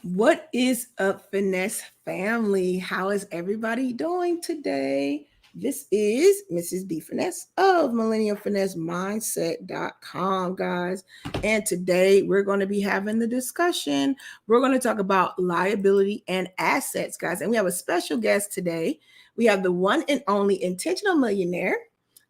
What is up, Finesse family? How is everybody doing today? This is Mrs. B Finesse of Millennial Finesse Mindset.com, guys. And today we're going to be having the discussion. We're going to talk about liability and assets, guys. And we have a special guest today. We have the one and only Intentional Millionaire,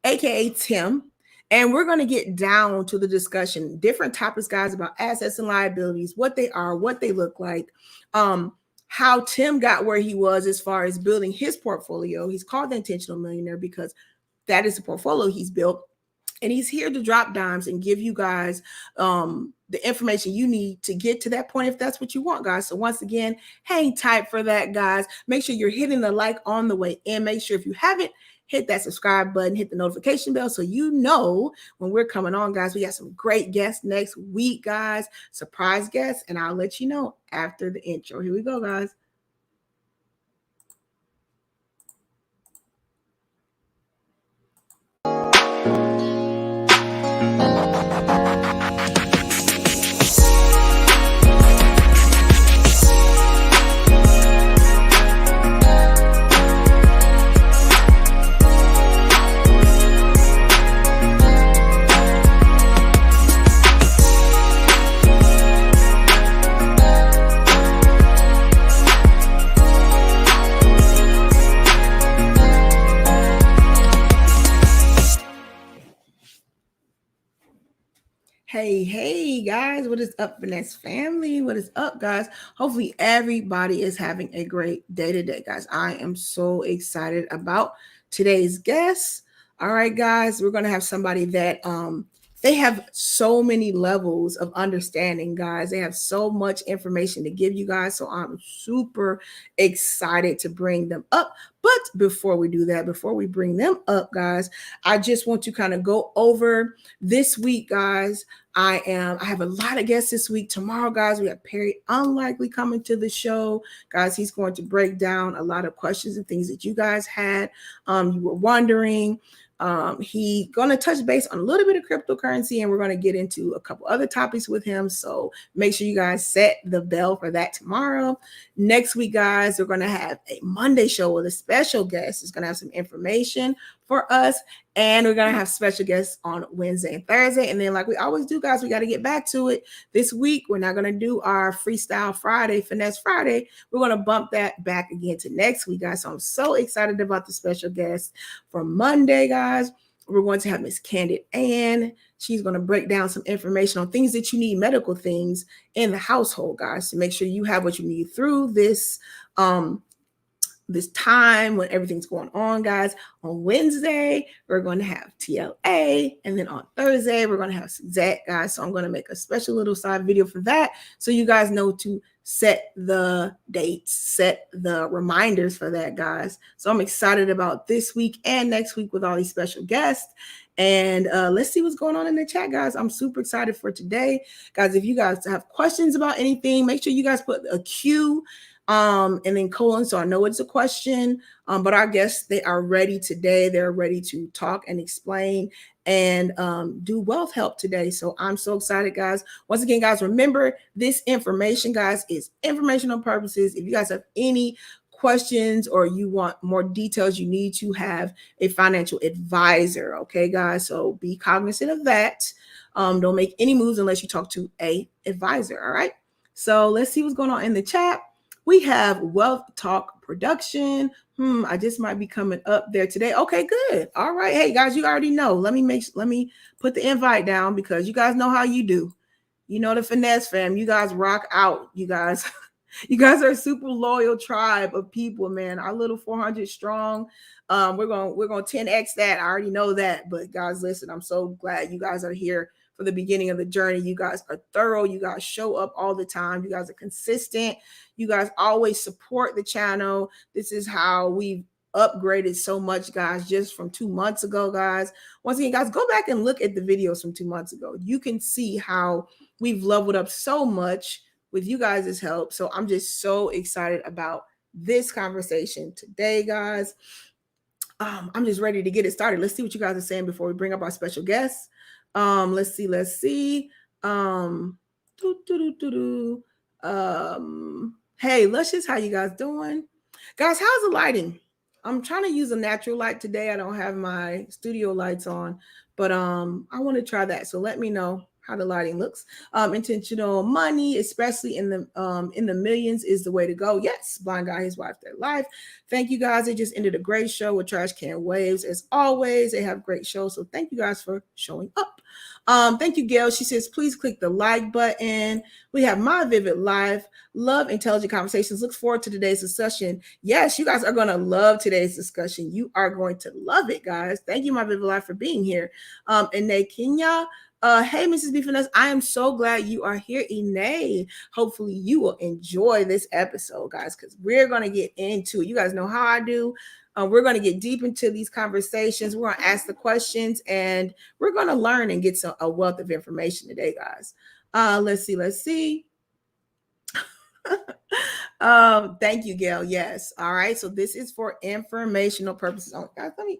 aka Tim. And we're going to get down to the discussion, different topics, guys, about assets and liabilities, what they are, what they look like, um, how Tim got where he was as far as building his portfolio. He's called the Intentional Millionaire because that is the portfolio he's built. And he's here to drop dimes and give you guys the information you need to get to that point if that's what you want, guys. So once again, hang tight for that, guys. Make sure you're hitting the like on the way in. Make sure if you haven't, hit that subscribe button, hit the notification bell so you know when we're coming on, guys. We got some great guests next week, guys. Surprise guests, and I'll let you know after the intro. Here we go, guys. Hey, guys, what is up, Finesse family? What is up, guys? Hopefully, everybody is having a great day today, guys. I am so excited about today's guest. All right, guys, we're going to have somebody that they have so many levels of understanding, guys. They have so much information to give you guys. So I'm super excited to bring them up. But before we do that, before we bring them up, guys, I just want to kind of go over this week, guys. I have a lot of guests this week. Tomorrow, guys, we have Perry Unlikely coming to the show. Guys, he's going to break down a lot of questions and things that you guys had. You were wondering. He's going to touch base on a little bit of cryptocurrency, and we're going to get into a couple other topics with him. So make sure you guys set the bell for that tomorrow. Next week, guys, we're going to have a Monday show with a special guest. It's going to have some information for us. And we're going to have special guests on Wednesday and Thursday. And then like we always do, guys, we got to get back to it. This week, we're not going to do our Freestyle Friday, Finesse Friday. We're going to bump that back again to next week, guys. So I'm so excited about the special guest for Monday, guys. We're going to have Miss Candid Ann. She's going to break down some information on things that you need, medical things in the household, guys, to make sure you have what you need through this time when everything's going on, guys. On Wednesday, we're going to have TLA. And then on Thursday, we're going to have Zach, guys. So I'm going to make a special little side video for that. So you guys know to set the dates, set the reminders for that, guys. So I'm excited about this week and next week with all these special guests. And let's see what's going on in the chat, guys. I'm super excited for today. Guys, if you guys have questions about anything, make sure you guys put a Q and then colon, so I know it's a question. But our guests, they are ready today. They're ready to talk and explain and do wealth help today. So I'm so excited, guys. Once again, guys, remember this information, guys, is informational purposes. If you guys have any questions or you want more details, you need to have a financial advisor. Okay, guys. So be cognizant of that. Don't make any moves unless you talk to a advisor. All right. So let's see what's going on in the chat. We have Wealth Talk Production. I just might be coming up there today. Okay, good. All right. Hey guys, you already know. Let me put the invite down because you guys know how you do. You know the Finesse fam. You guys rock out. You guys, you guys are a super loyal tribe of people, man. Our little 400 strong. We're gonna 10x that. I already know that. But guys, listen, I'm so glad you guys are here for the beginning of the journey. You guys are thorough. You guys show up all the time. You guys are consistent. You guys always support the channel. This is how we've upgraded so much, guys, just from 2 months ago, guys. Once again, guys, go back and look at the videos from 2 months ago. You can see how we've leveled up so much with you guys' help. So I'm just so excited about this conversation today, guys. I'm just ready to get it started. Let's see what you guys are saying before we bring up our special guests. Let's see. Hey, Luscious, how you guys doing? Guys, how's the lighting? I'm trying to use a natural light today. I don't have my studio lights on, but I want to try that. So let me know how the lighting looks. Intentional money, especially in the millions, is the way to go. Yes, blind guy, his wife, their life. Thank you guys. They just ended a great show with Trash Can Waves. As always, they have great shows. So thank you guys for showing up. Thank you, Gail. She says, please click the like button. We have My Vivid Life. Love intelligent conversations. Look forward to today's discussion. Yes, you guys are going to love today's discussion. You are going to love it, guys. Thank you, My Vivid Life, for being here. Ine Kenya. Hey, Mrs. B Finesse, I am so glad you are here, Ine. Hopefully, you will enjoy this episode, guys, because we're going to get into it. You guys know how I do. We're going to get deep into these conversations. We're going to ask the questions, and we're going to learn and get a wealth of information today, guys. Let's see. Thank you, Gail. Yes. All right. So this is for informational purposes only. Guys, let me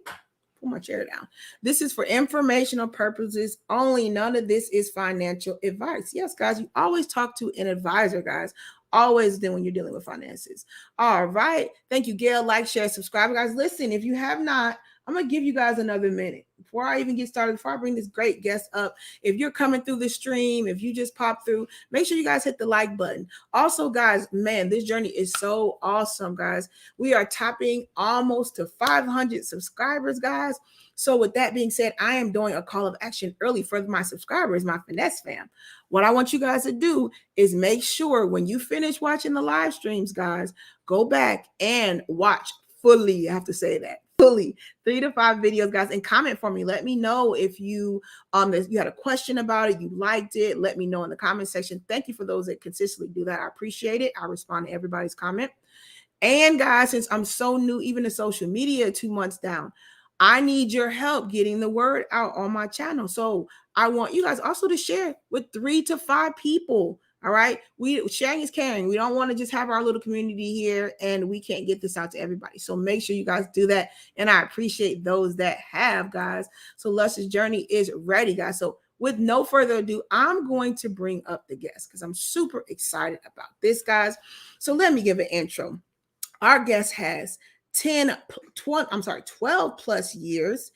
pull my chair down. This is for informational purposes only. None of this is financial advice. Yes, guys, you always talk to an advisor, guys. Always then when you're dealing with finances. All right. Thank you, Gail. Like, share, subscribe. Guys, listen, if you have not, I'm going to give you guys another minute before I even get started, before I bring this great guest up. If you're coming through the stream, if you just pop through, make sure you guys hit the like button. Also, guys, man, this journey is so awesome, guys. We are topping almost to 500 subscribers, guys. So with that being said, I am doing a call of action early for my subscribers, my Finesse fam. What I want you guys to do is make sure when you finish watching the live streams, guys, go back and watch fully. I have to say that fully 3 to 5 videos, guys, and comment for me. Let me know if you had a question about it, you liked it. Let me know in the comment section. Thank you for those that consistently do that. I appreciate it. I respond to everybody's comment. And guys, since I'm so new, even to social media, 2 months down, I need your help getting the word out on my channel. So I want you guys also to share with 3 to 5 people. All right. Sharing is caring. We don't want to just have our little community here and we can't get this out to everybody. So make sure you guys do that. And I appreciate those that have, guys. So Luscious Journey is ready, guys. So with no further ado, I'm going to bring up the guest because I'm super excited about this, guys. So let me give an intro. Our guest has 12 plus years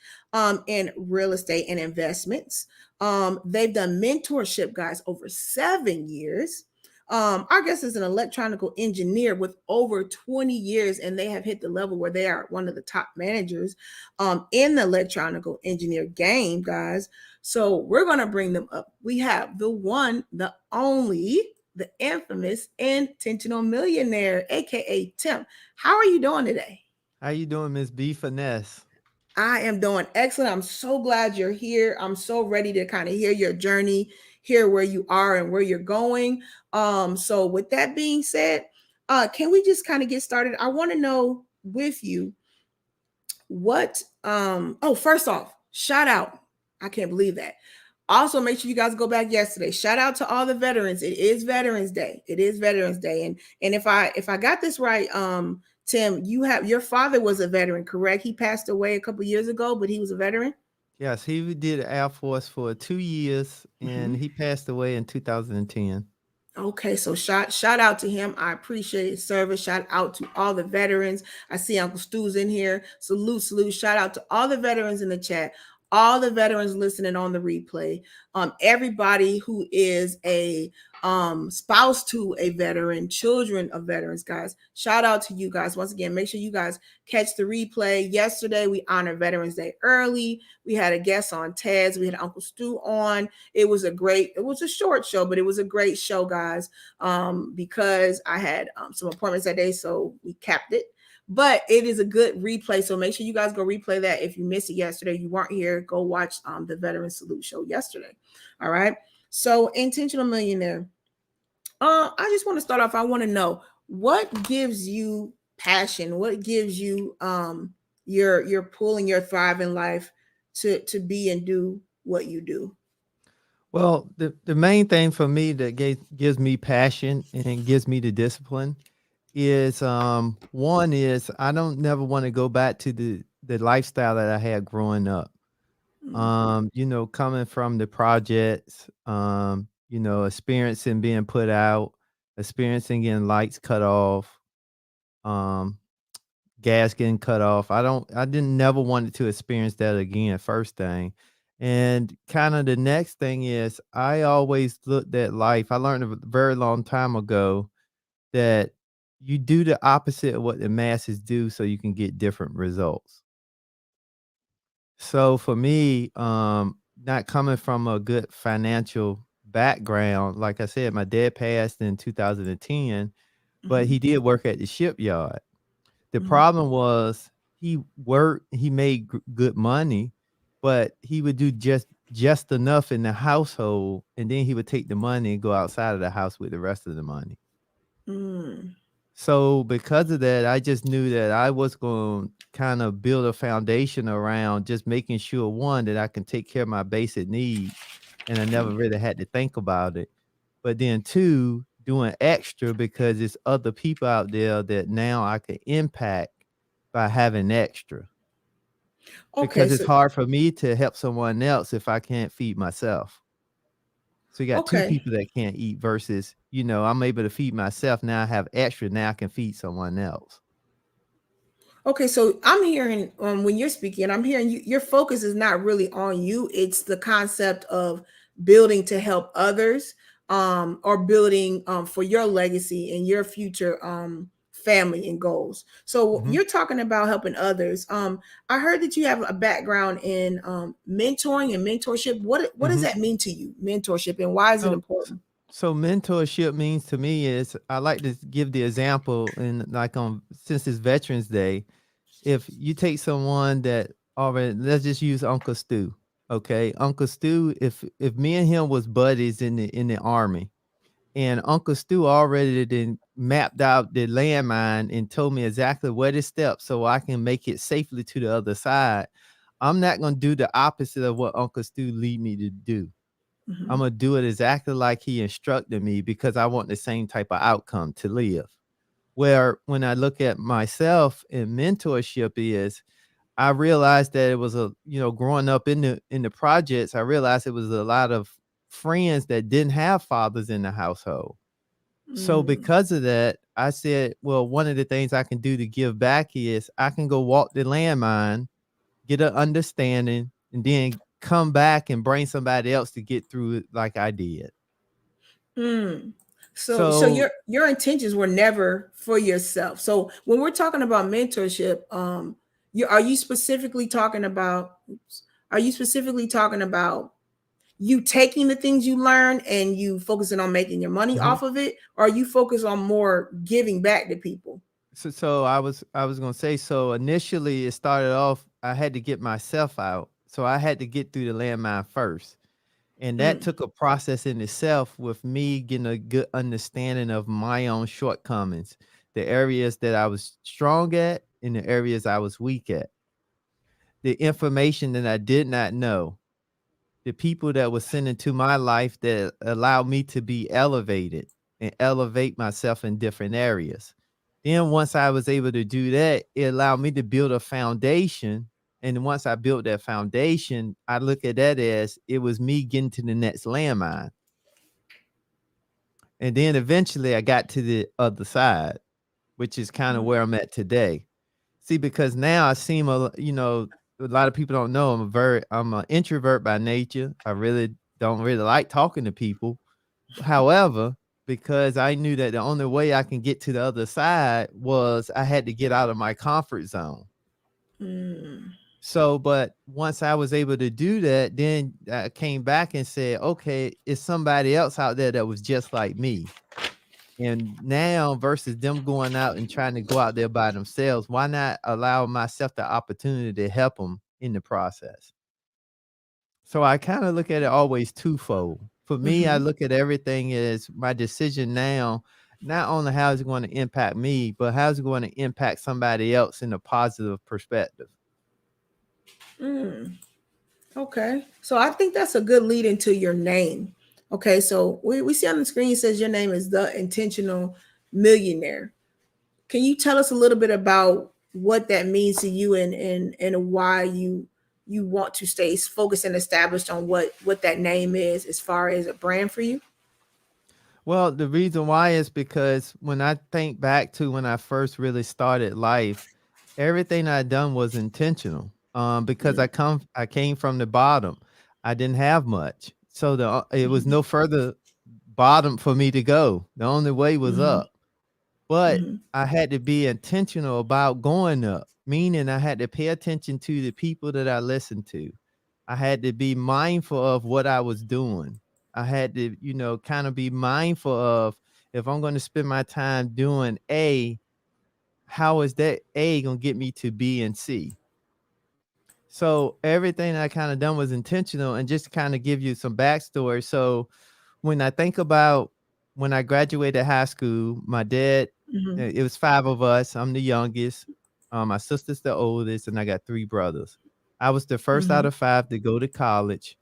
in real estate and investments. They've done mentorship, guys, over 7 years. Our guest is an electronical engineer with over 20 years, and they have hit the level where they are one of the top managers in the electronical engineer game, guys. So we're going to bring them up. We have the one, the only, the infamous Intentional Millionaire, aka Tim. How are you doing today? How you doing, Miss B Finesse? I am doing excellent. I'm so glad you're here. I'm so ready to kind of hear your journey, hear where you are and where you're going. So with that being said, can we just kind of get started? I want to know with you what first off, shout out. I can't believe that. Also, make sure you guys go back yesterday. Shout out to all the veterans. It is Veterans Day. It is Veterans Day. And if I got this right, Tim, your father was a veteran, correct? He passed away a couple years ago, but he was a veteran. Yes, he did Air Force for 2 years, and Mm-hmm. he passed away in 2010. Okay, so shout out to him. I appreciate his service. Shout out to all the veterans. I see Uncle Stu's in here. Salute. Shout out to all the veterans in the chat, all the veterans listening on the replay. Everybody who is a spouse to a veteran, children of veterans, guys. Shout out to you guys. Once again, make sure you guys catch the replay. Yesterday, we honored Veterans Day early. We had a guest on Ted's. We had Uncle Stu on. It was a short show, but it was a great show, guys, because I had some appointments that day, so we capped it. But it is a good replay, so make sure you guys go replay that. If you missed it yesterday, you weren't here, go watch the Veteran Salute show yesterday. All right. So Intentional Millionaire. I just want to start off. I want to know what gives you passion, what gives you your pull and your thrive in life to be and do what you do. Well, the main thing for me that gives me passion and gives me the discipline is one is I don't never want to go back to the lifestyle that I had growing up. Coming from the projects, experiencing being put out, experiencing getting lights cut off, um, gas getting cut off. I didn't never wanted to experience that again, first thing. And kind of the next thing is I always looked at life. I learned a very long time ago that you do the opposite of what the masses do so you can get different results. So for me, not coming from a good financial background, like I said, my dad passed in 2010, but Hmm. he did work at the shipyard. The Hmm. problem was he made good money, but he would do just enough in the household, and then he would take the money and go outside of the house with the rest of the money. Mm. So because of that, I just knew that I was going to kind of build a foundation around just making sure one that I can take care of my basic needs, and I never really had to think about it. But then two, doing extra because it's other people out there that now I can impact by having extra. Okay, Because it's so hard for me to help someone else if I can't feed myself. So you got two okay. people that can't eat versus, I'm able to feed myself. Now I have extra. Now I can feed someone else. Okay, so I'm hearing when you're speaking, I'm hearing you, your focus is not really on you. It's the concept of building to help others, or building for your legacy and your future family and goals. So Mhm, you're talking about helping others. I heard that you have a background in mentoring and mentorship. What does mhm. that mean to you, mentorship, and why is it So important? so mentorship means to me is I like to give the example and like on since it's Veterans Day, if you take someone that already let's just use Uncle Stu. Okay. Uncle Stu, if me and him was buddies in the army and Uncle Stu already then mapped out the landmine and told me exactly where to step so I can make it safely to the other side, I'm not gonna do the opposite of what Uncle Stu lead me to do. I'm Hmm. gonna do it exactly like he instructed me because I want the same type of outcome to live. Where when I look at myself in mentorship is I realized that it was growing up in the projects, I realized it was a lot of friends that didn't have fathers in the household. So Mm. because of that, I said, well, one of the things I can do to give back is I can go walk the landmine, get an understanding, and then come back and bring somebody else to get through it like I did. Mm. So So your intentions were never for yourself. So when we're talking about mentorship, are you specifically talking about? Oops, are you specifically talking about you taking the things you learn and you focusing on making your money mhm. off of it, or are you focus on more giving back to people? So I was gonna say, so initially it started off, I had to get myself out. So I had to get through the landmine first. And that Mm. took a process in itself with me getting a good understanding of my own shortcomings, the areas that I was strong at and the areas I was weak at, the information that I did not know, the people that was sent into my life that allowed me to be elevated and elevate myself in different areas. Then once I was able to do that, it allowed me to build a foundation. And once I built that foundation, I look at that as it was me getting to the next landmine. And then eventually I got to the other side, which is kind of where I'm at today. See, because now I seem a lot of people don't know I'm an introvert by nature. I really don't really like talking to people. However, because I knew that the only way I can get to the other side was I had to get out of my comfort zone. Mm. So, but once I was able to do that, then I came back and said, okay, it's somebody else out there that was just like me. And now versus them going out and trying to go out there by themselves, why not allow myself the opportunity to help them in the process? So I kind of look at it always twofold. For me, I Hmm. look at everything as my decision now, not only how it's going to impact me, but how it's going to impact somebody else in a positive perspective. Mm. Okay. So I think that's a good lead into your name. Okay. So we see on the screen it says your name is the Intentional Millionaire. Can you tell us a little bit about what that means to you, and why you want to stay focused and established on what that name is as far as a brand for you? Well, the reason why is because when I think back to when I first really started life, everything I done was intentional. Because Mm, I came from the bottom. I didn't have much, so it was mhm, no further bottom for me to go. The only way was mhm, up. But mhm, I had to be intentional about going up, meaning I had to pay attention to the people that I listened to. I had to be mindful of what I was doing. I had to, kind of be mindful of, if I'm going to spend my time doing A, how is that A going to get me to B and C? So everything I kind of done was intentional, and just to kind of give you some backstory. So when I think about when I graduated high school, my dad, mhm, it was 5 of us. I'm the youngest. My sister's the oldest, and I got 3 brothers. I was the first out mhm, of 5 to go to college.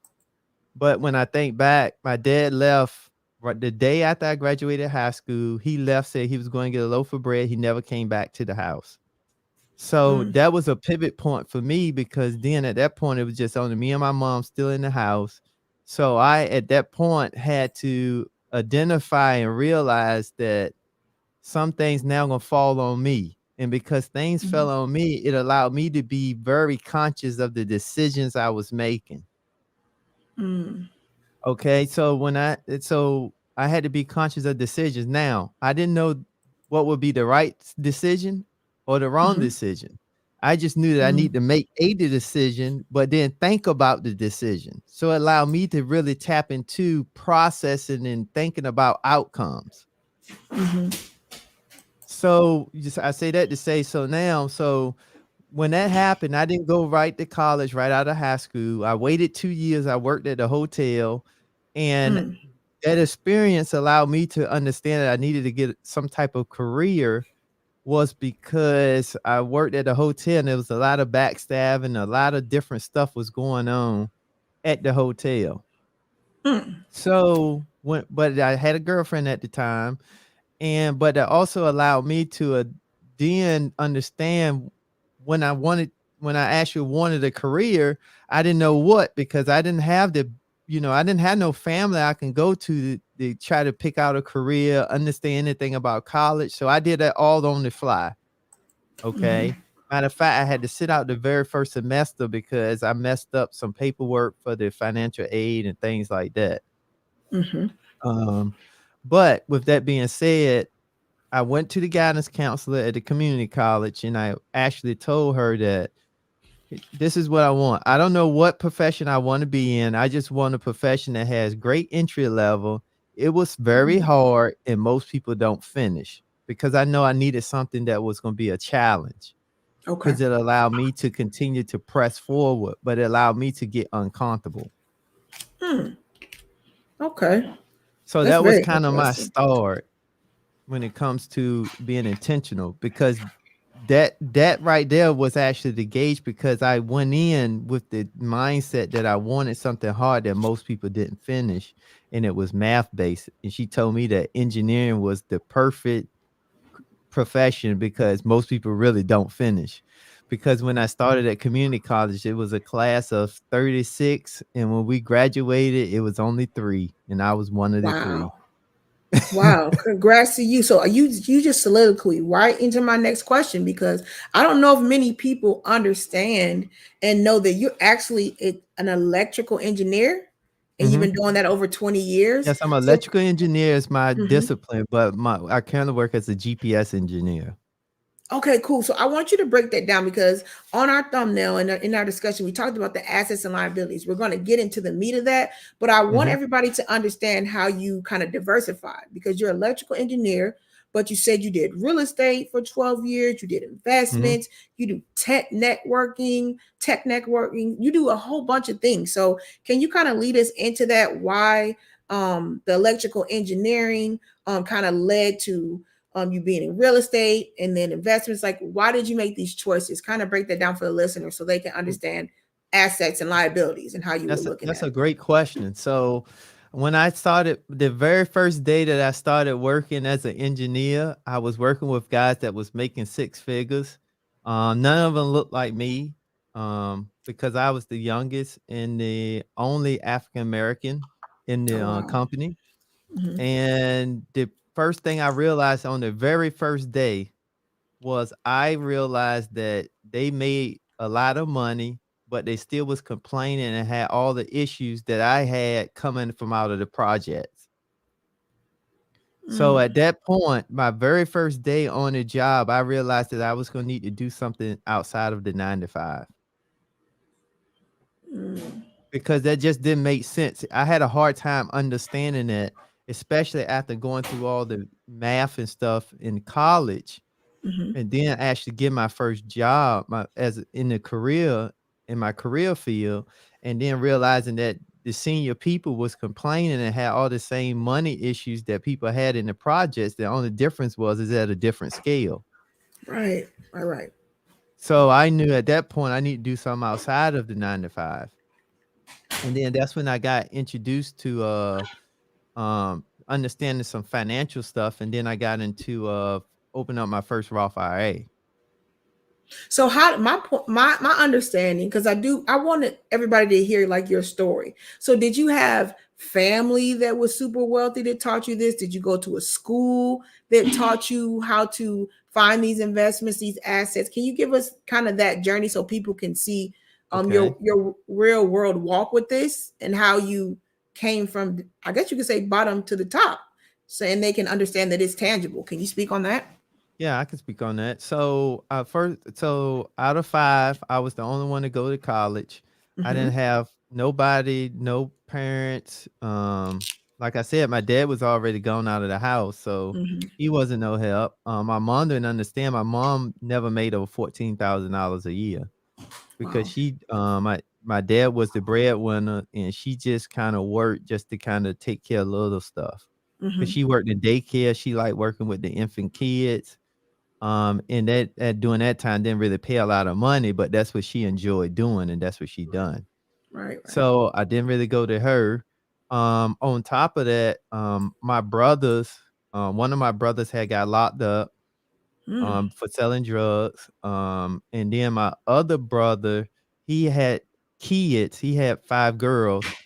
But when I think back, my dad left right the day after I graduated high school. He left, said he was going to get a loaf of bread. He never came back to the house. So mm, that was a pivot point for me, because then at that point it was just only me and my mom still in the house. So I at that point had to identify and realize that some things now gonna fall on me. And because things fell mhm, on me, it allowed me to be very conscious of the decisions I was making. mm, Okay, so I had to be conscious of decisions. Now, I didn't know what would be the right decision or the wrong mhm, decision. I just knew that I need mhm, to make a decision, but then think about the decision. So it allowed me to really tap into processing and thinking about outcomes. mhm, I say that to say, so when that happened, I didn't go right to college right out of high school. I waited 2 years. I worked at the hotel, and mm, that experience allowed me to understand that I needed to get some type of career, was because I worked at a hotel and there was a lot of backstab and a lot of different stuff was going on at the hotel. mm, So but I had a girlfriend at the time, and but that also allowed me to then understand when I wanted when I actually wanted a career, I didn't know what, because I didn't have I didn't have no family I can go to try to pick out a career, understand anything about college. So I did that all on the fly. Okay. mhm, Matter of fact, I had to sit out the very first semester because I messed up some paperwork for the financial aid and things like that. mhm, Um, but with that being said, I went to the guidance counselor at the community college, and I actually told her that this is what I want. I don't know what profession I want to be in. I just want a profession that has great entry level. It was very mhm. hard, and most people don't finish, because I know I needed something that was going to be a challenge, Okay. because it allowed me to continue to press forward, but it allowed me to get uncomfortable. Hmm. Okay. So That's that was very kind of my interesting. start when it comes to being intentional, because that right there was actually the gauge, because I went in with the mindset that I wanted something hard that most people didn't finish, and it was math based. And she told me that engineering was the perfect profession because most people really don't finish. Because when I started at community college, it was a class of 36, and when we graduated, it was only 3, and I was one of the 3. Wow. Wow, congrats to you. So you just soliloquy right into my next question, because I don't know if many people understand and know that you're actually an electrical engineer, and you've been Mhm. doing that over 20 years. Yes, I'm an So electrical engineer is my mhm. discipline, but I currently work as a GPS engineer. Okay, cool. So I want you to break that down, because on our thumbnail and in our discussion, we talked about the assets and liabilities. We're going to get into the meat of that, but I want Mhm, everybody to understand how you kind of diversify, because you're an electrical engineer, but you said you did real estate for 12 years, you did mhm. investments, you do tech networking, you do a whole bunch of things. So can you kind of lead us into that? Why the electrical engineering kind of led to you being in real estate and then investments? Like, why did you make these choices? Kind of break that down for the listener so they can understand assets and liabilities and how you were looking That's at a it. great question. So, when I started the very first day that I started working as an engineer, I was working with guys that was making 6 figures. None of them looked like me, because I was the youngest and the only African American in Oh the wow. company. Mm-hmm. And the first thing I realized on the very first day was I realized that they made a lot of money, but they still was complaining and had all the issues that I had coming from out of the projects. So at Mm, that point, my very first day on the job, I realized that I was gonna need to do something outside of the 9 to 5 mm, because that just didn't make sense. I had a hard time understanding that, especially after going through all the math and stuff in college. mm-hmm. And then actually get my first job, my as in the career in my career field, and then realizing that the senior people was complaining and had all the same money issues that people had in the projects. The only difference was is at a different scale. Right, right, right. So I knew at that point I need to do something outside of the 9 to 5. And then that's when I got introduced to understanding some financial stuff, and then I got into opening up my first Roth IRA. So how my understanding, because I wanted everybody to hear like your story. So did you have family that was super wealthy that taught you this? Did you go to a school that taught you how to find these investments, these assets? Can you give us kind of that journey so people can see Okay. your real world walk with this and how you came from, I guess you could say, bottom to the top, so and they can understand that it's tangible. Can you speak on that? Yeah, I can speak on that. So out of 5, I was the only one to go to college. I Mm-hmm. didn't have nobody, no parents. Like I said, my dad was already gone out of the house, so Mm-hmm. he wasn't no help. My mom didn't understand. My mom never made over $14,000 a year because Wow. my dad was the breadwinner, and she just kind of worked just to kind of take care of little stuff. Cause Mm-hmm. she worked in daycare. She liked working with the infant kids. And that during that time didn't really pay a lot of money, but that's what she enjoyed doing, and that's what she done. Right, right. So I didn't really go to her. On top of that, my brothers, one of my brothers had got locked up Mm, for selling drugs. And then my other brother, he had kids. He had 5 girls,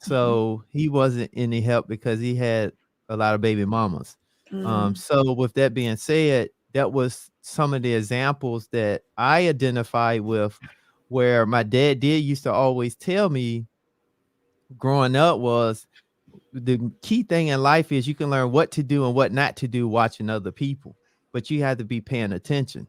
mhm, so he wasn't any help because he had a lot of baby mamas. mm, So with that being said, that was some of the examples that I identified with where my dad did used to always tell me growing up was the key thing in life is you can learn what to do and what not to do watching other people, but you have to be paying attention.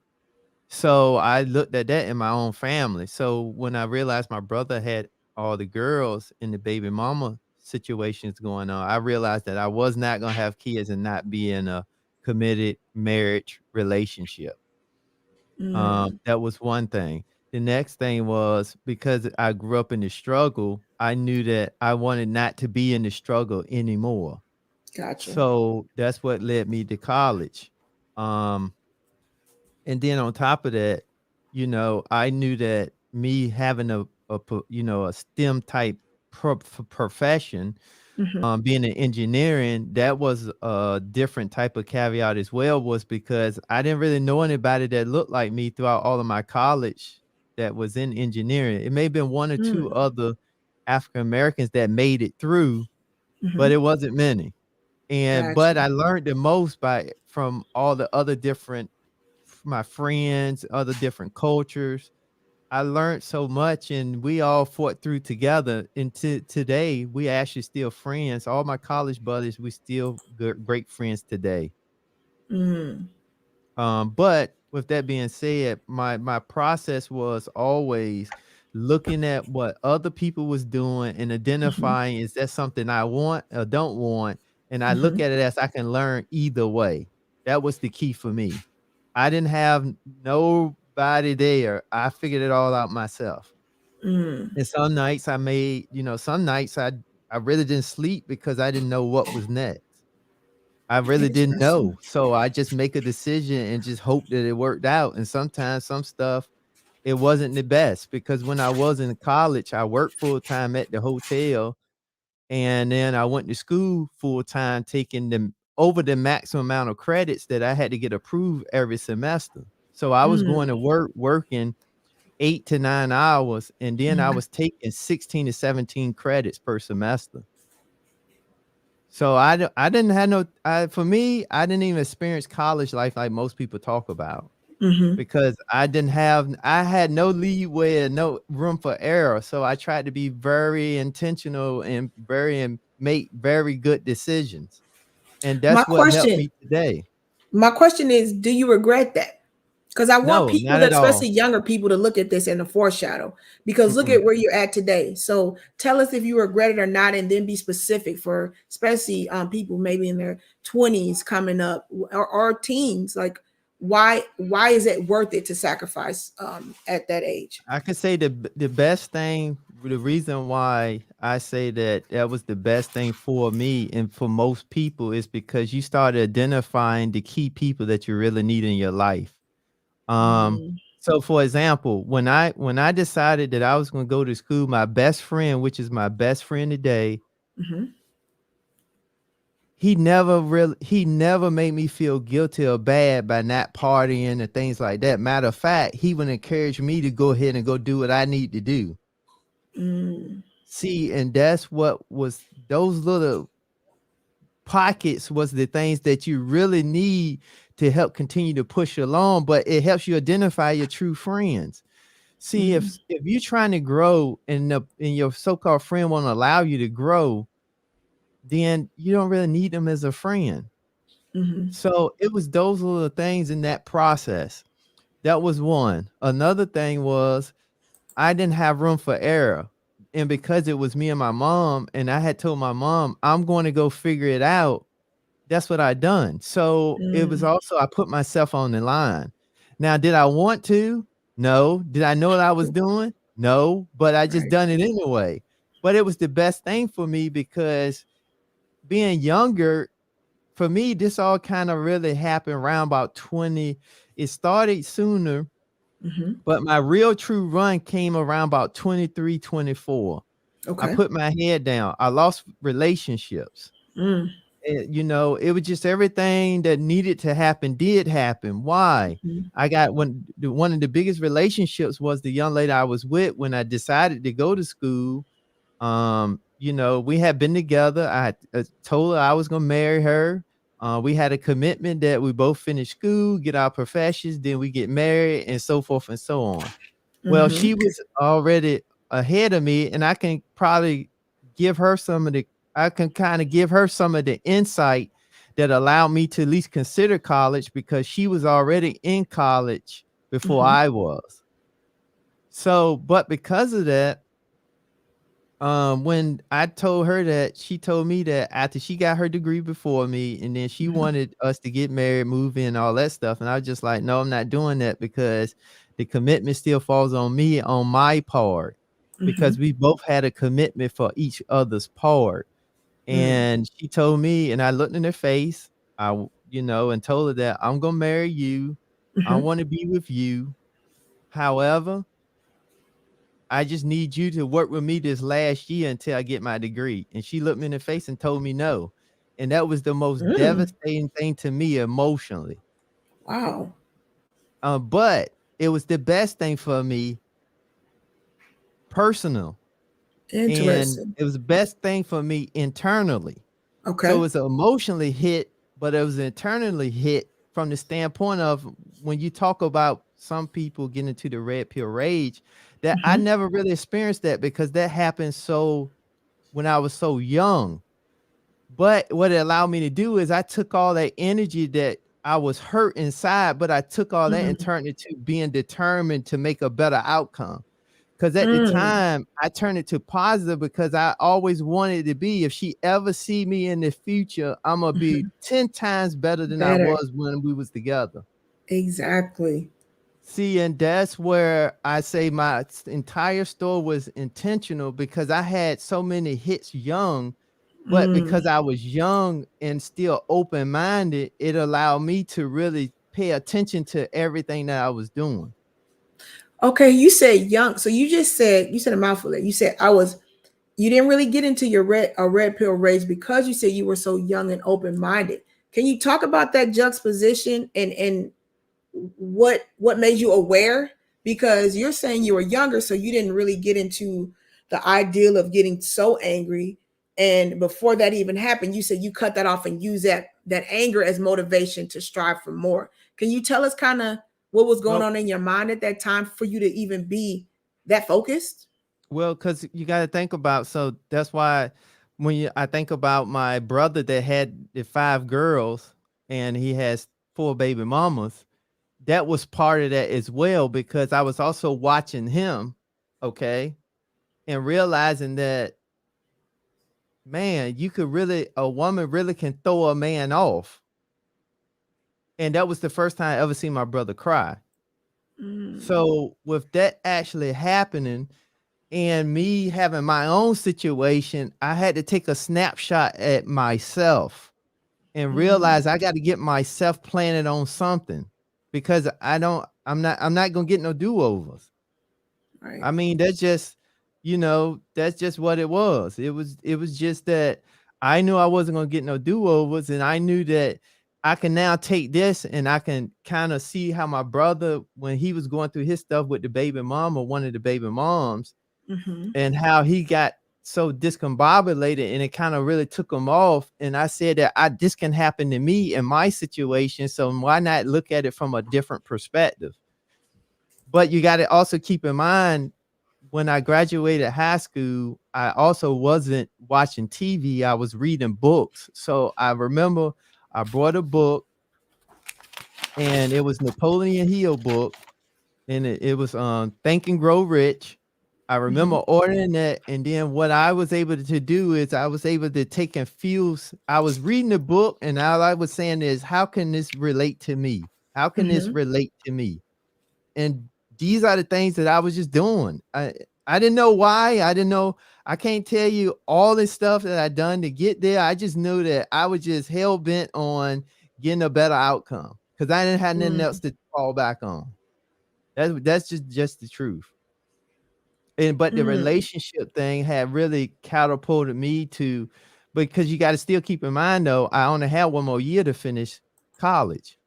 So I looked at that in my own family. So when I realized my brother had all the girls in the baby mama situations going on, I realized that I was not gonna have kids and not be in a committed marriage relationship. mm. That was one thing. The next thing was because I grew up in the struggle, I knew that I wanted not to be in the struggle anymore. Gotcha. So that's what led me to college. Um, and then on top of that, I knew that me having a STEM type profession, Mhm, being in engineering, that was a different type of caveat as well, was because I didn't really know anybody that looked like me throughout all of my college that was in engineering. It may have been 1 or 2 mm, other African Americans that made it through, but mhm. it wasn't many. But Gotcha. I learned the most from all the other different my friends, other different cultures. I learned so much, and we all fought through together. And today, we actually still friends. All my college buddies, we still great friends today. Mm, But with that being said, my process was always looking at what other people was doing and mhm, identifying, is that something I want or don't want? And I look mhm, at it as I can learn either way. That was the key for me. I didn't have nobody there. I figured it all out myself. mm. And some nights I really didn't sleep because I didn't know what was next. I really didn't Interesting. know. So I just make a decision and just hope that it worked out. And sometimes some stuff, it wasn't the best because when I was in college, I worked full time at the hotel, and then I went to school full time, taking them over the maximum amount of credits that I had to get approved every semester. So I was going Mm, to working 8 to 9 hours, and then I mhm. was taking 16 to 17 credits per semester. So I didn't have no for me, I didn't even experience college life like most people talk about Mm-hmm. because I had no leeway and no room for error. So I tried to be very intentional and make very good decisions. And My that's what helped question, me today. my question is, do you regret that? Because I want No, people not that, at especially all. younger people, to look at this in a foreshadow. Because look Mm-mm. at where you're at today. So tell us if you regret it or not, and then be specific for especially people maybe in their 20s coming up, or teens. Like, why is it worth it to sacrifice at that age? I could say the best thing, the reason why I say that that was the best thing for me and for most people is because you started identifying the key people that you really need in your life. Um, Mm-hmm. so for example, when I decided that I was going to go to school, my best friend, which is my best friend today, he never made me feel guilty or bad by not partying and things like that. Matter of fact, he would encourage me to go ahead and go do what I need to do. Mm-hmm. See, and that's what was those little pockets was the things that you really need to help continue to push along, but it helps you identify your true friends. See, Mm-hmm. if you're trying to grow and your so-called friend won't allow you to grow, then you don't really need them as a friend. Mm-hmm. So it was those little things in that process. That was one. Another thing was I didn't have room for error. And because it was me and my mom, and I had told my mom, I'm going to go figure it out. That's what I done. So it was Mm-hmm. also, I put myself on the line. Now, did I want to? No. Did I know what I was doing? No, but I just Right. done it anyway. But it was the best thing for me because being younger, for me, this all kind of really happened around about 20. It started sooner, Mm-hmm. but my real true run came around about 23, 24. I Okay. put my head down. I lost relationships. Mm-hmm. It was just everything that needed to happen did happen. Why? I got one of the biggest relationships was the young lady I was with when I decided to go to school. We had been together. I had told her I was gonna marry her. We had a commitment that we both finish school, get our professions, then we get married, and so forth and so on. Well, Mm-hmm. she was already ahead of me, and I can probably give her some of the I can kind of give her some of the insight that allowed me to at least consider college because she was already in college before Mm-hmm. I was. So, but because of that, when I told her that, she told me that after she got her degree before me, and then she Mm-hmm. wanted us to get married, move in, all that stuff. And I was just like, no, I'm not doing that because the commitment still falls on me on my part Mm-hmm. because we both had a commitment for each other's part. Mm-hmm. And she told me, and I looked in her face, and told her that I'm gonna marry you. I Mm-hmm. want to be with you. However, I just need you to work with me this last year until I get my degree. And she looked me in the face and told me no. And that was the most Mm. devastating thing to me emotionally. Wow. But it was the best thing for me personal. And Interesting. it was the best thing for me internally. So Okay. it's emotionally hit, but it was internally hit from the standpoint of when you talk about some people getting into the red pill rage, that I Mm-hmm. never really experienced that because that happened when I was so young. But what it allowed me to do is I took all that energy that I was hurt inside, but I took all that and Mm-hmm. turned it to being determined to make a better outcome. Because at the Mm. time, I turned it to positive because I always wanted to be. If she ever see me in the future, I'm gonna be Mm-hmm. 10 times better than I Better. was when we was together. Exactly. See, and that's where I say my entire story was intentional because I had so many hits young, but Mm. because I was young and still open-minded, it allowed me to really pay attention to everything that I was doing. Okay, you said young. So you said a mouthful there. You said you didn't really get into your red pill rage because you said you were so young and open minded. Can you talk about that juxtaposition and what made you aware? Because you're saying you were younger, so you didn't really get into the ideal of getting so angry. And before that even happened, you said you cut that off and use that anger as motivation to strive for more. Can you tell us kind of what was going Well, on in your mind at that time for you to even be that focused? well, because you got to think about, so that's why I think about my brother that had the 5 girls and he has 4 baby mamas, that was part of that as well, because I was also watching him, okay, and realizing that, man, a woman really can throw a man off. And that was the first time I ever seen my brother cry. Mm, So with that actually happening and me having my own situation, I had to take a snapshot at myself and mm, realize I got to get myself planted on something, because I'm not going to get no do-overs. right. I mean, that's just what it was. It was just that I knew I wasn't gonna get no do-overs, and I knew that I can now take this and I can kind of see how my brother, when he was going through his stuff with the baby mom or one of the baby moms, Mm-hmm. and how he got so discombobulated and it kind of really took him off. And I said that this can happen to me in my situation. So why not look at it from a different perspective? But you got to also keep in mind, when I graduated high school, I also wasn't watching TV. I was reading books. So I remember I brought a book, and it was Napoleon Hill book, and it was Think and Grow Rich. I remember Mm-hmm. ordering that, and then what I was able to do is I was able to take and fuse. I was reading the book, and all I was saying is, how can this relate to me? How can this Mm-hmm. relate to me? And these are the things that I was just doing. I didn't know why. I didn't know. I can't tell you all the stuff that I done to get there. I just knew that I was just hell bent on getting a better outcome, because I didn't have nothing else Mm, to fall back on. That's just the truth. And but the mm, relationship thing had really catapulted me to, because you got to still keep in mind though, I only had 1 more year to finish college.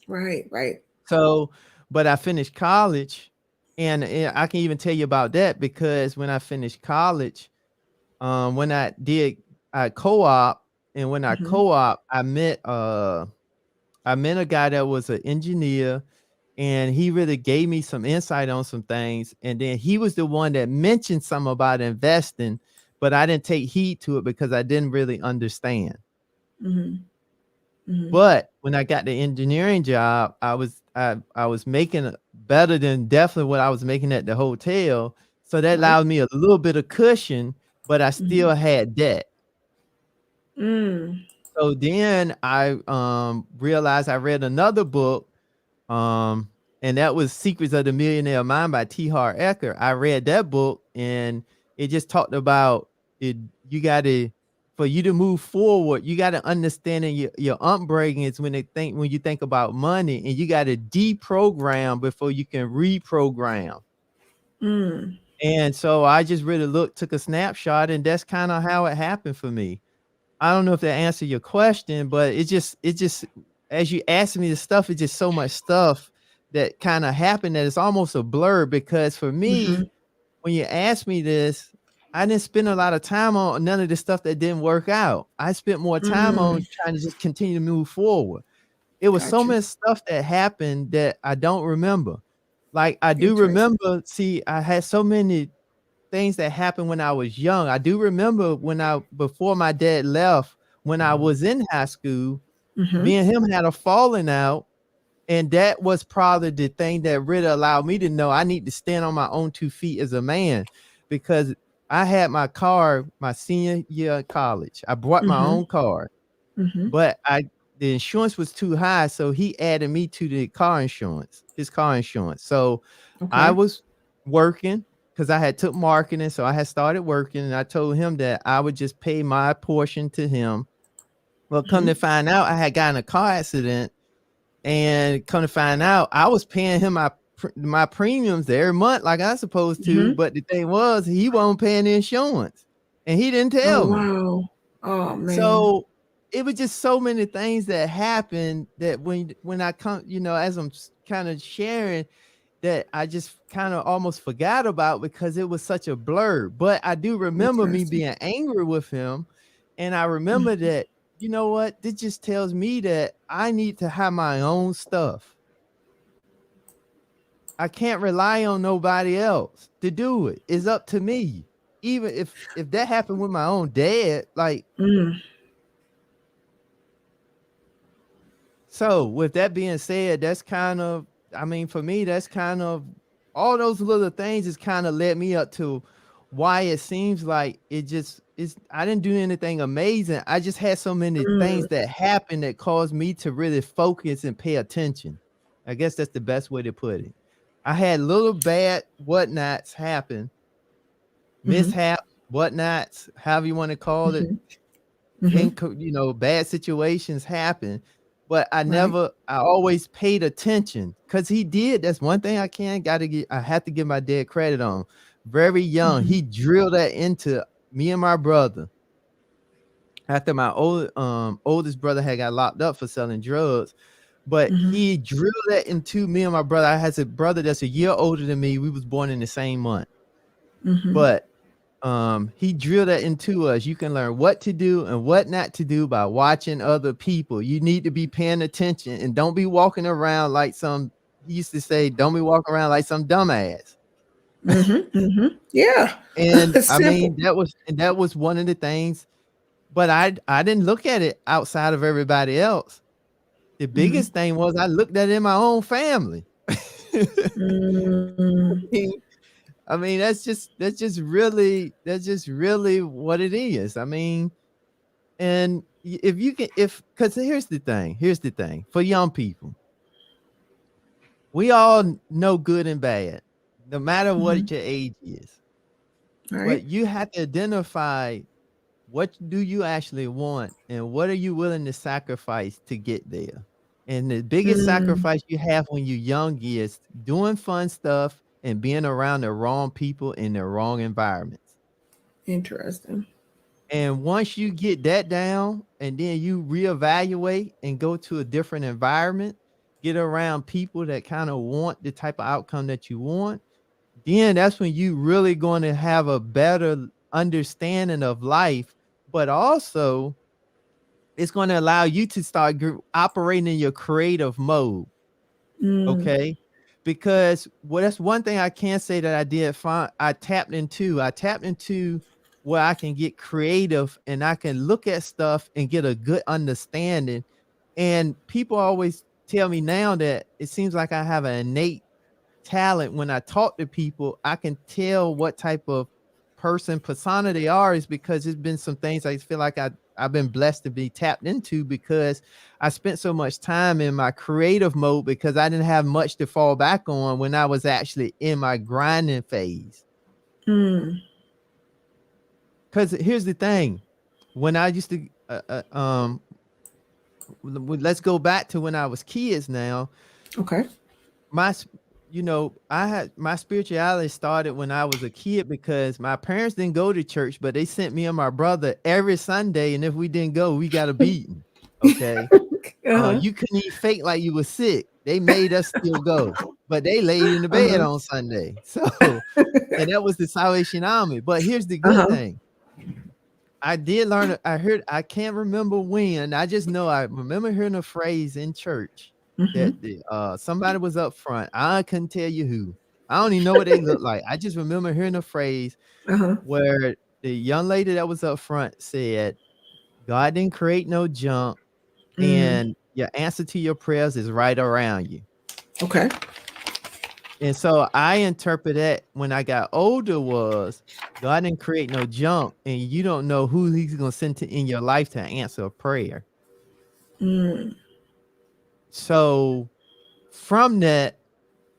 right, right. So, but I finished college, and I can even tell you about that, because when I finished college, when I co-op, and when I Mm-hmm. co-op, I met a guy that was an engineer, and he really gave me some insight on some things. And then he was the one that mentioned something about investing, but I didn't take heed to it because I didn't really understand. Mm-hmm. Mm-hmm. But when I got the engineering job, I was making better than definitely what I was making at the hotel. So that Right. allowed me a little bit of cushion, but I Mm-hmm. still had debt. Mm, So then I realized I read another book, um, and that was Secrets of the Millionaire Mind by T. Harv Eker. I read that book, and it just talked about it. You got to, for you to move forward, you got to understand your upbringing is when you think about money, and you got to deprogram before you can reprogram. mm, And so I just really took a snapshot, and that's kind of how it happened for me. I don't know if that answered your question, but it just as you asked me the stuff, it's just so much stuff that kind of happened that it's almost a blur, because for mm-hmm. me, when you asked me this, I didn't spend a lot of time on none of the stuff that didn't work out. I spent more time on Mm, trying to just continue to move forward. It was so gotcha. much stuff that happened that I don't remember. Like I do Interesting. remember, see, I had so many things that happened when I was young. I do remember before my dad left, when I was in high school, Mm-hmm. me and him had a falling out. And that was probably the thing that really allowed me to know I need to stand on my own 2 feet as a man, because I had my car my senior year of college. I bought my Mm-hmm. own car, Mm-hmm. but the insurance was too high, so he added me to his car insurance. So I Okay. was working, because I had took marketing, so I had started working, and I told him that I would just pay my portion to him. Well, come to Mm-hmm. find out, I had gotten a car accident, and come to find out, I was paying him my premiums every month like I supposed to. Mm-hmm. But the thing was, he wasn't paying the insurance, and he didn't Oh tell me. wow. Oh man. So it was just so many things that happened that when I come, as I'm kind of sharing, that I just kind of almost forgot about, because it was such a blur. But I do remember me Interesting. being angry with him, And I remember that, you know what? This just tells me that I need to have my own stuff. I can't rely on nobody else to do it. It's up to me. Even if that happened with my own dad, like, Mm. so with that being said, that's kind of, I mean, for me, that's kind of all those little things has kind of led me up to why it seems like it just is. I didn't do anything amazing. I just had so many things Mm. that happened that caused me to really focus and pay attention. I guess that's the best way to put it. I had little bad whatnots happen, Mhm. mishaps, whatnots, however you want to call it, Mhm. Mhm. bad situations happen, but Right. I always paid attention because he did. That's one thing I have to give my dad credit on. Very young, Mhm. he drilled that into me and my brother. After my oldest brother had got locked up for selling drugs, but Mhm. he drilled that into me and my brother. I had a brother that's a year older than me. We was born in the same month, Mhm. but he drilled that into us. You can learn what to do and what not to do by watching other people. You need to be paying attention and don't be walking around like some, he used to say, don't be walking around like some dumbass. Mhm. Mhm. Yeah. And I Simple. mean, that was one of the things, but I didn't look at it outside of everybody else. The Mhm. biggest thing was I looked at it in my own family. Mm. I mean, that's just really what it is. I mean, and if you can, if because here's the thing for young people, we all know good and bad, no matter Mhm. what your age is. But Right. you have to identify what do you actually want and what are you willing to sacrifice to get there. And the biggest Mm. sacrifice you have when you're young is doing fun stuff and being around the wrong people in the wrong environments. Interesting. And once you get that down and then you reevaluate and go to a different environment, get around people that kind of want the type of outcome that you want, then that's when you really going to have a better understanding of life, but also it's going to allow you to start operating in your creative mode. Mm. Okay. Because well, that's one thing I can say that I did find I tapped into where I can get creative and I can look at stuff and get a good understanding. And people always tell me now that it seems like I have an innate talent when I talk to people. I can tell what type of person persona they are is because there's been some things I feel like I've been blessed to be tapped into because I spent so much time in my creative mode because I didn't have much to fall back on when I was actually in my grinding phase. Mm. Because here's the thing, when I used to let's go back to when I was kids now. Okay. my I had my spirituality started when I was a kid because my parents didn't go to church, but they sent me and my brother every Sunday, and if we didn't go, we got a beating. Okay. Uh-huh. You couldn't even fake like you were sick. They made us still go, but they laid in the bed Uh-huh. on Sunday. So, and that was the Salvation Army. But here's the good Uh-huh. thing. I did learn. I heard. I can't remember when. I just know. I remember hearing a phrase in church Mhm. that somebody was up front. I couldn't tell you who. I don't even know what they look like. I just remember hearing a phrase Uh-huh. where the young lady that was up front said, "God didn't create no junk, Mm. and your answer to your prayers is right around you." Okay. And so I interpret that when I got older was God didn't create no junk, and you don't know who he's gonna send to in your life to answer a prayer. Mm. So from that,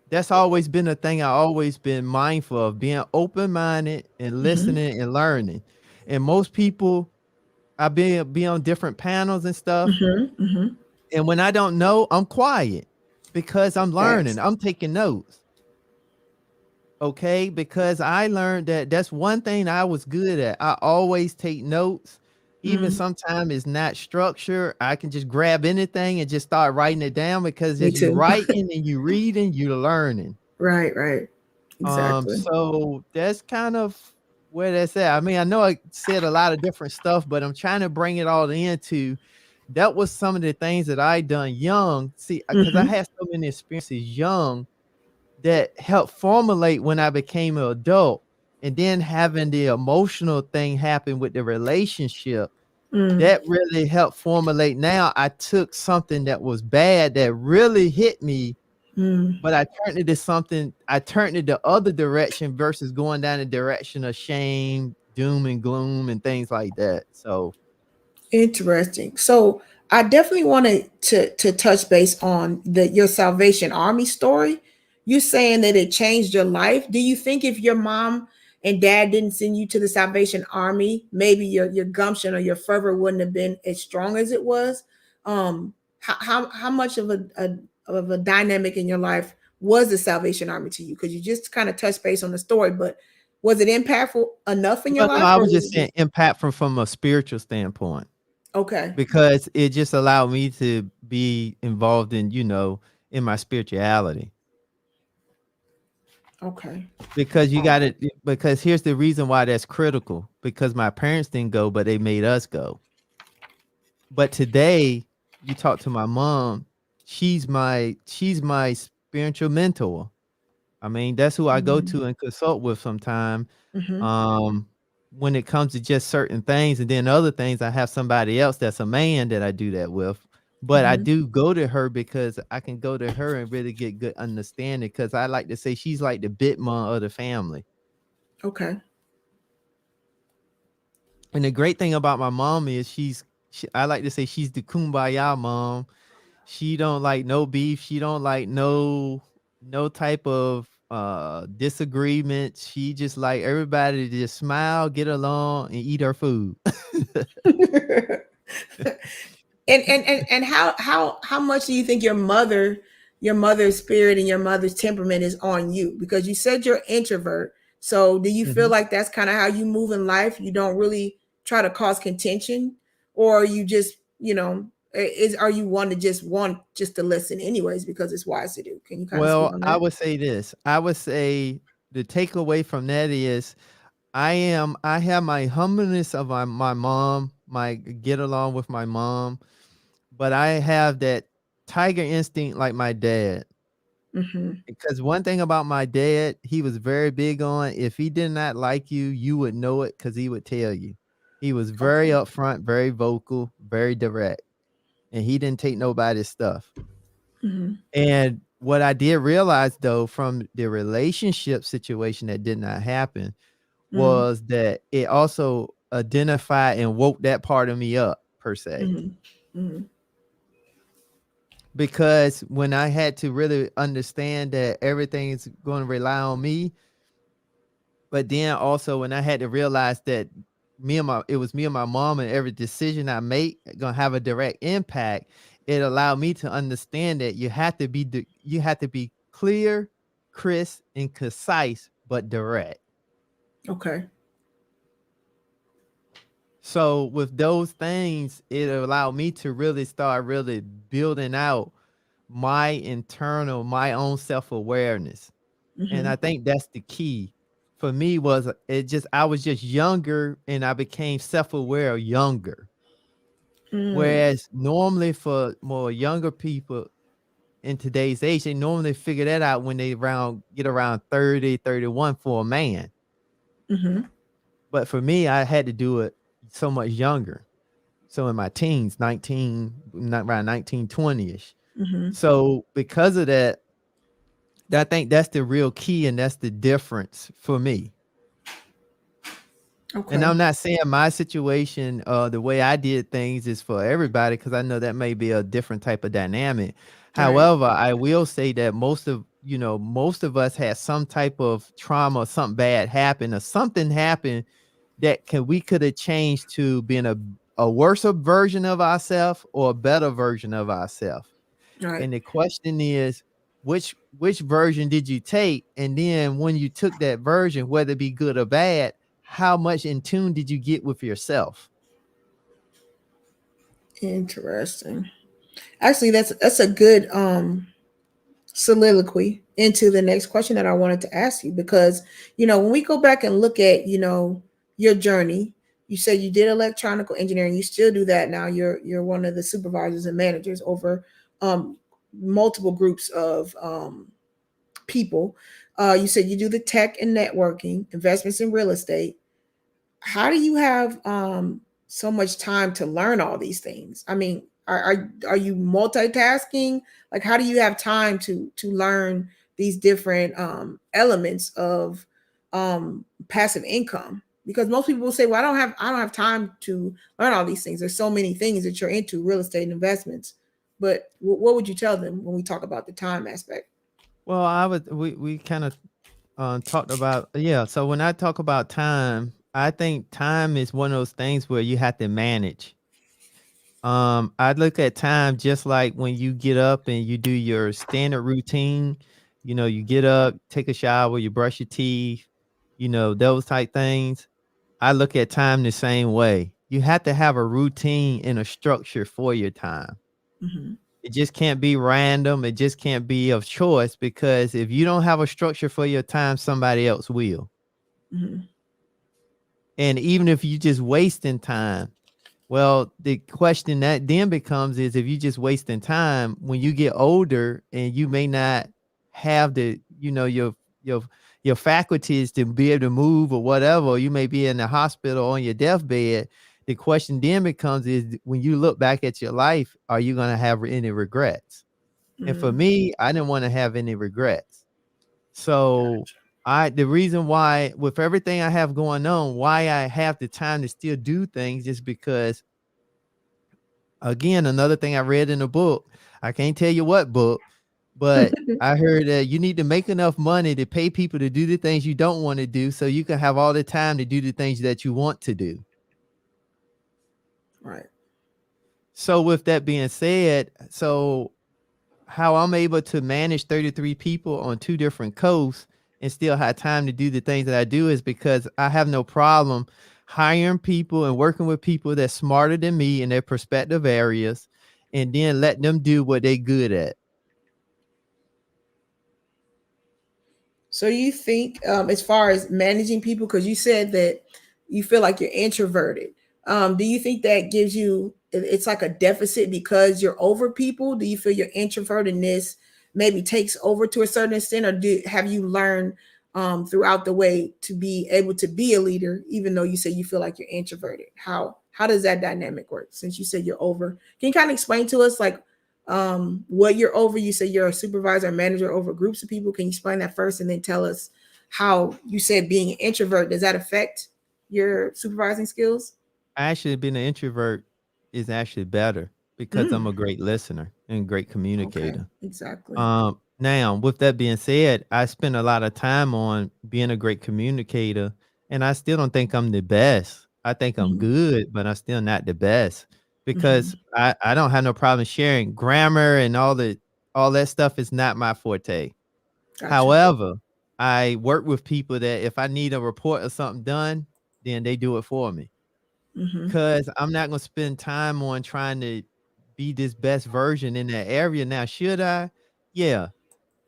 that's always been a thing I always been mindful of, being open-minded and Mhm. listening and learning. And most people, I be on different panels and stuff, Mhm. Mhm. and when I don't know, I'm quiet because I'm learning. Facts. I'm taking notes. Okay, because I learned that that's one thing I was good at. I always take notes. Even Mm. sometimes it's not structured. I can just grab anything and just start writing it down because Me as you too. writing and you reading, you're learning. Right, right. Exactly. So that's kind of where that's at. I mean, I know I said a lot of different stuff, but I'm trying to bring it all into that was some of the things that I done young. See, because I Mm-hmm. had so many experiences young that helped formulate when I became an adult, and then having the emotional thing happen with the relationship Mm, that really helped formulate. Now I took something that was bad that really hit me, mm. but I turned it to something. I turned it the other direction versus going down the direction of shame, doom and gloom, and things like that. So, Interesting. So I definitely wanted to touch base on your Salvation Army story. You saying that it changed your life. Do you think if your mom and dad didn't send you to the Salvation Army, maybe your gumption or your fervor wouldn't have been as strong as it was? How much of a dynamic in your life was the Salvation Army to you? Because you just kind of touched base on the story, but was it impactful enough in your well, no, life, I or was was just it saying just impact from a spiritual standpoint, okay? because it just allowed me to be involved in, in my spirituality. Okay. Because you got to, because here's the reason why that's critical. Because my parents didn't go, but they made us go. But today, you talk to my mom, she's my spiritual mentor. I mean, that's who I go Mm, to and consult with sometime. mhm, Um, when it comes to just certain things, and then other things, I have somebody else that's a man that I do that with. But I mhm. do go to her because I can go to her and really get good understanding. Because I like to say she's like the bit mom of the family. Okay. And the great thing about my mom is I like to say she's the kumbaya mom. She don't like no beef. She don't like no type of disagreement. She just like everybody to just smile, get along, and eat her food. And how much do you think your mother's spirit and your mother's temperament is on you? Because you said you're introvert. So do you feel Mhm. like that's kind of how you move in life? You don't really try to cause contention, or are you just, is are you one to just want just to listen anyways because it's wise to do? Can you kind of speak Well, on I that? would say this. I would say the takeaway from that is I have my humbleness of my mom, my get along with my mom, but I have that tiger instinct like my dad. Mm-hmm. Because one thing about my dad, he was very big on if he did not like you, you would know it because he would tell you. He was very Okay. upfront, very vocal, very direct, and he didn't take nobody's stuff. Mm-hmm. And what I did realize though from the relationship situation that did not happen was that it also identified and woke that part of me up per se. Mm-hmm. Mm-hmm. Because when I had to really understand that everything is going to rely on me, but then also when I had to realize that it was me and my mom, and every decision I make gonna have a direct impact, it allowed me to understand that you have to be clear, crisp, and concise, but direct. Okay. So with those things, it allowed me to really start really building out my own self-awareness. And Mm-hmm. I think that's the key for me. Was it just I was just younger and I became self-aware younger. Mm, Whereas normally for more younger people in today's age, they normally figure that out when they get around 30, 31 for a man. mm-hmm. But for me, I had to do it so much younger. So in my teens, 19, not around 19, 20-ish. Mm-hmm. So because of that, I think that's the real key and that's the difference for me. And Okay. I'm not saying my situation, the way I did things is for everybody, because I know that may be a different type of dynamic. Right. However, I will say that most of us had some type of trauma, something bad happen, or something happened that we could have changed to being a worse version of ourselves or a better version of ourselves. Right. And the question is, which version did you take? And then when you took that version, whether it be good or bad, how much in tune did you get with yourself? Interesting. Actually, that's a good soliloquy into the next question that I wanted to ask you, because when we go back and look at your journey, you said you did electronical engineering, you still do that now. You're one of the supervisors and managers over um, multiple groups of people. You said you do the tech and networking, investments in real estate. How do you have so much time to learn all these things? I mean, are you multitasking? Like, how do you have time to learn these different elements of passive income? Because most people will say, "Well, I don't have time to learn all these things. There's so many things that you're into, real estate and investments." But what would you tell them when we talk about the time aspect? Well, we kind of talked about, yeah. So when I talk about time, I think time is one of those things where you have to manage. I look at time just like when you get up and you do your standard routine. You get up, take a shower, you brush your teeth, those type things. I look at time the same way. You have to have a routine and a structure for your time. Mm-hmm. It just can't be random. It just can't be of choice, because if you don't have a structure for your time, somebody else will. Mm-hmm. And even if you just wasting time, well, the question that then becomes is, if you just wasting time, when you get older and you may not have your your faculties to be able to move or whatever, or you may be in the hospital on your deathbed. The question then becomes is, when you look back at your life, are you going to have any regrets? And for Mm-hmm. me, I didn't want to have any regrets. So Gotcha. the reason why, with everything I have going on, why I have the time to still do things is because, again, another thing I read in a book, I can't tell you what book, but I heard that you need to make enough money to pay people to do the things you don't want to do, so you can have all the time to do the things that you want to do. Right. So with that being said, so how I'm able to manage 33 people on 2 different coasts and still have time to do the things that I do is because I have no problem hiring people and working with people that's smarter than me in their prospective areas, and then let them do what they good at. So you think, as far as managing people, because you said that you feel like you're introverted, do you think that gives you, it's like a deficit because you're over people? Do you feel your introvertedness maybe takes over to a certain extent, or have you learned throughout the way to be able to be a leader, even though you say you feel like you're introverted? How does that dynamic work? Since you said you're over, can you kind of explain to us, like, what you're over? You say you're a supervisor or manager over groups of people. Can you explain that first, and then tell us how you said being an introvert, does that affect your supervising skills? Actually, being an introvert is actually better because I'm Mm, a great listener and great okay, communicator. exactly. Now, with that being said, I spend a lot of time on being a great communicator, and I still don't think I'm the best. I think I'm Hmm. good, but I'm still not the best, because Hmm. I don't have no problem sharing grammar and all that stuff is not my forte. Gotcha. However, I work with people that if I need a report or something done, then they do it for me. Hmm. Cause I'm not gonna spend time on trying to be this best version in that area. Now, should I? Yeah,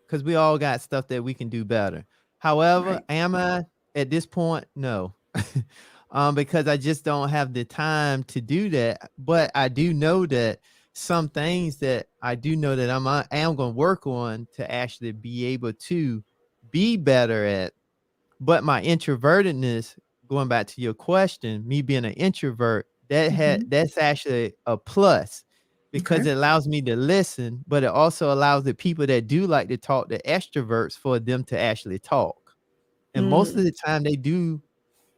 because we all got stuff that we can do better. However, Right. am I at this point? No. Because I just don't have the time to do that. But I do know that some things that I do know that I am going to work on to actually be able to be better at. But my introvertedness, going back to your question, me being an introvert, Hmm. that's actually a plus, Okay. because it allows me to listen, but it also allows the people that do like to talk, the extroverts, for them to actually talk. And most of Mm, the time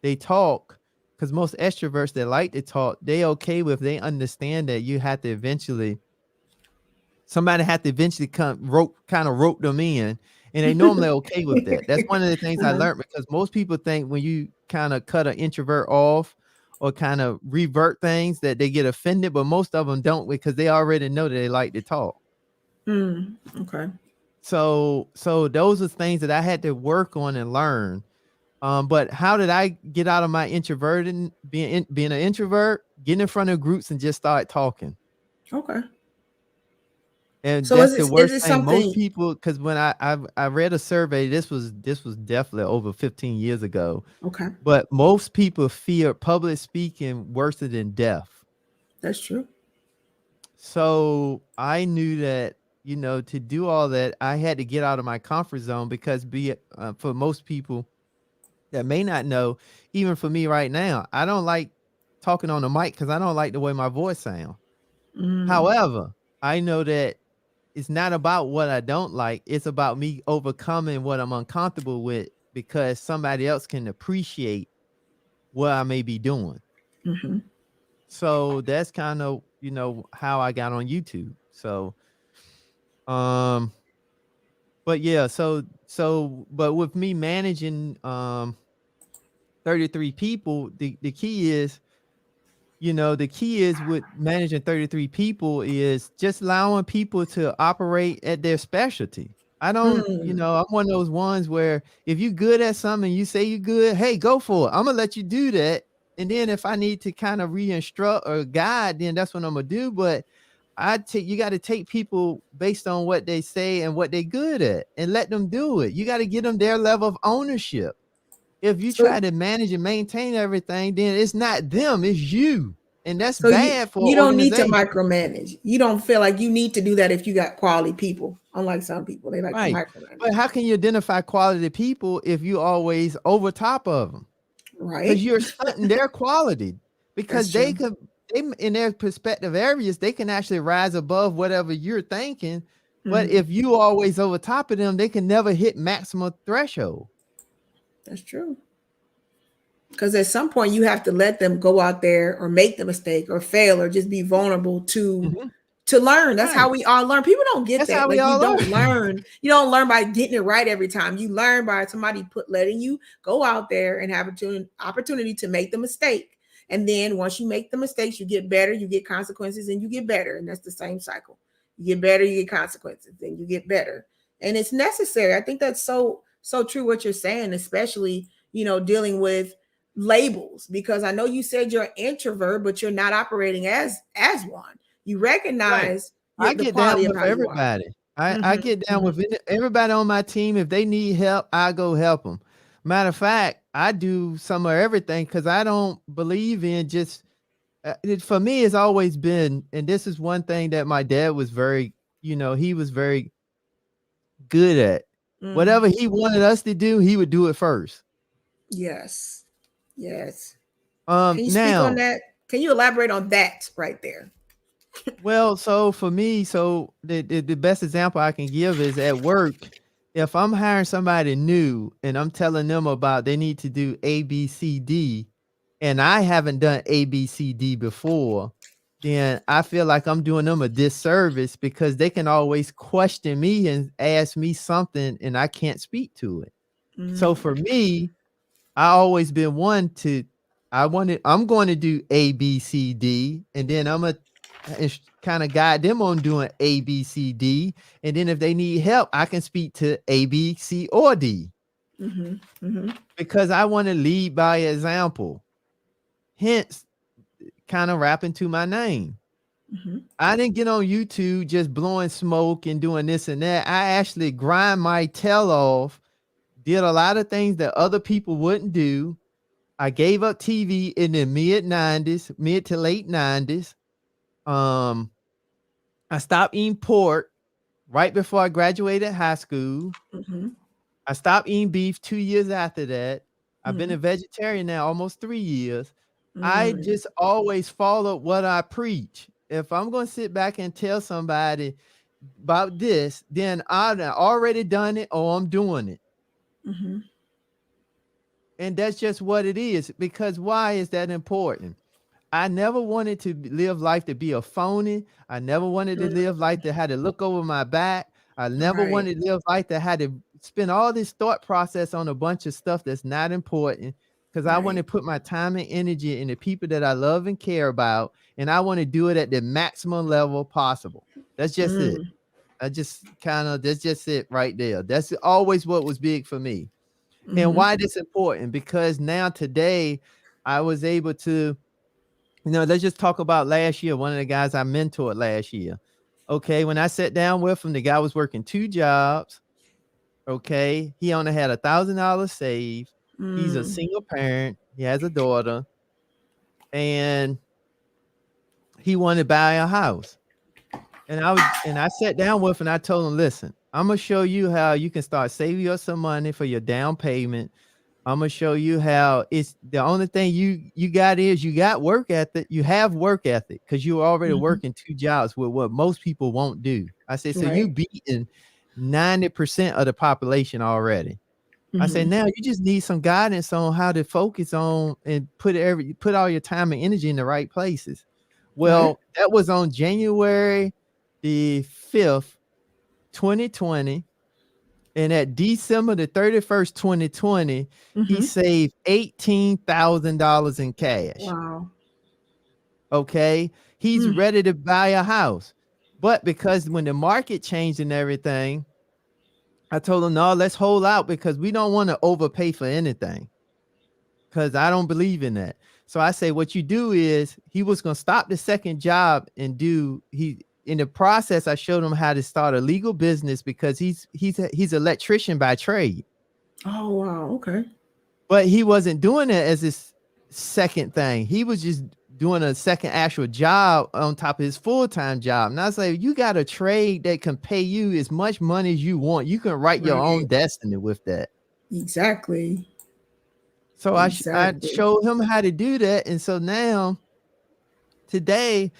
they talk, because most extroverts that like to talk, they okay with, they understand that you have to eventually somebody had to eventually come rope them in, and they normally okay with that. That's one of the things I uh-huh. learned, because most people think when you kind of cut an introvert off or kind of revert things, that they get offended, but most of them don't, because they already know that they like to talk. Mm, okay. So those are things that I had to work on and learn. But how did I get out of my introverted, being an introvert? Get in front of groups and just start talking. Okay. And So that's the is worst it thing. Most something? people, because when I read a survey, this was definitely over 15 years ago, Okay, but most people fear public speaking worse than death. that's true. So I knew that, to do all that, I had to get out of my comfort zone because for most people that may not know, even for me right now, I don't like talking on the mic because I don't like the way my voice sounds. Mm, However, I know that it's not about what I don't like. It's about me overcoming what I'm uncomfortable with because somebody else can appreciate what I may be doing. hmm. So that's kind of, how I got on YouTube. So, um, but yeah, but with me managing 33 people, the key is, the key is with managing 33 people is just allowing people to operate at their specialty. I don't, Mm. I'm one of those ones where if you're good at something, you say you're good, hey, go for it. I'm gonna let you do that. And then if I need to kind of re-instruct or guide, then that's what I'm gonna do. But you got to take people based on what they say and what they're good at and let them do it. You got to get them their level of ownership. If you So try to manage and maintain everything, then it's not them, it's you. And that's so bad for you an don't need to organization. micromanage. You don't feel like you need to do that if you got quality people. Unlike some people, they like to Right. But micromanage. how can you identify quality people if you always over top of them? Because Right? you're stunting their quality. That's Because true. in their perspective areas, they can actually rise above whatever you're thinking. But Hmm. if you always over top of them, they can never hit maximum threshold. That's true. Because at some point you have to let them go out there or make the mistake or fail or just be vulnerable Mhm. to learn. That's how Right. we all learn. People don't get That's that. how we Like you all don't learn. learn. You don't learn by getting it right every time. You learn by somebody letting you go out there and have an opportunity to make the mistake. And then once you make the mistakes, you get better, you get consequences, and you get better. And that's the same cycle. You get better, you get consequences, then you get better. And it's necessary. I think that's so true what you're saying, especially, dealing with labels, because I know you said you're an introvert, but you're not operating as one. You Right. recognize I the get down quality of with how you are. everybody. I Hmm. get down Hmm. with everybody on my team. If they need help, I go help them. Matter of fact, I do some of everything because I don't believe in just. For me, it's always been, and this is one thing that my dad was he was very good at. Mm. Whatever he wanted us to do, he would do it first. Yes. Yes. Can you speak on Now, that? Can you elaborate on that right there? well, so for me, the best example I can give is at work. If I'm hiring somebody new and I'm telling them about they need to do A, B, C, D, and I haven't done A, B, C, D before, then I feel like I'm doing them a disservice because they can always question me and ask me something and I can't speak to it. So Mm. for me, I always been one to I'm going to do A, B, C, D, and then I'm gonna kind of guide them on doing A, B, C, D. And then if they need help, I can speak to A, B, C, or D Hmm. Hmm. because I want to lead by example. Hence, kind of rapping to my name. Hmm. I didn't get on YouTube just blowing smoke and doing this and that. I actually grind my tail off, did a lot of things that other people wouldn't do. I gave up TV in the mid to late 90s. Um, I stopped eating pork right before I graduated high school. Hmm. I stopped eating beef 2 years after that. I've been a Hmm. vegetarian now almost 3 years. I Mm. just always follow what I preach. If I'm going to sit back and tell somebody about this, then I've already done it or I'm doing it. Hmm. And that's just what it is. Because why is that important? I never wanted to live life to be a phony. I never wanted to live life that had to look over my back. I never Right. wanted to live life that had to spend all this thought process on a bunch of stuff that's not important. Because I want to Right. put my time and energy in the people that I love and care about, and I want to do it at the maximum level possible. That's just it. Mm. That's just it right there. That's always what was big for me. And Hmm. why this important? Because now today I was able to, let's just talk about last year. One of the guys I mentored last year. Okay, when I sat down with him, the guy was working 2 jobs. Okay, he only had $1,000 saved. He's a Mm. single parent. He has a daughter, and he wanted to buy a house. And I sat down with him and I told him, listen, I'm gonna show you how you can start saving up some money for your down payment. I'm gonna show you how it's the only thing you got is you got work ethic. You have work ethic because you're already Mhm. working 2 jobs with what most people won't do. I said, so you Right. beating 90% of the population already. I said, Mhm. now you just need some guidance on how to focus on and put all your time and energy in the right places. Right. Well, that was on January the 5th, 2020. And at December the 31st, 2020, he Mhm. saved $18,000 in cash. Wow. Okay. He's Mm. ready to buy a house. But because when the market changed and everything, I told him, no, let's hold out because we don't want to overpay for anything. Because I don't believe in that. So I say, what you do is he was going to stop the second job and in the process, I showed him how to start a legal business because he's an electrician by trade. Oh wow. Okay. But he wasn't doing it as his second thing. He was just doing a second actual job on top of his full-time job. And I was like, you got a trade that can pay you as much money as you want. You can write your own Right. destiny with that. Exactly. So I Exactly. showed him how to do that. And so now today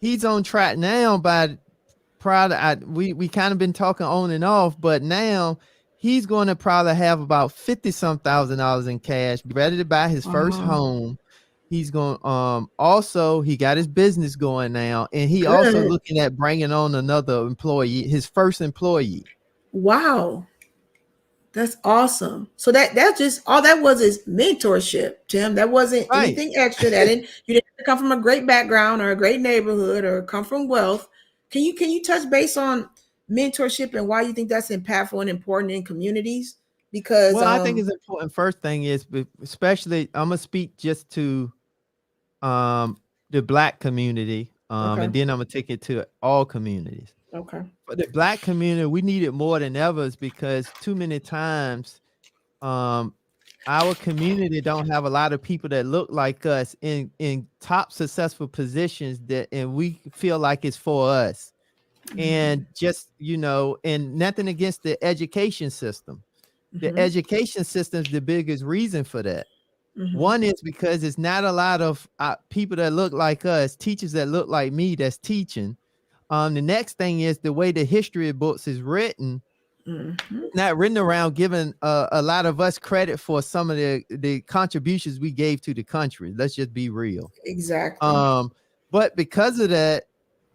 he's on track now by we kind of been talking on and off, but now he's going to probably have about 50 some $1,000 in cash, ready to buy his first Wow. home. He's going also he got his business going now, and he also Good. looking at bringing on another employee, his first employee. Wow. That's awesome. So that's just all that was is mentorship, Tim. That wasn't Right. anything extra. That didn't you didn't have to come from a great background or a great neighborhood or come from wealth. Can you touch base on mentorship and why you think that's impactful and important in communities? Because Well, I think it's important. First thing is, especially I'm gonna speak just to um the Black community, okay, and then I'm gonna take it to all communities. okay. For the Black community, we need it more than ever is because too many times, um, our community don't have a lot of people that look like us in top successful positions and we feel like it's for us. Mm-hmm. And just, and nothing against the education system. The Mm-hmm. education system is the biggest reason for that. Mm-hmm. One is because it's not a lot of people that look like us, teachers that look like me that's teaching. The next thing is the way the history of books is written, Mm-hmm. not written around giving a lot of us credit for some of the contributions we gave to the country. Let's just be real. Exactly. Um, but because of that,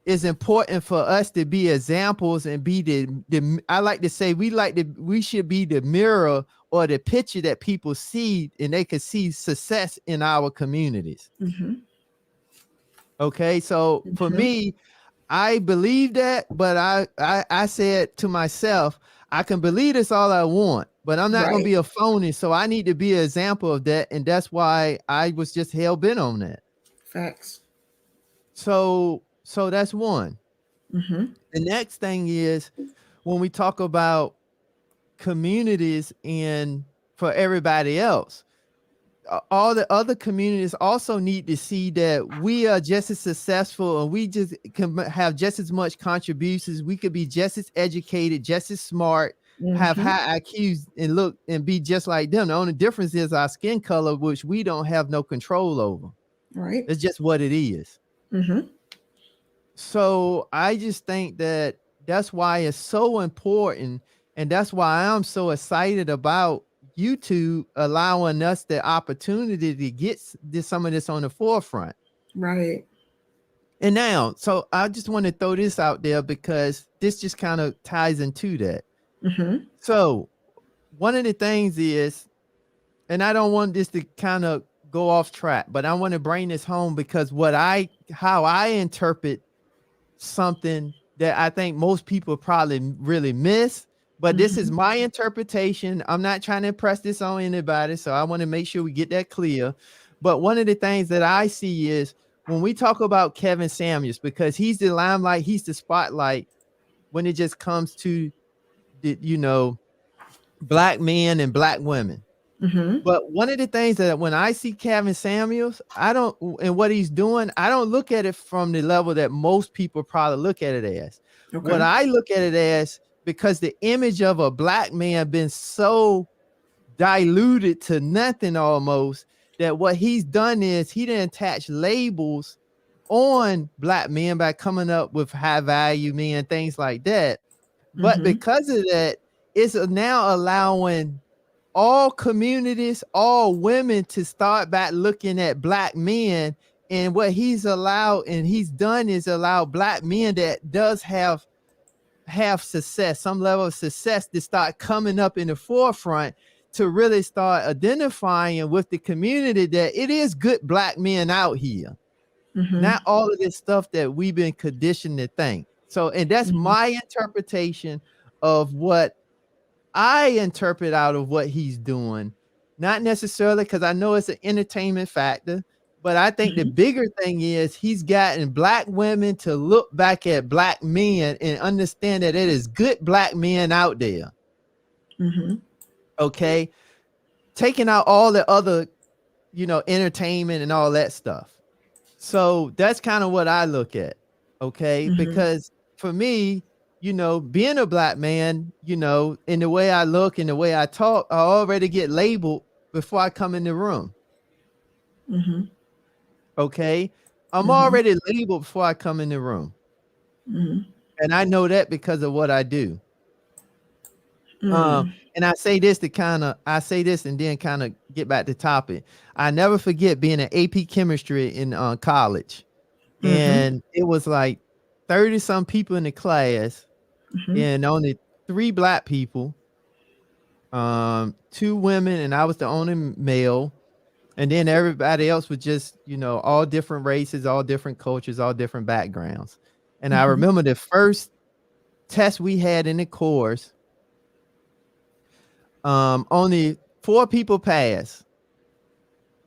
it's important for us to be examples and be the I like to say we should be the mirror or the picture that people see and they can see success in our communities. Mm-hmm. Okay, so for Mm-hmm. me, I believe that, but I said to myself, I can believe this all I want, but I'm not gonna Right. be a phony. So I need to be an example of that, and that's why I was just hell bent on that. Facts. So that's one. Mm-hmm. The next thing is when we talk about communities and for everybody else, all the other communities also need to see that we are just as successful and we just can have just as much contributions. We could be just as educated, just as smart, have Mm-hmm. high IQs and look and be just like them. The only difference is our skin color, which we don't have no control over. Right. It's just what it is. Mm-hmm. So I just think that that's why it's so important. And that's why I'm so excited about YouTube allowing us the opportunity to get some of this on the forefront. Right. And now, so I just want to throw this out there because this just kind of ties into that. Mm-hmm. So one of the things is, and I don't want this to kind of go off track, but I want to bring this home because how I interpret something that I think most people probably really miss, but this is Mm-hmm. my interpretation. I'm not trying to impress this on anybody, so I want to make sure we get that clear. But one of the things that I see is when we talk about Kevin Samuels, because he's the limelight, he's the spotlight when it just comes to the, black men and black women. Mm-hmm. But one of the things that when I see Kevin Samuels, I don't, and what he's doing, I don't look at it from the level that most people probably look at it as. What Okay. I look at it as, because the image of a black man been so diluted to nothing almost, that what he's done is he didn't attach labels on black men by coming up with high value men, things like that. But Mm-hmm. because of that, it's now allowing all communities, all women to start back looking at black men. And what he's allowed and he's done is allow black men that does have success, some level of success, to start coming up in the forefront, to really start identifying with the community that it is good black men out here. Mm-hmm. Not all of this stuff that we've been conditioned to think. So, and that's Mm-hmm. my interpretation of what I interpret out of what he's doing. Not necessarily because I know it's an entertainment factor, but I think the Mm-hmm. bigger thing is he's gotten black women to look back at black men and understand that it is good black men out there. Mm-hmm. Okay. Taking out all the other, entertainment and all that stuff. So that's kind of what I look at. Okay. Mm-hmm. Because for me, being a black man, in the way I look and the way I talk, I already get labeled before I come in the room. Mm-hmm. Okay. I'm Mm-hmm. already labeled before I come in the room. Mm-hmm. And I know that because of what I do. Mm. And I say this and then kind of get back to topic. I never forget being an AP chemistry in college. Mm-hmm. And it was like 30 some people in the class Mm-hmm. and only 3 black people, 2 women, and I was the only male. And then everybody else was just, all different races, all different cultures, all different backgrounds. And I Mm-hmm. remember the first test we had in the course, only 4 people passed.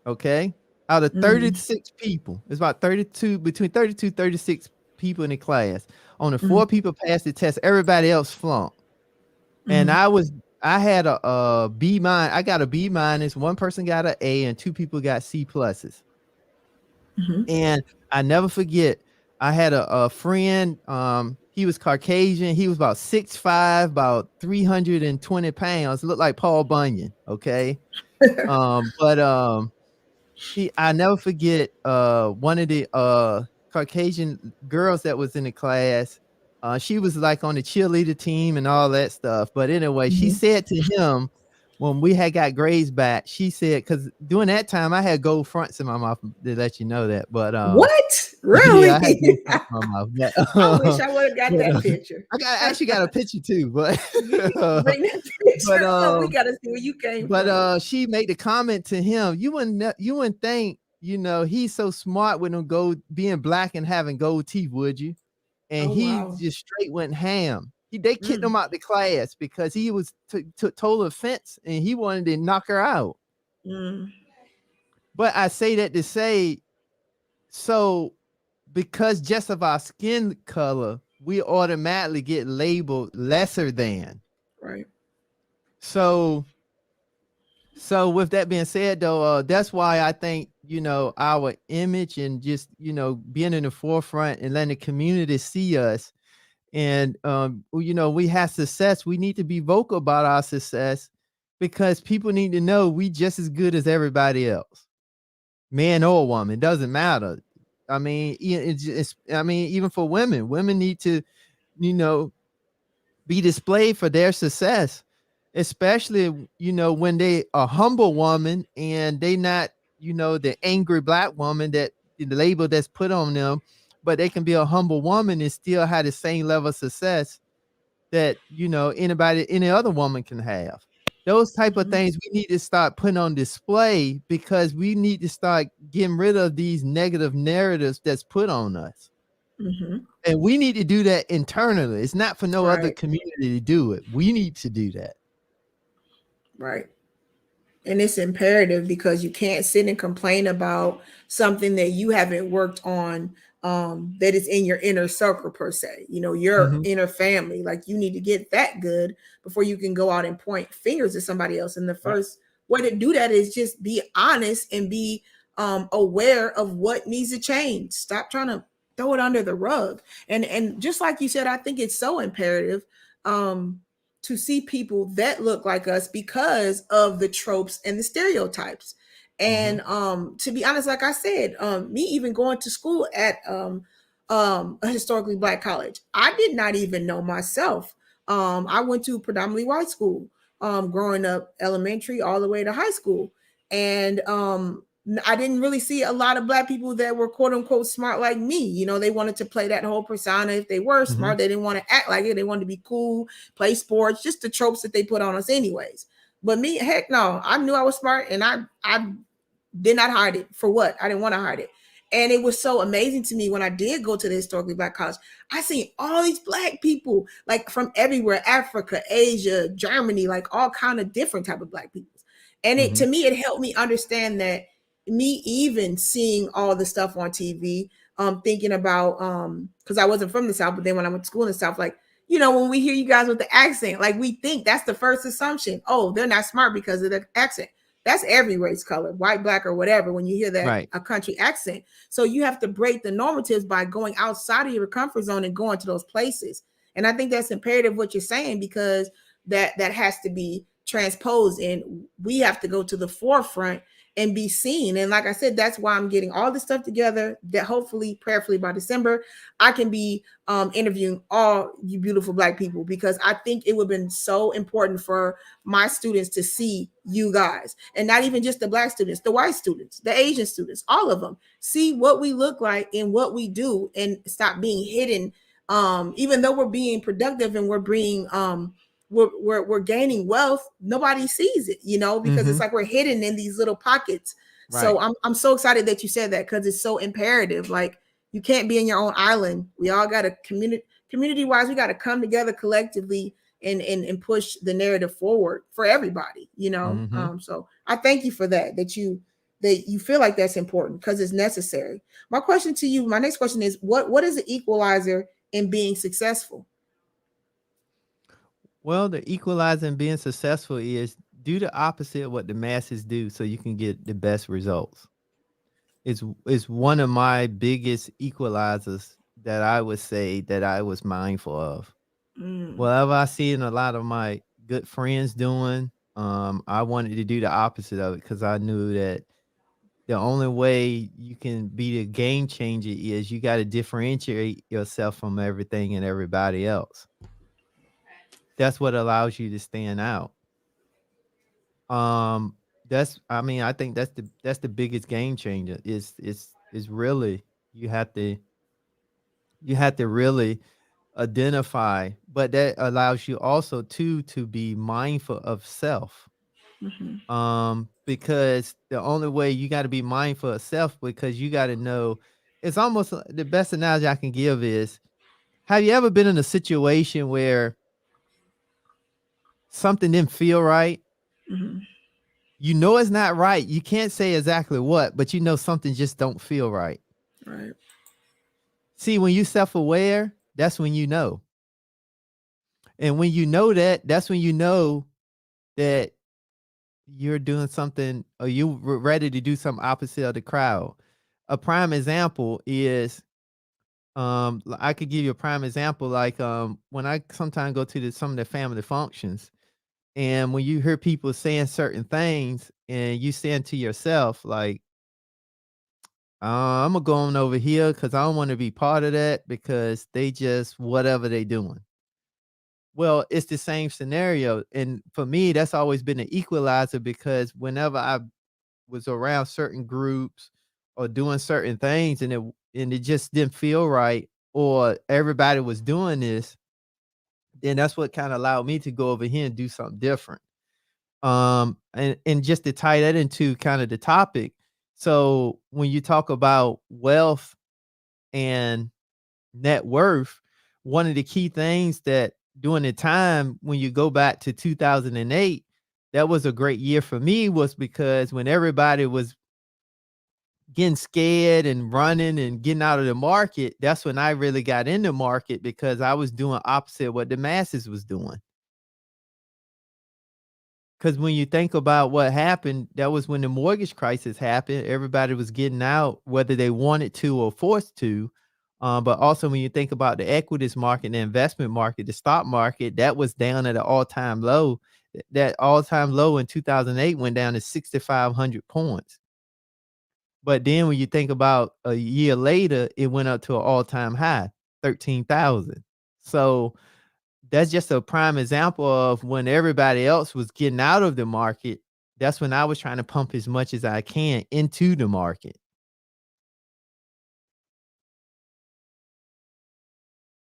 Okay. Out of Mm. 36 people, it's about 32, between 32, 36 people in the class. Only Mm-hmm. 4 people passed the test. Everybody else flunked. And Mm-hmm. I had a B minus. I got a B minus. One person got an A, and 2 people got C pluses. Mm-hmm. And I never forget, I had a friend. He was Caucasian. He was about 6'5", about 320 pounds. Looked like Paul Bunyan. Okay. But I never forget one of the Caucasian girls that was in the class. She was like on the cheerleader team and all that stuff. But anyway, she Mm-hmm. said to him when we had got grades back, she said, because during that time I had gold fronts in my mouth, to let you know that. But What? yeah, Really? I had gold fronts in my mouth. I wish I would have got But, that picture. I actually got a picture too, but Bring that picture up. We but gotta see where you came from. she made the comment to him, you wouldn't think, he's so smart with him being black and having gold teeth, would you? And Oh he wow. just straight went ham. They kicked Mm. him out the class because he was took total offense and he wanted to knock her out. Mm. But I say that to say, so because just of our skin color, we automatically get labeled lesser than. Right. So with that being said, though, that's why I think, our image and just, being in the forefront and letting the community see us. And, we have success. We need to be vocal about our success because people need to know we just as good as everybody else, man or woman, doesn't matter. I mean, even for women need to, you know, be displayed for their success, especially, when they a humble woman and they not, the angry black woman that the label that's put on them, but they can be a humble woman and still have the same level of success that, any other woman can have. Those type of Mm-hmm. things we need to start putting on display because we need to start getting rid of these negative narratives that's put on us. Mm-hmm. And we need to do that internally. It's not for no other Right. community to do it. We need to do that. Right. And it's imperative because you can't sit and complain about something that you haven't worked on, that is in your inner circle per se, your Mhm. inner family. Like, you need to get that good before you can go out and point fingers at somebody else. And the Right. first way to do that is just be honest and be aware of what needs to change. Stop trying to throw it under the rug. And just like you said, I think it's so imperative um to see people that look like us because of the tropes and the stereotypes. Mhm. And to be honest, like I said, me even going to school at a historically Black college, I did not even know myself. I went to predominantly white school, growing up, elementary all the way to high school. And I didn't really see a lot of Black people that were quote unquote smart like me. They wanted to play that whole persona. If they were Mhm. smart, they didn't want to act like it. They wanted to be cool, play sports, just the tropes that they put on us anyways. But me, heck no, I knew I was smart, and I did not hide it. For what? I didn't want to hide it. And it was so amazing to me when I did go to the historically Black college. I seen all these Black people, like from everywhere, Africa, Asia, Germany, like all kind of different type of Black people. And it, Mhm. to me, it helped me understand that, me even seeing all the stuff on TV, thinking about, because I wasn't from the South, but then when I went to school in the South, like, when we hear you guys with the accent, like, we think that's the first assumption. Oh, they're not smart because of the accent. That's every race color, white, Black, or whatever, when you hear that Right. a country accent. So you have to break the normatives by going outside of your comfort zone and going to those places. And I think that's imperative what you're saying, because that has to be transposed, and we have to go to the forefront and be seen. And like I said, that's why I'm getting all this stuff together, that hopefully, prayerfully, by December, I can be interviewing all you beautiful Black people, because I think it would have been so important for my students to see you guys, and not even just the Black students, the white students, the Asian students, all of them, see what we look like and what we do, and stop being hidden. Even though we're being productive and we're being we're gaining wealth, nobody sees it, because it's Mhm. like we're hidden in these little pockets. So Right. I'm so excited that you said that, because it's so imperative. Like, you can't be in your own island. We all got to community wise, we got to come together collectively, and push the narrative forward for everybody. Mhm. So I thank you for that you feel like that's important, because it's necessary. My next question is, what is the equalizer in being successful? Well, the equalizer in being successful is do the opposite of what the masses do so you can get the best results. It's one of my biggest equalizers that I would say that I was mindful of. Mm, Whatever I see in a lot of my good friends doing, I wanted to do the opposite of it because I knew that the only way you can be the game changer is you got to differentiate yourself from everything and everybody else. That's what allows you to stand out. Um, I mean, I think that's the biggest game changer. Is really you have to you have to really identify, but that allows you also to be mindful of self. mhm, Because the only way you got to be mindful of self because you got to know it's almost the best analogy I can give is have you ever been in a situation where something didn't feel right? mhm. You know it's not right. You can't say exactly what, but you know something just don't feel right. Right. See, when you self-aware, that's when you know. And when you know that, that's when you know that you're doing something or you ready to do something opposite of the crowd. A prime example is I could give you a prime example like when I sometimes go to some of the family functions and when you hear people saying certain things and you saying to yourself like I'm gonna go on over here because I don't want to be part of that because they just whatever they doing. Well, it's the same scenario, and for me, that's always been an equalizer because whenever I was around certain groups or doing certain things, and it just didn't feel right, or everybody was doing this, then that's what kind of allowed me to go over here and do something different. And just to tie that into kind of the topic. So when you talk about wealth and net worth, one of the key things that during the time when you go back to 2008 that was a great year for me was because when everybody was getting scared and running and getting out of the market, that's when I really got in the market because I was doing opposite what the masses was doing. Because when you think about what happened, that was when the mortgage crisis happened. Everybody was getting out, whether they wanted to or forced to. But also, when you think about the equities market, the investment market, the stock market, that was down at an all-time low. That all-time low in 2008 went down to 6,500 points. But then when you think about a year later, it went up to an all-time high, 13,000. So that's just a prime example of when everybody else was getting out of the market. That's when I was trying to pump as much as I can into the market.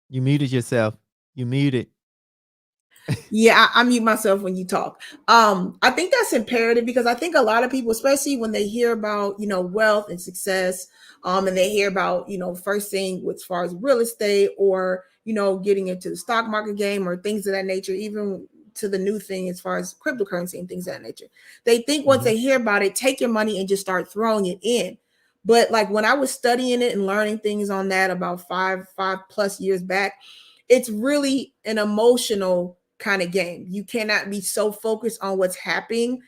You muted yourself. You muted. Yeah, I mute myself when you talk. I think that's imperative because I think a lot of people, especially when they hear about, wealth and success, and they hear about, first thing as far as real estate or, getting into the stock market game or things of that nature, even to the new thing as far as cryptocurrency and things of that nature. They think once they hear about it, take your money and just start throwing it in. But like when I was studying it and learning things on that about five plus years back, it's really an emotional kind of game. You cannot be so focused on what's happening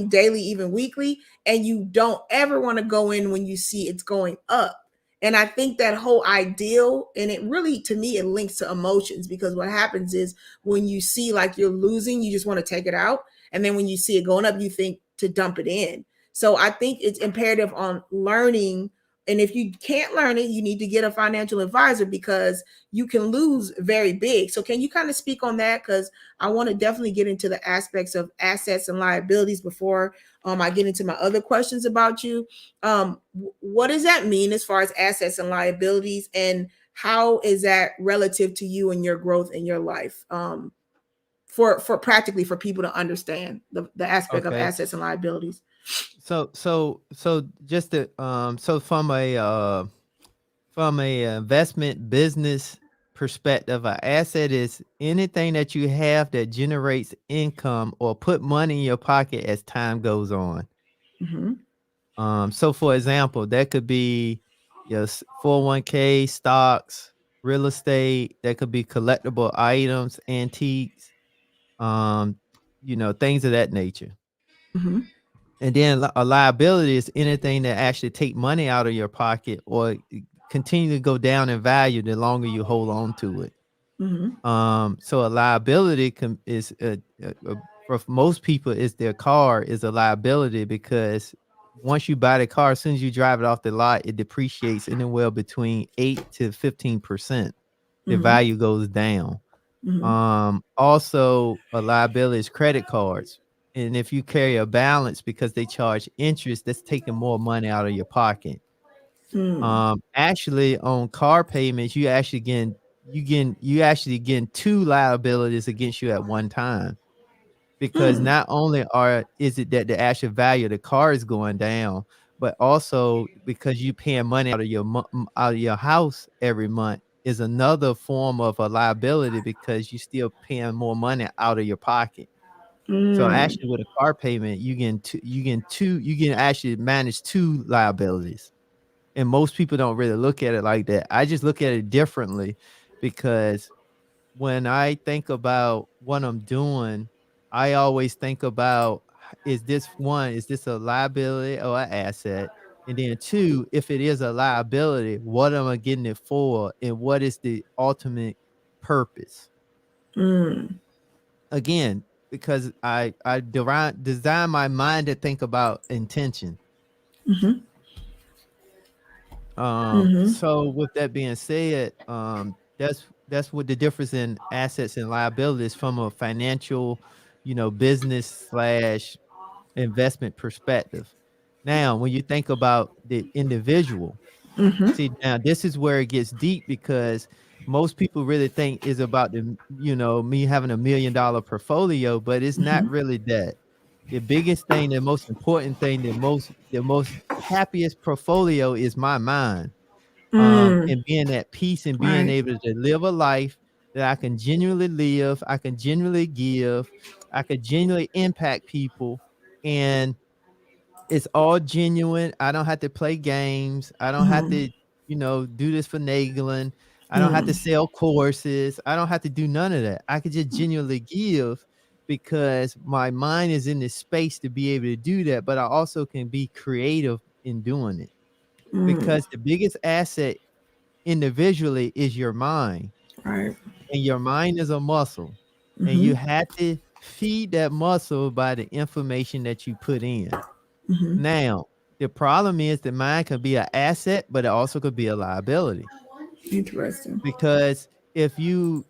daily, even weekly, and you don't ever want to go in when you see it's going up. And I think that whole ideal, and it really, to me, it links to emotions because what happens is when you see like you're losing, you just want to take it out. And then when you see it going up, you think to dump it in. So I think it's imperative on learning. And if you can't learn it, you need to get a financial advisor because you can lose very big. So can you kind of speak on that? Because I want to definitely get into the aspects of assets and liabilities before I get into my other questions about you. What does that mean as far as assets and liabilities, and how is that relative to you and your growth in your life? For practically for people to understand the aspect of Okay. assets and liabilities. So just to so from a investment business perspective, an asset is anything that you have that generates income or put money in your pocket as time goes on. Mm-hmm. So for example, that could be your 401k, stocks, real estate, that could be collectible items, antiques, um, things of that nature. Mm-hmm. And then a liability is anything that actually take money out of your pocket or continue to go down in value the longer you hold on to it. Mm-hmm. So a liability is for most people is their car is a liability because once you buy the car, as soon as you drive it off the lot, it depreciates anywhere between 8 to 15%. The Mm-hmm. value goes down. Mm-hmm. Also a liability is credit cards. And if you carry a balance because they charge interest, that's taking more money out of your pocket. Mm. Actually on car payments, you actually getting two liabilities against you at one time. Because Mm. not only is it that the actual value of the car is going down, but also because you paying money out of your house every month is another form of a liability because you still paying more money out of your pocket. So Mm. actually with a car payment, you can actually manage two liabilities. And most people don't really look at it like that. I just look at it differently because when I think about what I'm doing, I always think about is this a liability or an asset? And then two, if it is a liability, what am I getting it for? And what is the ultimate purpose? Mm. Again, because I design my mind to think about intention. Mm-hmm. Mm-hmm. So with that being said, that's what the difference in assets and liabilities from a financial, business slash investment perspective. Now, when you think about the individual, Mm-hmm. see now this is where it gets deep because most people really think is about me having $1 million portfolio, but it's not Mm-hmm. really that. The biggest thing, the most important thing, the most happiest portfolio is my mind Mm. and being at peace and being Right. able to live a life that I can genuinely live, I can genuinely give, I can genuinely impact people, and it's all genuine. I don't have to play games. I don't have Mhm. to, do this finagling. I don't have to Mm. sell courses. I don't have to do none of that. I could just genuinely give because my mind is in this space to be able to do that, but I also can be creative in doing it Mm. because the biggest asset individually is your mind, Right. and your mind is a muscle, and you Mhm. have to feed that muscle by the information that you put in. Mhm. Now, the problem is the mind can be an asset, but it also could be a liability. Interesting. Because if you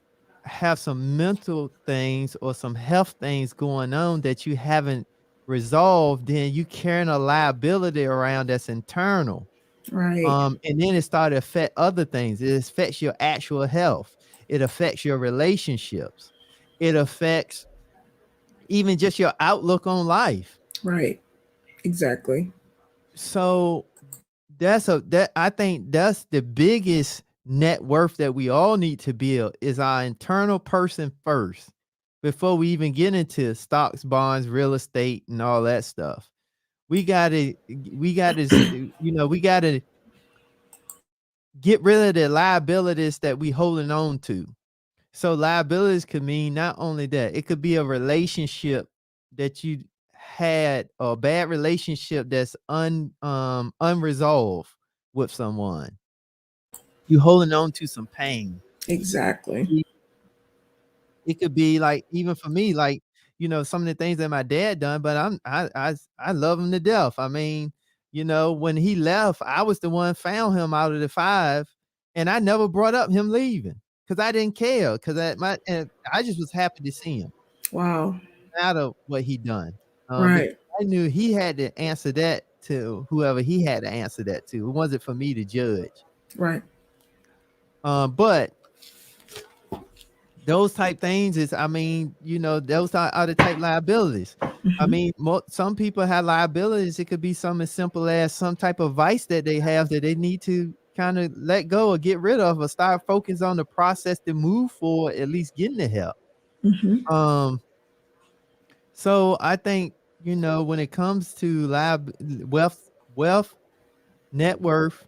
have some mental things or some health things going on that you haven't resolved, then you carrying a liability around that's internal. Right. And then it started to affect other things. It affects your actual health. It affects your relationships. It affects even just your outlook on life. Right. Exactly. So that I think that's the biggest net worth that we all need to build is our internal person first before we even get into stocks, bonds, real estate, and all that stuff. We gotta get rid of the liabilities that we holding on to. So liabilities could mean not only that, it could be a relationship that you had, a bad relationship that's unresolved with someone. You holding on to some pain. Exactly. It could be like even for me, like, some of the things that my dad done, but I love him to death. I mean, when he left, I was the one found him out of the five, and I never brought up him leaving because I didn't care because I just was happy to see him, Wow. no matter what he done. Because Right. I knew he had to answer that to whoever he had to answer that to. It wasn't for me to judge. Right. But those type things is, I mean, those are the type liabilities. I Mhm. mean, some people have liabilities. It could be something as simple as some type of vice that they have that they need to kind of let go or get rid of or start focus on the process to move forward, at least getting the help. Mhm. Um, so I think, when it comes to wealth, net worth,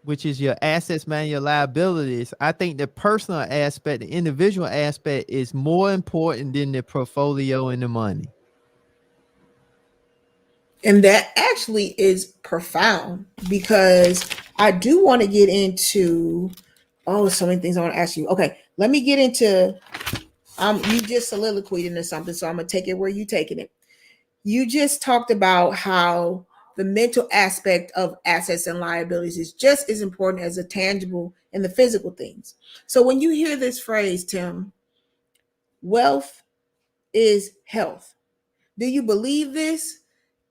which is your assets man, your liabilities, I think the personal aspect, the individual aspect is more important than the portfolio and the money. And that actually is profound because I do want to get into so many things I want to ask you. Okay, let me get into you just soliloquied into something, so I'm gonna take it where you taking it. You just talked about how the mental aspect of assets and liabilities is just as important as the tangible and the physical things. So when you hear this phrase, Tim, wealth is health, do you believe this?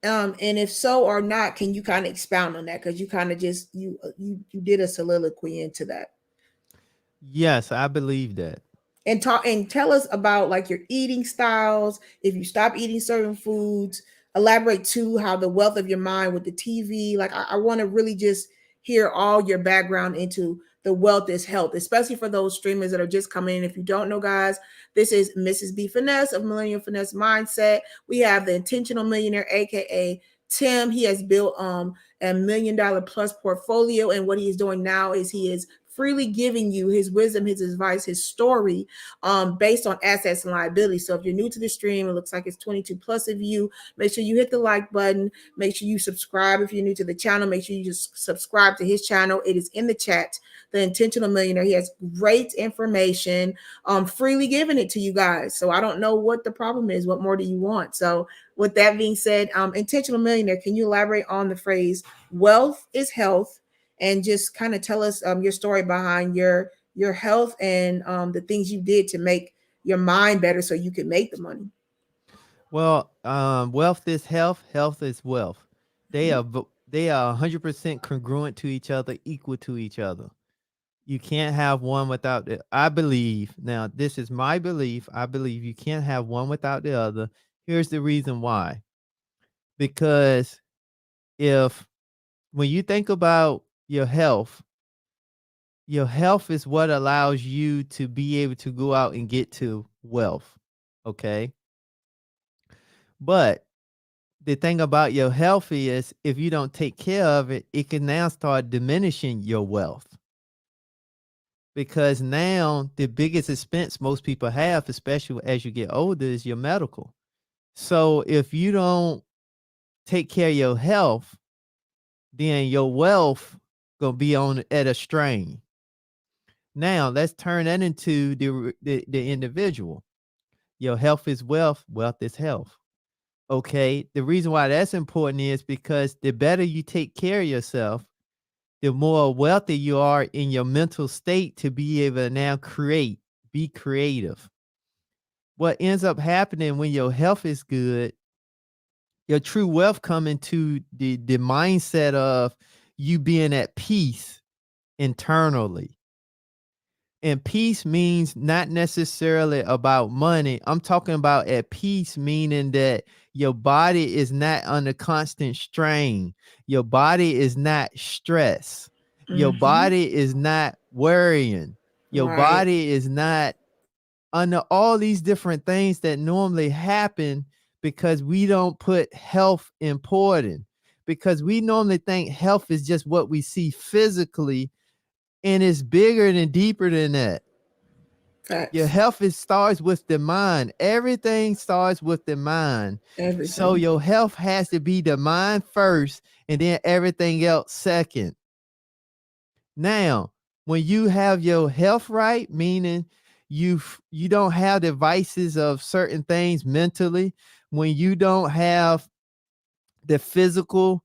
And if so or not, can you kind of expound on that? Because you kind of just you did a soliloquy into that. Yes, I believe that. And talk and tell us about like your eating styles, if you stop eating certain foods, elaborate too how the wealth of your mind with the TV, like I want to really just hear all your background into the wealth is health, especially for those streamers that are just coming in. If you don't know, guys, this is Mrs. B Finesse of Millennial Finesse Mindset. We have the Intentional Millionaire, aka Tim. He has built $1 million plus portfolio, and what he is doing now is he is freely giving you his wisdom, his advice, his story, based on assets and liabilities. So if you're new to the stream, it looks like it's 22 plus of you. Make sure you hit the like button. Make sure you subscribe if you're new to the channel. Make sure you just subscribe to his channel. It is in the chat. The Intentional Millionaire. He has great information, freely giving it to you guys. So I don't know what the problem is. What more do you want? So with that being said, Intentional Millionaire, can you elaborate on the phrase "wealth is health"? And just kind of tell us your story behind your health and the things you did to make your mind better so you can make the money. Well, wealth is health, health is wealth. They are 100% congruent to each other, equal to each other. You can't have one without the I believe, now this is my belief, I believe you can't have one without the other. Here's the reason why. Because if when you think about your health, your health is what allows you to be able to go out and get to wealth. Okay. But the thing about your health is if you don't take care of it, it can now start diminishing your wealth. Because now the biggest expense most people have, especially as you get older, is your medical. So if you don't take care of your health, then your wealth gonna be on at a strain. Now let's turn that into the individual. Your health is wealth, wealth is health. Okay. The reason why that's important is because the better you take care of yourself, the more wealthy you are in your mental state to be able to now be creative. What ends up happening when your health is good, your true wealth come into the mindset of you being at peace internally. And peace means not necessarily about money. I'm talking about at peace, meaning that your body is not under constant strain. Your body is not stressed. Your Mm-hmm. body is not worrying. Your Right. body is not under all these different things that normally happen because we don't put health important. Because we normally think health is just what we see physically, and it's bigger and deeper than that. Your Facts. health starts with the mind. Everything starts with the mind. So Everything. your health has to be the mind first and then everything else second. Now, when you have your health right, meaning you don't have the vices of certain things mentally, when you don't have the physical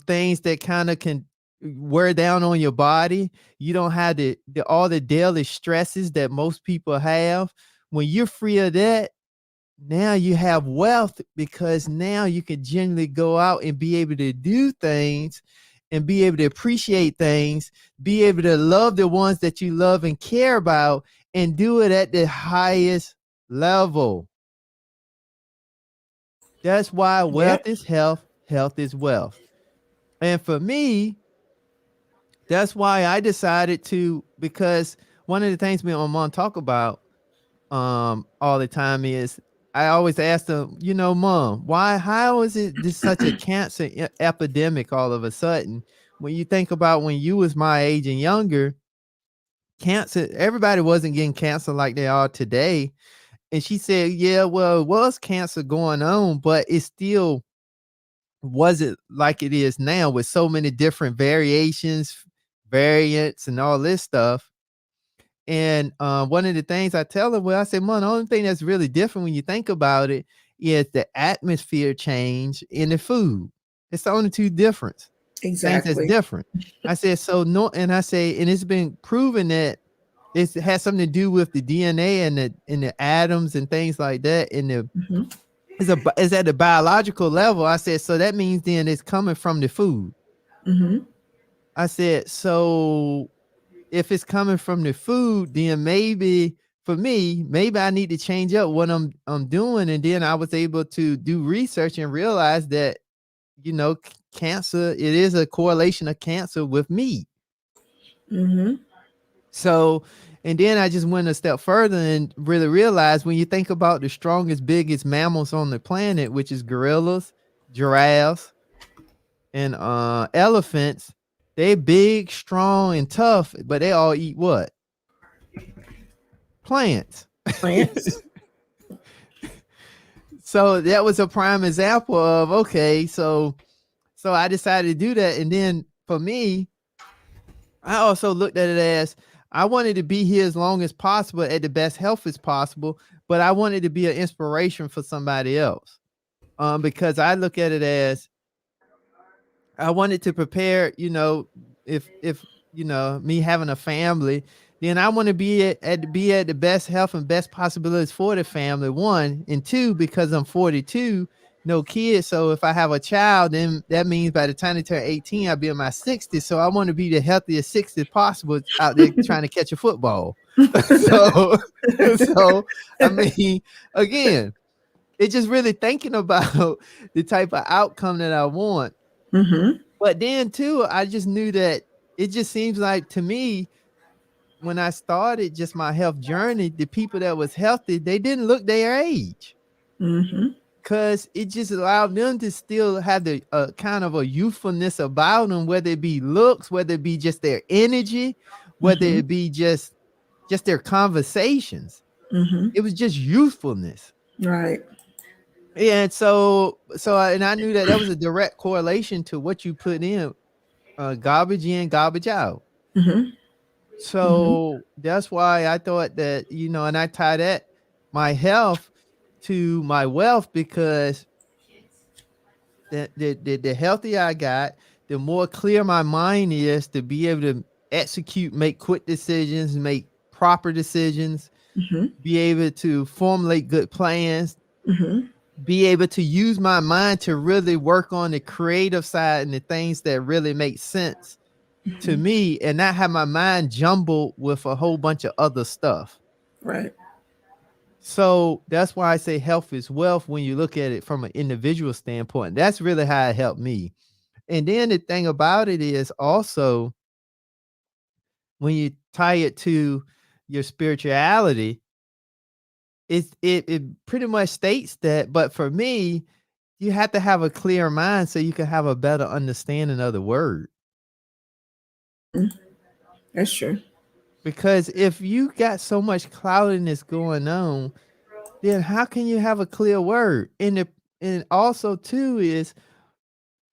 things that kind of can wear down on your body, you don't have the all the daily stresses that most people have. When you're free of that, now you have wealth because now you can generally go out and be able to do things and be able to appreciate things, be able to love the ones that you love and care about, and do it at the highest level. That's why wealth Yep. is health, health is wealth. And for me, that's why I decided to, because one of the things me and my mom talk about all the time is I always ask them, mom, how is it this such a cancer epidemic all of a sudden? When you think about when you was my age and younger, cancer, everybody wasn't getting cancer like they are today. And she said, yeah, well, it was cancer going on, but it still wasn't like it is now with so many different variations, variants, and all this stuff. And one of the things I tell her, well, I said, Mom, the only thing that's really different when you think about it is the atmosphere change in the food. It's the only two difference things that's Exactly. different. I said, so no, and I say, and it's been proven that it has something to do with the DNA and the atoms and things like that. And Mm-hmm. is at the biological level. I said, so that means then it's coming from the food. Mm-hmm. I said, so if it's coming from the food, then maybe for me, maybe I need to change up what I'm doing. And then I was able to do research and realize that, cancer, it is a correlation of cancer with meat. Mm-hmm. So, and then I just went a step further and really realized when you think about the strongest, biggest mammals on the planet, which is gorillas, giraffes, and elephants, they big, strong, and tough, but they all eat what? Plants. Plants. So that was a prime example of, okay, so I decided to do that. And then for me, I also looked at it as I wanted to be here as long as possible at the best health as possible, but I wanted to be an inspiration for somebody else. Because I look at it as I wanted to prepare, if me having a family, then I want to be at the best health and best possibilities for the family. One, and two, because I'm 42, no kids. So if I have a child, then that means by the time they turn 18, I'll be in my 60s. So I want to be the healthiest 60 possible out there trying to catch a football. so so I mean, again, it's just really thinking about the type of outcome that I want. Mm-hmm. But then too, I just knew that it just seems like to me when I started just my health journey, the people that was healthy, they didn't look their age. Mm-hmm. Cause it just allowed them to still have the kind of a youthfulness about them, whether it be looks, whether it be just their energy, whether Mm-hmm. it be just their conversations. Mm-hmm. It was just youthfulness. Right. And and I knew that that was a direct correlation to what you put in, garbage in, garbage out. Mm-hmm. Mm-hmm. So that's why I thought that, and I tie that my health to my wealth, because the healthier I got, the more clear my mind is to be able to execute, make quick decisions, make proper decisions, Mm-hmm. be able to formulate good plans, Mm-hmm. be able to use my mind to really work on the creative side and the things that really make sense to me, and not have my mind jumbled with a whole bunch of other stuff. Right. So that's why I say health is wealth when you look at it from an individual standpoint. That's really how it helped me. And then the thing about it is also, when you tie it to your spirituality, it pretty much states that. But for me, you have to have a clear mind so you can have a better understanding of the word. That's true. Because if you got so much cloudiness going on, then how can you have a clear word? And also too is,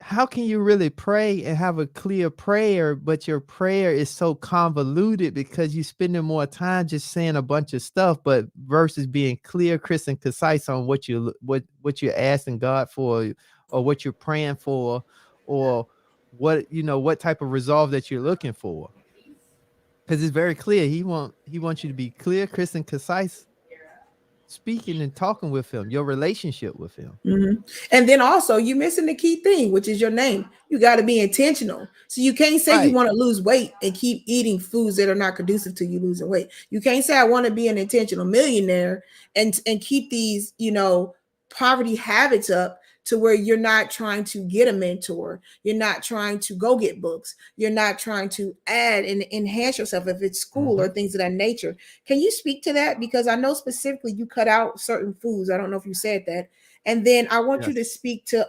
how can you really pray and have a clear prayer, but your prayer is so convoluted because you're spending more time just saying a bunch of stuff, but versus being clear, crisp, and concise on what you're asking God for, or what you're praying for, or what type of resolve that you're looking for. Because it's very clear. He wants you to be clear, crisp, and concise, speaking and talking with him, your relationship with him. Mm-hmm. And then also, you're missing the key thing, which is your name. You got to be intentional. So you can't say you Right. want to lose weight and keep eating foods that are not conducive to you losing weight. You can't say I want to be an intentional millionaire and keep these, poverty habits up to where you're not trying to get a mentor. You're not trying to go get books. You're not trying to add and enhance yourself if it's school Mm-hmm. or things of that nature. Can you speak to that? Because I know specifically you cut out certain foods. I don't know if you said that. And then I want you to Yes. speak to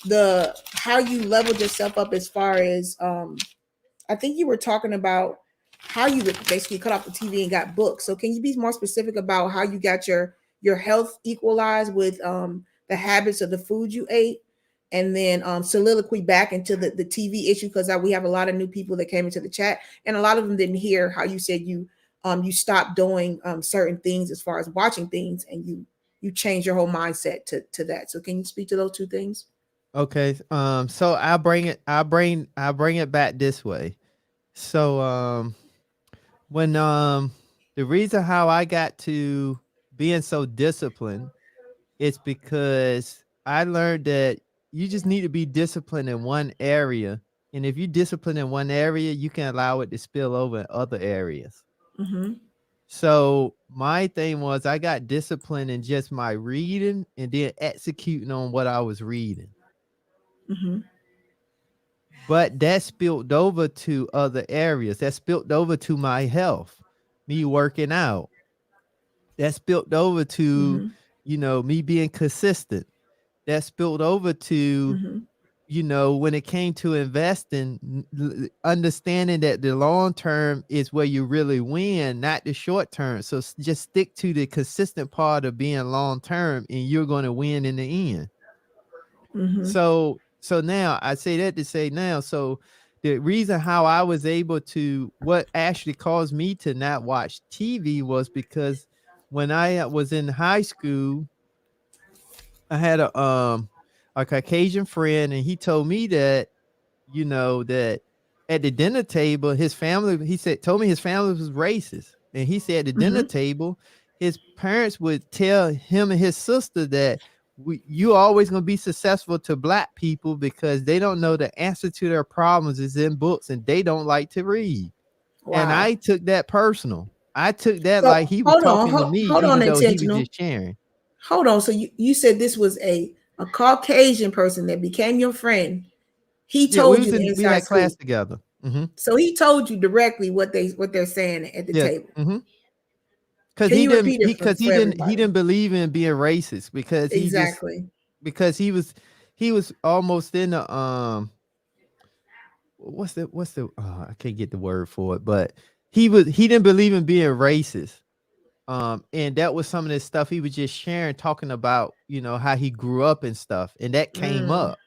the how you leveled yourself up as far as I think you were talking about how you basically cut off the TV and got books. So can you be more specific about how you got your health equalized with the habits of the food you ate? And then soliloquy back into the TV issue, because we have a lot of new people that came into the chat, and a lot of them didn't hear how you said you stopped doing certain things as far as watching things, and you change your whole mindset to that. So can you speak to those two things? Okay. So I bring it back this way. So when the reason how I got to being so disciplined, it's because I learned that you just need to be disciplined in one area. And if you discipline in one area, you can allow it to spill over in other areas. Mm-hmm. So my thing was, I got disciplined in just my reading and then executing on what I was reading. Mm-hmm. But that spilled over to other areas. That spilled over to my health, me working out. That spilled over to, Mm-hmm. me being consistent. That spilled over to, Mm-hmm. when it came to investing, understanding that the long term is where you really win, not the short term. So just stick to the consistent part of being long term, and you're going to win in the end. Mm-hmm. So now I say that to say now, so the reason how I was able to, what actually caused me to not watch TV was because when I was in high school, I had a Caucasian friend, and he told me that, that at the dinner table, his family, told me his family was racist. And he said at the dinner Mm-hmm. table, his parents would tell him and his sister that you always going to be successful to black people because they don't know the answer to their problems is in books and they don't like to read. And Wow. I took that personal. I took that So like he was hold on, talking to me, hold on, even though he was intentional. just sharing. Hold on. So you said this was a Caucasian person that became your friend. He Yeah, told you the we inside had class scoop. together. Mm-hmm. So he told you directly what they're saying at the Yeah. table. Mm-hmm. Because Can he you didn't repeat it because for he everybody? didn't believe in being racist Exactly. because he was almost in the what's the I can't get the word for it, but he didn't believe in being racist. And that was some of the stuff he was just sharing, talking about, you know, how he grew up and stuff, and that came Mm. up.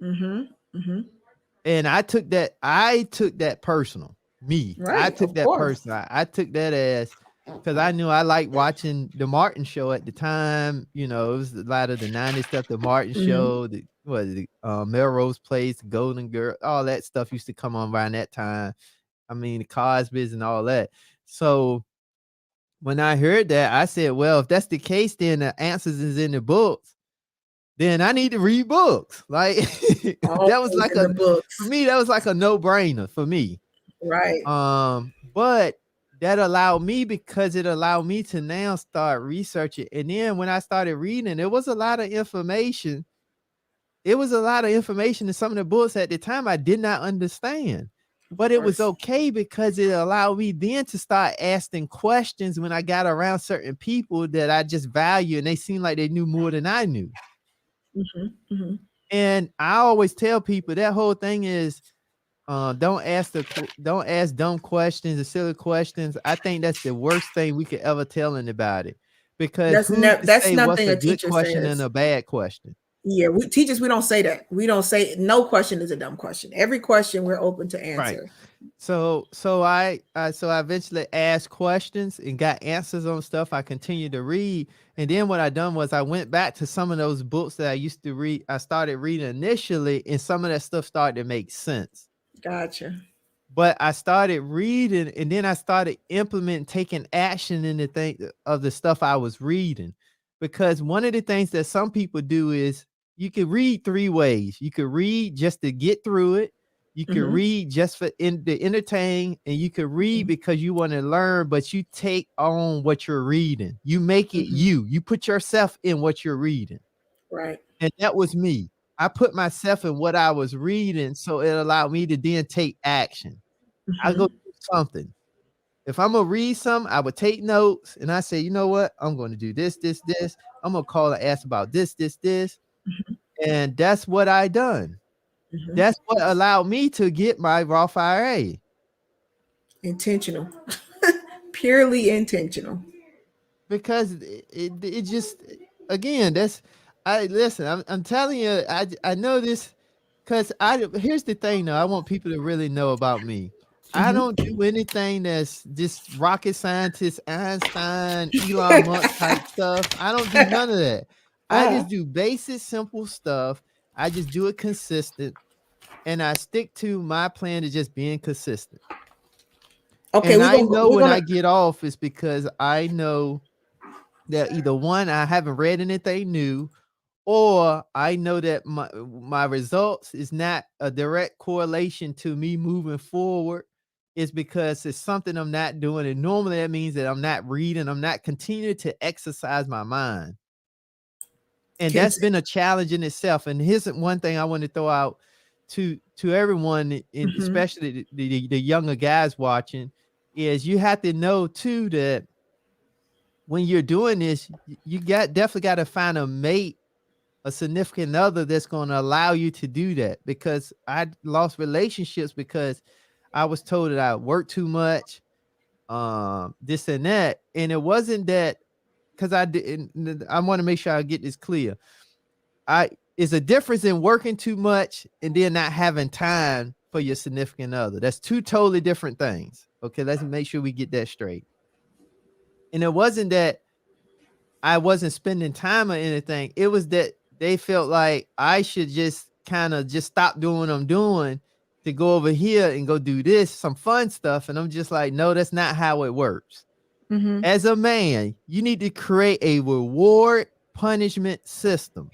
Mm-hmm. Mm-hmm. And I took that personal. Me, I Right. took Of that course. personal. I took that as because I knew I liked watching the Martin show at the time. You know, it was a lot of the 90s stuff, the Martin Mm-hmm. show, Melrose Place, Golden Girl, all that stuff used to come on around that time. I mean, the Cosby's and all that. So when I heard that, I said, well, if that's the case, then the answers is in the books. Then I need to read books. Like that was Always like in the for books. me, that was like a no-brainer for me. Right. But that allowed me because it allowed me to now start researching. And then when I started reading, it was a lot of information. It was a lot of information in some of the books at the time I did not understand. Of But it was course. okay because it allowed me then to start asking questions when I got around certain people that I just value and they seemed like they knew more than I knew. Mm-hmm. Mm-hmm. And I always tell people that whole thing is don't don't ask dumb questions or silly questions. I think that's the worst thing we could ever tell anybody, because who's to That's say what's nothing a a good teacher question and says. a bad question? Yeah, we teachers, we don't say that. We don't say no question is a dumb question. Every question we're open to Right. answer. So I eventually asked questions and got answers on stuff. I continued to read, and then what I done was I went back to some of those books that I used to read. I started reading initially, and some of that stuff started to make sense. Gotcha. But I started reading, and then I started implementing, taking action in the thing of the stuff I was reading. Because one of the things that some people do is you can read three ways. You could read just to get through it. You could Mm-hmm. read just for to entertain, and you could read Mm-hmm. because you want to learn, but you take on what you're reading. You make it Mm-hmm. you. You put yourself in what you're reading. Right. And that was me. I put myself in what I was reading, so it allowed me to then take action. I go Mm-hmm. do something. If I'm gonna read something, I would take notes and I say, you know what? I'm going to do this, this, this. I'm gonna call and ask about this, this, this. And that's what I done. Mm-hmm. That's what allowed me to get my Roth IRA. Intentional. Purely intentional. Because it just, again, that's, I listen, I'm telling you, I know this because here's the thing though, I want people to really know about me. I don't Mm-hmm. do anything that's just rocket scientist, Einstein, Elon Musk type stuff. I don't do none of that. I uh, just do basic, simple stuff. I just do it consistent, and I stick to my plan of just being consistent. okay, And we're I gonna go, know we're when gonna I get off, it's because I know that either one, I haven't read anything new, or I know that my results is not a direct correlation to me moving forward. It's because it's something I'm not doing. And normally that means that I'm not reading, I'm not continuing to exercise my mind. And can that's been a challenge in itself. And here's one thing I want to throw out to everyone, and mm-hmm. especially the younger guys watching, is you have to know too that when you're doing this, you definitely got to find a mate, a significant other that's going to allow you to do that. Because I lost relationships because I was told that I worked too much, this and that. And it wasn't that, because I didn't. I want to make sure I get this clear. It's a difference in working too much and then not having time for your significant other. That's two totally different things. Okay, let's make sure we get that straight. And it wasn't that I wasn't spending time or anything. It was that they felt like I should just kind of just stop doing what I'm doing to go over here and go do this, some fun stuff. And I'm just like, no, that's not how it works. Mm-hmm. As a man, you need to create a reward punishment system.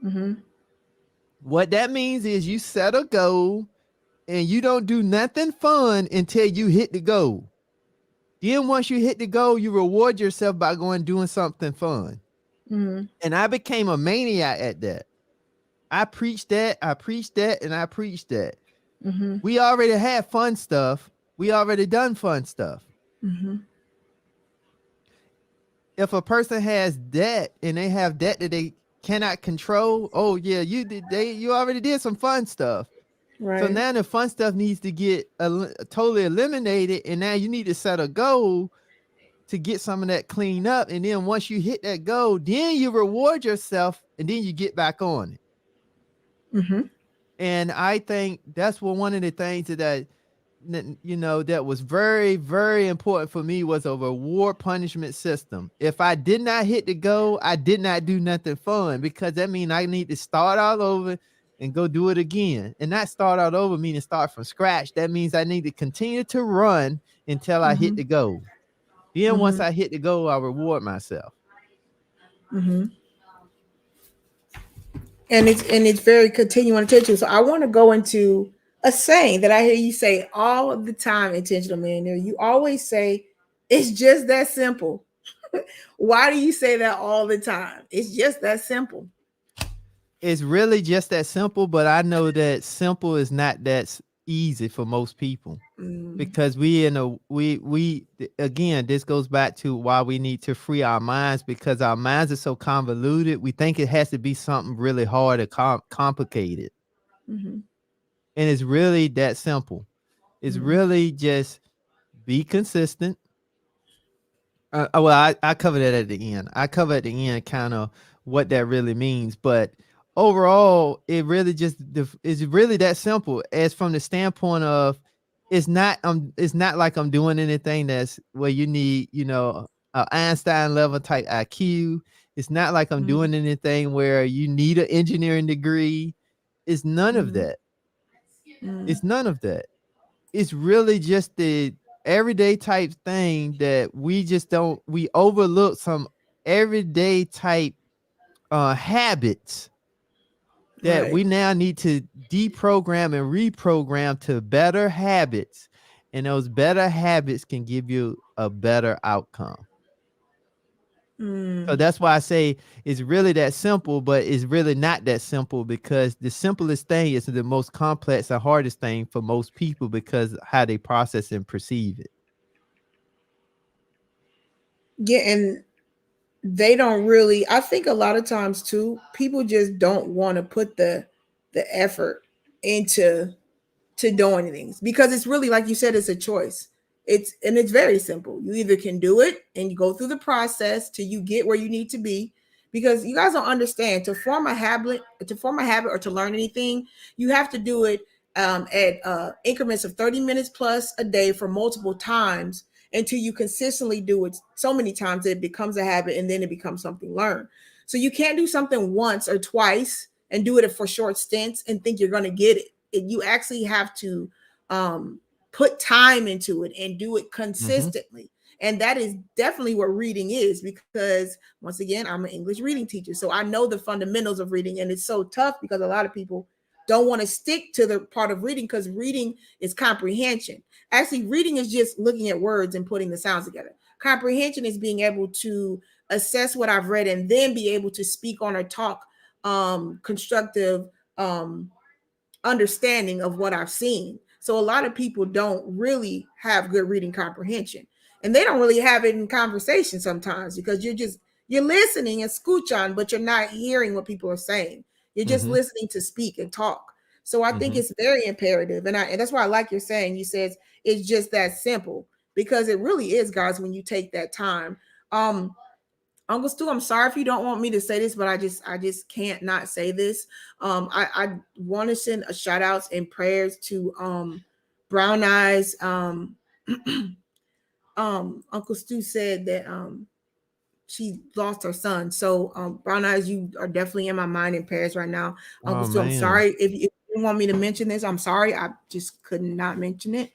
Mm-hmm. What that means is you set a goal and you don't do nothing fun until you hit the goal. Then once you hit the goal, you reward yourself by going doing something fun. Mm-hmm. And I became a maniac at that. I preached that, and I preached that. Mm-hmm. We already had fun stuff. We already done fun stuff. Mm-hmm. If a person has debt and they have debt that they cannot control, oh yeah, you already did some fun stuff. So Right. now the fun stuff needs to get totally eliminated, and now you need to set a goal to get some of that cleaned up. And then once you hit that goal, then you reward yourself, and then you get back on it. Mm-hmm. And I think that's one of the things that that was very, very important for me was a reward punishment system. If I did not hit the goal, I did not do nothing fun, because that means I need to start all over and go do it again. And not start all over meaning start from scratch. That means I need to continue to run until I hit Mm-hmm. the goal. Then once Mm-hmm. I hit the goal, I reward myself. Mm-hmm. And it's very continuing attention. So I want to go into a saying that I hear you say all the time, intentional millionaire. You always say it's just that simple. Why do you say that all the time? It's just that simple. It's really just that simple, but I know that simple is not that easy for most people. Mm, Because we again, this goes back to why we need to free our minds, because our minds are so convoluted. We think it has to be something really hard or complicated, mm-hmm, and it's really that simple. It's mm-hmm, really just be consistent. Well, I covered that at the end. I covered at the end kind of what that really means, but overall, it really just it's really that simple. As from the standpoint of, it's not like I'm doing anything that's where you need a Einstein level type IQ. It's not like I'm mm-hmm, doing anything where you need an engineering degree. It's none of mm-hmm, that. It's none of that. It's really just the everyday type thing that we overlook some everyday type habits that right. we now need to deprogram and reprogram to better habits, and those better habits can give you a better outcome. So Mm, that's why I say it's really that simple, but it's really not that simple, because the simplest thing is the most complex and hardest thing for most people, because how they process and perceive it. yeah, and they don't really. I think a lot of times too, people just don't want to put the effort into to doing things because it's really like you said, it's a choice. It's very simple. You either can do it and you go through the process till you get where you need to be. Because you guys don't understand, to form a habit or to learn anything, you have to do it at increments of 30 minutes plus a day for multiple times until you consistently do it so many times that it becomes a habit and then it becomes something learned. So you can't do something once or twice and do it for short stints and think you're going to get it. You actually have to um, put time into it and do it Mm-hmm. consistently. And that is definitely what reading is, because once again, I'm an English reading teacher. So I know the fundamentals of reading. And it's so tough because a lot of people don't want to stick to the part of reading because reading is comprehension. Actually, reading is just looking at words and putting the sounds together. Comprehension is being able to assess what I've read and then be able to speak on or talk constructive understanding of what I've seen. So a lot of people don't really have good reading comprehension. And they don't really have it in conversation sometimes because you're listening and scooch on, but you're not hearing what people are saying. You're just Mm-hmm. listening to speak and talk. So I think Mm-hmm. it's very imperative. And that's why I like you're saying, you said it's just that simple, because it really is, guys, when you take that time. Um, Uncle Stu, I'm sorry if you don't want me to say this, but I just can't not say this. I want to send a shout outs and prayers to Brown Eyes. Uncle Stu said that she lost her son. So Brown Eyes, you are definitely in my mind and prayers right now. Uncle Oh Stu, I'm man. sorry if you didn't want me to mention this. I'm sorry. I just could not mention it.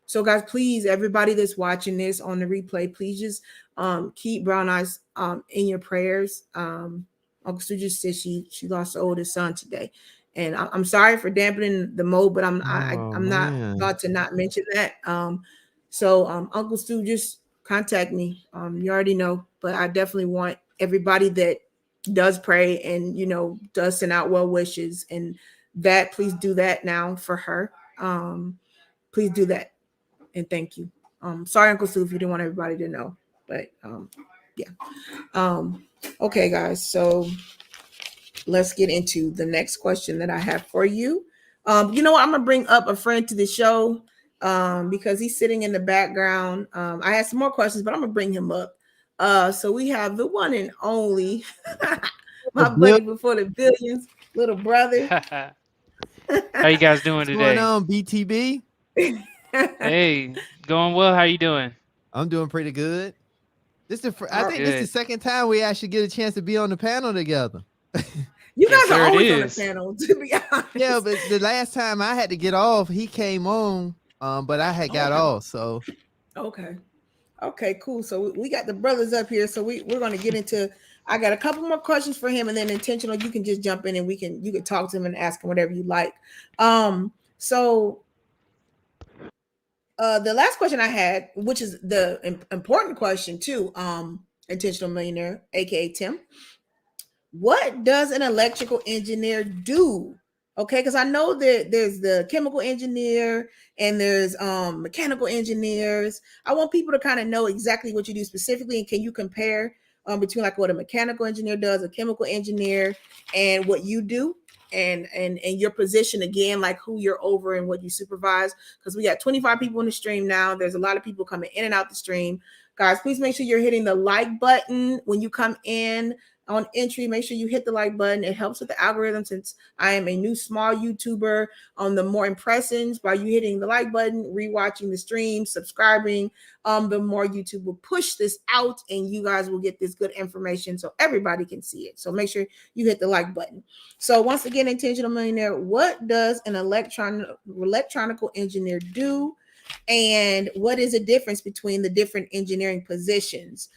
So guys, please, everybody that's watching this on the replay, please just keep Brown Eyes in your prayers. Uncle Stu just said she lost her oldest son today. And I'm sorry for dampening the mode, but Oh I'm not man. about to not mention that. So Uncle Stu, just contact me. You already know, but I definitely want everybody that does pray and does send out well wishes and that, please do that now for her. Please do that, and thank you. Sorry, Uncle Sue, if you didn't want everybody to know, but yeah. Um, okay, guys. So let's get into the next question that I have for you. You know what? I'm gonna bring up a friend to the show because he's sitting in the background. I had some more questions, but I'm gonna bring him up. So we have the one and only my Bill, buddy before the billions, little brother. How you guys doing what's going today? on, BTB? Hey, going well. How you doing? I'm doing pretty good. I All- think this is the Good. second time we actually get a chance to be on the panel together. you Yes, guys are sir. It always on the is. panel, to be Yeah, honest. but the last time I had to get off, he came on, but I had got Okay. off. So Okay. Okay, cool. So we got the brothers up here. So we're gonna get into I got a couple more questions for him and then intentional. You can just jump in and you can talk to him and ask him whatever you like. So the last question I had, which is the important question too, intentional millionaire, aka Tim, what does an electrical engineer do? Okay, because I know that there's the chemical engineer and there's mechanical engineers. I want people to kind of know exactly what you do specifically, and can you compare between like what a mechanical engineer does, a chemical engineer, and what you do, and your position again, like who you're over and what you supervise. Because we got 25 people in the stream now. There's a lot of people coming in and out the stream. Guys, please make sure you're hitting the like button when you come in on entry. Make sure you hit the like button. It helps with the algorithm since I am a new small YouTuber. On the more impressions by you hitting the like button, rewatching the stream, subscribing, the more YouTube will push this out and you guys will get this good information so everybody can see it. So make sure you hit the like button. So once again, Intentional Millionaire, what does an electronical engineer do? And what is the difference between the different engineering positions,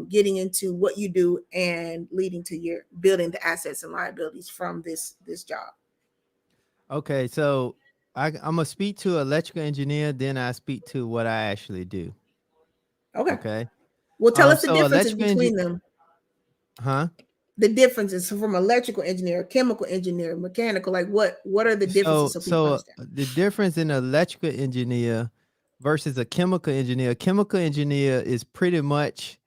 getting into what you do and leading to your building the assets and liabilities from this job? okay, so I'm gonna speak to electrical engineer, then I speak to what I actually do. Okay. Okay. Well, tell us the So differences electrical engineer, between them. huh? The differences from electrical engineer, chemical engineer, mechanical. Like what are the differences So so people so understand? the difference in an electrical engineer versus a chemical engineer. A chemical engineer is pretty much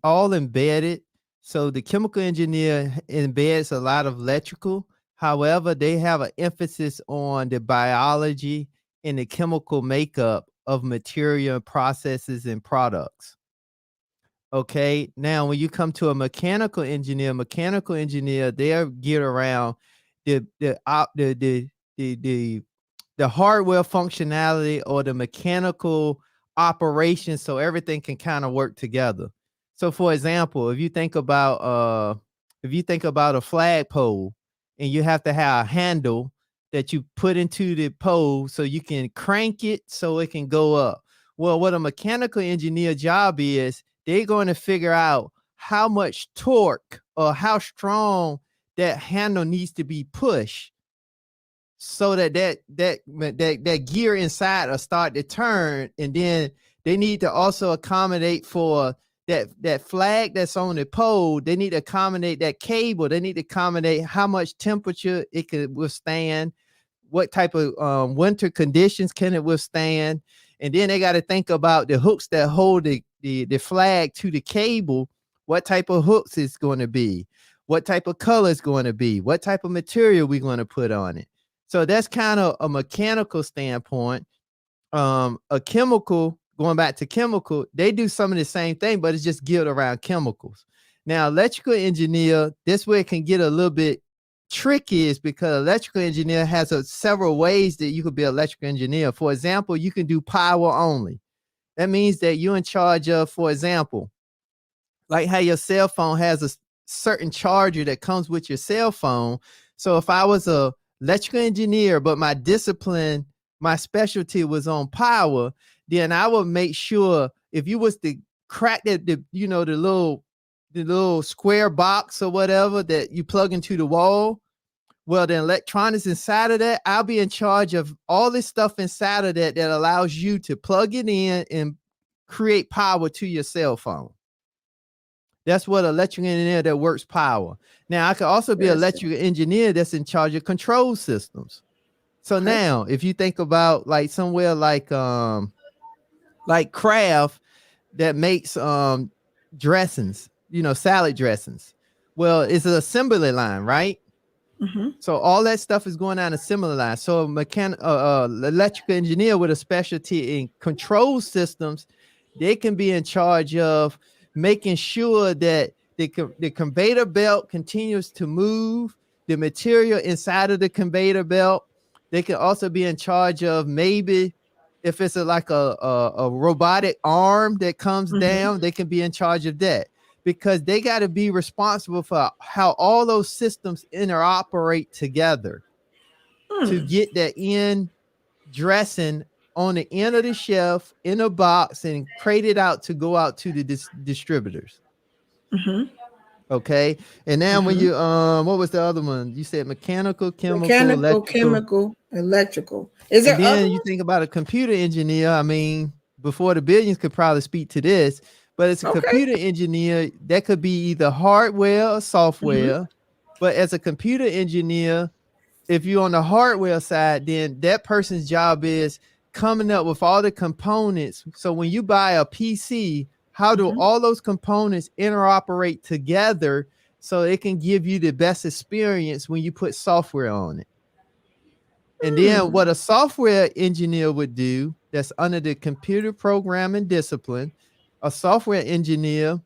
all embedded. So the chemical engineer embeds a lot of electrical. However, they have an emphasis on the biology and the chemical makeup of material processes and products. Okay. Now, when you come to a mechanical engineer, they're geared around the the hardware functionality or the mechanical operation, so everything can kind of work together. So, for example, if you think about a flagpole, and you have to have a handle that you put into the pole so you can crank it so it can go up. Well, what a mechanical engineer job is, they're going to figure out how much torque or how strong that handle needs to be pushed so that gear inside will start to turn. And then they need to also accommodate for that flag that's on the pole. They need to accommodate that cable. They need to accommodate how much temperature it could withstand, what type of winter conditions can it withstand. And then they got to think about the hooks that hold the flag to the cable. What type of hooks it's going to be, what type of color it's going to be, what type of material we're going to put on it. So that's kind of a mechanical standpoint. A chemical, going back to chemical, they do some of the same thing, but it's just geared around chemicals. Now, electrical engineer, this way it can get a little bit tricky, is because electrical engineer has several ways that you could be an electrical engineer. For example, you can do power only. That means that you're in charge of, for example, like how your cell phone has a certain charger that comes with your cell phone. So if I was a electrical engineer, but my discipline, my specialty was on power, then I would make sure if you was to crack the little square box or whatever that you plug into the wall, well, the electronics inside of that, I'll be in charge of all this stuff inside of that allows you to plug it in and create power to your cell phone. That's what electrical engineer that works power. Now I could also be an Interesting. electrical engineer that's in charge of control systems. So Okay. now if you think about like somewhere like Kraft that makes dressings, salad dressings. Well, it's an assembly line, right? Mm-hmm. So all that stuff is going on a similar line. So electrical engineer with a specialty in control systems, they can be in charge of making sure that the conveyor belt continues to move, the material inside of the conveyor belt. They can also be in charge of maybe if it's a robotic arm that comes Mm-hmm. down, they can be in charge of that because they got to be responsible for how all those systems interoperate together to Hmm. get that end dressing on the end of the shelf in a box and crate it out to go out to the distributors. Mm-hmm. Okay. And now when Mm-hmm. you what was the other one? You said mechanical, chemical, Mechanical, electrical. chemical, electrical. Is And there other then you ones? think about a computer engineer. I mean, before the billions could probably speak to this, but it's a Okay. computer engineer that could be either hardware or Mm-hmm. software. But as a computer engineer, if you're on the hardware side, then that person's job is coming up with all the components. So when you buy a PC, how do Mm-hmm. all those components interoperate together so it can give you the best experience when you put software on it? And then Hmm. what a software engineer would do that's under the computer programming discipline, a software engineer,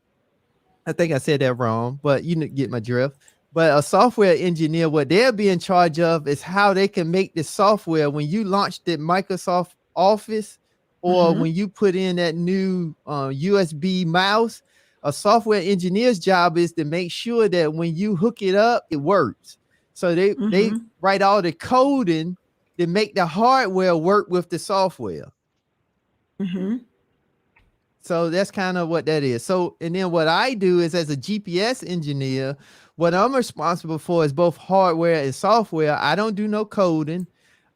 I think I said that wrong, but you get my drift. But a software engineer, what they'll be in charge of is how they can make the software when you launch the Microsoft Office or Mm-hmm. when you put in that new USB mouse. A software engineer's job is to make sure that when you hook it up, it works. So they Mm-hmm. write all the coding to make the hardware work with the software. Mm-hmm. So that's kind of what that is. So, and then what I do is as a GPS engineer, what I'm responsible for is both hardware and software. I don't do no coding.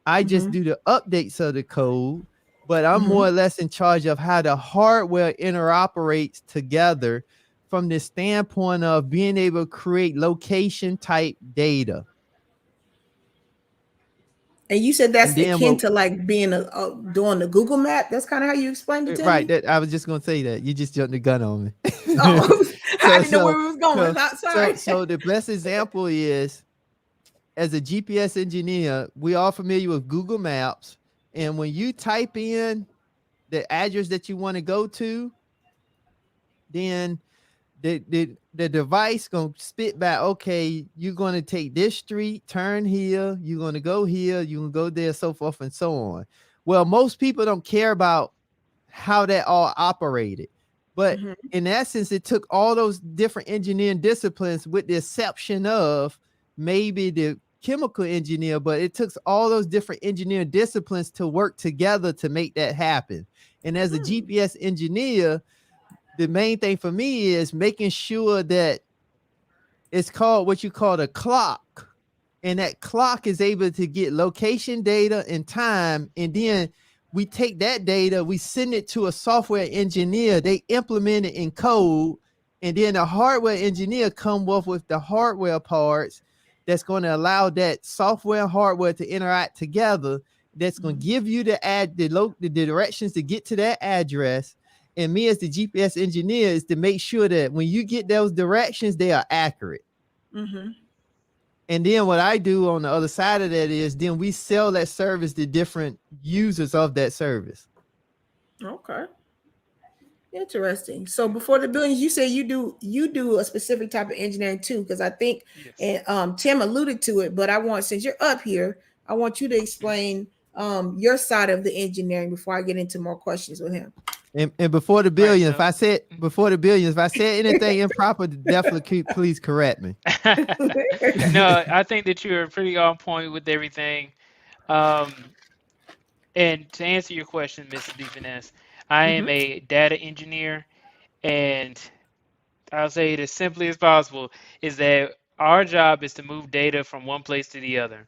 I just Mm-hmm. do the updates of the code, but I'm Mm-hmm. more or less in charge of how the hardware interoperates together from the standpoint of being able to create location type data. And you said And that's then akin what to like being doing the Google map. That's kind of how you explained it to right, me. that I was just gonna say that. You just jumped the gun on me. Oh, I so didn't know so where we was going. so Not so sorry. so the best example is as a GPS engineer, we are familiar with Google Maps. And when you type in the address that you want to go to, then the device gonna spit back, okay, you're gonna take this street, turn here, you're gonna go here, you can go there, so forth and so on. Well, most people don't care about how that all operated. But Mm-hmm. in essence, it took all those different engineering disciplines, with the exception of maybe the chemical engineer, but it took all those different engineering disciplines to work together to make that happen. And as a Hmm. GPS engineer, the main thing for me is making sure that it's called what you call a clock. And that clock is able to get location data and time. And then we take that data, we send it to a software engineer, they implement it in code. And then a hardware engineer come up with the hardware parts that's going to allow that software and hardware to interact together. That's going to give you the directions to get to that address. And me as the GPS engineer is to make sure that when you get those directions, they are accurate. Mm-hmm. And then what I do on the other side of that is then we sell that service to different users of that service. Okay. Interesting. So before the billions, you say you do a specific type of engineering too, because I think Yes. and Tim alluded to it, but I want since you're up here, I want you to explain your side of the engineering before I get into more questions with him. And before the Right. billion, So, if I said anything improper, definitely please correct me. no, I think that you're pretty on point with everything. Um, and to answer your question, Mrs. D. Finesse, I am Mm-hmm. a data engineer, and I'll say it as simply as possible is that our job is to move data from one place to the other.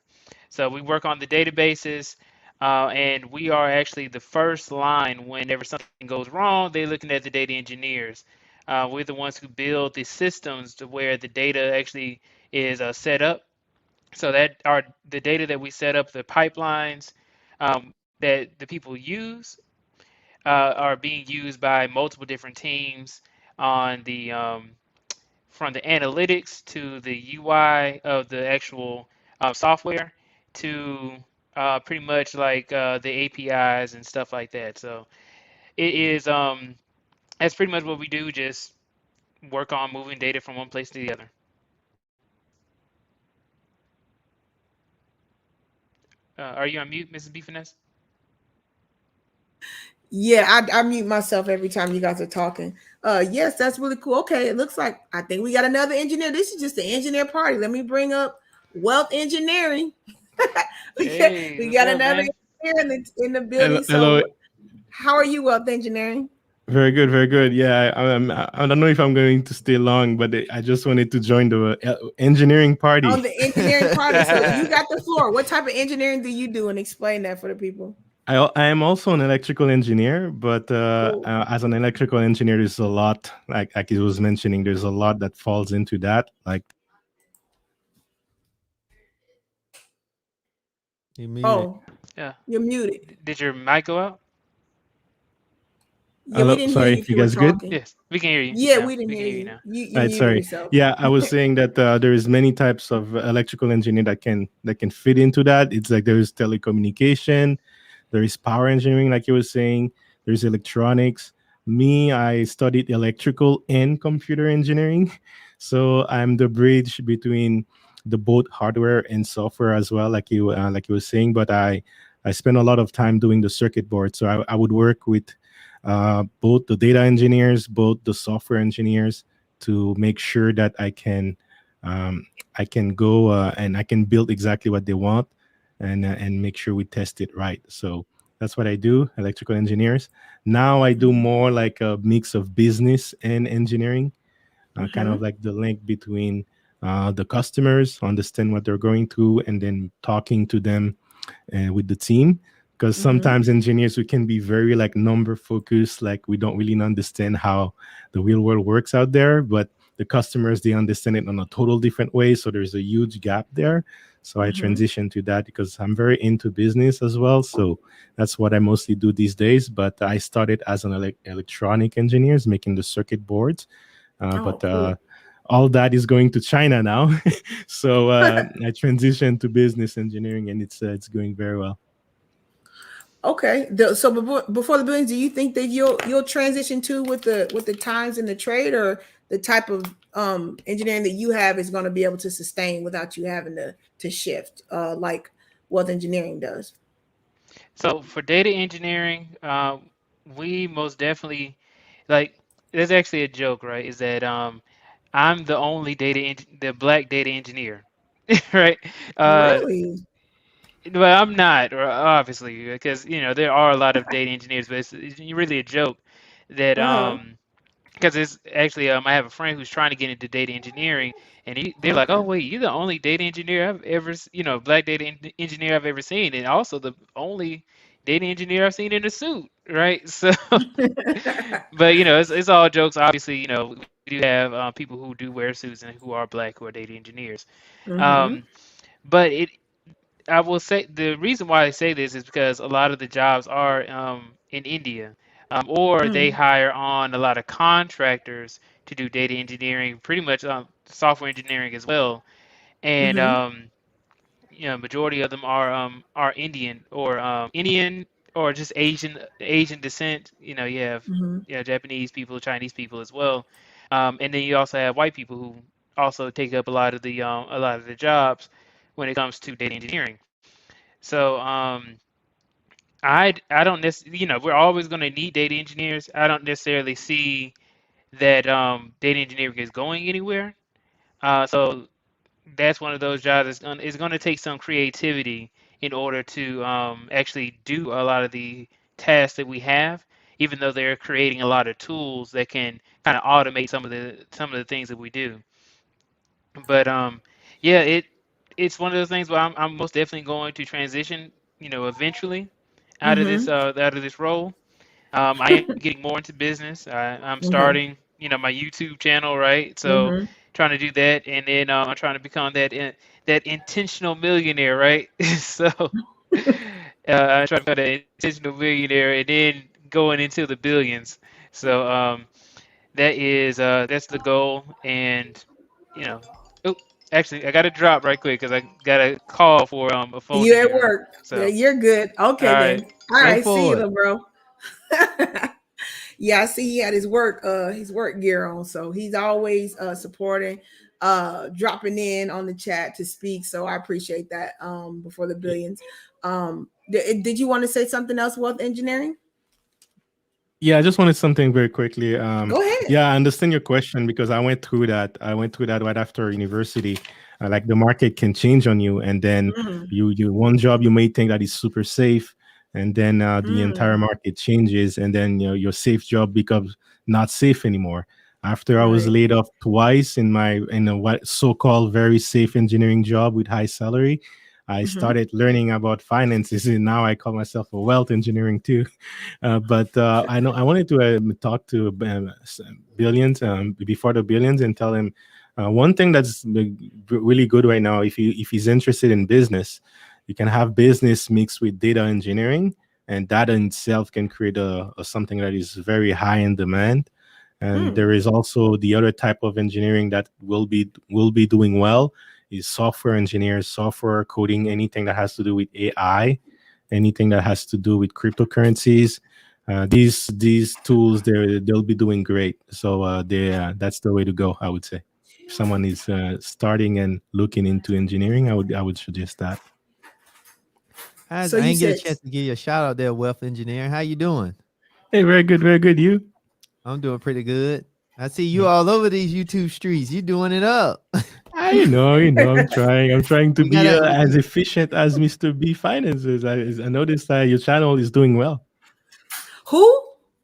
So we work on the databases, and we are actually the first line whenever something goes wrong. They're looking at the data engineers. We're the ones who build the systems to where the data actually is set up. So that our the data that we set up, the pipelines that the people use are being used by multiple different teams on the from the analytics to the UI of the actual software to pretty much like the APIs and stuff like that. So it is that's pretty much what we do. Just work on moving data from one place to the other. Are you on mute, Mrs. B Finesse? Yeah, I mute myself every time you guys are talking. Yes, that's really cool. Okay, it looks like I think we got another engineer. This is just the engineer party. Let me bring up wealth engineering. Hey, We what's got up, another man? engineer in the Hello, building. hello. So, how are you, wealth engineering? Very good, very good. Yeah, I don't know if I'm going to stay long, but I just wanted to join the engineering On party. the engineering party. So, you got the floor. What type of engineering do you do? And explain that for the people. I am also an electrical engineer, but Cool. as an electrical engineer, there's a lot, like it was mentioning, there's a lot that falls into that. Like, You muted. Oh, Yeah. you're muted. Did your mic go out? Yeah, we hello, didn't hear you sorry, if you you were guys good? talking. Yes, we can hear you Yeah, now. we didn't We can hear hear you you. now. You Right, muted sorry. yourself. Yeah, I was saying that there is many types of electrical engineering that can fit into that. It's like there is telecommunication, there is power engineering, like you were saying. There's electronics. Me, I studied electrical and computer engineering, so I'm the bridge between the both hardware and software as well, like you were saying. But I spent a lot of time doing the circuit board, so I would work with both the data engineers, both the software engineers, to make sure that um, I can go and I can build exactly what they want, and make sure we test it right. So that's what I do, electrical engineers. Now I do Mhm. more like a mix of business and engineering, kind Mhm. of like the link between the customers, understand what they're going through, and then talking to them with the team, because Mhm. sometimes engineers, we can be very like number focused, like we don't really understand how the real world works out there, but the customers, they understand it on a total different way, so there's a huge gap there. So I Mhm. transitioned to that because I'm very into business as well, so that's what I mostly do these days. But I started as an electronic engineers making the circuit boards, Oh, but cool. all that is going to China now. So I transitioned to business engineering, and it's going very well. Okay. So before the buildings, do you think that you'll transition to with the times in the trade, or the type of engineering that you have is going to be able to sustain without you having to shift, like wealth engineering does? So for data engineering, we most definitely like. There's actually a joke, right? Is that I'm the only the black data engineer, right? Uh, Really? well, I'm not, or obviously, because there are a lot of data engineers, but it's really a joke that Uh-huh. because it's actually I have a friend who's trying to get into data engineering, and they're like, Okay. "Oh wait, you're the only data engineer I've ever, black data engineer I've ever seen, and also the only data engineer I've seen in a suit, right?" So, but it's all jokes. Obviously, we do have people who do wear suits and who are black who are data engineers. Mm-hmm. Um, but I will say the reason why I say this is because a lot of the jobs are in India, or they Mm-hmm. hire on a lot of contractors to do data engineering, pretty much software engineering as well. And Mm-hmm. majority of them are Indian or just Asian descent. You have Mm-hmm. Japanese people, Chinese people as well, and then you also have white people who also take up a lot of the jobs when it comes to data engineering. So I don't necessarily, we're always going to need data engineers. I don't necessarily see that data engineering is going anywhere. So that's one of those jobs is going to take some creativity in order to actually do a lot of the tasks that we have, even though they're creating a lot of tools that can kind of automate some of the things that we do. But yeah, it's one of those things where I'm most definitely going to transition, eventually out of Mm-hmm. this role. I am getting more into business. I'm Okay. starting. my YouTube channel, right? So Mm-hmm. trying to do that, and then I'm trying to become that intentional millionaire, right? So I try to become that intentional millionaire, and then going into the billions. So that's the goal, and you know, oh, actually, I got to drop right quick because I got a call for a phone You at interview. work. Yeah, So you're good. all Okay, right, then. All Go right. See you, for it. little bro. Yeah, I see he had his work gear on. So he's always supporting, dropping in on the chat to speak. So I appreciate that. Before the billions. Did you want to say something else, wealth engineering? Yeah, I just wanted something very quickly. Go ahead. Yeah, I understand your question because I went through that. I went through that right after university. Like the market can change on you, and then Mm, you one job you may think that is super safe, and then the entire mm, market changes, and then your safe job becomes not safe anymore. After I was right. laid off twice in a what so-called very safe engineering job with high salary, I Mm-hmm. started learning about finances, and now I call myself a wealth engineering too. But I know I wanted to talk to billions before the billions and tell him one thing that's really good right now. If he's interested in business, you can have business mixed with data engineering, and that in itself can create a something that is very high in demand. And Mm, there is also the other type of engineering that will be doing well is software engineers, software coding, anything that has to do with AI, anything that has to do with cryptocurrencies. These tools they'll be doing great. So that's the way to go, I would say. If someone is starting and looking into engineering, I would suggest that. I so you didn't get a said chance to give you a shout out there, wealth engineer. How you doing? Hey, very good, very good. You? I'm doing pretty good. I see you all over these YouTube streets. You doing it up. I know. I'm trying to You be gotta as efficient as Mr. B Finances. I noticed that your channel is doing well. who?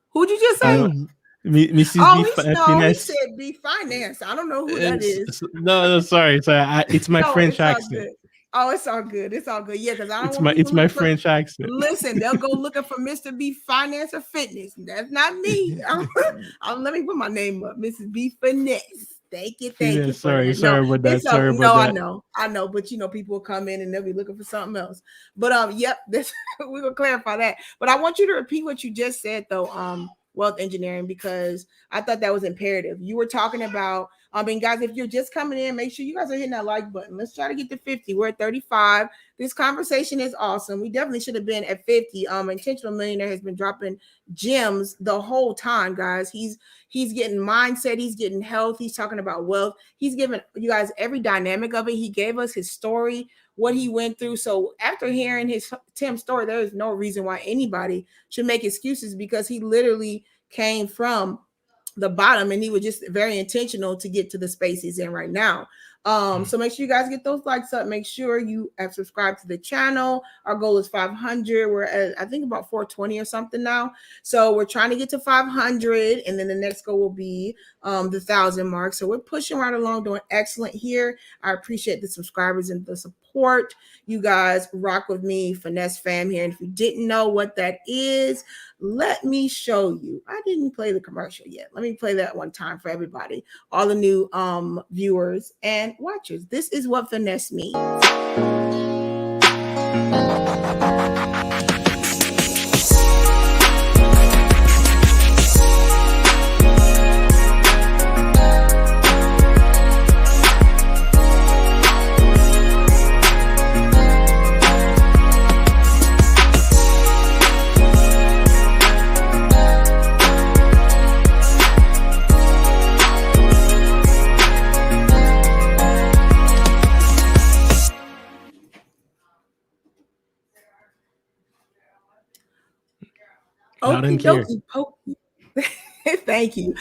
Who'd you just say? Uh, who? Mrs. Oh, no, he Finesse. said be financed. I don't know who that is. No, sorry. It's my No, French it's all accent. good. Oh, it's all good. It's all good. Yeah, because I don't It's want my people it's my looking for. French accent. Listen, they'll go looking for Mr. B Finance or Fitness. That's not me. Let me put my name up, Mrs. B Finesse. Thank you Finesse. for Sorry, that. No, sorry about that. it's so Sorry about no, that. I know, but people will come in and they'll be looking for something else. But yep, this we're gonna clarify that. But I want you to repeat what you just said though, wealth engineering, because I thought that was imperative. You were talking about, I mean, guys, if you're just coming in, make sure you guys are hitting that like button. Let's try to get to 50. We're at 35. This conversation is awesome. We definitely should have been at 50. Intentional Millionaire has been dropping gems the whole time, guys. He's getting mindset, he's getting health, he's talking about wealth. He's giving you guys every dynamic of it. He gave us his story, what he went through. So after hearing his Tim's story, there is no reason why anybody should make excuses, because he literally came from the bottom and he was just very intentional to get to the space he's in right now. So make sure you guys get those likes up. Make sure you have subscribed to the channel. Our goal is 500. We're at, I think, about 420 or something now. So we're trying to get to 500, and then the next goal will be the 1,000 mark. So we're pushing right along, doing excellent here. I appreciate the subscribers and the support. You guys rock with me, Finesse fam here. And if you didn't know what that is, let me show you. I didn't play the commercial yet. Let me play that one time for everybody, all the new viewers and watchers. This is what finesse means. Loud and Okie clear. dokie pokey. Thank you.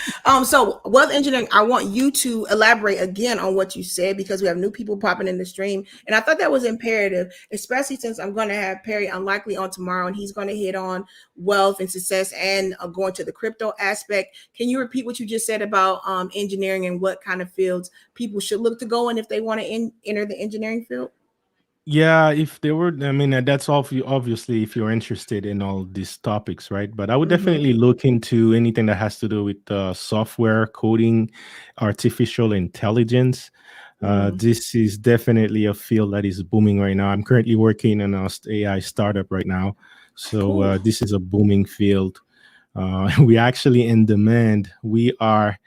So wealth engineering, I want you to elaborate again on what you said, because we have new people popping in the stream. And I thought that was imperative, especially since I'm going to have Perry Unlikely on tomorrow, and he's going to hit on wealth and success and going to the crypto aspect. Can you repeat what you just said about engineering and what kind of fields people should look to go in if they want to enter the engineering field? Yeah, if they were, I mean, that's all for you, obviously, if you're interested in all these topics, right? But I would Mm-hmm. definitely look into anything that has to do with software, coding, artificial intelligence. Mm. This is definitely a field that is booming right now. I'm currently working in a AI startup right now. So Cool. this is a booming field. We actually in demand. We are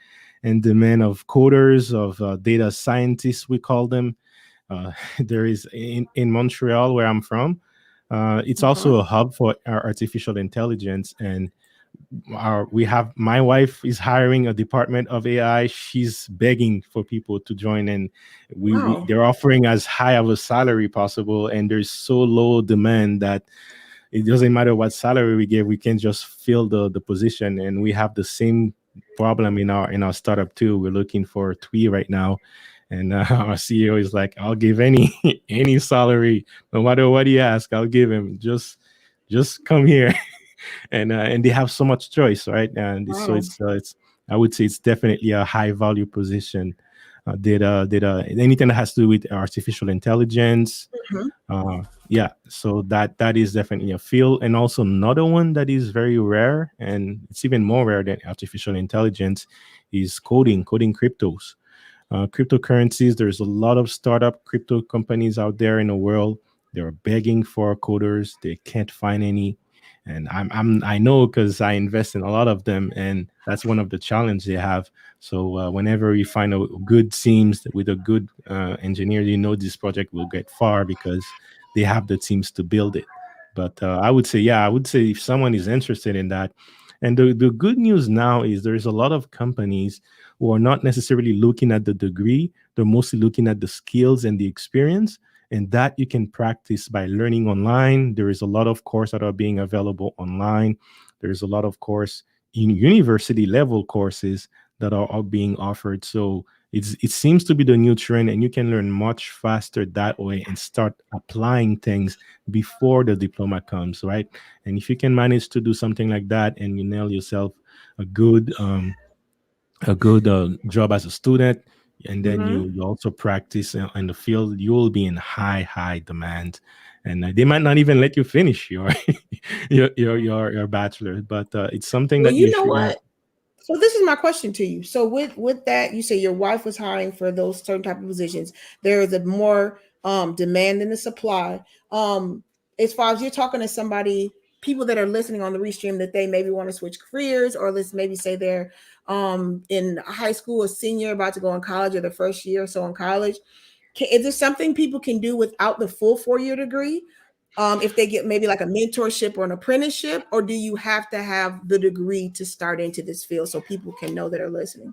in demand of coders, of data scientists, we call them. There is in Montreal, where I'm from. It's Uh-huh. also a hub for our artificial intelligence, and we have my wife is hiring a department of AI. She's begging for people to join, and we Wow. they're offering as high of a salary possible, and there's so low demand that it doesn't matter what salary we give, we can just fill the position. And we have the same problem in our startup too. We're looking for three right now, and our CEO is like, I'll give any any salary, no matter what he asks, I'll give him. Just come here. And they have so much choice, right? And so Wow. it's I would say it's definitely a high value position. Data, anything that has to do with artificial intelligence, Mhm. yeah, so that is definitely a field. And also another one that is very rare, and it's even more rare than artificial intelligence, is coding cryptos, cryptocurrencies. There's a lot of startup crypto companies out there in the world. They're begging for coders. They can't find any, and I know because I invest in a lot of them, and that's one of the challenges they have. So whenever you find a good teams with a good engineer, you know this project will get far because they have the teams to build it. But I would say, yeah, I would say if someone is interested in that, and the good news now is there's a lot of companies who are not necessarily looking at the degree, they're mostly looking at the skills and the experience. And that you can practice by learning online. There is a lot of courses that are being available online. There's a lot of course in university level courses that are being offered. So it seems to be the new trend, and you can learn much faster that way and start applying things before the diploma comes, right? And if you can manage to do something like that, and you nail yourself a good job as a student, and then Mhm. you also practice in the field, you will be in high demand. And they might not even let you finish your your bachelor, but it's something Well, that you you know should. what? So this is my question to you. So with that, you say your wife was hiring for those certain type of positions. There is a more demand than the supply. As far as you're talking to somebody, people that are listening on the restream that they maybe want to switch careers, or let's maybe say they're in high school, a senior about to go in college, or the first year or so in college. Is there something people can do without the full 4 year degree? If they get maybe like a mentorship or an apprenticeship, or do you have to have the degree to start into this field so people can know that are listening?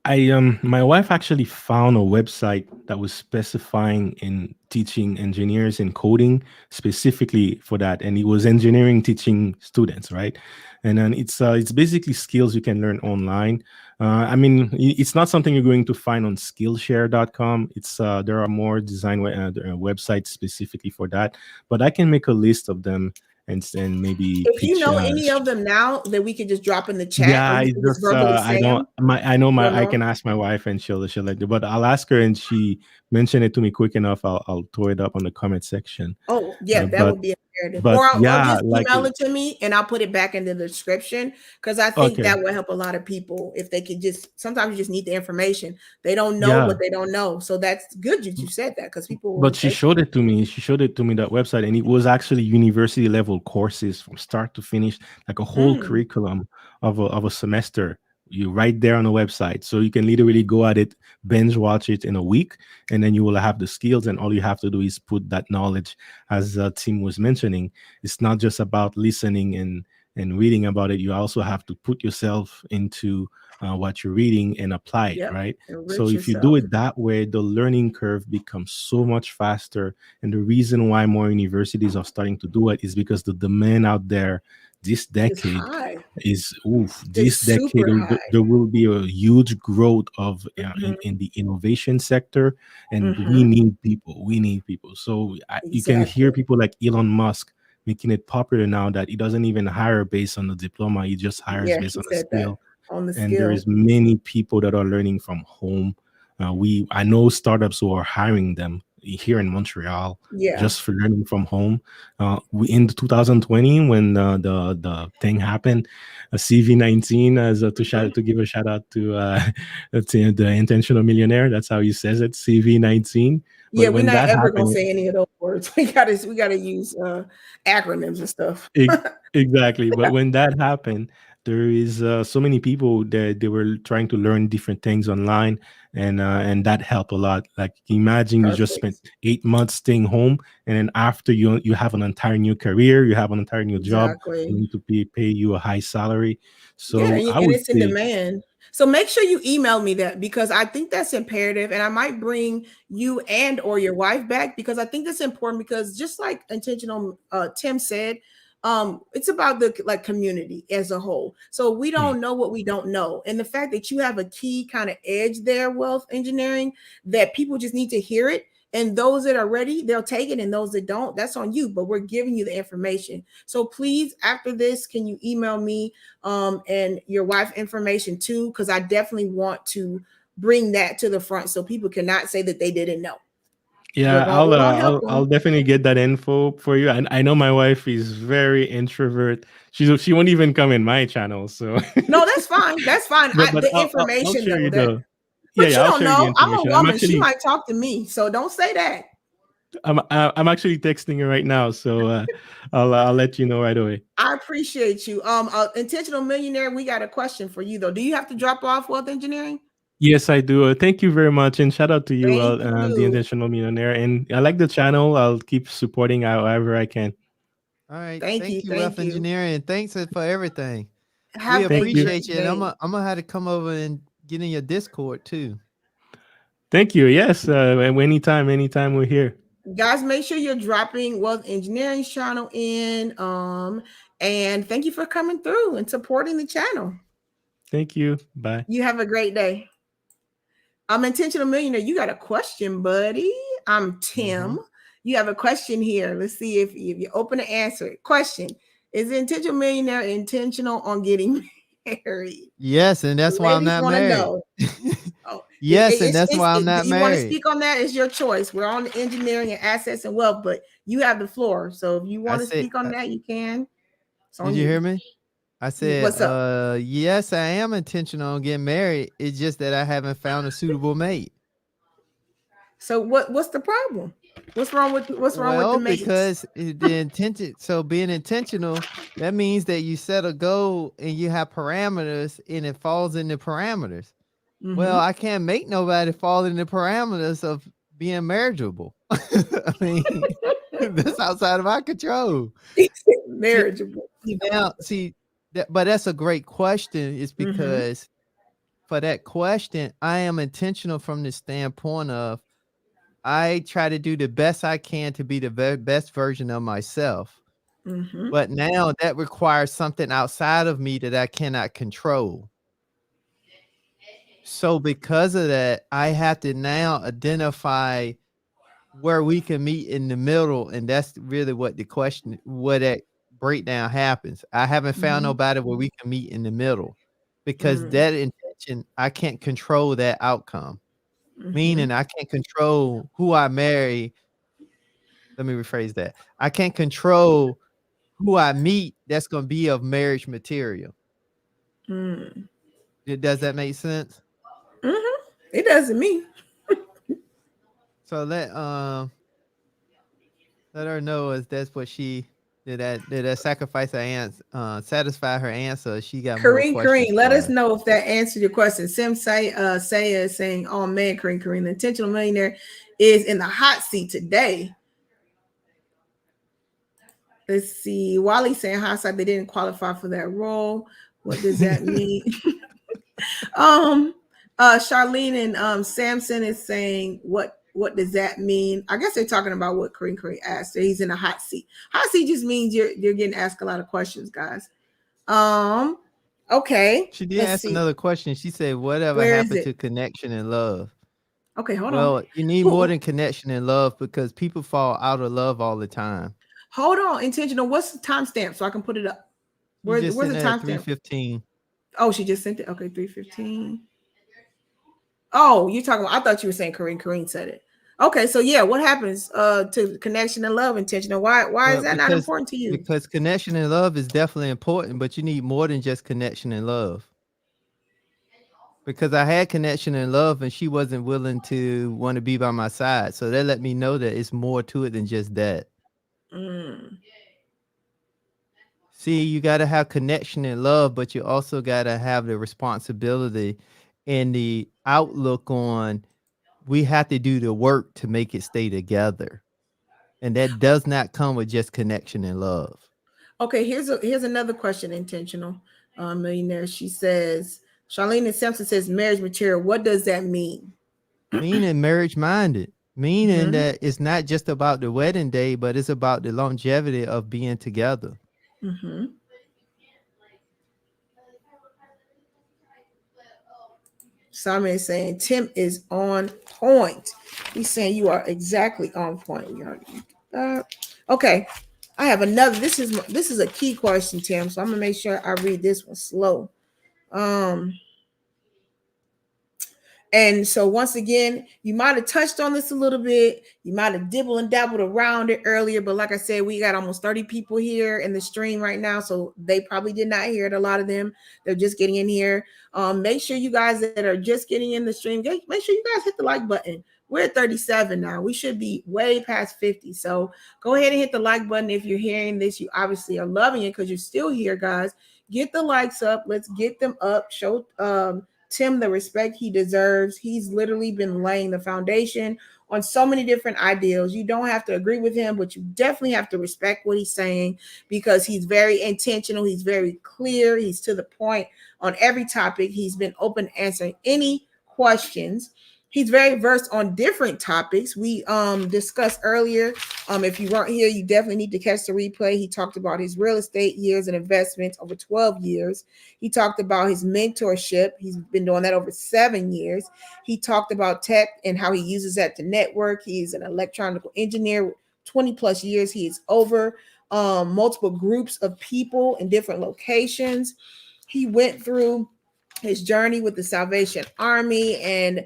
I My wife actually found a website that was specifying in teaching engineers in coding specifically for that, and it was engineering teaching students, right? And then it's basically skills you can learn online. I mean, it's not something you're going to find on Skillshare.com. It's there are more there are websites specifically for that, but I can make a list of them and maybe If you pitch. know any of them now that we could just drop in the chat, or Yeah, you it's can just just verbally I say don't them. I know You my don't I know can 'em? ask my wife and she'll like it, but I'll ask her and she mentioned it to me quick enough. I'll throw it up on the comment section. Oh, yeah, that But would be imperative. but Or yeah, just like email it to me and I'll put it back in the description, because I think okay, that will help a lot of people if they could just sometimes you just need the information. They don't know yeah. what they don't know. So that's good that you said that, because people will But she take showed it to me. She showed it to me, that website, and it was actually university level courses from start to finish, like a whole mm, curriculum of a semester. You right there on the website, so you can literally go at it, binge watch it in a week, and then you will have the skills. And all you have to do is put that knowledge, as Tim was mentioning. It's not just about listening and reading about it. You also have to put yourself into what you're reading and apply it, yep, right? So enrich if you do yourself. it that way, the learning curve becomes so much faster. And the reason why more universities are starting to do it is because the demand out there this It's decade high. is oof. This It's decade super high. there will be a huge growth of Mhm, in the innovation sector, and we mhm, need people. We need people. So you can hear exactly. people like Elon Musk making it popular now that he doesn't even hire based on the diploma. He just hires Yeah, based he on the said that skill, on the and there skill. is many people that are learning from home. I know startups who are hiring them here in Montreal Yeah. just for learning from home. We in 2020 when the thing happened, CV19 as to give a shout out to the Intentional Millionaire. That's how he says it, CV19. Yeah, But we're when not that ever gonna happened, say any of those words. We gotta use acronyms and stuff. exactly. But when that happened, there is so many people that they were trying to learn different things online, and that helped a lot. Like imagine you just spent Perfect. 8 months staying home, and then after you have an entire new career, you have an entire new job, Exactly. you need to pay you a high salary. Yeah, So I and would it's in say, demand. So make sure you email me that because I think that's imperative, and I might bring you and or your wife back because I think that's important because just like intentional Tim said, it's about the like community as a whole. So we mm, don't know what we don't know, and the fact that you have a key kind of edge there, wealth engineering, that people just need to hear it. And those that are ready, they'll take it, and those that don't, that's on you. But we're giving you the information. So please, after this, can you email me and your wife information too, because I definitely want to bring that to the front so people cannot say that they didn't know. We're yeah, going we're gonna help I'll them. definitely get that info for you. And I know my wife is very introvert. She won't even come in my channel. So, No, that's fine. That's fine. but The I'll information share though, you that the but you I'll don't share you the know. I'm a information. woman. She might talk to me, so don't say that. I'm actually texting her right now, so I'll let you know right away. I appreciate you. Intentional millionaire, we got a question for you though. Do you have to drop off wealth engineering? Yes, I do. Thank you very much, and shout out to you, Thank the you. Intentional Millionaire. And I like the channel. I'll keep supporting however I can. All right. Thank you. Thank you, Thank Wealth you. Engineering. Thanks for everything. We Have Thank a you, appreciate great you. And day. I'm gonna have to come over and get in your Discord too. thank you. Yes, anytime we're here. Guys, make sure you're dropping wealth engineering channel in. And thank you for coming through and supporting the channel. Thank you. Bye. You have a great day. I'm Intentional Millionaire. You got a question, buddy. I'm Tim. You have a question here. Let's see if you open to answer it. Question: Is the Intentional Millionaire intentional on getting married? Yes, and that's why I'm Ladies not want to married. know. Oh, Yes, and that's why I'm not you want to married. speak on that? It's your choice. We're on engineering and assets and wealth, but you have the floor. So if you I want to said, speak on that, you can. It's did on you you. hear me? I said, What's up? yes, I am intentional on getting married. It's just that I haven't found a suitable mate. So what's the problem? What's wrong with the Well, mates? because the intention, so being intentional, that means that you set a goal and you have parameters and it falls in the parameters. Well, I can't make nobody fall in the parameters of being marriageable. I mean, that's outside of our control. See, Marriageable. but that's a great question. It's Mm-hmm. because for that question, I am intentional from the standpoint of I try to do the best I can to be the best version of myself. Mm-hmm. But now that requires something outside of me that I cannot control. So because of that, I have to now identify where we can meet in the middle. And that's really what the question, where that breakdown happens. I haven't found Mm-hmm. nobody where we can meet in the middle because Mm-hmm. that intention, I can't control that outcome. Mm-hmm. Meaning I can't control who I marry. Let me rephrase that. I can't control who I meet that's going to be of marriage material. Mm-hmm. Does that make sense? It doesn't mean. So let her know if that's what she did, that sacrifice her answer, satisfy her answer. She got more questions Kareem, let for us us. know if that answered your question. Saya is saying, oh man, Kareem, the intentional millionaire is in the hot seat today. Let's see. Wally saying hindsight, they didn't qualify for that role. What does that mean? Charlene and Samson is saying, what does that mean? I guess they're talking about what Kareem asked. So he's in a hot seat. Hot seat just means you're getting asked a lot of questions, guys. Okay. She did Let's ask see. another question. She said, whatever Where is happened it? to connection and love? Okay, hold on. Well, you need more than connection and love because people fall out of love all the time. Hold on, intentional. What's the timestamp so I can put it up? You just Where's sent the it at timestamp? 3:15. Oh, she just sent it. Okay, 3:15. Oh, you're talking about, I thought you were saying Kareem. Kareem said it. Okay, so yeah, what happens to connection and love intentional? Why is Well, that not important to you? because connection and love is definitely important, but you need more than just connection and love. Because I had connection and love, and she wasn't willing to want to be by my side, so that let me know that it's more to it than just that. Mm. See, you got to have connection and love, but you also got to have the responsibility and the outlook on we have to do the work to make it stay together. And that does not come with just connection and love. Okay, here's another question. Intentional millionaire. She says, Charlene and Simpson says marriage material. What does that mean? Meaning marriage minded, meaning Mm-hmm. that it's not just about the wedding day, but it's about the longevity of being together. Mm-hmm. Simon is saying Tim is on point. He's saying you are exactly on point. We already okay. I have another. This is a key question, Tim. So I'm gonna make sure I read this one slow. Um, And so once again, you might have touched on this a little bit. You might have dibbled and dabbled around it earlier, but like I said, we got almost 30 people here in the stream right now, so they probably did not hear it. A lot of them, they're just getting in here. Make sure you guys that are just getting in the stream, make sure you guys hit the like button. We're at 37 now. We should be way past 50. So go ahead and hit the like button if you're hearing this. You obviously are loving it because you're still here, guys. Get the likes up. Let's get them up. Show Tim the respect he deserves. He's literally been laying the foundation on so many different ideals. You don't have to agree with him, but you definitely have to respect what he's saying because he's very intentional. He's very clear. He's to the point on every topic. He's been open to answering any questions. He's very versed on different topics. We discussed earlier. If you weren't here, you definitely need to catch the replay. He talked about his real estate years and investments over 12 years. He talked about his mentorship. He's been doing that over 7 years. He talked about tech and how he uses that to network. He's an electronical engineer, 20 plus years. He is over multiple groups of people in different locations. He went through his journey with the Salvation Army and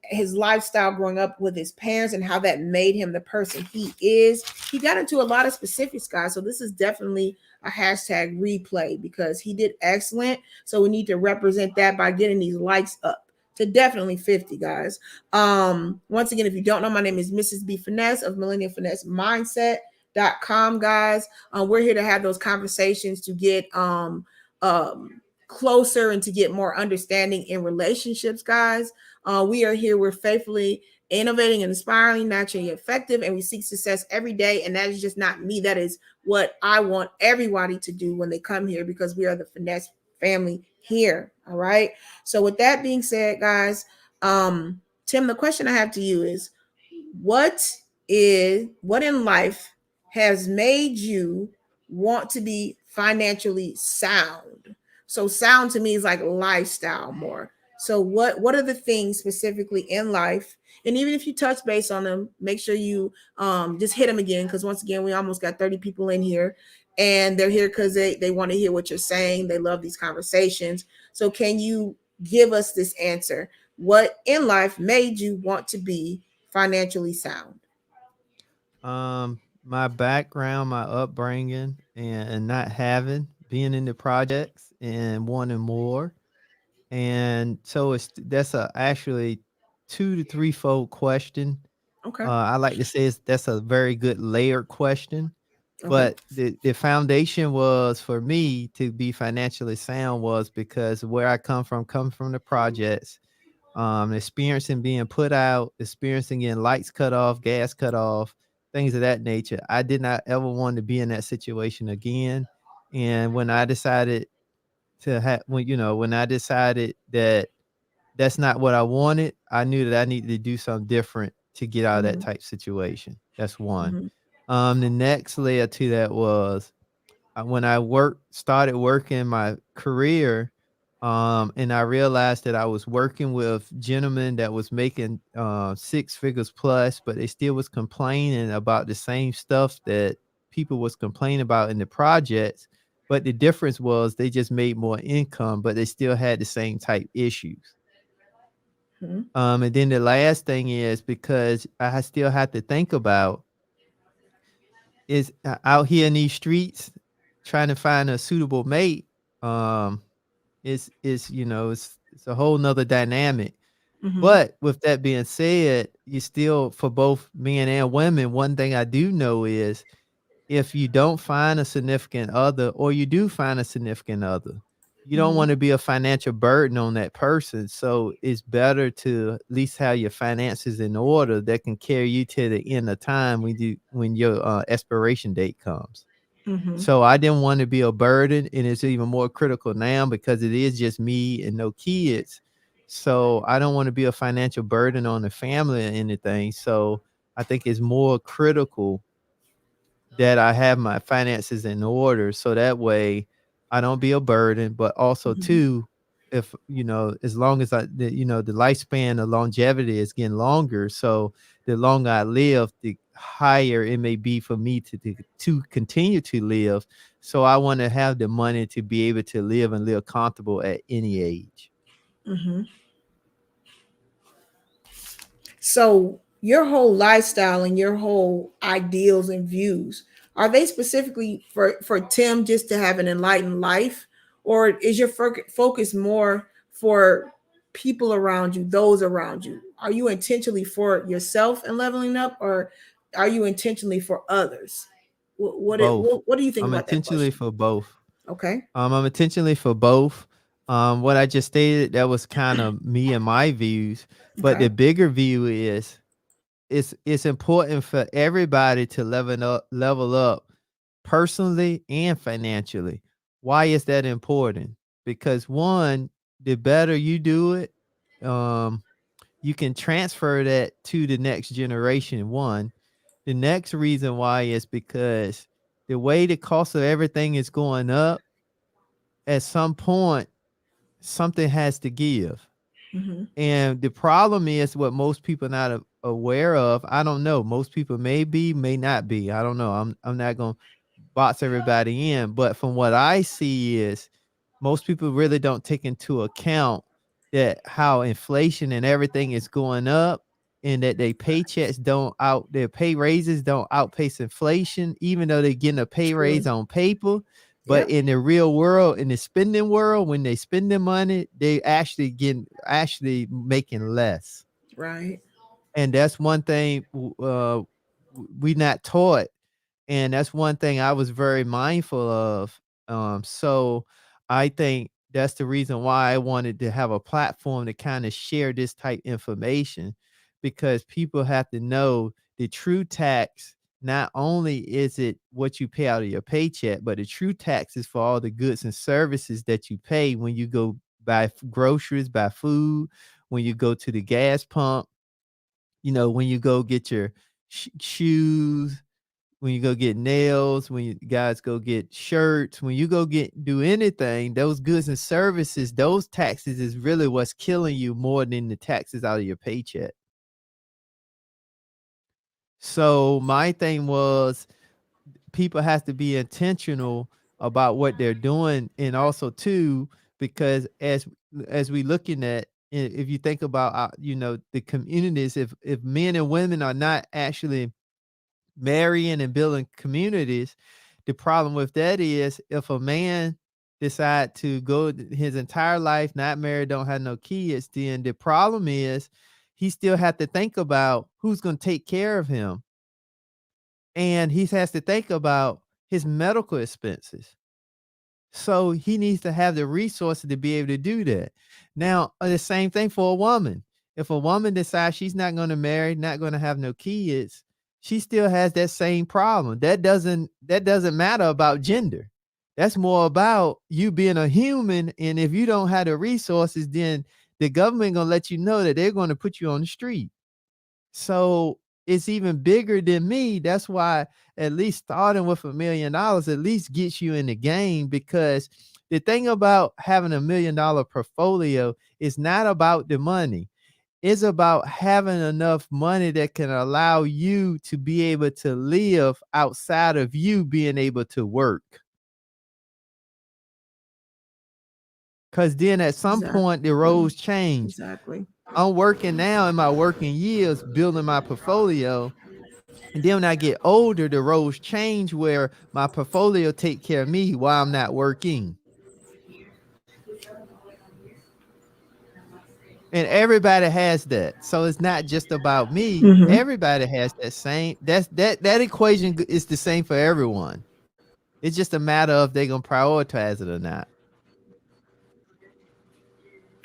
his lifestyle growing up with his parents and how that made him the person he is. He got into a lot of specifics, guys. So this is definitely a hashtag replay because he did excellent. So we need to represent that by getting these likes up to definitely 50, guys. Once again, if you don't know, my name is Mrs. B Finesse of Millennial Finesse Mindset.com, guys. We're here to have those conversations to get closer and to get more understanding in relationships, guys. We are here. We're faithfully innovating and inspiring, naturally effective, and we seek success every day. And that is just not me. That is what I want everybody to do when they come here because we are the Finesse family here. All right. So with that being said, guys, Tim, the question I have to you is what in life has made you want to be financially sound? So sound to me is like lifestyle more. So what are the things specifically in life? And even if you touch base on them, make sure you just hit them again because once again we almost got 30 people in here and they're here because they want to hear what you're saying. They love these conversations. So can you give us this answer? What in life made you want to be financially sound? My background, my upbringing, and not having being in the projects and wanting more. And so that's a actually 2 to 3 fold question. Okay. I like to say that's a very good layered question. Okay. But the foundation was for me to be financially sound was because where I come from the projects, experiencing being put out, experiencing getting lights cut off, gas cut off, things of that nature. I did not ever want to be in that situation again. And when I decided to have, when I decided that that's not what I wanted, I knew that I needed to do something different to get out of that Mm-hmm. type situation. That's one. Mm-hmm. The next layer to that was when I started working my career, and I realized that I was working with gentlemen that was making 6 figures plus, but they still was complaining about the same stuff that people was complaining about in the projects. But the difference was they just made more income, but they still had the same type issues. Mhm. And then the last thing is, because I still have to think about is out here in these streets trying to find a suitable mate. Um, is it's a whole nother dynamic. Mhm. But with that being said, you still, for both men and women, one thing I do know is, if you don't find a significant other, or you do find a significant other, you don't Mhm. want to be a financial burden on that person. So it's better to at least have your finances in order that can carry you to the end of time when your expiration date comes. Mhm. So I didn't want to be a burden, and it's even more critical now because it is just me and no kids. So I don't want to be a financial burden on the family or anything. So I think it's more critical that I have my finances in order, so that way I don't be a burden, but also Mhm. too, if as long as the lifespan, the longevity is getting longer. So the longer I live, the higher it may be for me to continue to live. So I want to have the money to be able to live and live comfortable at any age. Mhm. So your whole lifestyle and your whole ideals and views, are they specifically for Tim just to have an enlightened life, or is your focus more for people around you, those around you? Are you intentionally for yourself and leveling up, or are you intentionally for others? Both. What do you think I'm about that intentionally question? for both. Okay. I'm intentionally for both. What I just stated, that was kind of me and my views, but Okay. the bigger view is, it's important for everybody to level up personally and financially. Why is that important? Because one, the better you do it, um, you can transfer that to the next generation. One, the next reason why is because the way the cost of everything is going up, at some point something has to give. Mm-hmm. And the problem is, what most people not aware of, I don't know, most people may be, may not be, I don't know, I'm not going to box everybody in, but from what I see is, most people really don't take into account that how inflation and everything is going up, and that their pay raises don't outpace inflation, even though they're getting a pay raise True. on paper. But Yep. in the real world, in the spending world, when they spend the money, they actually making less. Right. And that's one thing we not taught, and that's one thing I was very mindful of. So I think that's the reason why I wanted to have a platform to kind of share this type information, because people have to know the true tax. Not only is it what you pay out of your paycheck, but the true tax is for all the goods and services that you pay when you go buy groceries, buy food, when you go to the gas pump, when you go get your shoes, when you go get nails, when you guys go get shirts, when you go do anything, those goods and services, those taxes is really what's killing you more than the taxes out of your paycheck. So my thing was, people have to be intentional about what they're doing, and also too, because as we looking at, if you think about the communities, if men and women are not actually marrying and building communities, the problem with that is, if a man decide to go his entire life not married, don't have no kids, then the problem is he still have to think about who's going to take care of him, and he has to think about his medical expenses. So he needs to have the resources to be able to do that. Now, the same thing for a woman. If a woman decides she's not going to marry, not going to have no kids, she still has that same problem. That doesn't matter about gender. That's more about you being a human. And if you don't have the resources, then the government gonna let you know that they're going to put you on the street. So it's even bigger than me. That's why at least starting with $1 million at least gets you in the game, because the thing about having $1 million portfolio is not about the money. It's about having enough money that can allow you to be able to live outside of you being able to work. Because then at some point Exactly. the roads change. Exactly. I'm working now in my working years, building my portfolio. And then when I get older, the roles change where my portfolio take care of me while I'm not working. And everybody has that. So it's not just about me. Mm-hmm. Everybody has that same, that equation is the same for everyone. It's just a matter of they're going to prioritize it or not.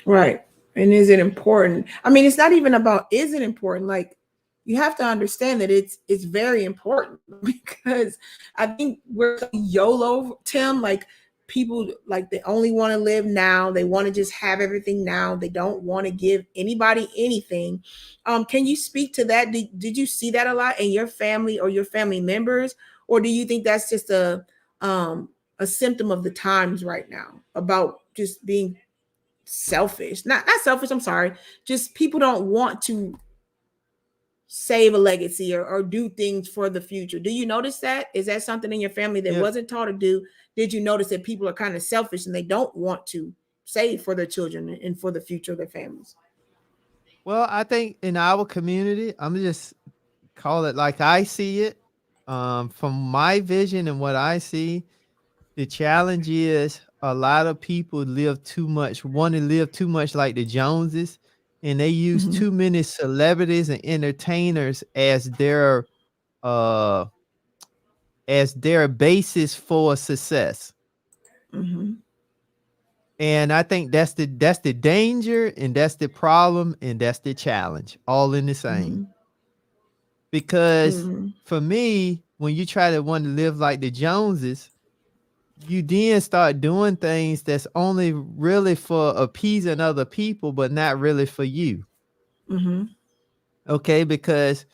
Right. And is it important? I mean, it's not even about is it important? Like, you have to understand that it's very important because I think we're so YOLO, Tim. Like, people, like, they only want to live now. They want to just have everything now. They don't want to give anybody anything. Can you speak to that? Did you see that a lot in your family or your family members, or do you think that's just a symptom of the times right now about just being selfish? Not selfish, I'm sorry, just people don't want to save a legacy or do things for the future. Do you notice that? Is that something in your family that Yeah. wasn't taught to do? Did you notice that people are kind of selfish and they don't want to save for their children and for the future of their families? Well, I think in our community, I'm just call it like I see it. From my vision and what I see, the challenge is a lot of people want to live too much like the Joneses, and they use Mm-hmm. too many celebrities and entertainers uh as their basis for success. Mm-hmm. And I think that's the danger, and that's the problem, and that's the challenge, all in the same. Because Mm-hmm. for me, when you try to want to live like the Joneses, you then start doing things that's only really for appeasing other people, but not really for you. Mm-hmm. Okay, because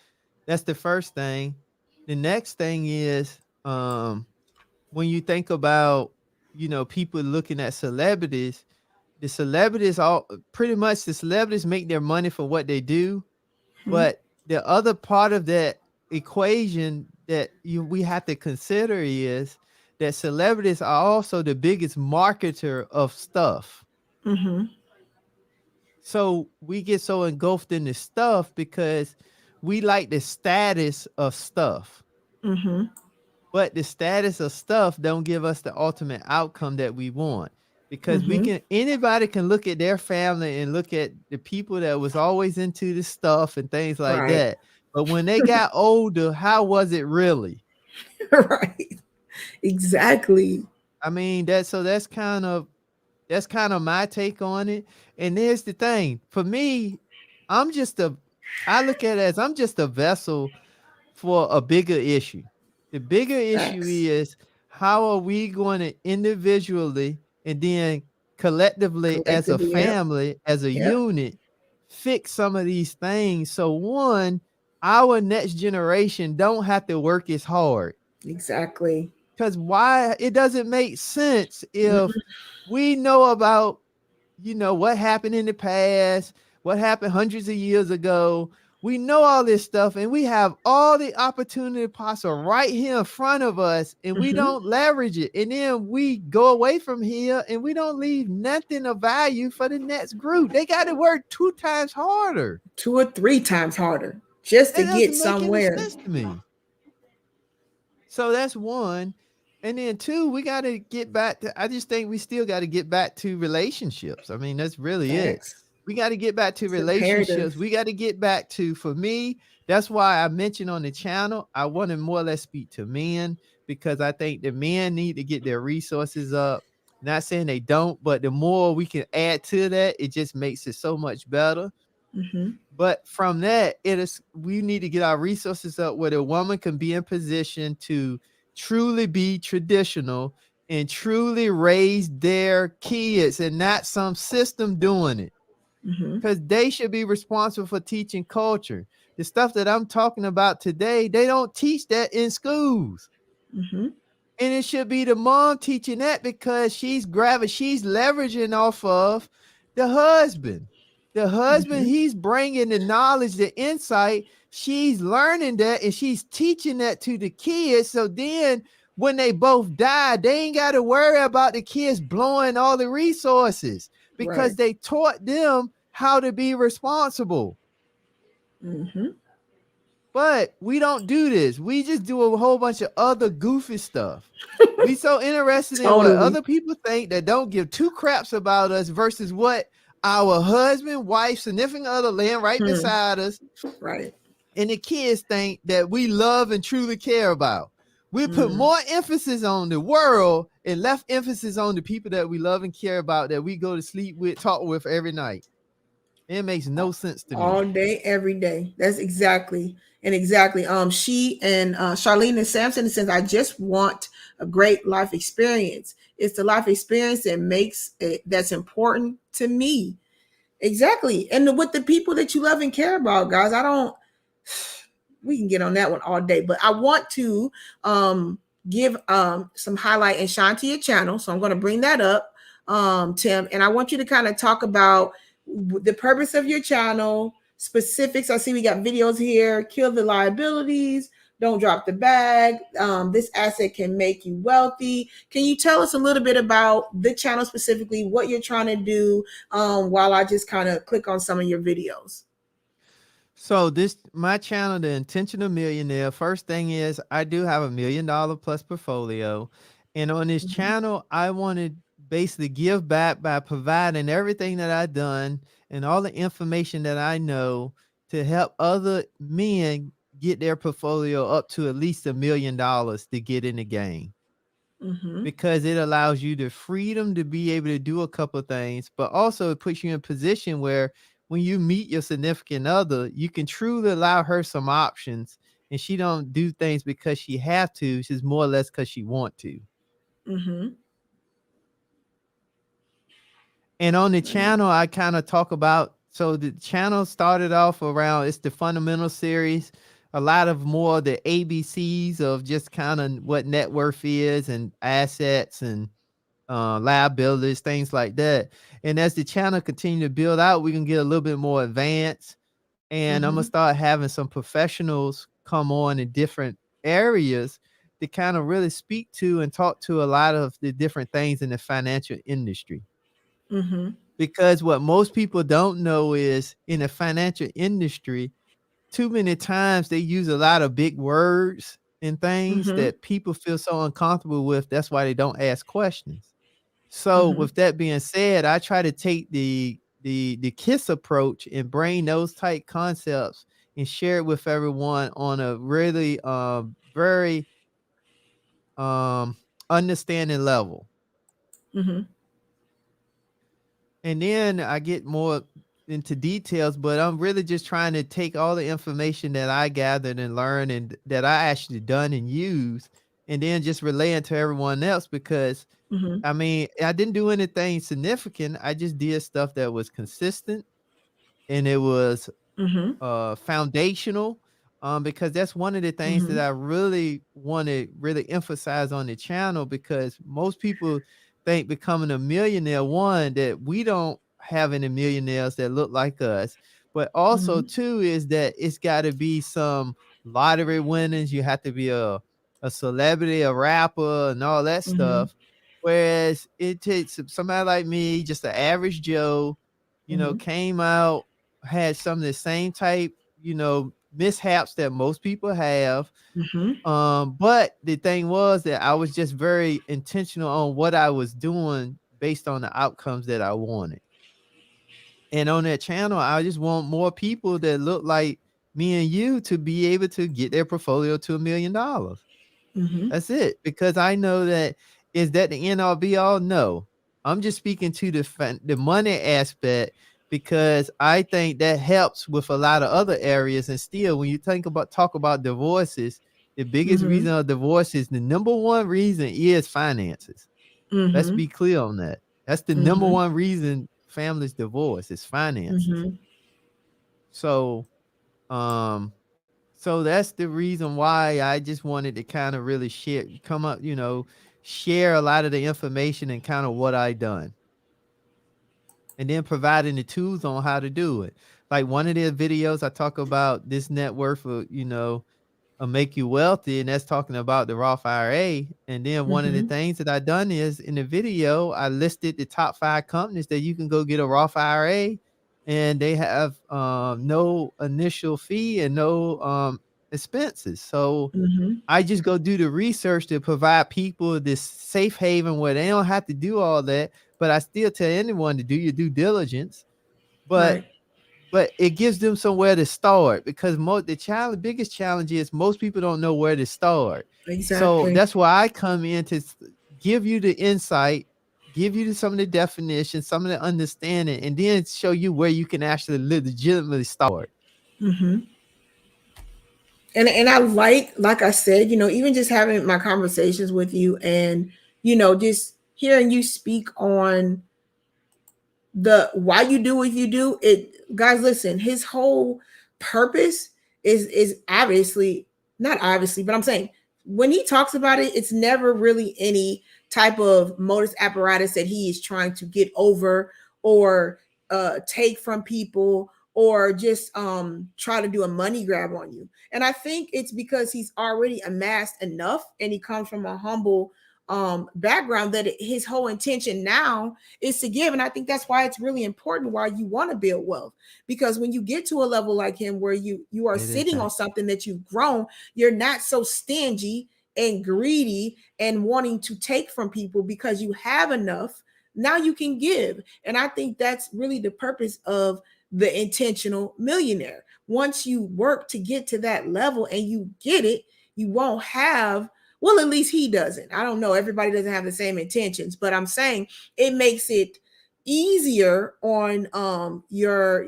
that's the first thing. The next thing is when you think about, people looking at celebrities, the celebrities make their money for what they do. But the other part of that equation that we have to consider is that celebrities are also the biggest marketer of stuff. Mm-hmm. So we get so engulfed in the stuff because we like the status of stuff. Mm-hmm. But the status of stuff don't give us the ultimate outcome that we want. Because Mm-hmm. anybody can look at their family and look at the people that was always into the stuff and things like Right. that. But when they got older, how was it really? Right. Exactly. I mean, that's kind of my take on it. And here's the thing. For me, I look at it as I'm just a vessel for a bigger issue. The bigger issue Facts. is how are we going to individually and then collectively as a Collectively, yep. family, as a Yep. unit, fix some of these things. So one, our next generation don't have to work as hard. Exactly. Because why? It doesn't make sense if Mm-hmm. we know about what happened in the past, what happened hundreds of years ago. We know all this stuff, and we have all the opportunity possible right here in front of us, and we Mm-hmm. don't leverage it. And then we go away from here, and we don't leave nothing of value for the next group. They got to work 2 times harder. 2 or 3 times harder just to That get doesn't make any somewhere. sense to me. So that's one. And then two, we got to get back to, I just think we still got to get back to relationships. I mean, that's really it. Facts. We got to get back to It's relationships. imperative. We got to get back to, for me, that's why I mentioned on the channel, I want to more or less speak to men, because I think the men need to get their resources up. Not saying they don't, but the more we can add to that, it just makes it so much better. Mm-hmm. But from that, we need to get our resources up where the woman can be in position to truly be traditional and truly raise their kids and not some system doing it. Mm-hmm. Because they should be responsible for teaching culture. The stuff that I'm talking about today, they don't teach that in schools. Mm-hmm. And it should be the mom teaching that, because she's leveraging off of the husband. The husband, Mm-hmm. he's bringing the knowledge, the insight. She's learning that, and she's teaching that to the kids. So then when they both die, they ain't got to worry about the kids blowing all the resources, because Right. they taught them how to be responsible. Mm-hmm. But we don't do this. We just do a whole bunch of other goofy stuff. We so interested in what Totally. other people think that don't give two craps about us versus what our husband, wife, significant other laying right beside us Right. and the kids think that we love and truly care about. We put more emphasis on the world and left emphasis on the people that we love and care about, that we go to sleep with, talk with every night. It makes no sense to me. All day, every day. That's exactly. She and Charlene and Samson says, I just want a great life experience. It's the life experience that makes it, that's important to me. Exactly. And with the people that you love and care about, guys, we can get on that one all day, but I want to give some highlight and shine to your channel. So I'm going to bring that up, Tim, and I want you to kind of talk about the purpose of your channel, specifics. I see we got videos here: kill the liabilities, don't drop the bag, this asset can make you wealthy. Can you tell us a little bit about the channel specifically, what you're trying to do, while I just kind of click on some of your videos? So my channel, the Intentional Millionaire, first thing is I do have $1 million plus portfolio. And on this channel, I want to basically give back by providing everything that I've done and all the information that I know to help other men get their portfolio up to at least $1 million to get in the game. Because it allows you the freedom to be able to do a couple of things, but also it puts you in a position where when you meet your significant other, you can truly allow her some options, and she don't do things because she have to. She's more or less because she want to. And on the channel, I kind of talk about, so the channel started off around, it's the fundamental series, a lot of more the ABCs of just kind of what net worth is and assets and liabilities, things like that. And as the channel continue to build out, we can get a little bit more advanced. And I'm gonna start having some professionals come on in different areas to kind of really speak to and talk to a lot of the different things in the financial industry. Because what most people don't know is in the financial industry, too many times they use a lot of big words and things that people feel so uncomfortable with. That's why they don't ask questions. So with that being said, I try to take the KISS approach and bring those type concepts and share it with everyone on a really very understanding level. And then I get more into details, but I'm really just trying to take all the information that I gathered and learned and that I actually done and used, and then just relay it to everyone else. Because I mean, I didn't do anything significant. I just did stuff that was consistent and it was foundational, because that's one of the things that I really want to really emphasize on the channel, because most people think becoming a millionaire, one, that we don't have any millionaires that look like us, but also two is that it's got to be some lottery winners. You have to be a celebrity, a rapper, and all that stuff. Whereas it takes somebody like me, just an average Joe, came out, had some of the same type, mishaps that most people have. But the thing was that I was just very intentional on what I was doing based on the outcomes that I wanted. And on that channel, I just want more people that look like me and you to be able to get their portfolio to $1 million. That's it. Because I know that, is that the end all be all? No, I'm just speaking to the money aspect, because I think that helps with a lot of other areas. And still, when you talk about divorces, the biggest reason of divorce is the number one reason is finances. Let's be clear on that. That's the number one reason families divorce is finances. So, so that's the reason why I just wanted to kind of really share a lot of the information and kind of what I done. And then providing the tools on how to do it. Like one of the videos I talk about this net worth will make you wealthy, and that's talking about the Roth IRA. And then one of the things that I done is in the video, I listed the top 5 companies that you can go get a Roth IRA and they have no initial fee and no expenses. So I just go do the research to provide people this safe haven where they don't have to do all that. But I still tell anyone to do your due diligence. But Right. but it gives them somewhere to start, because biggest challenge is most people don't know where to start. So Exactly. that's why I come in to give you the insight, give you some of the definition, some of the understanding, and then show you where you can actually legitimately start. Mm-hmm. And I like I said, even just having my conversations with you, and just hearing you speak on the why you do what you do. It, guys, listen, his whole purpose is obviously not obviously, but I'm saying when he talks about it, it's never really any type of modus apparatus that he is trying to get over or take from people, or just try to do a money grab on you. And I think it's because he's already amassed enough, and he comes from a humble background, that his whole intention now is to give. And I think that's why it's really important why you want to build wealth, because when you get to a level like him where you are sitting on something that you've grown, you're not so stingy and greedy and wanting to take from people, because you have enough. Now you can give. And I think that's really the purpose of the intentional millionaire. Once you work to get to that level and you get it, you won't have, well, at least he doesn't. I don't know. Everybody doesn't have the same intentions, but I'm saying it makes it easier on your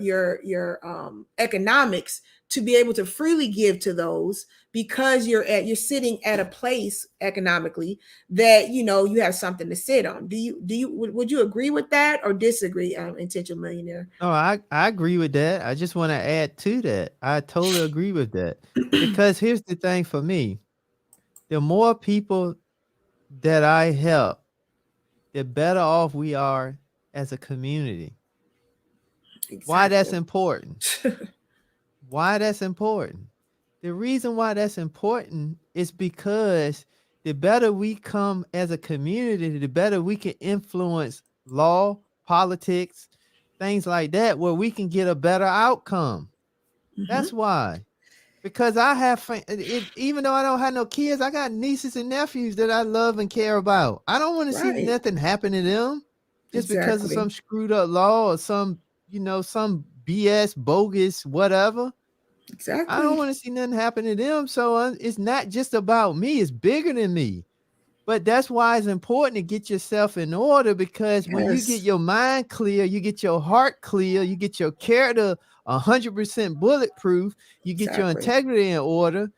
economics to be able to freely give to those, because you're sitting at a place economically that you have something to sit on. Would you agree with that or disagree, intentional millionaire? No, I agree with that. I just want to add to that. I totally agree with that. Because here's the thing for me. The more people that I help, the better off we are as a community. Exactly. Why that's important? Why that's important? The reason why that's important is because the better we come as a community, the better we can influence law, politics, things like that, where we can get a better outcome. That's why. Because I have even though I don't have no kids, I got nieces and nephews that I love and care about. I don't want to see Right. nothing happen to them just because of Exactly. some screwed up law or some BS, bogus, whatever. I don't Exactly. want to see nothing happen to them. So it's not just about me. It's bigger than me. But that's why it's important to get yourself in order, because when you get Yes. your mind clear, you get your heart clear, you get your character 100% bulletproof, you get your Exactly. integrity in order,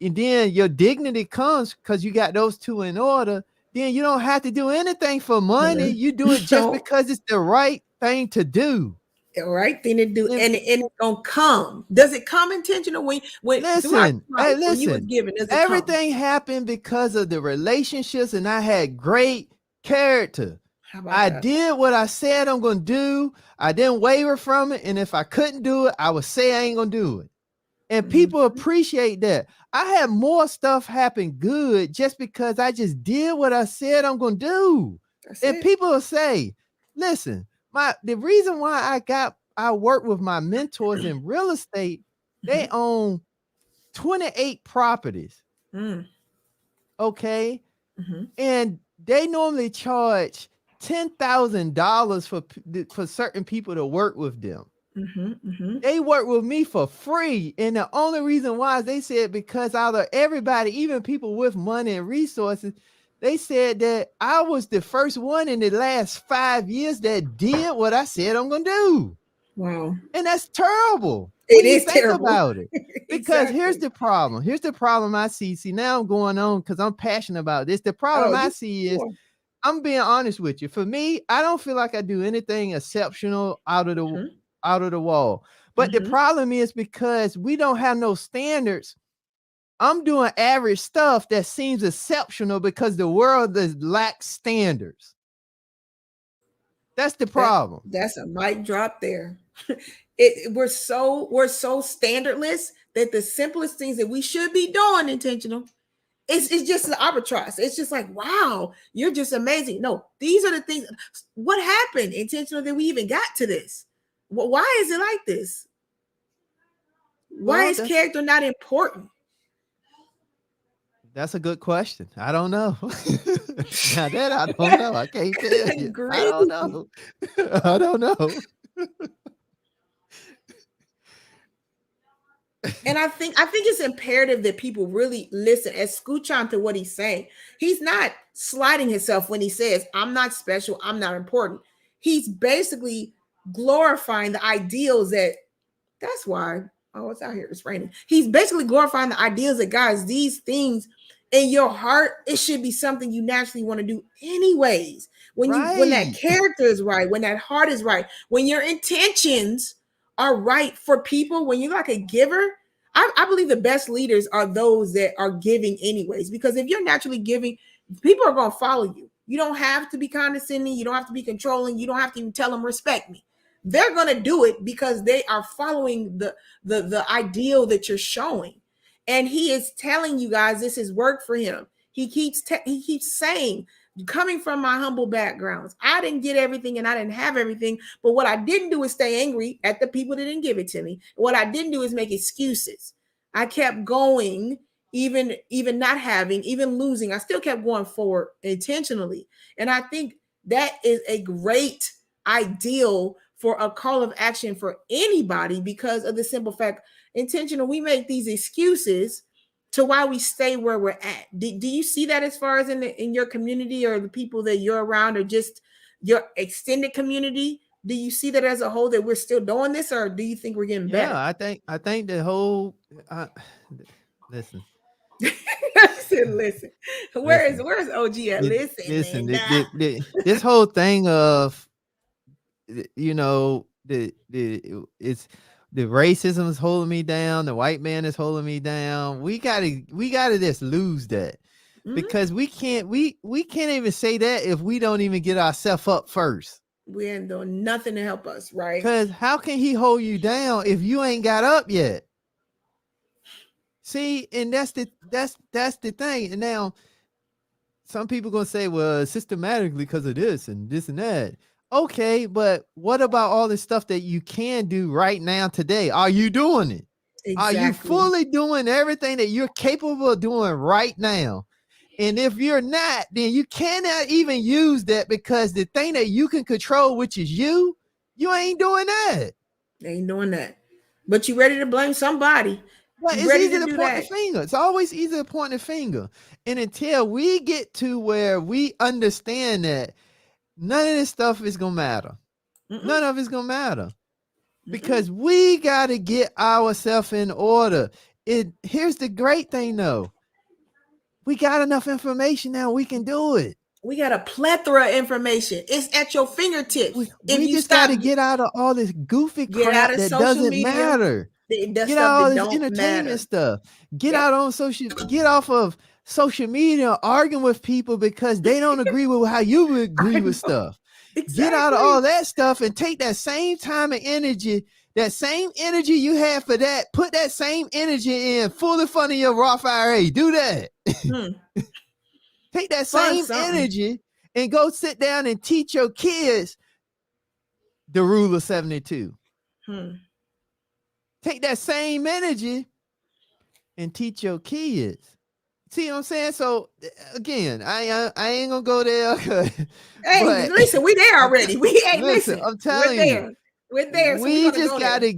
and then your dignity comes because you got those two in order. Then you don't have to do anything for money. You do it just No, because it's the right thing to do. the right thing to do, And and it's gonna come. Does it come intentional when throughout listen, your hey, life, when you was listen. given? Does it come? Everything happened because of the relationships, and I had great character. How about I that? did what I said I'm gonna do. I didn't waver from it, and if I couldn't do it, I would say I ain't gonna do it. And people appreciate that. I had more stuff happen good just because I just did what I said I'm gonna do. That's And it. people will say, listen, the reason why I work with my mentors in real estate, they own 28 properties. Mm, Okay. mm-hmm, And they normally charge $10,000 for certain people to work with them. mm-hmm, mm-hmm. They work with me for free. And the only reason why is they said because out of everybody, even people with money and resources, they said that I was the first one in the last 5 years that did what I said I'm going to do. Wow. And that's terrible It when you is think terrible. about it. Because here's Exactly. the problem. Here's the problem I see. See, now I'm going on because I'm passionate about this. The Oh, problem I you see is, sure. I'm being honest with you. For me, I don't feel like I do anything exceptional out of the wall. But the Mm-hmm. problem is because we don't have no standards. I'm doing average stuff that seems exceptional because the world lacks standards. That's the problem. That's a mic drop there. We're so standardless that the simplest things that we should be doing intentional. It's just an arbitrage. It's just like, wow, you're just amazing. No, these are the things. What happened intentional that we even got to this? Why is it like this? Why Well, is character not important? that's a good question. I don't know. Now that I don't know. I can't tell you. I Agree. don't know. I don't know. And I think it's imperative that people really listen and scooch on to what he's saying. He's not sliding himself when he says, I'm not special, I'm not important. He's basically glorifying the ideals that's why, oh, it's out here, it's raining. He's basically glorifying the ideals that, guys, these things in your heart, it should be something you naturally want to do anyways. When that Right. character is right, when that heart is right, when your intentions are right for people, when you're like a giver, I believe the best leaders are those that are giving anyways, because if you're naturally giving, people are going to follow you. You don't have to be condescending. You don't have to be controlling. You don't have to even tell them respect me. They're going to do it because they are following the ideal that you're showing. And he is telling you guys this is work for him. He keeps saying, coming from my humble backgrounds, I didn't get everything and I didn't have everything. But what I didn't do is stay angry at the people that didn't give it to me. What I didn't do is make excuses. I kept going, even not having, even losing. I still kept going forward intentionally. And I think that is a great ideal for a call of action for anybody, because of the simple fact, intentional, we make these excuses to why we stay where we're at. Do you see that as far as in your community, or the people that you're around, or just your extended community? Do you see that as a whole, that we're still doing this, or do you think we're getting better? Yeah, I think the whole listen. I said, listen. Where's OG at? Listen, Listen, this whole thing of you know it's the racism is holding me down, the white man is holding me down. We gotta just lose that. Because we can't even say that if we don't even get ourselves up first. We ain't doing nothing to help us, right? Because how can he hold you down if you ain't got up yet? See, and that's the thing. And now some people gonna say, well, systematically because of this and that. Okay, but what about all the stuff that you can do right now today? Are you doing it? Exactly. Are you fully doing everything that you're capable of doing right now? And if you're not, then you cannot even use that, because the thing that you can control, which is you ain't doing that. They ain't doing that. But you ready to blame somebody. Well, it's easy to point the finger. It's always easy to point the finger. And until we get to where we understand that none of this stuff is going to matter. None of it's going to matter. Because we got to get ourselves in order. Here's the great thing, though. We got enough information now. We can do it. We got a plethora of information. It's at your fingertips. We just got to get out of all this goofy crap that doesn't matter. Get out of all this entertainment stuff. Get out on get off of social media arguing with people because they don't agree with how you agree with stuff. Exactly. Get out of all that stuff and take that same time and energy, that same energy you have for that, put that same energy in fully funding your Roth IRA. Do that. Take that same energy and go sit down and teach your kids the rule of 72. Take that same energy and teach your kids. See what I'm saying? So again, I ain't gonna go there. Hey, listen, we there already. Listen, I'm telling you. We're there. So we just gotta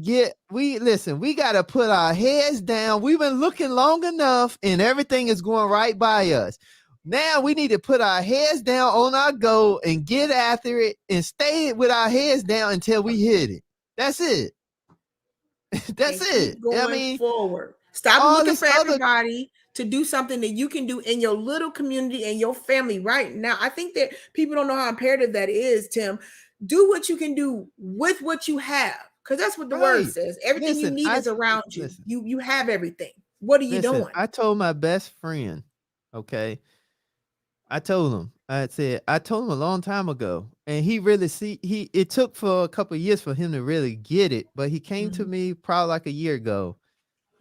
we gotta put our heads down. We've been looking long enough and everything is going right by us. Now we need to put our heads down on our goal and get after it and stay with our heads down until we hit it. That's it. That's it. Going forward. Stop looking for everybody to do something that you can do in your little community and your family right now. I think that people don't know how imperative that is, Tim. Do what you can do with what you have, because that's what the word says. Everything you need is around you. You have everything. What are you doing? I told my best friend, okay, I told him a long time ago, and he really it took for a couple of years for him to really get it, but he came to me probably like a year ago,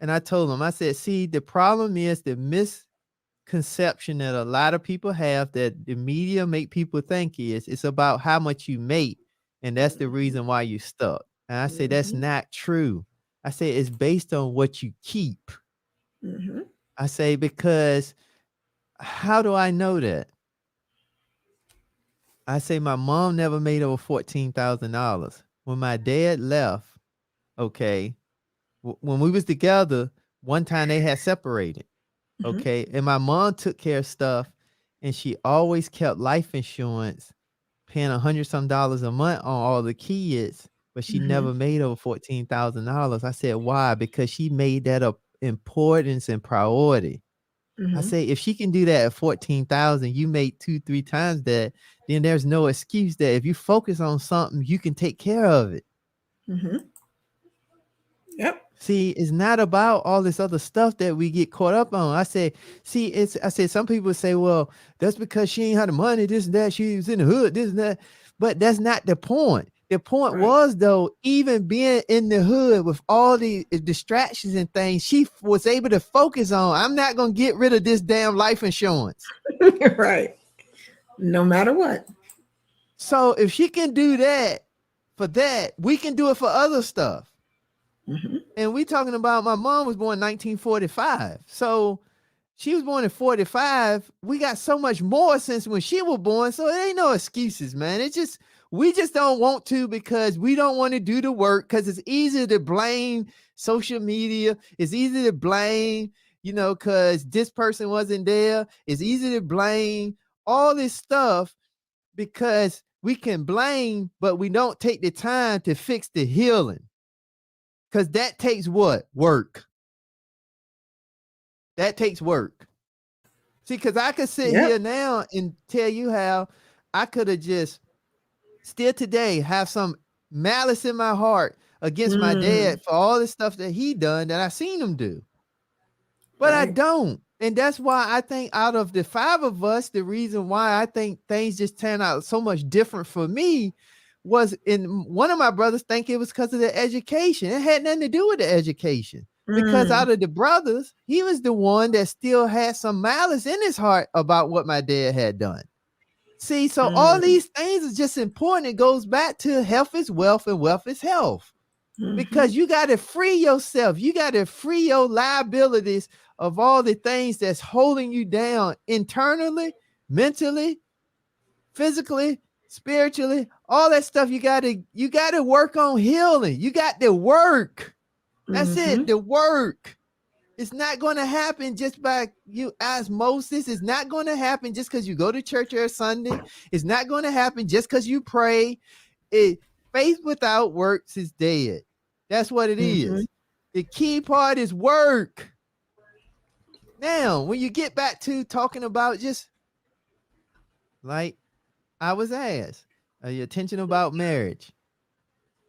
and I told him, I said, see, the problem is the misconception that a lot of people have that the media make people think it's about how much you make, and that's the reason why you're stuck. And I say, that's not true. I say, it's based on what you keep. I say, because how do I know that? I say, my mom never made over $14,000. When my dad left, okay, when we was together, one time they had separated. Okay. And my mom took care of stuff, and she always kept life insurance, paying $100-some a month on all the kids, but she never made over $14,000. I said, why? Because she made that a importance and priority. I say, if she can do that at 14,000, you make 2-3 times that, then there's no excuse that if you focus on something, you can take care of it. Yep. See, it's not about all this other stuff that we get caught up on. I say, some people say, well, that's because she ain't had the money, this and that. She was in the hood, this and that. But that's not the point. The point was, though, even being in the hood with all the distractions and things, she was able to focus on, I'm not going to get rid of this damn life insurance. Right. No matter what. So if she can do that for that, we can do it for other stuff. And we talking about, my mom was born in 1945. So she was born in 45. We got so much more since when she was born. So it ain't no excuses, man. It's just, we just don't want to, because we don't want to do the work, because it's easy to blame social media. It's easy to blame, because this person wasn't there. It's easy to blame all this stuff, because we can blame, but we don't take the time to fix the healing. Because that takes what? Work. That takes work. See, because I could sit here now and tell you how I could have just still today have some malice in my heart against my dad for all the stuff that he done that I seen him do. But I don't. And that's why I think out of the 5 of us, the reason why I think things just turn out so much different for me was, in one of my brothers think it was because of the education. It had nothing to do with the education, because out of the brothers, he was the one that still had some malice in his heart about what my dad had done. See, so all these things is just important. It goes back to health is wealth and wealth is health, because you got to free yourself. You got to free your liabilities of all the things that's holding you down internally, mentally, physically, spiritually, all that stuff. You got to work on healing. You got to work. That's it. The work. It's not going to happen just by you osmosis. It's not going to happen just because you go to church every Sunday. It's not going to happen just because you pray. Faith without works is dead. That's what it is. The key part is work. Now, when you get back to talking about, just like I was asked, are you intentional about marriage?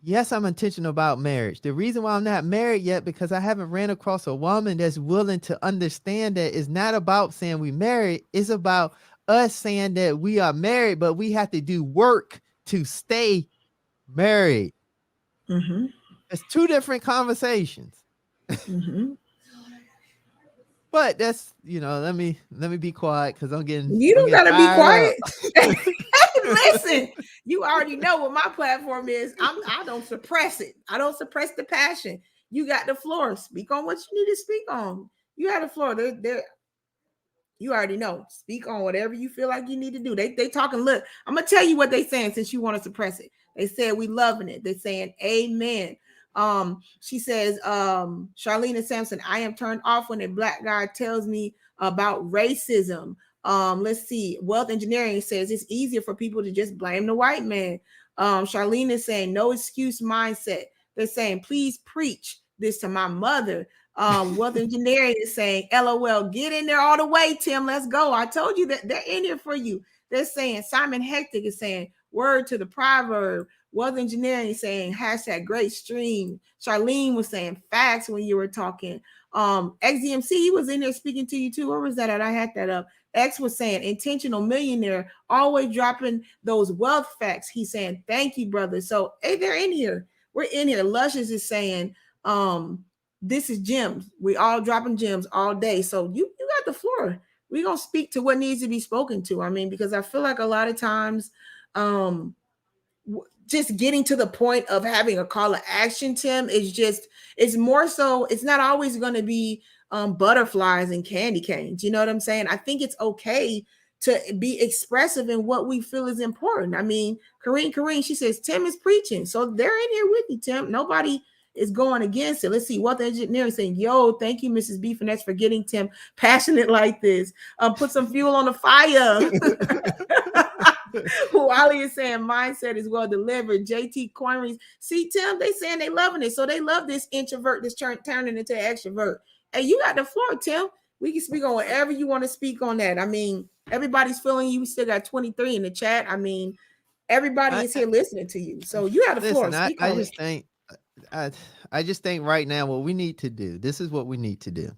Yes, I'm intentional about marriage. The reason why I'm not married yet, because I haven't ran across a woman that's willing to understand that it's not about saying we married. It's about us saying that we are married, but we have to do work to stay married. It's 2 different conversations. But that's, let me be quiet, because I'm getting, you don't gotta be quiet. Listen, Listen, you already know what my platform is. I don't suppress it. I don't suppress the passion. You got the floor. Speak on what you need to speak on. You got the floor. You already know. Speak on whatever you feel like you need to do. They talking. Look, I'm gonna tell you what they saying, since you want to suppress it. They said we loving it. They saying amen. She says, Charlene Sampson, I am turned off when a black guy tells me about racism. Let's see. Wealth Engineering says it's easier for people to just blame the white man. Charlene is saying no excuse mindset. They're saying, please preach this to my mother. Wealth Engineering is saying, LOL, get in there all the way, Tim. Let's go. I told you that they're in here for you. They're saying, Simon Hectic is saying, word to the proverb. Wealth Engineering is saying, hashtag great stream. Charlene was saying facts when you were talking. XDMC, he was in there speaking to you too. Where was that at? I had that up. X was saying, Intentional Millionaire, always dropping those wealth facts. He's saying, thank you, brother. So, hey, they're in here. We're in here. Luscious is saying, this is gems. We all dropping gems all day. So you got the floor. We're going to speak to what needs to be spoken to. I mean, because I feel like a lot of times, just getting to the point of having a call to action, Tim, is just, it's more so, it's not always going to be butterflies and candy canes. You know what I'm saying? I think it's okay to be expressive in what we feel is important. I mean, Kareen, she says, Tim is preaching. So they're in here with you, Tim. Nobody is going against it. Let's see, Wealth Engineering saying, yo, thank you, Mrs. B. Finesse, for getting Tim passionate like this. Put some fuel on the fire. Wally is saying mindset is well delivered. JT Corneries. See, Tim, they saying they loving it. So they love this introvert that's turning into an extrovert. Hey, you got the floor, Tim. We can speak on whatever you want to speak on that. I mean, everybody's feeling you. We still got 23 in the chat. I mean, everybody is here listening to you. So you have the floor. Speak on it. I just think right now what we need to do, this is what we need to do.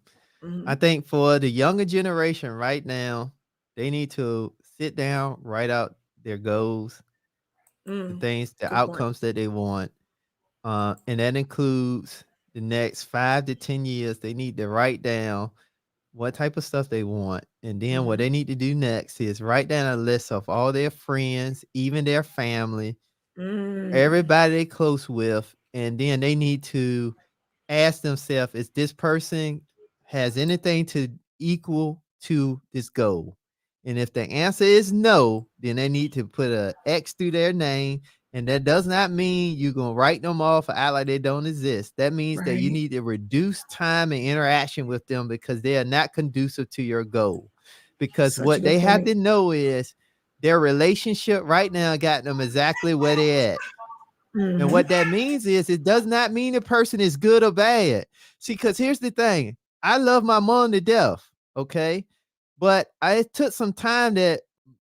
I think for the younger generation right now, they need to sit down, write out their goals, the things, the outcomes that they want. And that includes the next 5 to 10 years. They need to write down what type of stuff they want. And then what they need to do next is write down a list of all their friends, even their family, everybody they close with. And then they need to ask themselves, is this person has anything to equal to this goal? And if the answer is no, then they need to put an X through their name. And that does not mean you're going to write them off or act like they don't exist. That means that you need to reduce time and interaction with them because they are not conducive to your goal. Because what they have to know is their relationship right now got them exactly where they're at. And what that means is it does not mean the person is good or bad. See, because here's the thing. I love my mom to death, okay? But it took some time that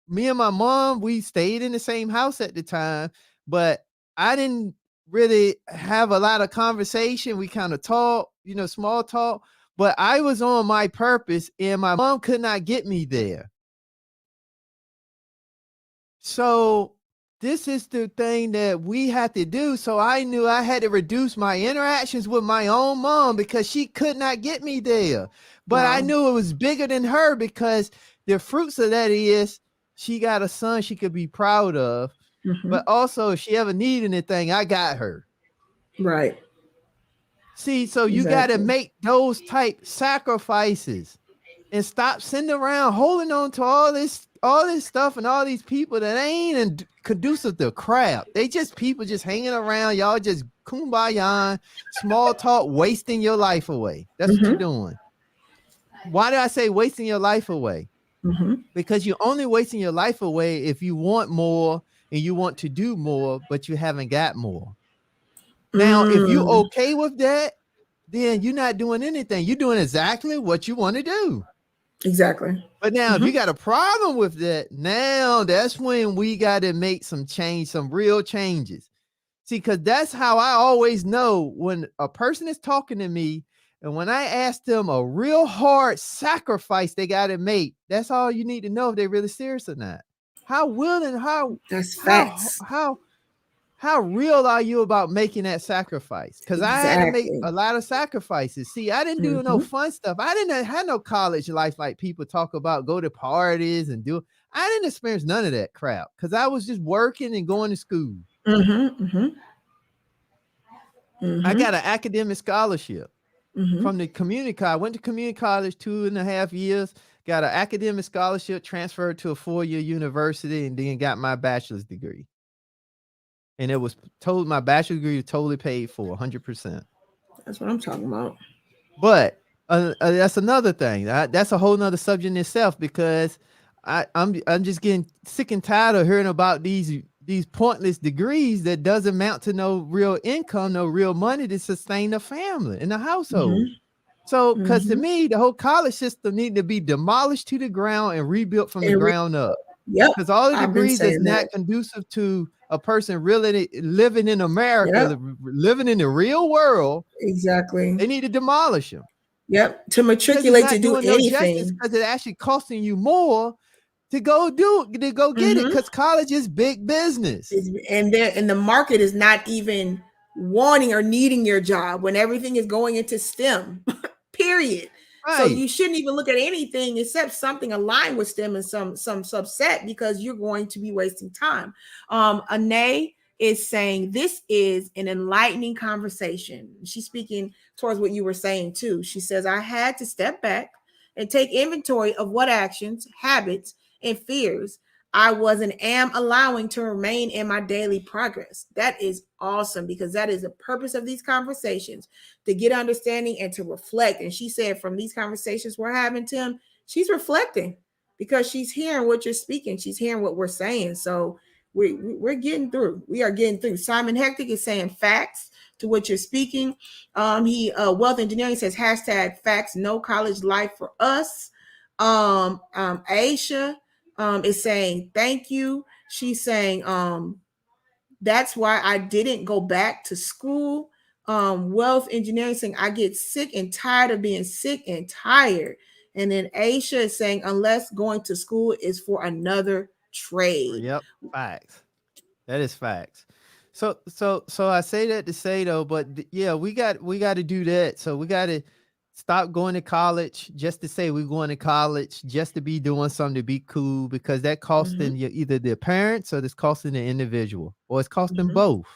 me and my mom, we stayed in the same house at the time, but I didn't really have a lot of conversation. We kind of talk, small talk, but I was on my purpose and my mom could not get me there. So this is the thing that we had to do. So I knew I had to reduce my interactions with my own mom because she could not get me there. But I knew it was bigger than her because the fruits of that is she got a son she could be proud of. But also if she ever needed anything, I got her. Right. See, so you got to make those type sacrifices and stop sitting around holding on to all this stuff and all these people that ain't conducive to crap. They just people just hanging around. Y'all just kumbaya, small talk, wasting your life away. That's what you're doing. Why do I say wasting your life away? Because you're only wasting your life away if you want more and you want to do more, but you haven't got more. Now, if you're okay with that, then you're not doing anything. You're doing exactly what you want to do. Exactly. But now if you got a problem with that, now that's when we got to make some change, some real changes. See, because that's how I always know when a person is talking to me and when I ask them a real hard sacrifice they got to make, that's all you need to know if they're really serious or not. How willing, how real are you about making that sacrifice? Because I had to make a lot of sacrifices. See, I didn't do no fun stuff. I didn't have no college life like people talk about, go to parties and do. I didn't experience none of that crap because I was just working and going to school. I got an academic scholarship from the community college. I went to community college 2.5 years, got an academic scholarship, transferred to a 4-year university, and then got my bachelor's degree. And it was told my bachelor's degree was totally paid for 100%. That's what I'm talking about. But that's another thing. That's a whole nother subject in itself because I'm just getting sick and tired of hearing about these pointless degrees that doesn't amount to no real income, no real money to sustain a family and a household. So, because to me, the whole college system need to be demolished to the ground and rebuilt from the ground up. Yep. Because all the degrees is not conducive to a person really living in America, living in the real world. Exactly. They need to demolish them. Yep. To matriculate to do anything. Because it's actually costing you more to go get it. Because college is big business. And the market is not even wanting or needing your job when everything is going into STEM. Period. Right. So you shouldn't even look at anything except something aligned with STEM and some subset because you're going to be wasting time. Anae is saying this is an enlightening conversation. She's speaking towards what you were saying too. She says, I had to step back and take inventory of what actions, habits, and fears I was and am allowing to remain in my daily progress. That is awesome, because that is the purpose of these conversations, to get understanding and to reflect. And she said from these conversations we're having, Tim, she's reflecting because she's hearing what you're speaking. She's hearing what we're saying. So we're getting through. We are getting through. Simon Hectic is saying facts to what you're speaking. He Wealth Engineering says hashtag facts, no college life for us. Aisha is saying thank you. She's saying that's why I didn't go back to school. Wealth Engineering saying I get sick and tired of being sick and tired. And then Aisha is saying unless going to school is for another trade. Yep, facts. That is facts. So I say that to say though, but yeah, we got to do that. So we got to stop going to college just to say we're going to college, just to be doing something to be cool, because that costing you either the parents or it's costing the individual, or it's costing both.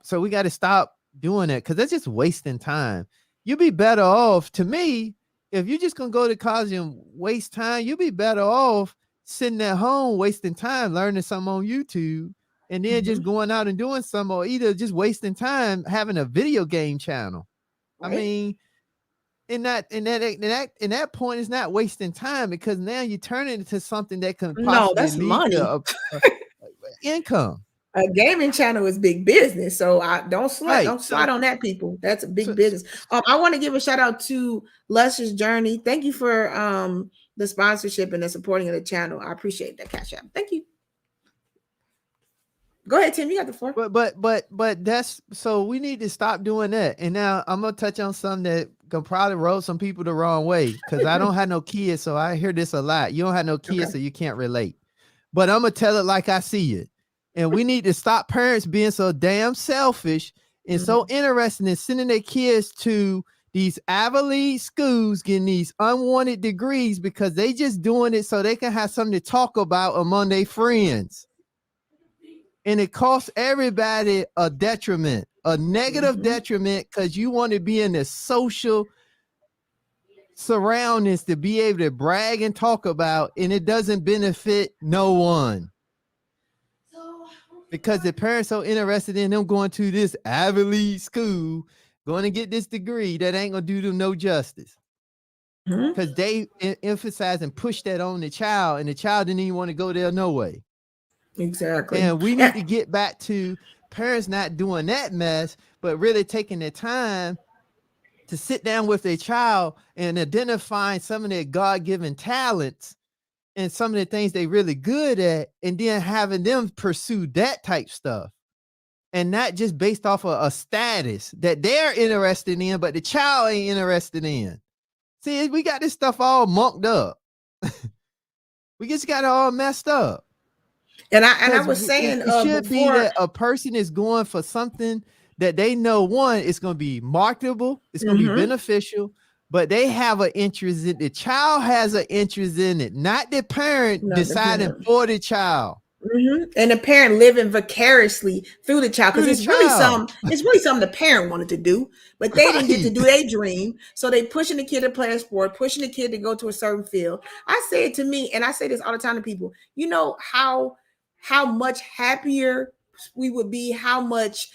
So we got to stop doing that, because that's just wasting time. You'd be better off, to me, if you're just gonna go to college and waste time, you'd be better off sitting at home wasting time learning something on YouTube, and then just going out and doing something, or either just wasting time having a video game channel. Right? I mean, in that point, it's not wasting time, because now you turn it into something that can possibly lead money. To income. A gaming channel is big business, so I don't slide on that, people. That's a big business. I want to give a shout out to Luscious Journey. Thank you for the sponsorship and the supporting of the channel. I appreciate that, Cash App. Thank you. Go ahead, Tim. You got the floor. But that's, so we need to stop doing that. And now I'm gonna touch on something that can probably roll some people the wrong way, because I don't have no kids, so I hear this a lot. You don't have no kids, so you can't relate. But I'm gonna tell it like I see it. And we need to stop parents being so damn selfish and so interested in sending their kids to these Ivy League schools, getting these unwanted degrees, because they just doing it so they can have something to talk about among their friends. And it costs everybody a detriment, a negative detriment, because you want to be in the social surroundings to be able to brag and talk about, and it doesn't benefit no one. Because the parents are interested in them going to this Ivy League school, going to get this degree that ain't going to do them no justice. Because they emphasize and push that on the child, and the child didn't even want to go there no way. Exactly. And we need to get back to parents not doing that mess, but really taking their time to sit down with their child and identifying some of their God-given talents and some of the things they really good at, and then having them pursue that type stuff, and not just based off of a status that they're interested in, but the child ain't interested in. See, we got this stuff all mucked up. We just got it all messed up. And I was saying, it should be that a person is going for something that they know, one, it's going to be marketable, it's going to be beneficial, but they have an interest in it. The child has an interest in it, not the parent deciding for the child. And the parent living vicariously through the child, because it's really something the parent wanted to do, but they didn't get to do their dream. So they pushing the kid to play a sport, pushing the kid to go to a certain field. I say it to me, and I say this all the time to people. You know how much happier we would be, how much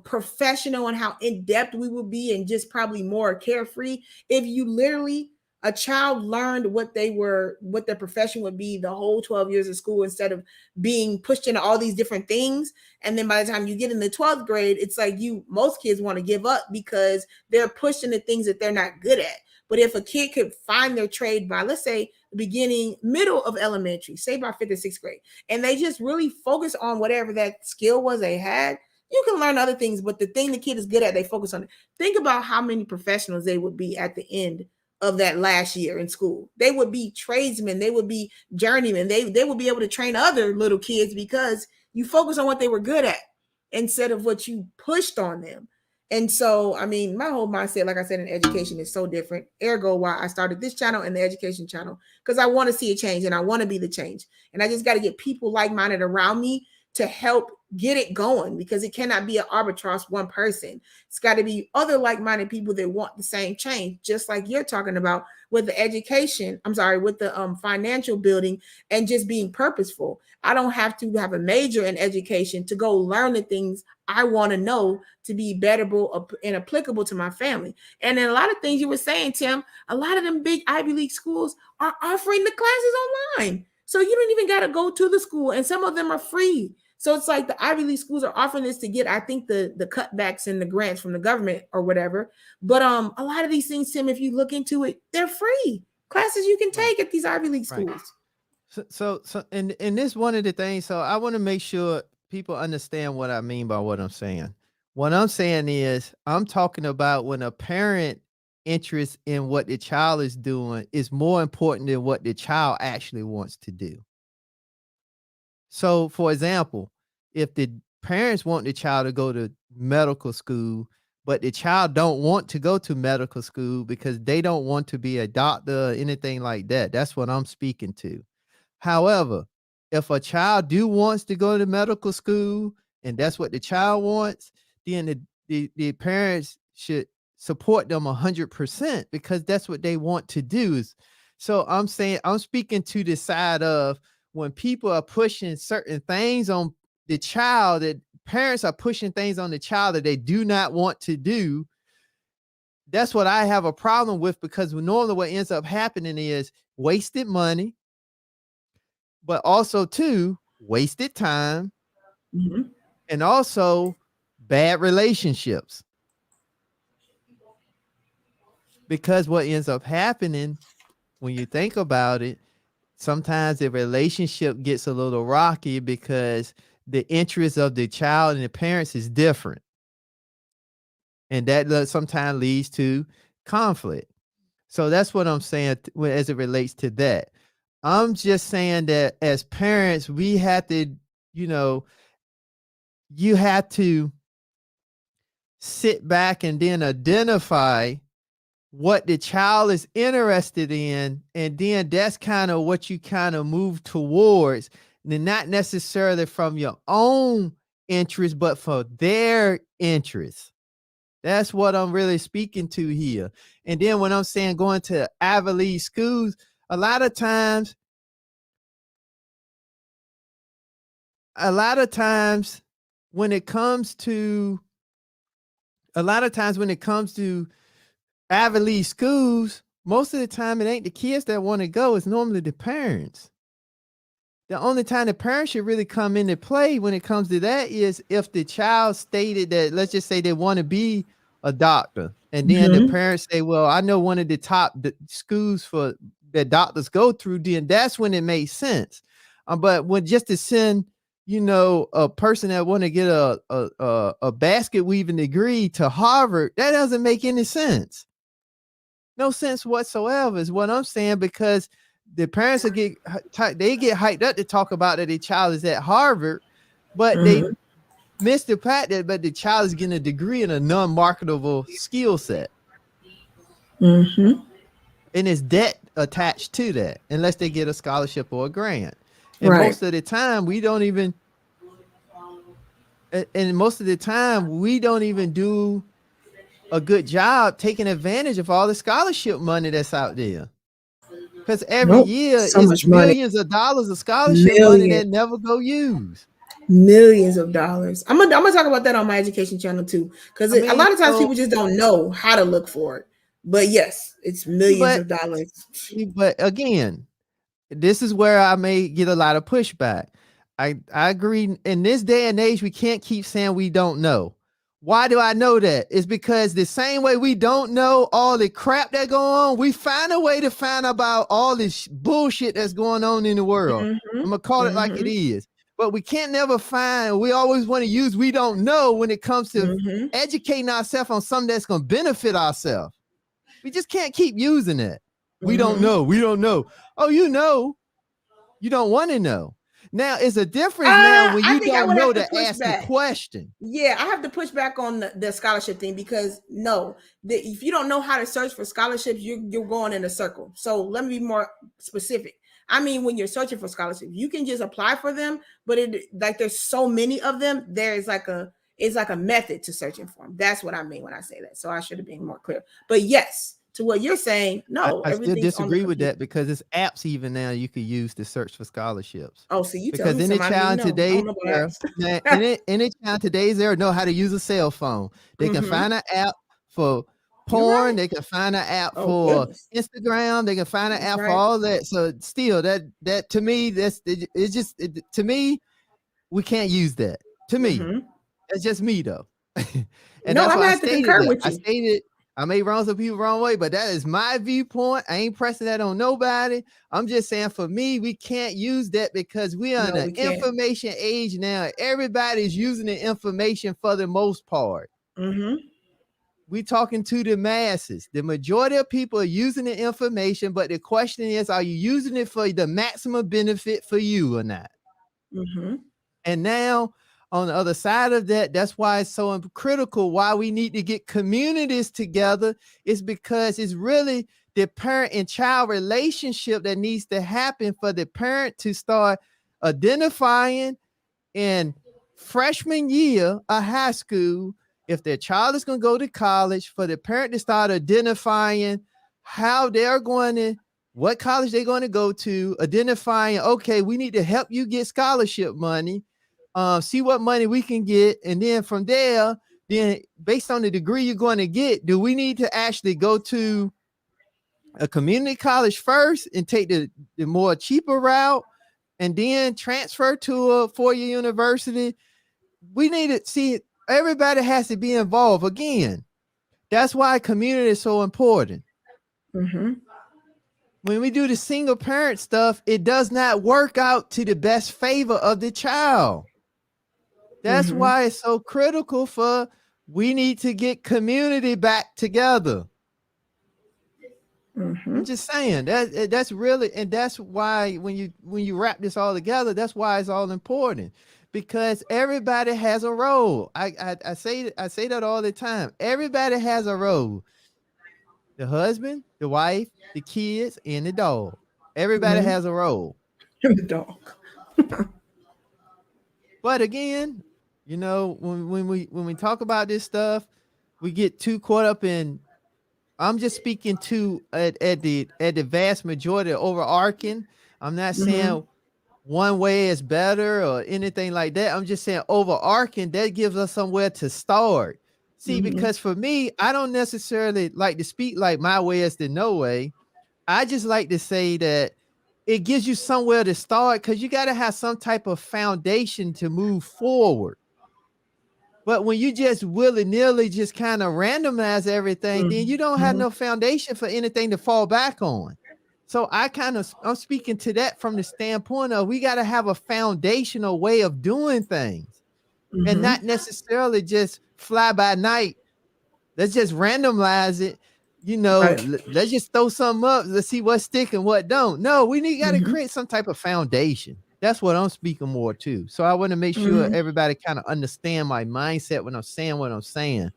professional and how in-depth we would be, and just probably more carefree if you literally, a child learned what their profession would be the whole 12 years of school, instead of being pushed into all these different things. And then by the time you get in the 12th grade, it's like most kids want to give up because they're pushed into things that they're not good at. But if a kid could find their trade by, let's say, the middle of elementary, say by 5th or 6th grade, and they just really focus on whatever that skill was they had, you can learn other things, but the thing the kid is good at, they focus on it. Think about how many professionals they would be at the end of that last year in school. They would be tradesmen, they would be journeymen, they would be able to train other little kids, because you focus on what they were good at instead of what you pushed on them. And so, I mean, my whole mindset, like I said, in education is so different. Ergo, why I started this channel and the education channel, because I want to see a change and I want to be the change. And I just got to get people like-minded around me to help get it going, because it cannot be an arbitrage one person. It's got to be other like-minded people that want the same change, just like you're talking about with the education. I'm sorry, with the financial building and just being purposeful. I don't have to have a major in education to go learn the things I want to know to be bettable and applicable to my family. And then a lot of things you were saying, Tim, a lot of them big Ivy League schools are offering the classes online. So you don't even got to go to the school, and some of them are free. So it's like the Ivy League schools are offering this to get, I think, the cutbacks and the grants from the government or whatever. But a lot of these things, Tim, if you look into it, they're free classes you can take at these Ivy League schools. So, and this one of the things. So I want to make sure people understand what I mean by what I'm saying. What I'm saying is, I'm talking about when a parent interest in what the child is doing is more important than what the child actually wants to do. So, for example, if the parents want the child to go to medical school, but the child don't want to go to medical school because they don't want to be a doctor or anything like that, that's what I'm speaking to. However, if a child wants to go to medical school and that's what the child wants, then the parents should support them 100% because that's what they want to do. So I'm saying, I'm speaking to the side of when people are pushing certain things on the child, that parents are pushing things on the child that they do not want to do. That's what I have a problem with, because normally what ends up happening is wasted money, but also too wasted time, and also bad relationships. Because what ends up happening when you think about it, sometimes the relationship gets a little rocky because the interest of the child and the parents is different. And that sometimes leads to conflict. So that's what I'm saying as it relates to that. I'm just saying that as parents, we have to, you have to sit back and then identify what the child is interested in. And then that's kind of what you kind of move towards. And not necessarily from your own interest, but for their interest. That's what I'm really speaking to here. And then when I'm saying going to Ivy League schools, a lot of times when it comes to Ivy League schools, most of the time it ain't the kids that want to go, it's normally the parents. The only time the parents should really come into play when it comes to that is if the child stated that, let's just say they want to be a doctor. And then the parents say, well, I know one of the top schools for that doctors go through, then that's when it makes sense. But when just to send, a person that want to get a basket weaving degree to Harvard, that doesn't make any sense. No sense whatsoever is what I'm saying, because the parents get hyped up to talk about that their child is at Harvard, but they miss the fact that the child is getting a degree in a non-marketable skill set. And it's debt attached to that, unless they get a scholarship or a grant. And most of the time we don't even do a good job taking advantage of all the scholarship money that's out there. Because every year it's millions of dollars of scholarship money that never go used. Millions of dollars. I'm gonna talk about that on my education channel too, because a lot of times people just don't know how to look for it. But yes, it's millions of dollars. But again, this is where I may get a lot of pushback. I agree. In this day and age, we can't keep saying we don't know. Why do I know that? It's because the same way we don't know all the crap that go on, we find a way to find about all this bullshit that's going on in the world. I'm gonna call it like it is. But we can't never find, we always want to use we don't know when it comes to educating ourselves on something that's going to benefit ourselves. We just can't keep using it. We don't know. We don't know. Oh, you don't want to know. Now, it's a difference now when you don't know to ask the question. Yeah, I have to push back on the scholarship thing, because if you don't know how to search for scholarships, you're going in a circle. So let me be more specific. I mean, when you're searching for scholarships, you can just apply for them, but it like there's so many of them. There's like it's like a method to searching for them. That's what I mean when I say that. So I should have been more clear. But yes, to what you're saying, no, I still everything's on the disagree with computer. that because it's apps even now you could use to search for scholarships. Oh, so you tell Because me any somebody child you know. I today's don't know about era, apps. any child today's era know how to use a cell phone. They can find an app for You're right. porn. They can find an app Oh, for goodness. Instagram. They can find an That's app for right. all that. So still, that to me, it's just to me, we can't use that. To me, that's just me though, and No, that's I'm why gonna I have to stated concur that. with I you. stated I may wrong some people wrong way, but that is my viewpoint. I ain't pressing that on nobody. I'm just saying for me, we can't use that because we are in No, an we can't. information age now. Everybody's using the information for the most part. We talking to the masses. The majority of people are using the information, but the question is, are you using it for the maximum benefit for you or not? And now on the other side of that, that's why it's so critical why we need to get communities together is because it's really the parent and child relationship that needs to happen for the parent to start identifying in freshman year of high school if their child is going to go to college, for the parent to start identifying how they're going to, what college they're going to go to, identifying, okay, we need to help you get scholarship money, see what money we can get. And then from there, then based on the degree you're going to get, do we need to actually go to a community college first and take the more cheaper route and then transfer to a four-year university? We need to see everybody has to be involved again. That's why community is so important. When we do the single parent stuff, it does not work out to the best favor of the child. That's why it's so critical for we need to get community back together. I'm just saying that's really, and that's why when you wrap this all together, that's why it's all important, because everybody has a role. I say that all the time. Everybody has a role. The husband, the wife, the kids, and the dog. Everybody has a role. The dog. But again, you know, when we talk about this stuff, we get too caught up in. I'm just speaking to at the vast majority of overarching. I'm not saying one way is better or anything like that. I'm just saying overarching, that gives us somewhere to start. See, because for me, I don't necessarily like to speak like my way is the no way. I just like to say that it gives you somewhere to start because you got to have some type of foundation to move forward. But when you just willy-nilly just kind of randomize everything, then you don't have no foundation for anything to fall back on. So I'm speaking to that from the standpoint of we got to have a foundational way of doing things and not necessarily just fly by night. Let's just randomize it. You know, let's just throw something up. Let's see what's sticking, what don't. No, we got to create some type of foundation. That's what I'm speaking more to. So I want to make sure everybody kind of understand my mindset when I'm saying what I'm saying.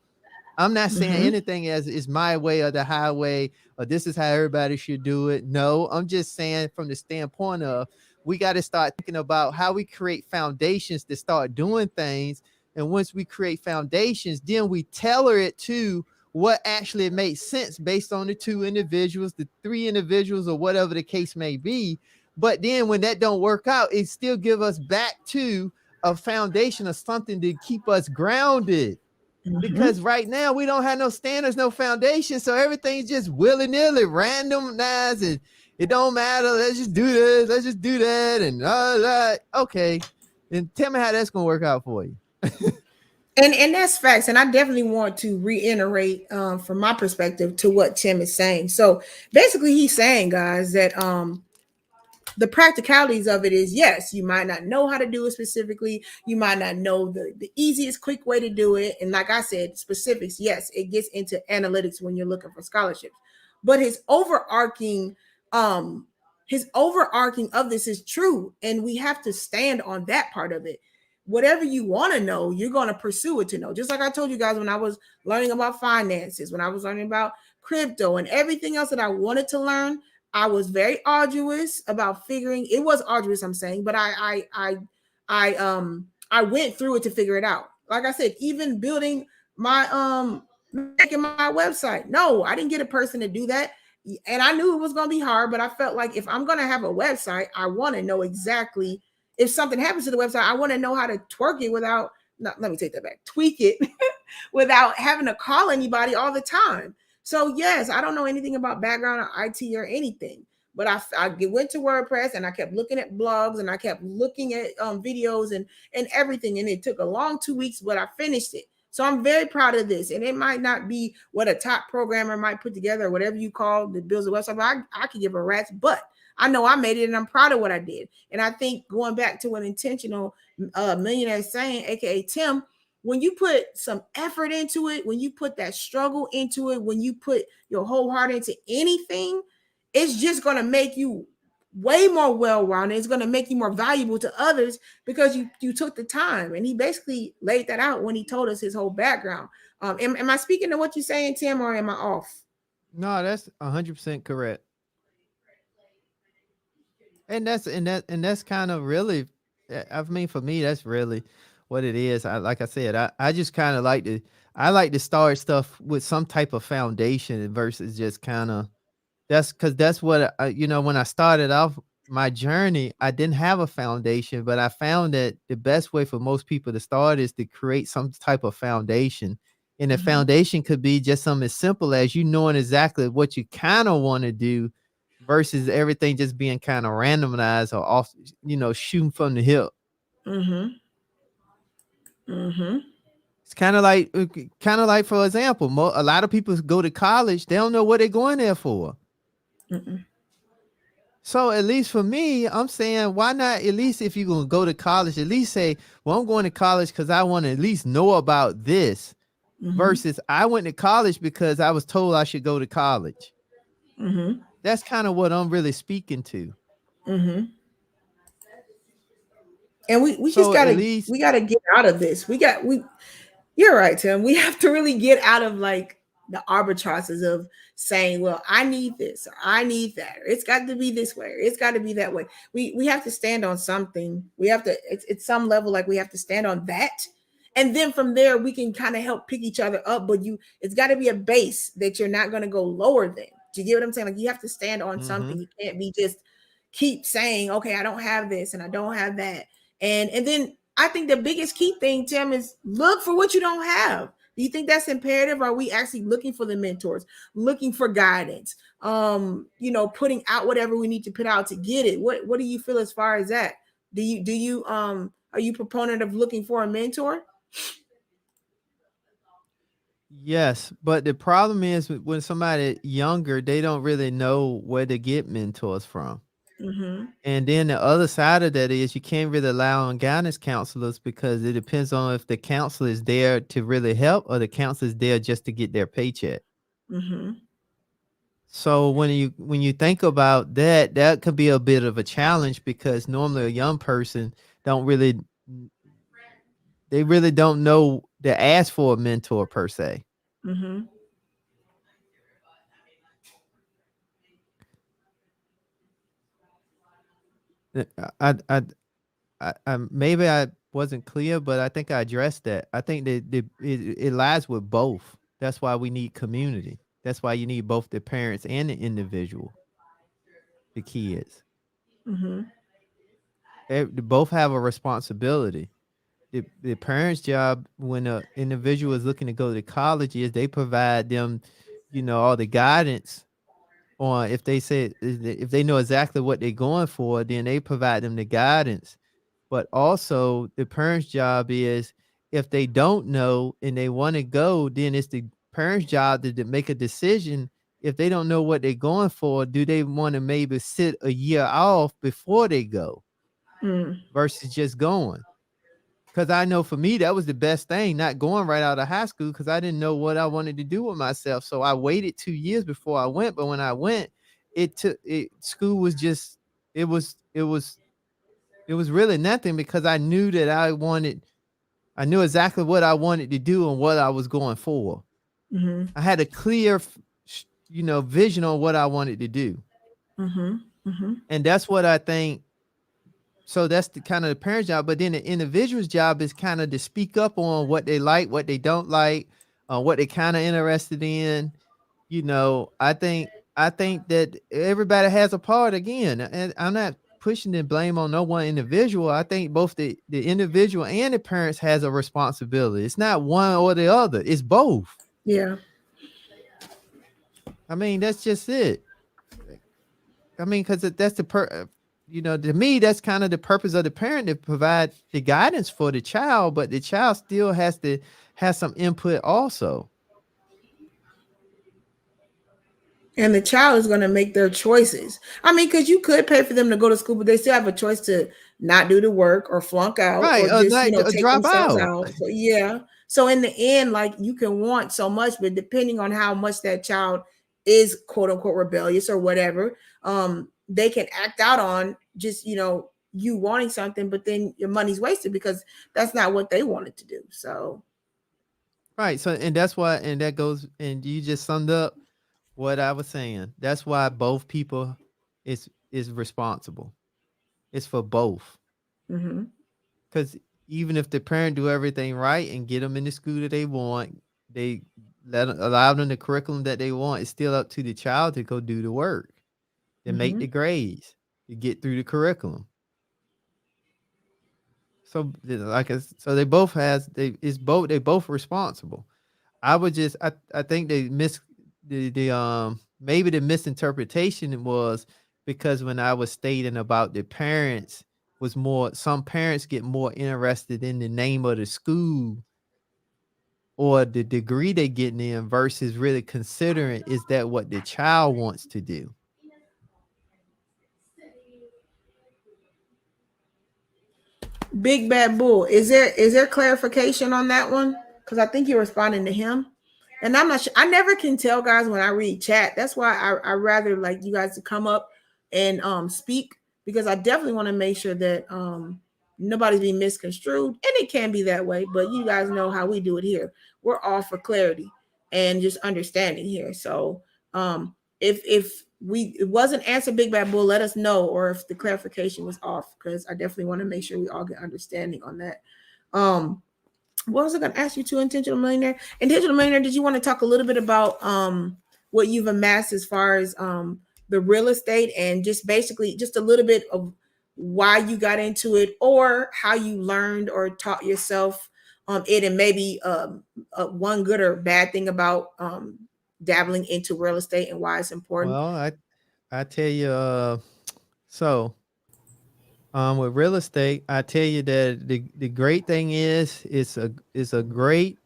I'm not saying anything as is my way or the highway or this is how everybody should do it. No, I'm just saying from the standpoint of we got to start thinking about how we create foundations to start doing things. And once we create foundations, then we tailor it to what actually makes sense based on the two individuals, the three individuals, or whatever the case may be. But then when that don't work out, it still give us back to a foundation of something to keep us grounded. Because right now we don't have no standards, no foundation. So everything's just willy-nilly, randomized, and it don't matter. Let's just do this. Let's just do that. And okay. And tell me how that's going to work out for you. And that's facts. And I definitely want to reiterate from my perspective to what Tim is saying. So basically he's saying, guys, that the practicalities of it is, yes, you might not know how to do it specifically. You might not know the easiest, quick way to do it. And like I said, specifics, yes, it gets into analytics when you're looking for scholarships. But his overarching of this is true. And we have to stand on that part of it. Whatever you want to know, you're going to pursue it to know. Just like I told you guys when I was learning about finances, when I was learning about crypto and everything else that I wanted to learn, I was very arduous about figuring. It was arduous, I'm saying, but I went through it to figure it out. Like I said, even building my making my website. No, I didn't get a person to do that. And I knew it was gonna be hard, but I felt like if I'm gonna have a website, I want to know exactly if something happens to the website, I want to know how to twerk it without no, let me take that back. Tweak it without having to call anybody all the time. So yes, I don't know anything about background or IT or anything, but I went to WordPress and I kept looking at blogs and I kept looking at videos and everything. And it took a long 2 weeks, but I finished it. So I'm very proud of this. And it might not be what a top programmer might put together or whatever you call that builds a website. But I could give a rat's butt. I know I made it and I'm proud of what I did. And I think going back to what Intentional Millionaire is saying, aka Tim, when you put some effort into it, when you put that struggle into it, when you put your whole heart into anything, it's just going to make you way more well-rounded. It's going to make you more valuable to others because you took the time. And he basically laid that out when he told us his whole background. Am I speaking to what you're saying, Tim, or am I off? No, that's 100% correct. And that's kind of really, I mean, for me, that's really what it is. Like I said, I just kind of I like to start stuff with some type of foundation versus just kind of, that's because that's what when I started off my journey, I didn't have a foundation, but I found that the best way for most people to start is to create some type of foundation. And the foundation could be just something as simple as you knowing exactly what you kind of want to do versus everything just being kind of randomized or off, shooting from the hip. Mm-hmm. Mm-hmm. It's kind of like, for example, a lot of people go to college, they don't know what they're going there for. Mm-mm. So at least for me, I'm saying, why not, at least if you're going to go to college, at least say, well, I'm going to college because I want to at least know about this, versus I went to college because I was told I should go to college. Mm-hmm. That's kind of what I'm really speaking to. Mm-hmm. And we So just at gotta least, we gotta get out of this. You're right, Tim. We have to really get out of like the arbitrages of saying, well, I need this or I need that, or it's got to be this way, or it's got to be that way. We have to stand on something. We have to, it's some level, like we have to stand on that. And then from there, we can kind of help pick each other up. But it's got to be a base that you're not going to go lower than. Do you get what I'm saying? Like you have to stand on something. You can't be just keep saying, okay, I don't have this and I don't have that. And then I think the biggest key thing, Tim, is look for what you don't have. Do you think that's imperative? Are we actually looking for the mentors, looking for guidance, putting out whatever we need to put out to get it? What do you feel as far as that? Are you proponent of looking for a mentor? yes, but the problem is when somebody younger, they don't really know where to get mentors from. Mm-hmm. And then the other side of that is you can't really rely on guidance counselors because it depends on if the counselor is there to really help or the counselor is there just to get their paycheck. Mm-hmm. So when you think about that, that could be a bit of a challenge because normally a young person they really don't know to ask for a mentor per se. Mm-hmm. I maybe I wasn't clear, but I think I addressed that. I think that it lies with both. That's why we need community. That's why you need both the parents and the individual, the kids. Mm-hmm. They both have a responsibility. The parents' job when an individual is looking to go to college is they provide them, all the guidance on if they know exactly what they're going for, then they provide them the guidance. But also the parents' job is if they don't know and they want to go, then it's the parents' job to make a decision. If they don't know what they're going for, do they want to maybe sit a year off before they go versus just going? Because I know for me, that was the best thing, not going right out of high school because I didn't know what I wanted to do with myself. So I waited 2 years before I went. But when I went, school was just, it was really nothing because I knew that I knew exactly what I wanted to do and what I was going for. Mm-hmm. I had a clear, vision on what I wanted to do. Mm-hmm. Mm-hmm. And that's what I think. So that's the kind of the parent's job, but then the individual's job is kind of to speak up on what they like, what they don't like, what they kind of interested in. I think that everybody has a part again, and I'm not pushing the blame on no one individual. I think both the individual and the parents has a responsibility. It's not one or the other. It's both. Yeah. I mean, that's just it. I mean, because that's to me, that's kind of the purpose of the parent, to provide the guidance for the child, but the child still has to have some input also. And the child is going to make their choices. I mean, because you could pay for them to go to school, but they still have a choice to not do the work or flunk out Right. or just, Not take drop themselves out. out. So, yeah. So in the end, like, you can want so much, but depending on how much that child is quote unquote rebellious or whatever, they can act out on just, you wanting something, but then your money's wasted because that's not what they wanted to do. So, Right. So, and that's why, and that goes, and you just summed up what I was saying. That's why both people is responsible. It's for both. mm-hmm. Because even if the parent do everything right and get them in the school that they want, they allow them the curriculum that they want, it's still up to the child to go do the work, to make Mm-hmm. the grades, to get through the curriculum. So so they both they both responsible. I think they miss the maybe the misinterpretation was because when I was stating about the parents was more, some parents get more interested in the name of the school or the degree they getting in versus really considering, is that what the child wants to do. Big Bad Bull. Is there clarification on that one? Because I think you're responding to him, and I'm not sure. I never can tell, guys, when I read chat. That's why I rather like you guys to come up and speak, because I definitely want to make sure that nobody's being misconstrued, and it can be that way. But you guys know how we do it here. We're all for clarity and just understanding here. So if it wasn't answered, Big Bad Bull, let us know, or if the clarification was off, because I definitely want to make sure we all get understanding on that. What was I going to ask you to Intentional Millionaire? Intentional Millionaire, did you want to talk a little bit about what you've amassed as far as the real estate, and just basically just a little bit of why you got into it, or how you learned or taught yourself it, and maybe one good or bad thing about dabbling into real estate and why it's important? Well, I tell you, so with real estate, I tell you that the great thing is a great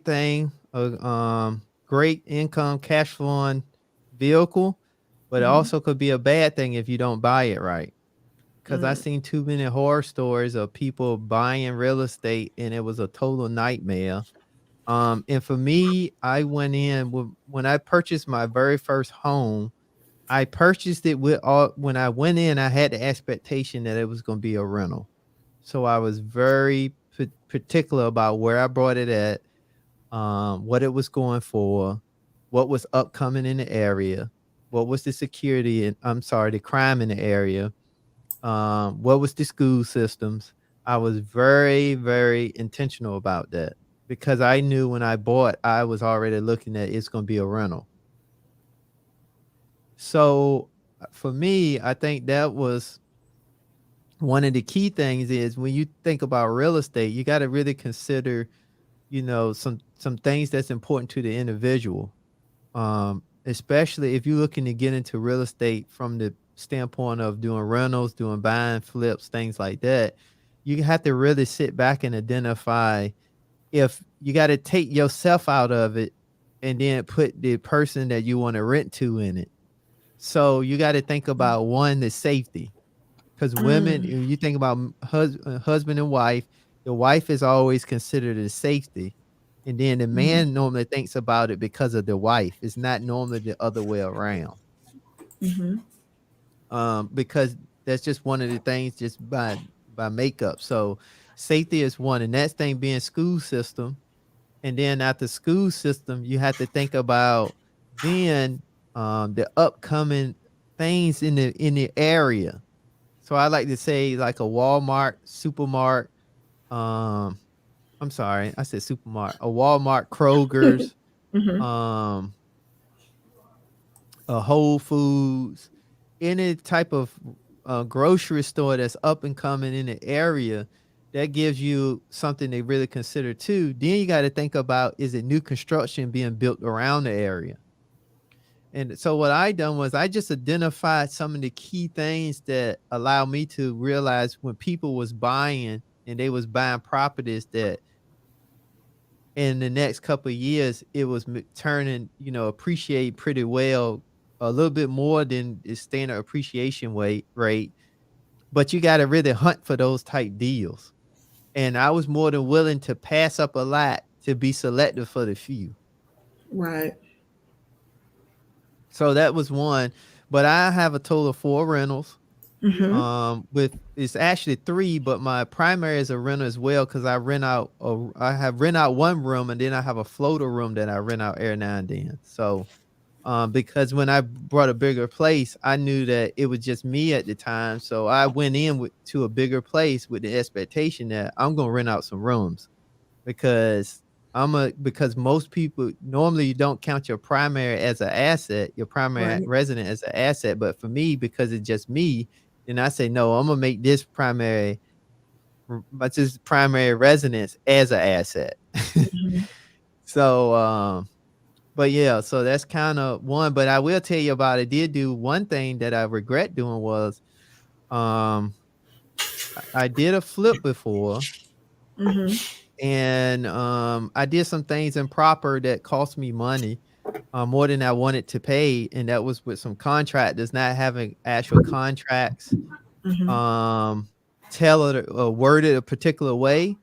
thing, a great income cash flowing vehicle, but it Mhm. also could be a bad thing if you don't buy it right. Because I've Mm. seen too many horror stories of people buying real estate and it was a total nightmare. And for me, I went in when I purchased my very first home. I purchased it with all, when I went in, I had the expectation that it was going to be a rental. So I was very particular about where I brought it at, what it was going for, what was upcoming in the area, what was the security and the crime in the area, what was the school systems. I was very, very intentional about that because I knew when I bought, I was already looking at it's going to be a rental. So for me, I think that was one of the key things is when you think about real estate, you got to really consider, some things that's important to the individual. Especially if you're looking to get into real estate from the standpoint of doing rentals, doing buying, flips, things like that. You have to really sit back and identify if you got to take yourself out of it and then put the person that you want to rent to in it. So you got to think about one, the safety, because women, Mm. you think about husband and wife, the wife is always considered a safety. And then the Mhm. man normally thinks about it because of the wife. It's not normally the other way around. Mhm. Because that's just one of the things just by makeup. So safety is one. And that's thing being school system. And then after school system, you have to think about then the upcoming things in the area. So I like to say like a Walmart, supermart. I'm sorry, I said supermart. A Walmart, Kroger's, Mm-hmm. um, a Whole Foods, any type of grocery store that's up and coming in the area. That gives you something they really consider too. Then you got to think about, is it new construction being built around the area? And so what I done was I just identified some of the key things that allow me to realize when people was buying and they was buying properties that in the next couple of years it was turning, appreciate pretty well, a little bit more than the standard appreciation rate. But you got to really hunt for those type deals. And I was more than willing to pass up a lot to be selective for the few. Right. So that was one. But I have a total of 4 rentals. Mm-hmm. With it's actually 3, but my primary is a rental as well, because I have rent out one room, and then I have a floater room that I rent out every now and then. So because when I brought a bigger place, I knew that it was just me at the time. So I went in to a bigger place with the expectation that I'm gonna rent out some rooms, because because most people normally, you don't count your primary as an asset, your primary Right. resident as an asset. But for me, because it's just me, then I say, no, I'm gonna make this primary residence as an asset. Mm-hmm. So but yeah, so that's kind of one. But I will tell you about, I did do one thing that I regret doing was, um I did a flip before, Mm-hmm. and I did some things improper that cost me money, more than I wanted to pay, and that was with some contractors not having actual contracts, Mm-hmm. um tailored or worded a particular way,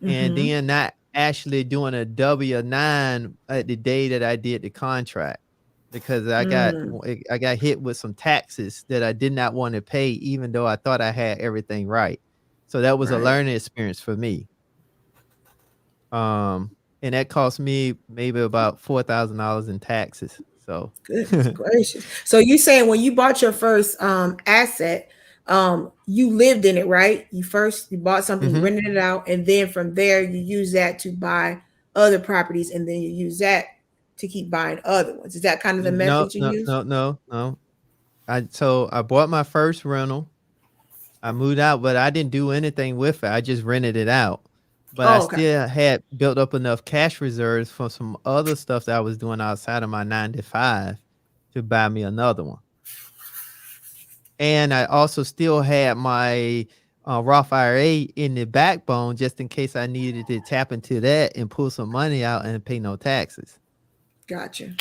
and Mm-hmm. then not actually doing a W-9 at the day that I did the contract, because Mm. I got hit with some taxes that I did not want to pay, even though I thought I had everything right. So that was a Right. learning experience for me. Um, and that cost me maybe about $4,000 in taxes. So Goodness gracious. So you saying when you bought your first asset, you lived in it, right? You bought something, you Mhm. rented it out, and then from there you use that to buy other properties, and then you use that to keep buying other ones. Is that kind of the No, method you no, use? no, no, no. I bought my first rental. I moved out, but I didn't do anything with it. I just rented it out. But I Oh, okay. still had built up enough cash reserves for some other stuff that I was doing outside of my 9 to 5 to buy me another one. And I also still had my Roth IRA in the backbone, just in case I needed to tap into that and pull some money out and pay no taxes. Gotcha.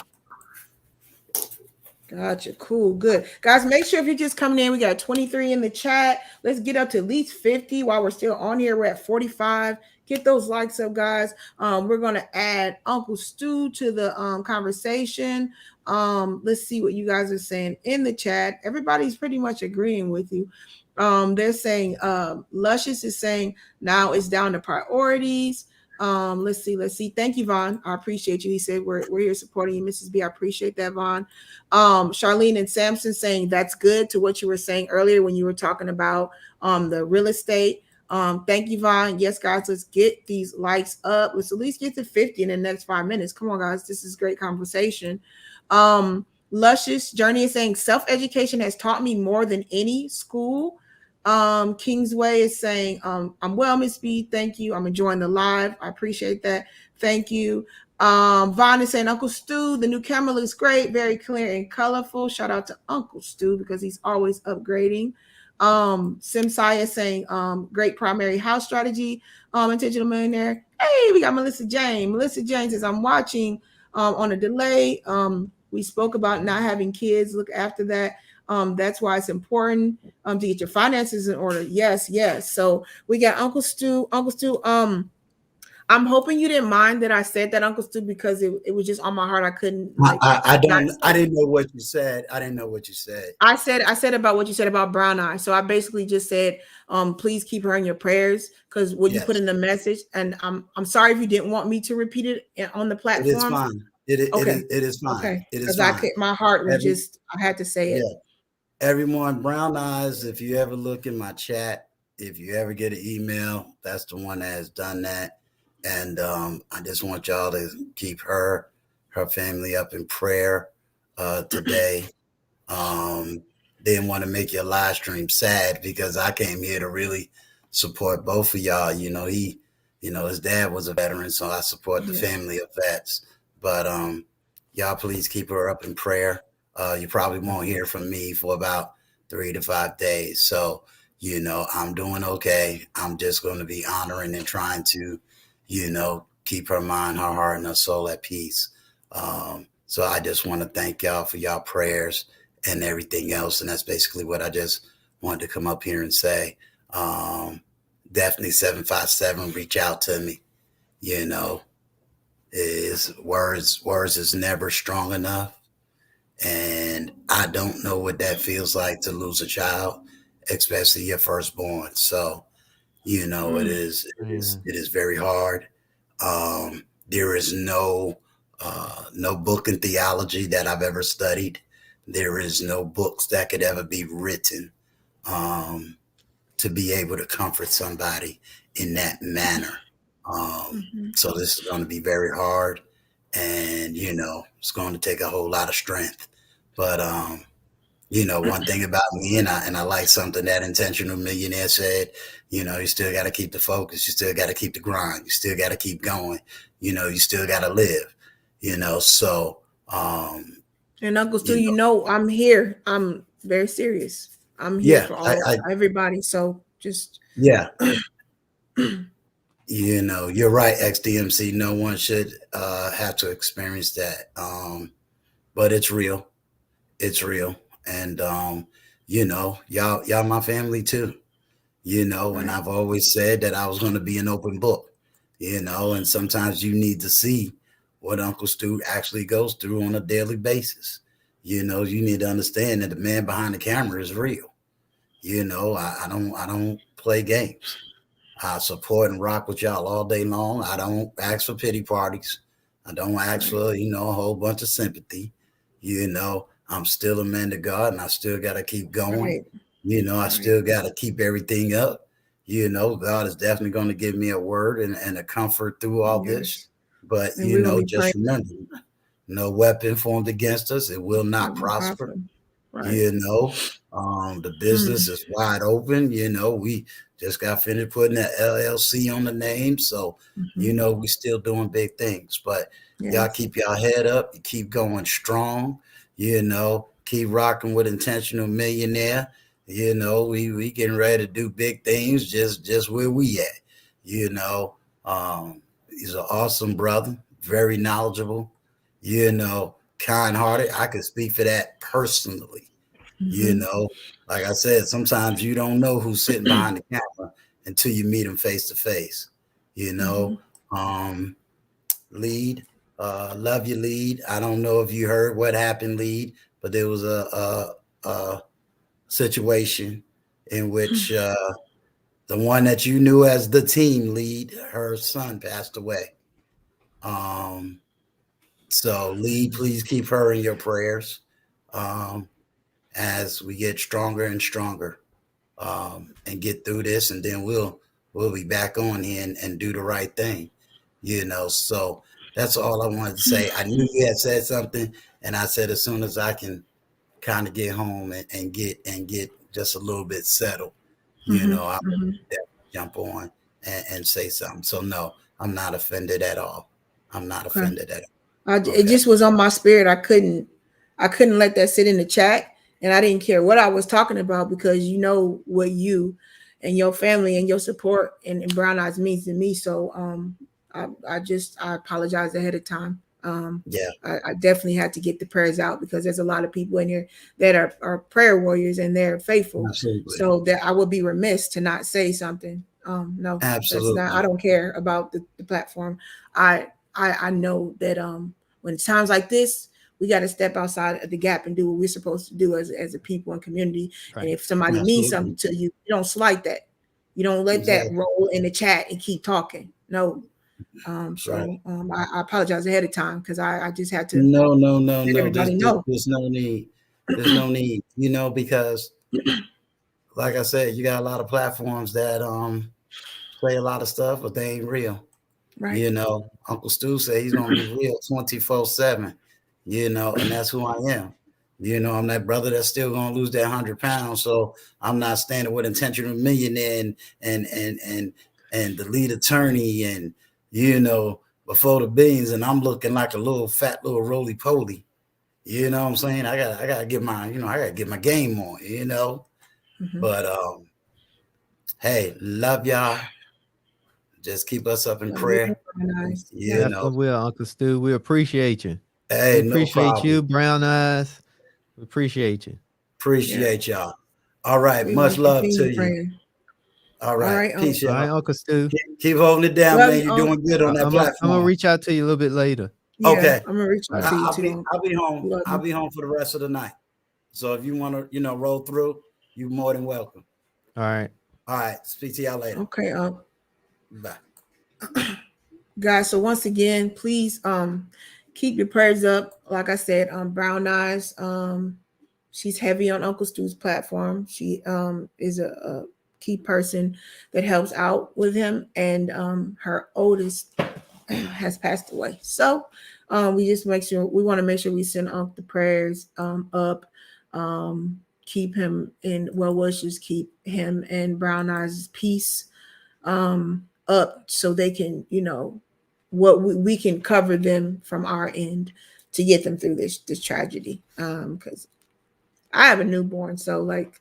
Gotcha. Cool. Good. Guys, make sure if you're just coming in, we got 23 in the chat. Let's get up to at least 50 while we're still on here. We're at 45. Get those likes up, guys. We're going to add Uncle Stu to the conversation. Let's see what you guys are saying in the chat. Everybody's pretty much agreeing with you. They're saying Luscious is saying now it's down to priorities. Let's see. Thank you, Vaughn. I appreciate you. He said we're here supporting you, Mrs. B. I appreciate that, Vaughn. Charlene and Samson saying that's good to what you were saying earlier when you were talking about the real estate. Thank you, Vaughn. Yes, guys, let's get these likes up. Let's at least get to 50 in the next 5 minutes. Come on, guys. This is great conversation. Luscious Journey is saying self-education has taught me more than any school. Kingsway is saying, I'm well, Miss B. Thank you. I'm enjoying the live. I appreciate that. Thank you. Vaughn is saying, Uncle Stu, the new camera looks great, very clear and colorful. Shout out to Uncle Stu because he's always upgrading. Simsai is saying, great primary house strategy. Intentional Millionaire. Hey, we got Melissa Jane. Melissa Jane says, I'm watching on a delay. We spoke about not having kids. Look after that. That's why it's important to get your finances in order. Yes. So we got Uncle Stu. Uncle Stu, I'm hoping you didn't mind that I said that, Uncle Stu, because it was just on my heart. I couldn't I didn't know what you said. I didn't know what you said. I said about what you said about Brown Eye. So I basically just said, please keep her in your prayers because what you put in the message. And I'm sorry if you didn't want me to repeat it on the platform. It is fine. It is fine. Okay. It is fine. Because my heart was I had to say it. everyone, Brown Eyes, if you ever look in my chat, if you ever get an email, that's the one that has done that. And I just want y'all to keep her family up in prayer today. Didn't want to make your live stream sad because I came here to really support both of y'all. His dad was a veteran, so I support the family of vets. But y'all please keep her up in prayer. You probably won't hear from me for about 3 to 5 days. So, I'm doing okay. I'm just going to be honoring and trying to, keep her mind, her heart, and her soul at peace. So I just want to thank y'all for y'all prayers and everything else. And that's basically what I just wanted to come up here and say. Definitely 757, reach out to me. Is words is never strong enough. And I don't know what that feels like to lose a child, especially your firstborn. So, it is very hard. There is no book in theology that I've ever studied. There is no books that could ever be written to be able to comfort somebody in that manner. So this is going to be very hard, and it's going to take a whole lot of strength. But one thing about me, and I like something that Intentional Millionaire said, you still got to keep the focus. You still got to keep the grind. You still got to keep going. You still got to live, so. And Uncle Stu, I'm here. I'm very serious. I'm here for everybody. So just. Yeah. You're right, XDMC. No one should have to experience that. But it's real. It's real. And, y'all my family too, and I've always said that I was going to be an open book, and sometimes you need to see what Uncle Stu actually goes through on a daily basis. You need to understand that the man behind the camera is real. I don't play games. I support and rock with y'all all day long. I don't ask for pity parties. I don't ask for, a whole bunch of sympathy. I'm still a man to God, and I still got to keep going. I still got to keep everything up. God is definitely going to give me a word and a comfort through all this. But, just remember, no weapon formed against us. It will not prosper. The business is wide open. We just got finished putting that LLC on the name. So, we still doing big things. But y'all keep y'all head up. You keep going strong. Keep rocking with Intentional Millionaire. We getting ready to do big things just where we at. He's an awesome brother, very knowledgeable, kind-hearted. I could speak for that personally. Like I said, sometimes you don't know who's sitting behind the camera until you meet them face to face. Lead, love you, Lead. I don't know if you heard what happened, Lead, but there was a situation in which the one that you knew as the team lead, her son passed away. So Lead, please keep her in your prayers as we get stronger and stronger and get through this, and then we'll be back on here and do the right thing. So that's all I wanted to say. I knew you had said something, and I said as soon as I can kind of get home and get just a little bit settled, I will jump on and say something. So no, I'm not offended at all. I'm not offended at all. It just was on my spirit. I couldn't let that sit in the chat, and I didn't care what I was talking about because what you and your family and your support and Brown Eyes means to me. So I apologize ahead of time. I definitely had to get the prayers out because there's a lot of people in here that are prayer warriors and they're faithful. Absolutely. So that I would be remiss to not say something. No, absolutely. That's not, I don't care about the platform. I know that when it's times like this, we got to step outside of the gap and do what we're supposed to do as a people and community. Right. And if somebody means something to you, you don't slight that. You don't let that roll in the chat and keep talking. No. I apologize ahead of time because I just had to. No. Everybody know. There's no need. There's no need, because like I said, you got a lot of platforms that say a lot of stuff, but they ain't real. Right. Uncle Stu said he's gonna be real 24/7. And that's who I am. I'm that brother that's still gonna lose that 100 pounds. So I'm not standing with Intentional Millionaire and the lead attorney and before the beans, and I'm looking like a little fat little roly poly. You know what I'm saying? I gotta get my I gotta get my game on. Mhm. But hey, love y'all. Just keep us up in Love you. prayer. Nice. You Yeah. Definitely will, Uncle Stu. We appreciate you. We Hey, no appreciate problem. you, Brown Eyes. We appreciate you. Appreciate y'all. All right. We're gonna Much love continue to you. praying. All All right. right. Peace, All right, y'all. Uncle Stu. Keep holding it down, Love man. you, You're doing good on that I'm gonna platform. reach out to you a little bit later. Yeah, Okay. I'm gonna reach All out right. to you I'll too. be home. Love I'll you. be home for the rest of the night. So if you want to, roll through, you're more than welcome. All right. All right. Speak to y'all later. Okay. Bye. Guys, so once again, please keep your prayers up. Like I said, Brown Eyes, she's heavy on Uncle Stu's platform. She is a key person that helps out with him, and her oldest has passed away. So we just want to make sure we send Uncle the prayers up. Keep him in well wishes, keep him and Brown Eyes' peace up, so they can, what we can cover them from our end to get them through this tragedy. Because I have a newborn, so like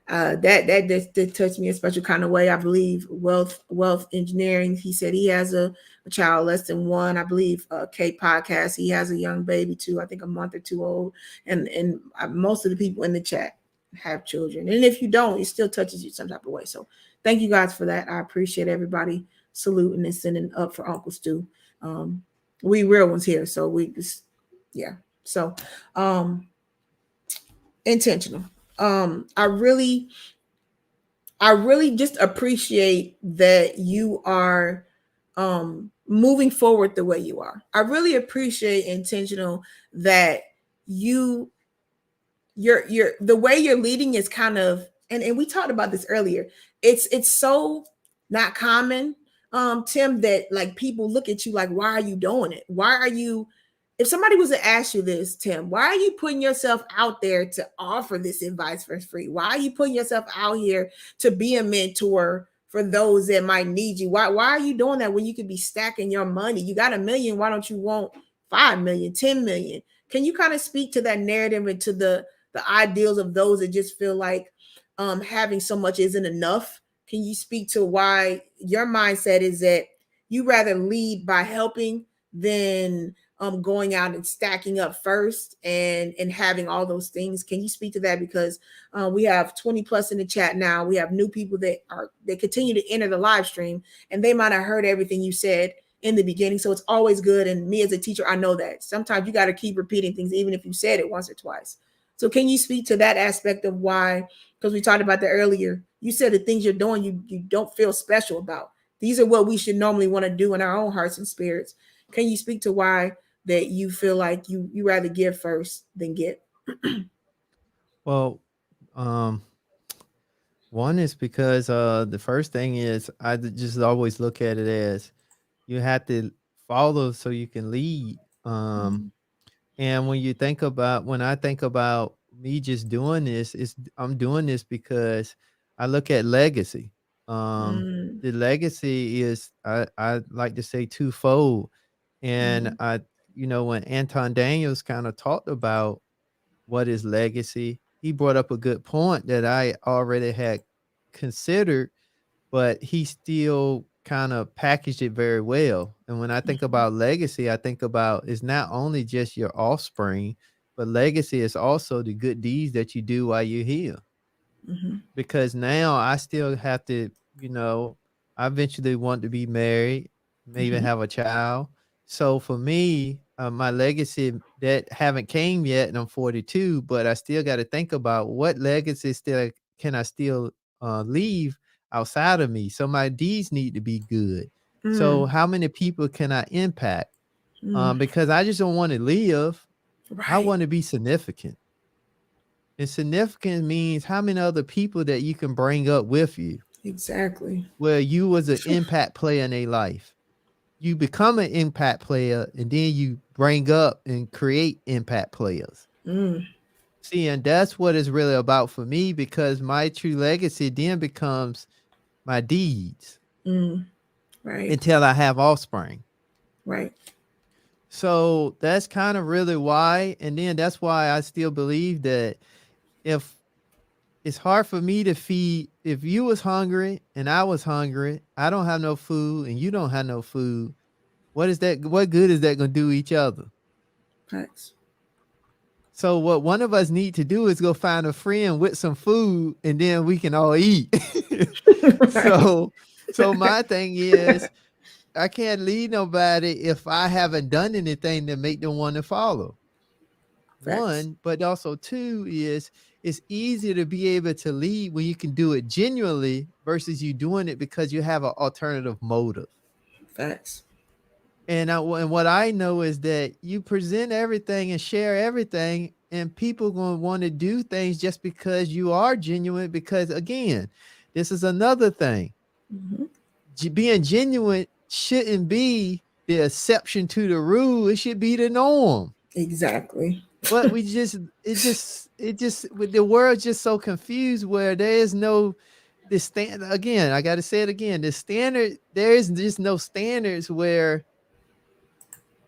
that did touch me a special kind of way. I believe wealth engineering. He said he has a child less than one. I believe K podcast. He has a young baby too. I think a month or two old. And most of the people in the chat have children. And if you don't, it still touches you some type of way. So thank you guys for that. I appreciate everybody saluting and sending up for Uncle Stu. We real ones here, so we just So intentional. I really just appreciate that you are moving forward the way you are. I really appreciate intentional that you're the way you're leading is kind of, and we talked about this earlier. It's so not common, Tim, that like people look at you like, why are you doing it? Why are you, if somebody was to ask you this, Tim, why are you putting yourself out there to offer this advice for free? Why are you putting yourself out here to be a mentor for those that might need you? Why are you doing that when you could be stacking your money? You got $1 million. Why don't you want 5 million, 10 million? Can you kind of speak to that narrative and to the ideals of those that just feel like having so much isn't enough? Can you speak to why your mindset is that you rather lead by helping than going out and stacking up first and having all those things? Can you speak to that? Because we have 20 plus in the chat now. We have new people that continue to enter the live stream, and they might have heard everything you said in the beginning. So it's always good. And me as a teacher, I know that sometimes you got to keep repeating things, even if you said it once or twice. So can you speak to that aspect of why, because we talked about that earlier, you said the things you're doing, you don't feel special about. These are what we should normally want to do in our own hearts and spirits. Can you speak to why that you feel like you rather give first than get? Well, one is because the first thing is I just always look at it as you have to follow so you can lead. And when I think about me just doing this, I'm doing this because I look at legacy. The legacy is I like to say twofold. And when Anton Daniels kind of talked about what is legacy, he brought up a good point that I already had considered, but he still kind of packaged it very well. And when I think about legacy, I think about it's not only just your offspring, but legacy is also the good deeds that you do while you're here. Because now I still have to, I eventually want to be married, maybe have a child. So for me, my legacy that haven't came yet, and I'm 42, but I still got to think about what legacy still can I still leave outside of me. So my deeds need to be good. So how many people can I impact? Because I just don't want to live. I Right. want to be significant. And significant means how many other people that you can bring up with you, Exactly. where you was an impact player in their life. You become an impact player, and then you bring up and create impact players. Mm, See, and that's what it's really about for me, because my true legacy then becomes my deeds right. until I have offspring. Right. So that's kind of really why. And then that's why I still believe that if it's hard for me to feed, if you was hungry and I was hungry, I don't have no food and you don't have no food, what good is that going to do each other? Facts. So what one of us need to do is go find a friend with some food, and then we can all eat. Right. So my thing is, I can't lead nobody if I haven't done anything to make them want to follow. Facts. One, but also two is, it's easier to be able to lead when you can do it genuinely versus you doing it because you have an alternative motive. Facts. And what I know is that you present everything and share everything, and people going to want to do things just because you are genuine. Because again, this is another thing. Being genuine shouldn't be the exception to the rule. It should be the norm. Exactly. But the world's just so confused where there is no, the standard. Again, I got to say it again. The standard, there is just no standards where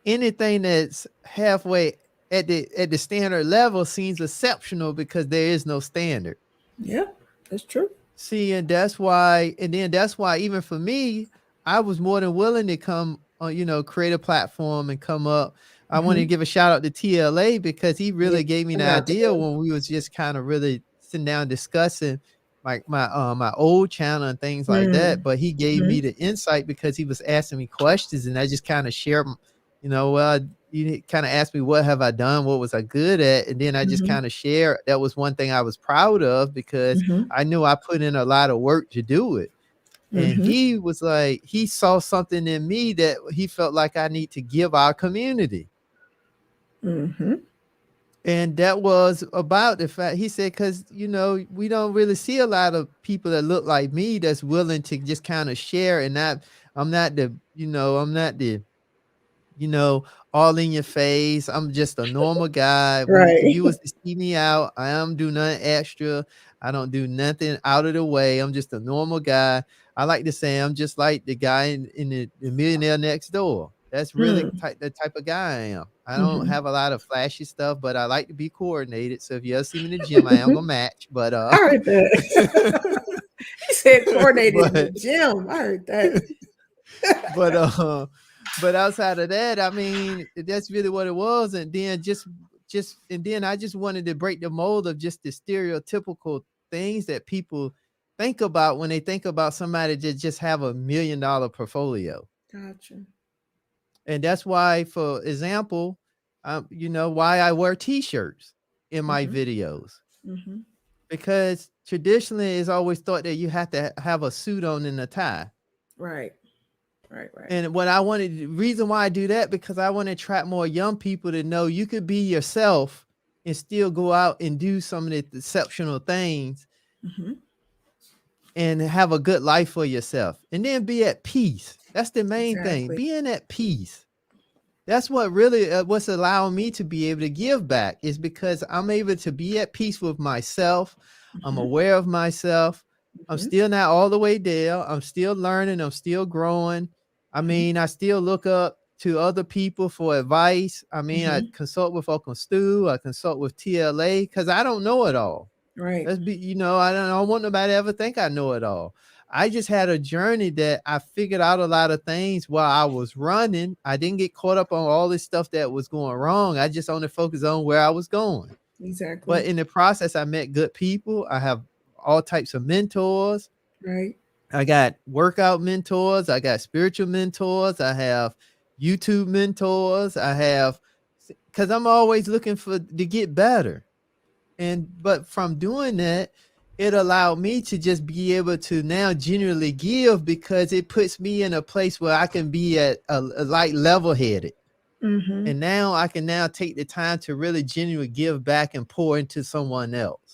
anything that's halfway at the standard level seems exceptional because there is no standard. Yeah, that's true. See, and that's why even for me, I was more than willing to come create a platform and come up. I want to give a shout out to TLA because he really gave me the idea when we was just kind of really sitting down discussing my old channel and things like that. But he gave me the insight because he was asking me questions, and I just kind of shared, you kind of asked me, what have I done? What was I good at? And then I just kind of shared. That was one thing I was proud of because I knew I put in a lot of work to do it. And he was like, he saw something in me that he felt like I need to give our community. And that was about the fact, he said, because, we don't really see a lot of people that look like me that's willing to just kind of share. And I'm not the all in your face. I'm just a normal guy. If you was to see me out, I don't do nothing extra. I don't do nothing out of the way. I'm just a normal guy. I like to say I'm just like the guy in the Millionaire Next Door. That's really the type of guy I am. I don't have a lot of flashy stuff, but I like to be coordinated. So if you ever see me in the gym, I am gonna match. But I heard that. He said coordinated in the gym. I heard that. But outside of that, I mean, that's really what it was. And then then I just wanted to break the mold of just the stereotypical things that people think about when they think about somebody that just have $1 million portfolio. Gotcha. And that's why, for example, why I wear t-shirts in my videos. Because traditionally it's always thought that you have to have a suit on and a tie. Right. And the reason why I do that, because I want to attract more young people to know you could be yourself and still go out and do some of the exceptional things and have a good life for yourself, and then be at peace. That's the main thing, being at peace. That's what really what's allowing me to be able to give back, is because I'm able to be at peace with myself. I'm aware of myself. I'm still not all the way there. I'm still learning. I'm still growing. I mean, I still look up to other people for advice. I mean, I consult with Uncle Stu. I consult with TLA because I don't know it all. Right. I don't want nobody to ever think I know it all. I just had a journey that I figured out a lot of things while I was running. I didn't get caught up on all this stuff that was going wrong. I just only focused on where I was going. Exactly. But in the process, I met good people. I have all types of mentors. Right. I got workout mentors. I got spiritual mentors. I have YouTube mentors. Because I'm always looking to get better. But from doing that, it allowed me to just be able to now genuinely give, because it puts me in a place where I can be at a like level-headed. And now I can take the time to really genuinely give back and pour into someone else.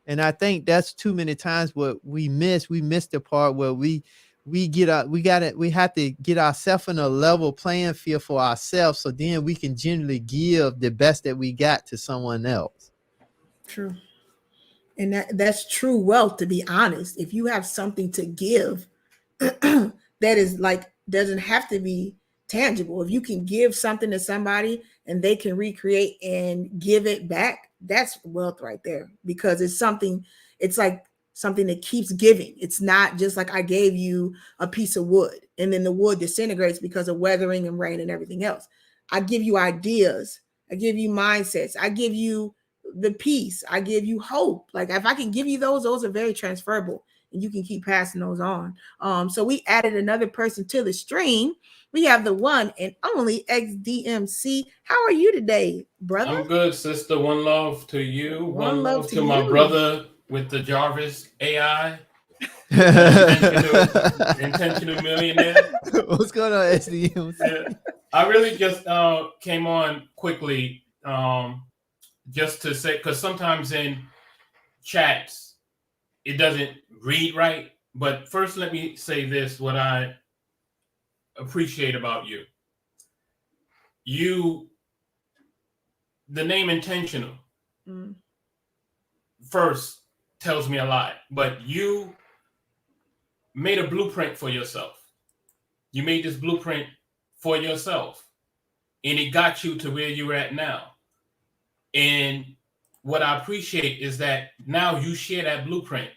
And I think that's too many times what we miss. We miss the part where we have to get ourselves in a level playing field for ourselves, so then we can generally give the best that we got to someone else. True. And that's true wealth, to be honest. If you have something to give that is like, doesn't have to be tangible. If you can give something to somebody and they can recreate and give it back, that's wealth right there, because it's like something that keeps giving. It's not just like I gave you a piece of wood and then the wood disintegrates because of weathering and rain and everything else. I give you ideas, I give you mindsets, I give you the peace, I give you hope. Like if I can give you those are very transferable and you can keep passing those on. So we added another person to the stream. We have the one and only XDMC. How are you today, brother? I'm good, sister. One love to you. One love to my you. brother with the Jarvis AI. Intentional Millionaire. What's going on, SDM? Yeah. I really just came on quickly just to say, because sometimes in chats, it doesn't read right. But first, let me say this, what I appreciate about you. The name Intentional first tells me a lot, but you made a blueprint for yourself. You made this blueprint for yourself, and it got you to where you're at now. And what I appreciate is that now you share that blueprint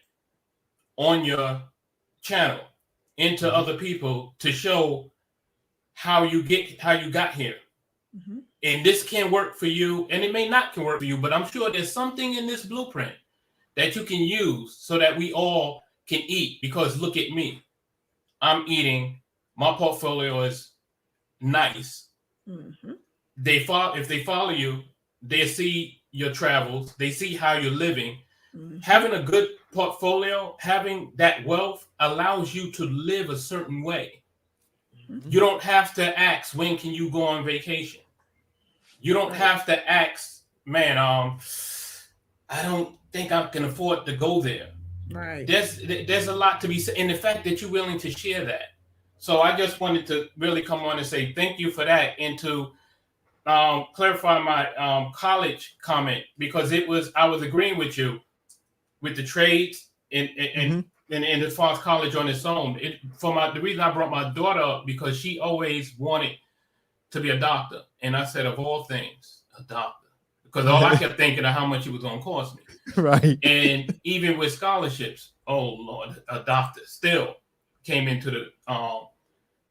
on your channel into other people to show how you got here. Mm-hmm. And this can work for you, and it may not can work for you, but I'm sure there's something in this blueprint that you can use so that we all can eat. Because look at me, I'm eating. My portfolio is nice. Mm-hmm. If they follow you, they see your travels, they see how you're living. Mm-hmm. Having a good portfolio, having that wealth allows you to live a certain way. Mm-hmm. You don't have to ask, when can you go on vacation? You don't have to ask, man, I don't think I can afford to go there. Right. There's a lot to be said, and the fact that you're willing to share that. So I just wanted to really come on and say thank you for that, and to clarify my college comment, because I was agreeing with you with the trades and as far as college on its own. The reason I brought my daughter up, because she always wanted to be a doctor, and I said, of all things, a doctor, because all I kept thinking of how much it was going to cost me. Right. And even with scholarships, oh Lord, a doctor still came into the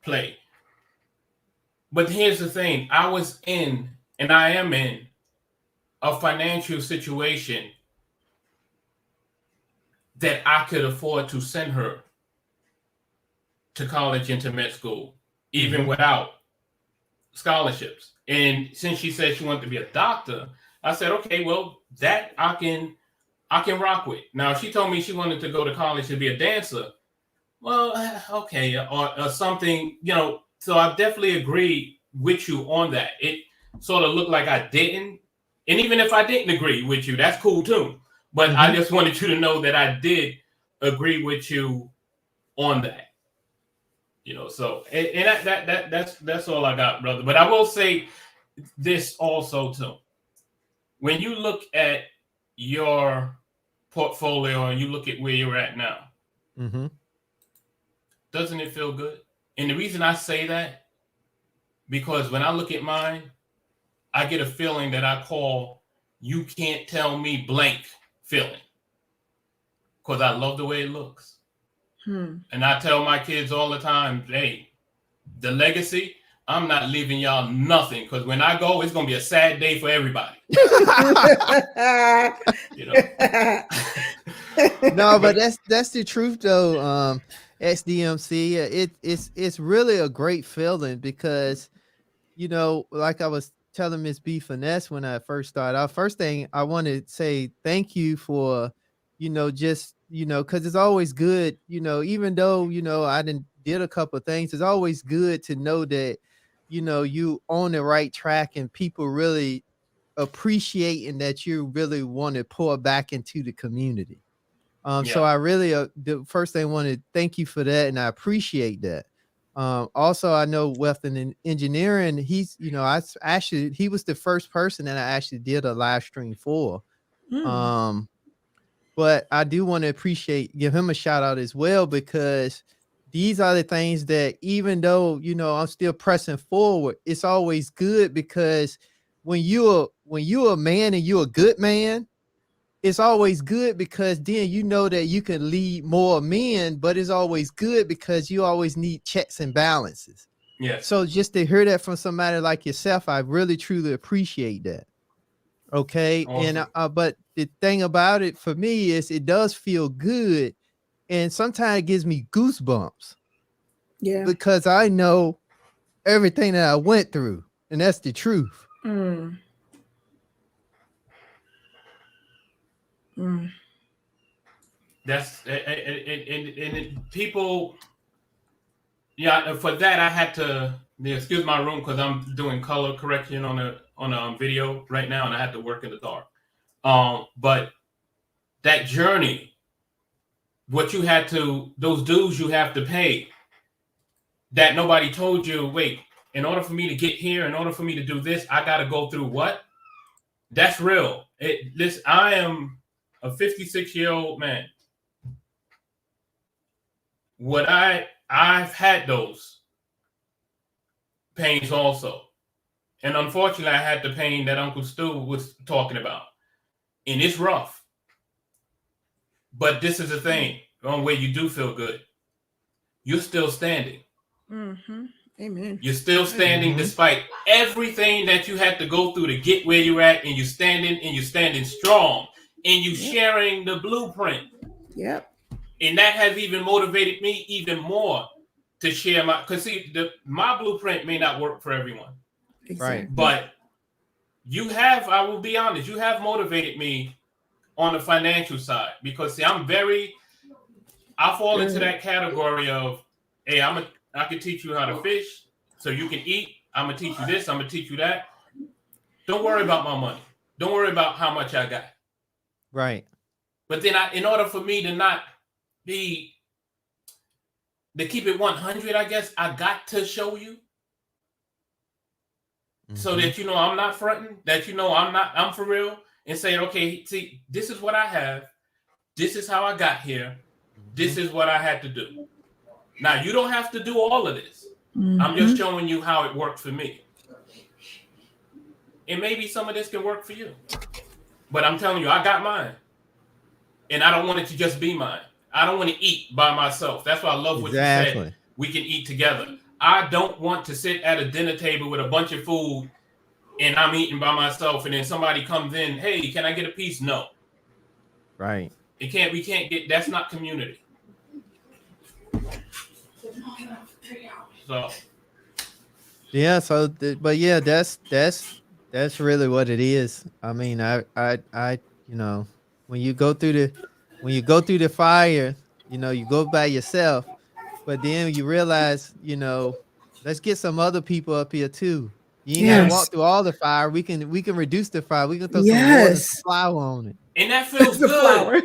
play. But here's the thing: I was in, and I am in, a financial situation that I could afford to send her to college into med school, even without scholarships. And since she said she wanted to be a doctor, I said, okay, well, that I can rock with. Now, if she told me she wanted to go to college to be a dancer, well, okay, or something, so I definitely agree with you on that. It sort of looked like I didn't. And even if I didn't agree with you, that's cool too. But I just wanted you to know that I did agree with you on that. So and that's all I got, brother. But I will say this also too. When you look at your portfolio and you look at where you're at now, doesn't it feel good? And the reason I say that, because when I look at mine, I get a feeling that I call "you can't tell me blank" feeling, because I love the way it looks. And I tell my kids all the time, hey, the legacy, I'm not leaving y'all nothing, because when I go, it's going to be a sad day for everybody. No, but that's the truth though. SDMC, it's really a great feeling, because like I was telling Miss B Finesse when I first started out, first thing I want to say thank you for just because it's always good, even though I did a couple of things, it's always good to know that you on the right track and people really appreciating that you really want to pour back into the community. So Yeah. I really, the first thing I want to thank you for that, and I appreciate that. Also, I know Wealth and Engineering, he's, you know, he was the first person that I actually did a live stream for. But I do want to give him a shout out as well, because these are the things that, even though, you know, I'm still pressing forward, it's always good, because when you're a man and you're a good man, it's always good, because then you know that you can lead more men, but it's always good because you always need checks and balances. Yes. So just to hear that from somebody like yourself, I really truly appreciate that. Okay. Awesome. And but the thing about it for me is it does feel good, and sometimes it gives me goosebumps. Yeah. Because I know everything that I went through, and that's the truth. That's and people. Yeah, for that I had to excuse my room because I'm doing color correction on a video right now, and I had to work in the dark. But that journey, what you had to, those dues you have to pay, that nobody told you. Wait, in order for me to get here, in order for me to do this, I got to go through what? That's real. I am a 56-year-old man. I've had those pains also. And unfortunately, I had the pain that Uncle Stu was talking about. And it's rough. But this is the thing, on where you do feel good. You're still standing. Amen. You're still standing despite everything that you had to go through to get where you're at, and you're standing strong, and you're sharing the blueprint. Yep. And that has even motivated me even more to share because see, my blueprint may not work for everyone. Exactly. Right. But I will be honest, you have motivated me on the financial side, because see, I fall into that category of, hey, I can teach you how to fish so you can eat. I'm going to teach you this. I'm going to teach you that. Don't worry about my money. Don't worry about how much I got. Right. But then in order for me to not to keep it 100, I guess I got to show you so that, you know, I'm not fronting, that, you know, I'm for real, and saying, okay, see, this is what I have. This is how I got here. This is what I had to do. Now, you don't have to do all of this. I'm just showing you how it worked for me. And maybe some of this can work for you. But I'm telling you, I got mine. And I don't want it to just be mine. I don't want to eat by myself. That's why I love what you said. We can eat together. I don't want to sit at a dinner table with a bunch of food and I'm eating by myself, and then somebody comes in, hey, can I get a piece? No. Right. We can't get, that's not community. So yeah, but yeah, that's really what it is. I mean, I you know, when you go through the fire, you know, you go by yourself, but then you realize, you know, let's get some other people up here too. You ain't gotta walk through all the fire. We can reduce the fire. We can throw some water and some flour on it. And that feels good.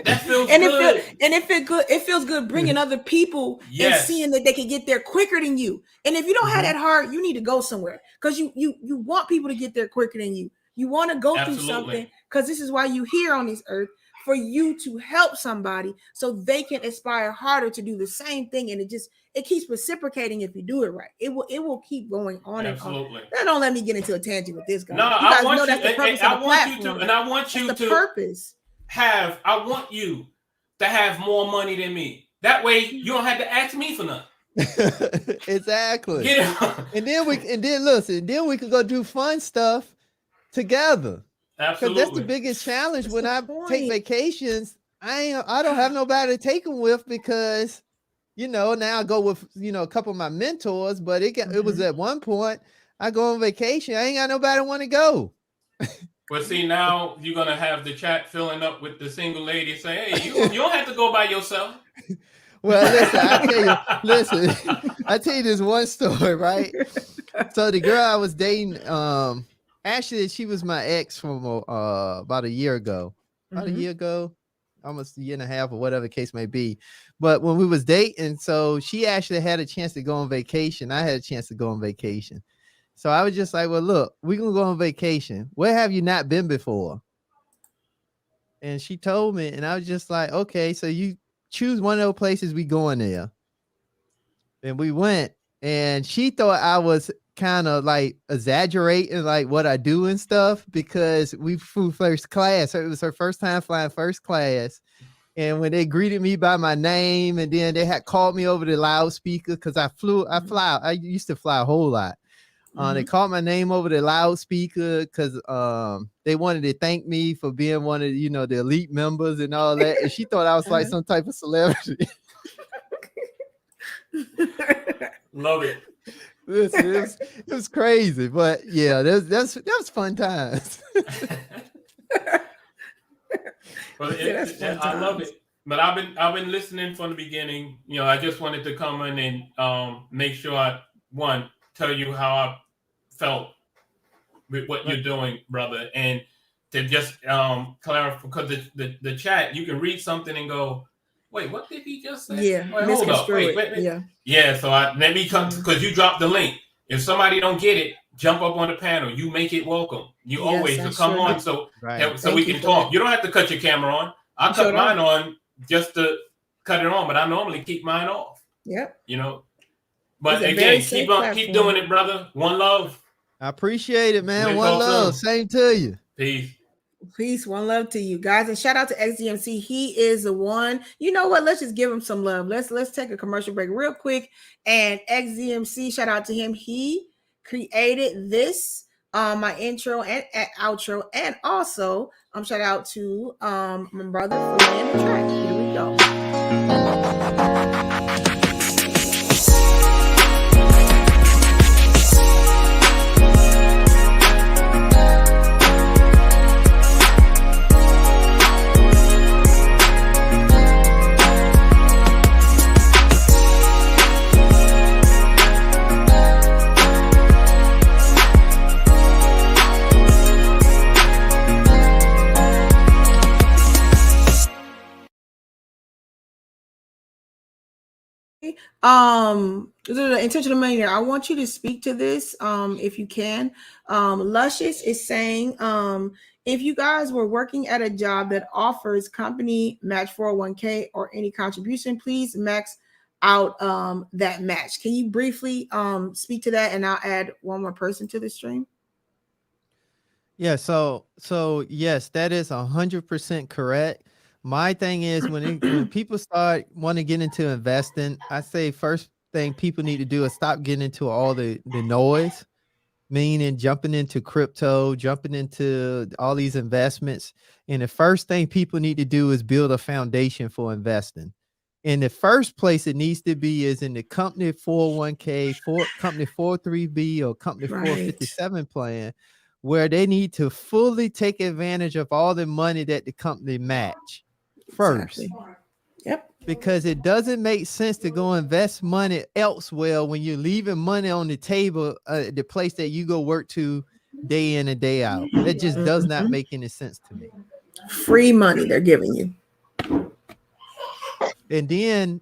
That feels good. It feels good bringing other people and seeing that they can get there quicker than you. And if you don't have that heart, you need to go somewhere, because you want people to get there quicker than you. You want to go through something, because this is why you here on this earth, for you to help somebody so they can aspire harder to do the same thing. And it keeps reciprocating if you do it right. It will keep going on and on. Now, don't let me get into a tangent with this guy. No, I want you to have more money than me. That way you don't have to ask me for nothing. Exactly. And then we can go do fun stuff together. Absolutely. Because that's the biggest challenge. When I take vacations, I don't have nobody to take them with, because, you know, now I go with, you know, a couple of my mentors, but it was at one point I go on vacation, I ain't got nobody want to go. Well, see, now you're gonna have the chat filling up with the single lady saying, "Hey, you don't have to go by yourself." Well, I tell you this one story, right? So the girl I was dating, Actually, she was my ex from about a year ago. About a year ago, almost a year and a half or whatever the case may be. But when we was dating, so she actually had a chance to go on vacation. I had a chance to go on vacation. So I was just like, well, look, we're going to go on vacation. Where have you not been before? And she told me, and I was just like, okay, so you choose one of those places we going there. And we went, and she thought I was kind of like exaggerating like what I do and stuff because we flew first class. So it was her first time flying first class. And when they greeted me by my name, and then they had called me over the loudspeaker because I used to fly a whole lot. They called my name over the loudspeaker because they wanted to thank me for being one of the elite members and all that. And she thought I was like some type of celebrity. Love it. It was crazy, but yeah, that was fun times. Well, I love it. But I've been listening from the beginning. I just wanted to come in and make sure I tell you how I felt with what you're doing, brother, and to just clarify, because the chat, you can read something and go, wait, what did he just say? Yeah, wait, hold up, wait. Yeah, so let me come because you dropped the link. If somebody don't get it, jump up on the panel. You make it welcome. You always come on so we can talk. You don't have to cut your camera on. I cut mine on just to cut it on, but I normally keep mine off. Yep. But again, keep doing it, brother. One love. I appreciate it, man. One love. Same to you. Peace, one love to you guys, and shout out to XDMC. He is the one. You know what? Let's just give him some love. Let's take a commercial break real quick. And XDMC, shout out to him. He created this, my intro and outro, and also shout out to my brother for laying the track. Here we go. The Intentional Millionaire, I want you to speak to this if you can. Luscious is saying if you guys were working at a job that offers company match 401k or any contribution, please max out that match. Can you briefly speak to that, and I'll add one more person to the stream? Yeah, so yes, that is 100% correct. My thing is when people start want to get into investing, I say first thing people need to do is stop getting into all the noise, meaning jumping into crypto, jumping into all these investments. And the first thing people need to do is build a foundation for investing. In the first place, it needs to be is in the company 401k, company 43B or company 457 plan, where they need to fully take advantage of all the money that the company match first. Exactly. Yep. Because it doesn't make sense to go invest money elsewhere when you're leaving money on the table, the place that you go work to day in and day out. That just does not make any sense to me. Free money they're giving you. And then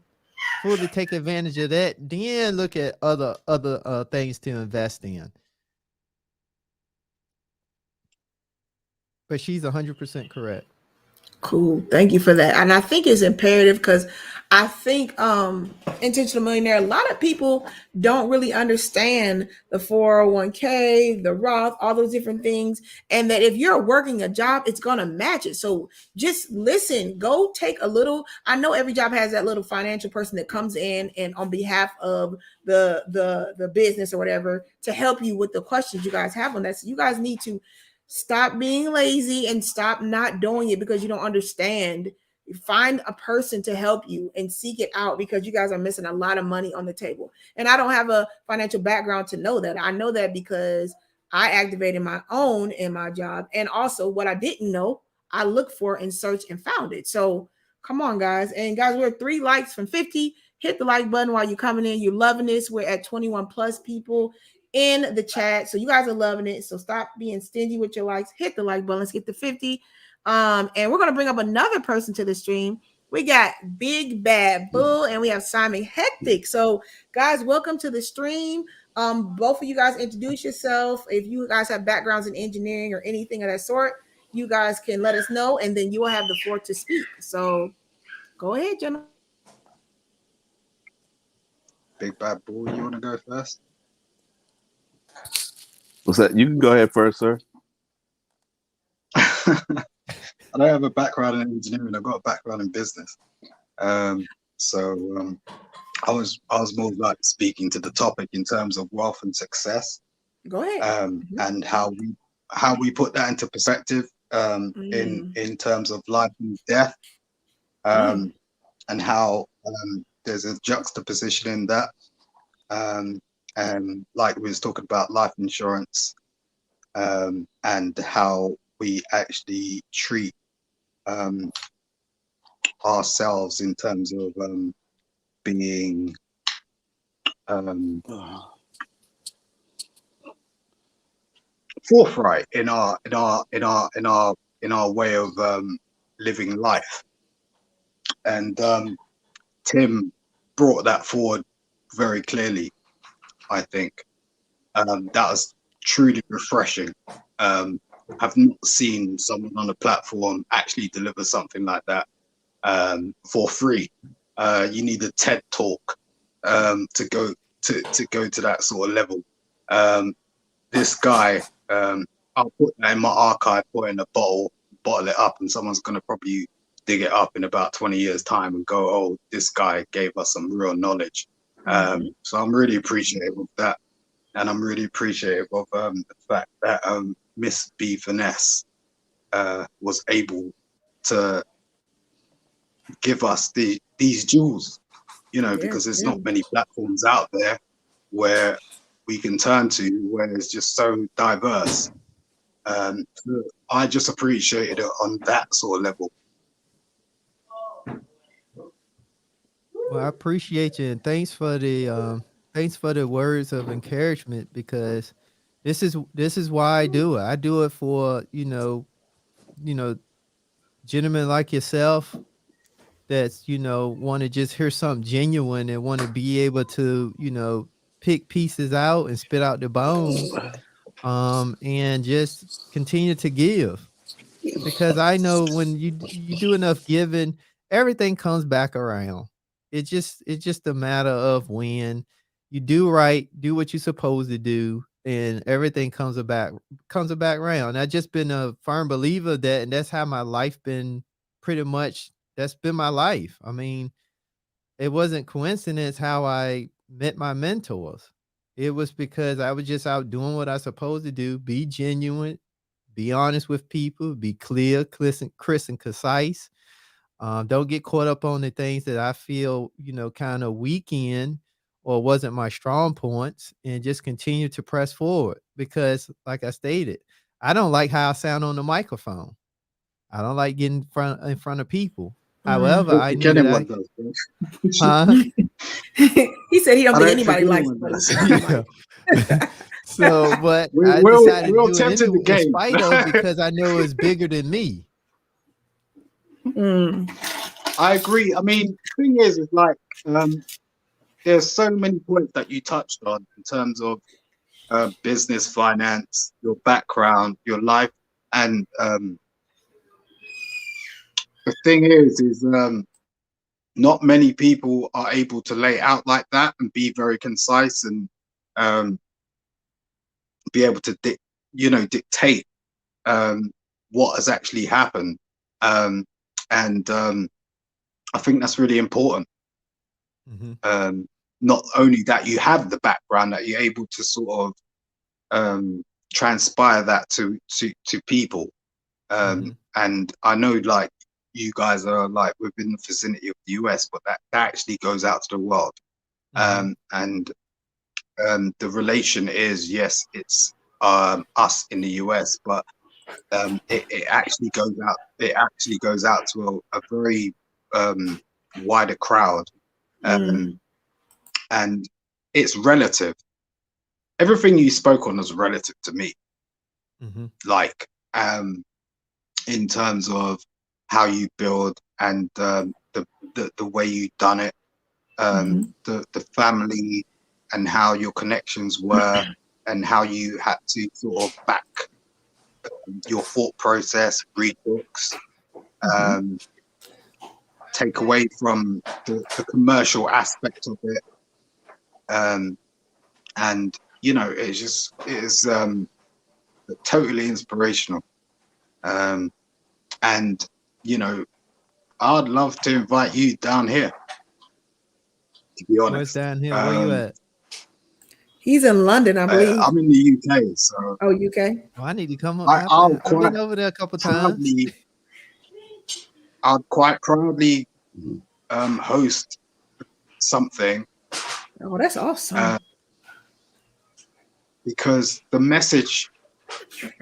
fully take advantage of that, then look at other things to invest in. But she's 100% correct. Cool. Thank you for that. And I think it's imperative because I think Intentional Millionaire, a lot of people don't really understand the 401k, the Roth, all those different things. And that if you're working a job, it's going to match it. So just listen, go take a little. I know every job has that little financial person that comes in and on behalf of the business or whatever to help you with the questions you guys have on that. So you guys need to stop being lazy and stop not doing it because you don't understand. Find a person to help you and seek it out because you guys are missing a lot of money on the table. And I don't have a financial background to know that. I know that because I activated my own in my job. And also what I didn't know, I looked for and searched and found it. So come on, guys. And guys, we're 3 likes from 50. Hit the like button while you're coming in. You're loving this. We're at 21 plus people in the chat. So you guys are loving it. So stop being stingy with your likes. Hit the like button. Let's get to 50. And we're going to bring up another person to the stream. We got Big Bad Bull and we have Simon Hectic. So guys, welcome to the stream. Both of you guys introduce yourself. If you guys have backgrounds in engineering or anything of that sort, you guys can let us know, and then you will have the floor to speak. So go ahead, gentlemen. Big Bad Bull, you want to go first? What's that? You can go ahead first, sir. I don't have a background in engineering. I've got a background in business. So I was more like speaking to the topic in terms of wealth and success. Go ahead. And how we put that into perspective in terms of life and death, and how there's a juxtaposition in that, and like we was talking about life insurance, and how we actually treat ourselves in terms of being forthright in our way of living life. And Tim brought that forward very clearly. I think that was truly refreshing. I've not seen someone on a platform actually deliver something like that for free. You need a TED talk to go to that sort of level. This guy, I'll put that in my archive, put it in a bottle it up, and someone's gonna probably dig it up in about 20 years time and go, oh, this guy gave us some real knowledge. So I'm really appreciative of that, and I'm really appreciative of the fact that Miss B Finesse was able to give us these jewels, because there's not many platforms out there where we can turn to where it's just so diverse. So I just appreciated it on that sort of level. Well, I appreciate you, and thanks for the words of encouragement, because this is why I do it. I do it for gentlemen like yourself that's want to just hear something genuine and want to be able to pick pieces out and spit out the bones, and just continue to give, because I know when you do enough giving, everything comes back around. It's just a matter of when you do right, do what you're supposed to do, and everything comes back around. I've just been a firm believer of that, and that's how my life been. Pretty much, that's been my life. I mean, it wasn't coincidence how I met my mentors. It was because I was just out doing what I was supposed to do, be genuine, be honest with people, be clear, crisp, and concise. Don't get caught up on the things that I feel, kind of weak in or wasn't my strong points, and just continue to press forward, because like I stated, I don't like how I sound on the microphone. I don't like getting in front of people. However, I knew that he said he don't think anybody likes it. So, but I decided to do it anyway, in spite of, because I know it's bigger than me. I agree. I mean, the thing is like there's so many points that you touched on in terms of business, finance, your background, your life, and the thing is not many people are able to lay out like that and be very concise and be able to dictate what has actually happened, and I think that's really important. Not only that you have the background, that you're able to sort of transpire that to people, and I know like you guys are like within the vicinity of the US, but that actually goes out to the world. And the relation is, yes, it's us in the US, but it actually goes out to a very wider crowd, and it's relative. everything you spoke on is relative to me. Mm-hmm. Like, in terms of how you build and the way you done it, the family and how your connections were and how you had to sort of back your thought process, read books, take away from the commercial aspect of it, and you know, it is totally inspirational, and you know, I'd love to invite you down here, to be honest. Where's down here? Where you at? He's in London, I believe. I'm in the UK, so oh, UK. Well, I need to come up. I'll I've been over there a couple times. I'd quite proudly host something. Oh, that's awesome. Because the message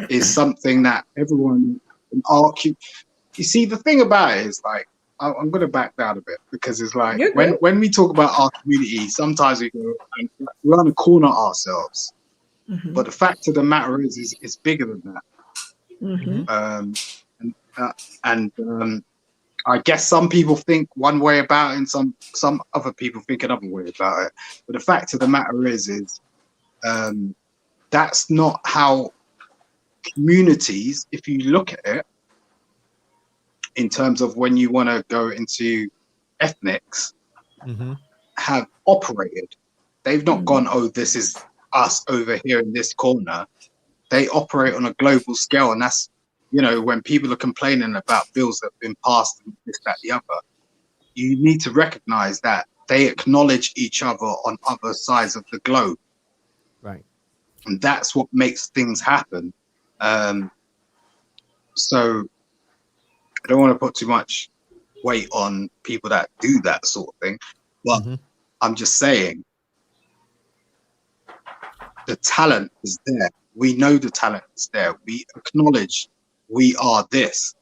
is something that everyone can argue. You see, the thing about it is, like, I'm going to back down a bit, because it's like when we talk about our community, sometimes we go and we want to corner ourselves. But the fact of the matter is it's bigger than that. And I guess some people think one way about it, and some other people think another way about it. But the fact of the matter is that's not how communities, if you look at it, in terms of when you want to go into ethnics, have operated. They've not gone, oh, this is us over here in this corner. They operate on a global scale, and that's, you know, when people are complaining about bills that have been passed and this, that, the other, you need to recognize that they acknowledge each other on other sides of the globe. Right. And that's what makes things happen. So I don't want to put too much weight on people that do that sort of thing, but I'm just saying the talent is there. We know the talent is there. We acknowledge we are this.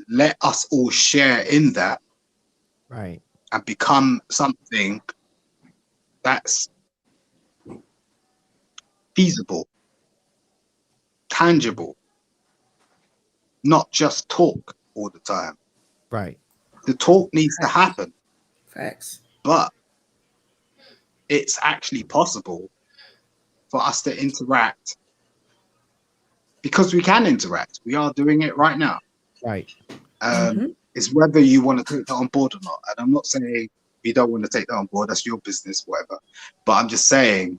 Let us all share in that, right, and become something that's feasible, tangible, not just talk all the time. Right. The talk needs to happen. Facts. But it's actually possible for us to interact, because we can interact. We are doing it right now. Right. It's whether you want to take that on board or not. And I'm not saying you don't want to take that on board. That's your business, whatever. But I'm just saying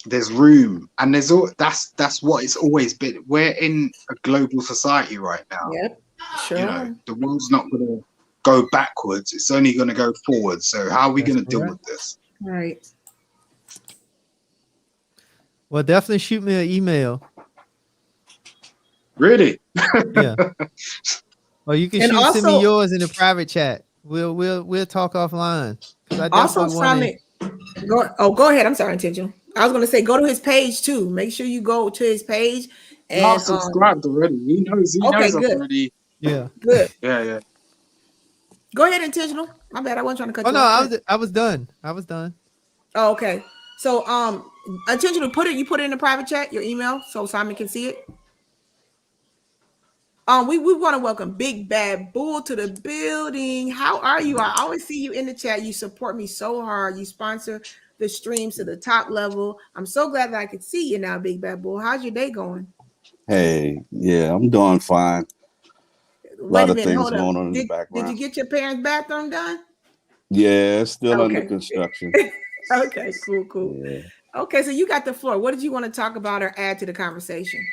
there's room, and that's what it's always been. We're in a global society right now. Yep, sure. You know, the world's not going to go backwards. It's only going to go forward. So how are we going to deal with this? Right. Well, definitely shoot me an email. Really? Yeah. Or you can send me yours in the private chat. We'll talk offline. Also, Simon, go ahead. I'm sorry, Intentional. I was going to say, go to his page too. Make sure you go to his page. And I've subscribed already. He knows good. already. Yeah. Good. Yeah. Go ahead, Intentional. My bad. I wasn't trying to cut you off. No, I was done. Oh, okay. So, Intentional, you put it in the private chat, your email, so Simon can see it. We want to welcome Big Bad Bull to the building. How are you? I always see you in the chat. You support me so hard. You sponsor the streams to the top level. I'm so glad that I could see you now, Big Bad Bull. How's your day going? Hey, yeah, I'm doing fine. A lot of things going on in the background. Did you get your parents' bathroom done? Yeah, it's still under construction. Okay, cool. Yeah. Okay, so you got the floor. What did you want to talk about or add to the conversation?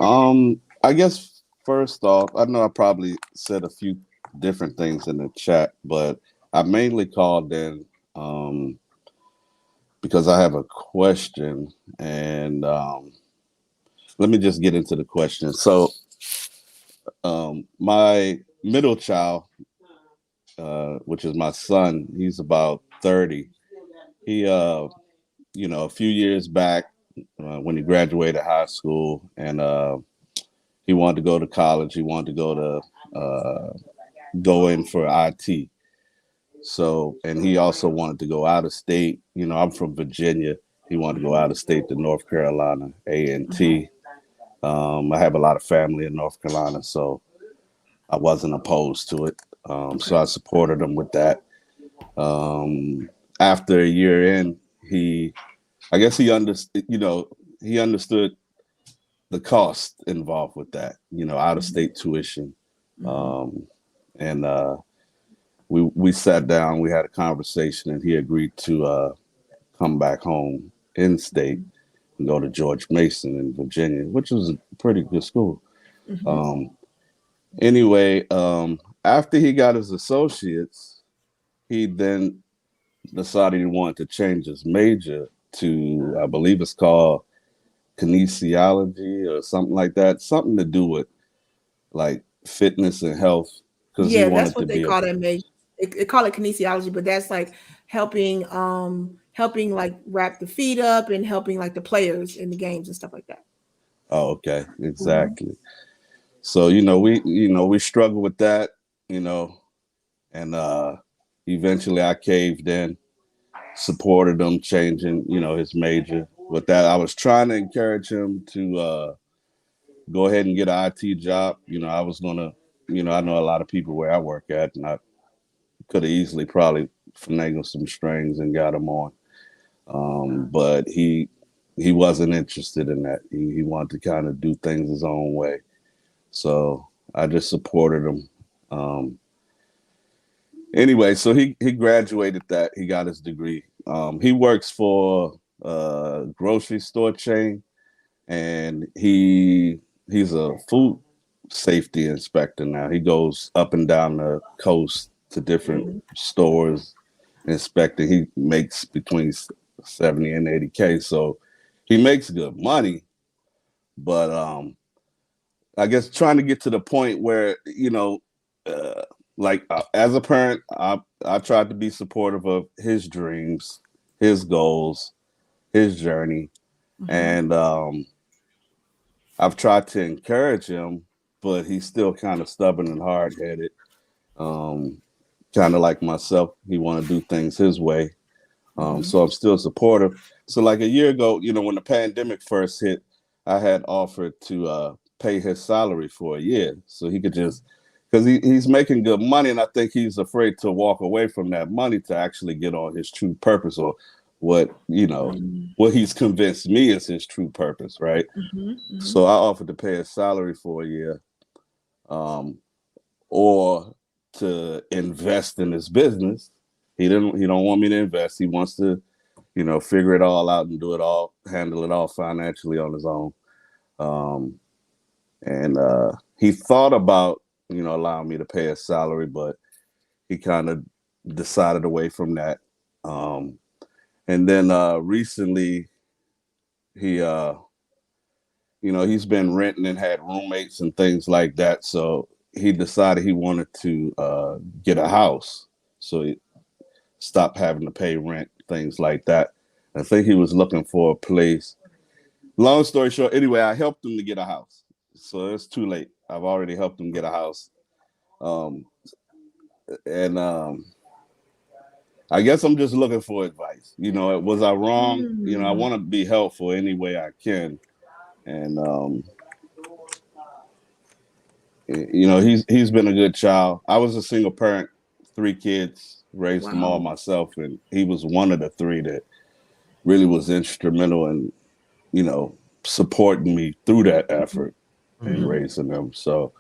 I guess first off, I know I probably said a few different things in the chat, but I mainly called in because I have a question, and let me just get into the question. So my middle child, which is my son, he's about 30. He, a few years back when he graduated high school, and he wanted to go to college. He wanted to go in for IT. So, and he also wanted to go out of state. You know, I'm from Virginia. He wanted to go out of state to North Carolina, A&T. I have a lot of family in North Carolina, so I wasn't opposed to it. So I supported him with that. After a year in, I guess he understood, he understood the cost involved with that, out of state tuition. And we sat down, we had a conversation, and he agreed to come back home in state and go to George Mason in Virginia, which was a pretty good school. Anyway, after he got his associates, he then decided he wanted to change his major to, I believe it's called kinesiology or something like that, something to do with like fitness and health, because he Yeah, that's wanted to what they be call that major. They call it kinesiology, but that's like helping like wrap the feet up and helping like the players in the games and stuff like that. Oh, okay, exactly. So we struggled with that, and eventually I caved in, supported him changing, his major. With that, I was trying to encourage him to go ahead and get an IT job. I was gonna, I know a lot of people where I work at, and I could have easily probably finagled some strings and got him on. But he wasn't interested in that. He wanted to kind of do things his own way. So I just supported him. Anyway, so he graduated that. He got his degree. He works for a grocery store chain, and he's a food safety inspector now. He goes up and down the coast to different stores inspecting. He makes between 70 and 80K. So he makes good money, but I guess trying to get to the point where, as a parent, I tried to be supportive of his dreams, his goals, his journey. And I've tried to encourage him, but he's still kind of stubborn and hard-headed. Kind of like myself, he want to do things his way. So I'm still supportive. So like a year ago, when the pandemic first hit, I had offered to pay his salary for a year so he could just, because he's making good money, and I think he's afraid to walk away from that money to actually get on his true purpose, or what he's convinced me is his true purpose, right? So I offered to pay his salary for a year, or to invest in his business. He don't want me to invest. He wants to, figure it all out and do it all, handle it all financially on his own. And he thought about, allowing me to pay his salary, but he kind of decided away from that. And then recently he, he's been renting and had roommates and things like that. So he decided he wanted to get a house. So he stopped having to pay rent, things like that. I think he was looking for a place. Long story short, anyway, I helped him to get a house. So it's too late. I've already helped him get a house. And I guess I'm just looking for advice. Was I wrong? I want to be helpful any way I can. And he's been a good child. I was a single parent, 3 kids, raised them all myself, and he was one of the 3 that really was instrumental in, supporting me through that effort and raising them. So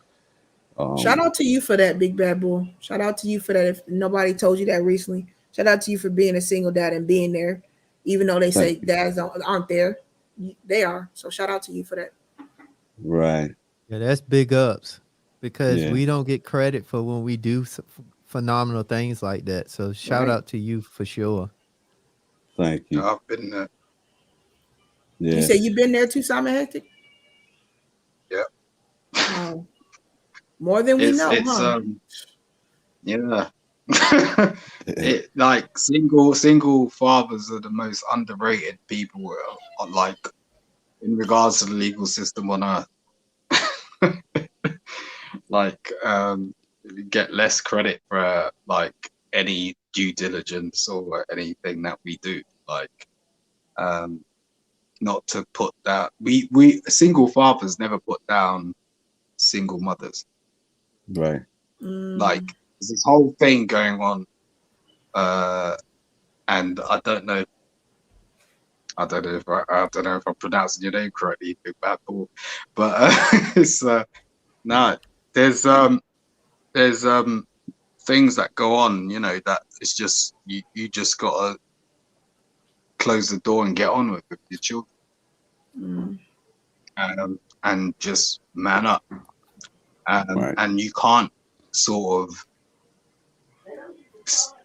shout out to you for that, big bad boy. Shout out to you for that. If nobody told you that recently, shout out to you for being a single dad and being there, even though they say dads aren't there. They are. So shout out to you for that. Right. Yeah, that's big ups, because we don't get credit for when we do phenomenal things like that. So shout out to you for sure. Thank you. I've been there. Yeah. You say you've been there too, Simon Hectic? Yeah. Oh, more than we know, huh? Yeah. Like single fathers are the most underrated people, like in regards to the legal system on earth. Like you get less credit for like any due diligence or anything that we do. Like, not to put down, we single fathers never put down single mothers. Right. Like, there's this whole thing going on, and I don't know if I'm pronouncing your name correctly, Big Bad Bull, but it's no, there's things that go on, you know, that it's just you just gotta close the door and get on with your children, and just man up, Right. and you can't sort of,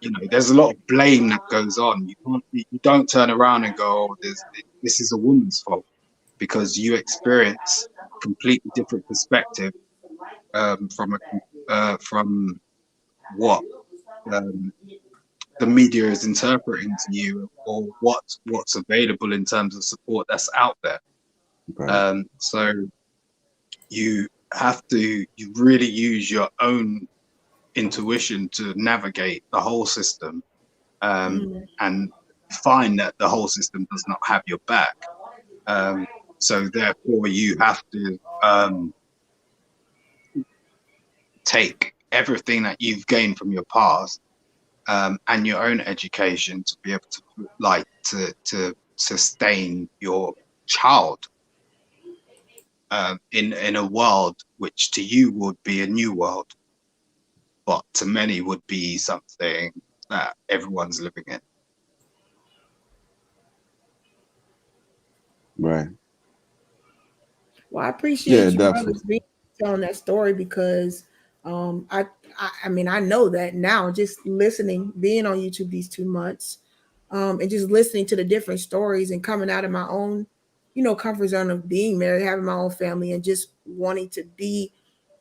you know, there's a lot of blame that goes on. You don't turn around and go, oh, this is a woman's fault, because you experience completely different perspective, from what the media is interpreting to you, or what's available in terms of support that's out there. Right. So you really use your own intuition to navigate the whole system, and find that the whole system does not have your back. So therefore you have to take everything that you've gained from your past, and your own education, to be able to to sustain your child, in a world which to you would be a new world, but to many would be something that everyone's living in. Right. Well, I appreciate Yeah, you definitely. brothers being telling that story, because I mean, I know that now, just listening, being on YouTube these 2 months, and just listening to the different stories and coming out of my own, comfort zone of being married, having my own family, and just wanting to be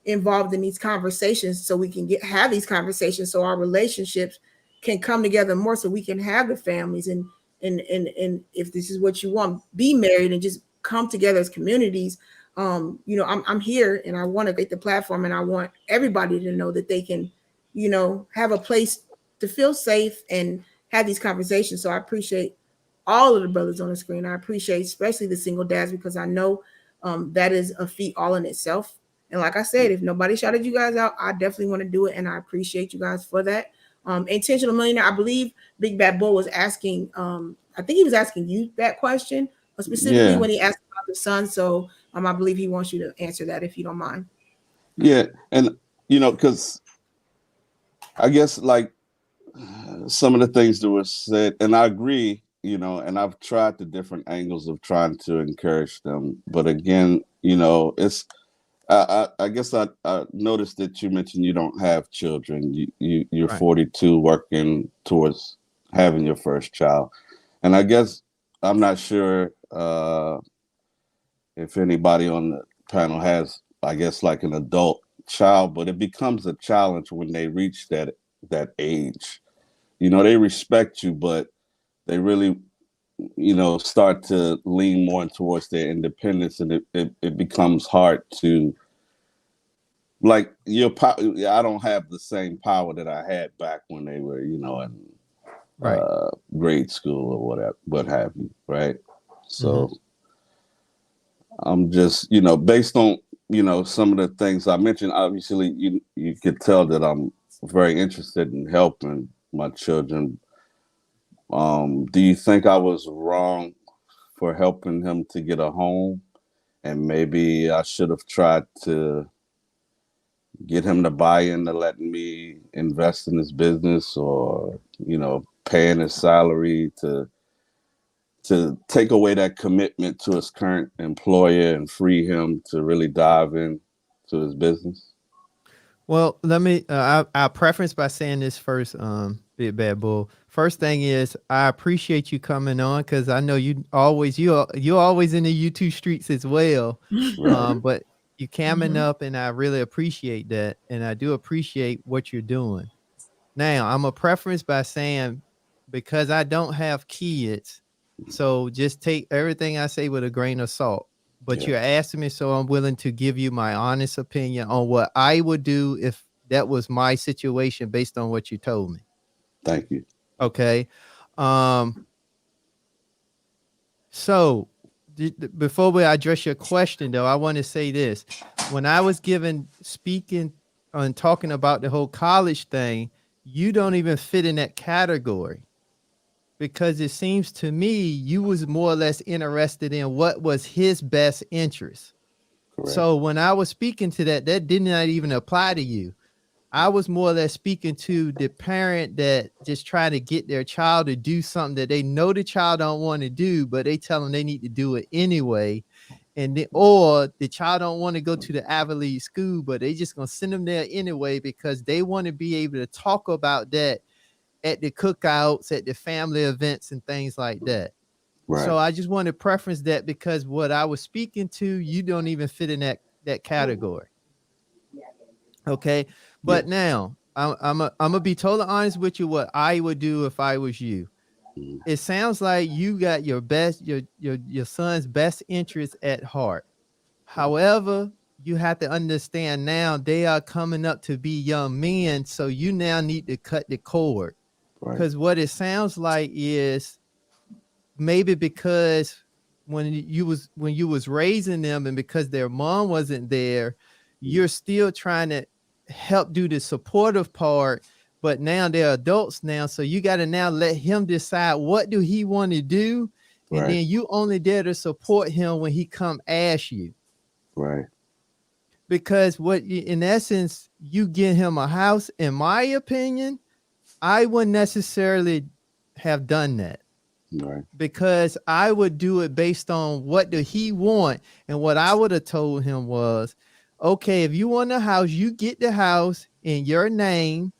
involved in these conversations so we can have these conversations so our relationships can come together more, so we can have the families, and if this is what you want, be married and just come together as communities. I'm here, and I want to create the platform, and I want everybody to know that they can, have a place to feel safe and have these conversations. So I appreciate all of the brothers on the screen. I appreciate especially the single dads, because I know that is a feat all in itself. And like I said, if nobody shouted you guys out, I definitely want to do it, and I appreciate you guys for that. Intentional Millionaire, I believe Big Bad Bull was asking, I think he was asking you that question, specifically Yeah. when he asked about the son. So I believe he wants you to answer that, if you don't mind. Yeah. And, because I guess like some of the things that were said, and I agree, and I've tried the different angles of trying to encourage them. But again, it's, I guess I noticed that you mentioned you don't have children. You're Right. 42, working towards having your first child. And I guess I'm not sure if anybody on the panel has, I guess, like an adult child, but it becomes a challenge when they reach that age. They respect you, but they really, start to lean more towards their independence, and it becomes hard to, like, I don't have the same power that I had back when they were, in Right. grade school or whatever, what have you, right? So I'm just, based on, some of the things I mentioned, obviously you could tell that I'm very interested in helping my children. Do you think I was wrong for helping him to get a home? And maybe I should have tried to get him to buy into letting me invest in his business, or, paying his salary to take away that commitment to his current employer and free him to really dive in to his business. Well, let me. I'll preference by saying this first, Big Bad Bull. First thing is, I appreciate you coming on, because I know you're always in the YouTube streets as well. Right. But you coming up, and I really appreciate that, and I do appreciate what you're doing. Now, I'm a preference by saying, because I don't have kids, so just take everything I say with a grain of salt. But Yeah. you're asking me, so I'm willing to give you my honest opinion on what I would do if that was my situation based on what you told me. Thank you. Okay. So before we address your question, though, I want to say this. When I was speaking and talking about the whole college thing, you don't even fit in that category, because it seems to me you was more or less interested in what was his best interest. Correct. So when I was speaking to that did not even apply to you. I was more or less speaking to the parent that just trying to get their child to do something that they know the child don't want to do, but they tell them they need to do it anyway. Or the child don't want to go to the Ivy League school, but they just gonna send them there anyway because they want to be able to talk about that at the cookouts, at the family events and things like that. Right. So I just want to preference that, because what I was speaking to, you don't even fit in that category. Okay. But now I'm gonna be totally honest with you, what I would do if I was you. It sounds like you got your son's best interest at heart. However, you have to understand now they are coming up to be young men. So you now need to cut the cord. Because what it sounds like is maybe because when you was raising them and because their mom wasn't there, you're still trying to help do the supportive part, but now they're adults now. So you got to now let him decide what do he want to do. And then you only there to support him when he come ask you. Right. Because in essence, you get him a house, in my opinion, I wouldn't necessarily have done that. Right. Because I would do it based on what do he want. And what I would have told him was, okay, if you want a house, you get the house in your name,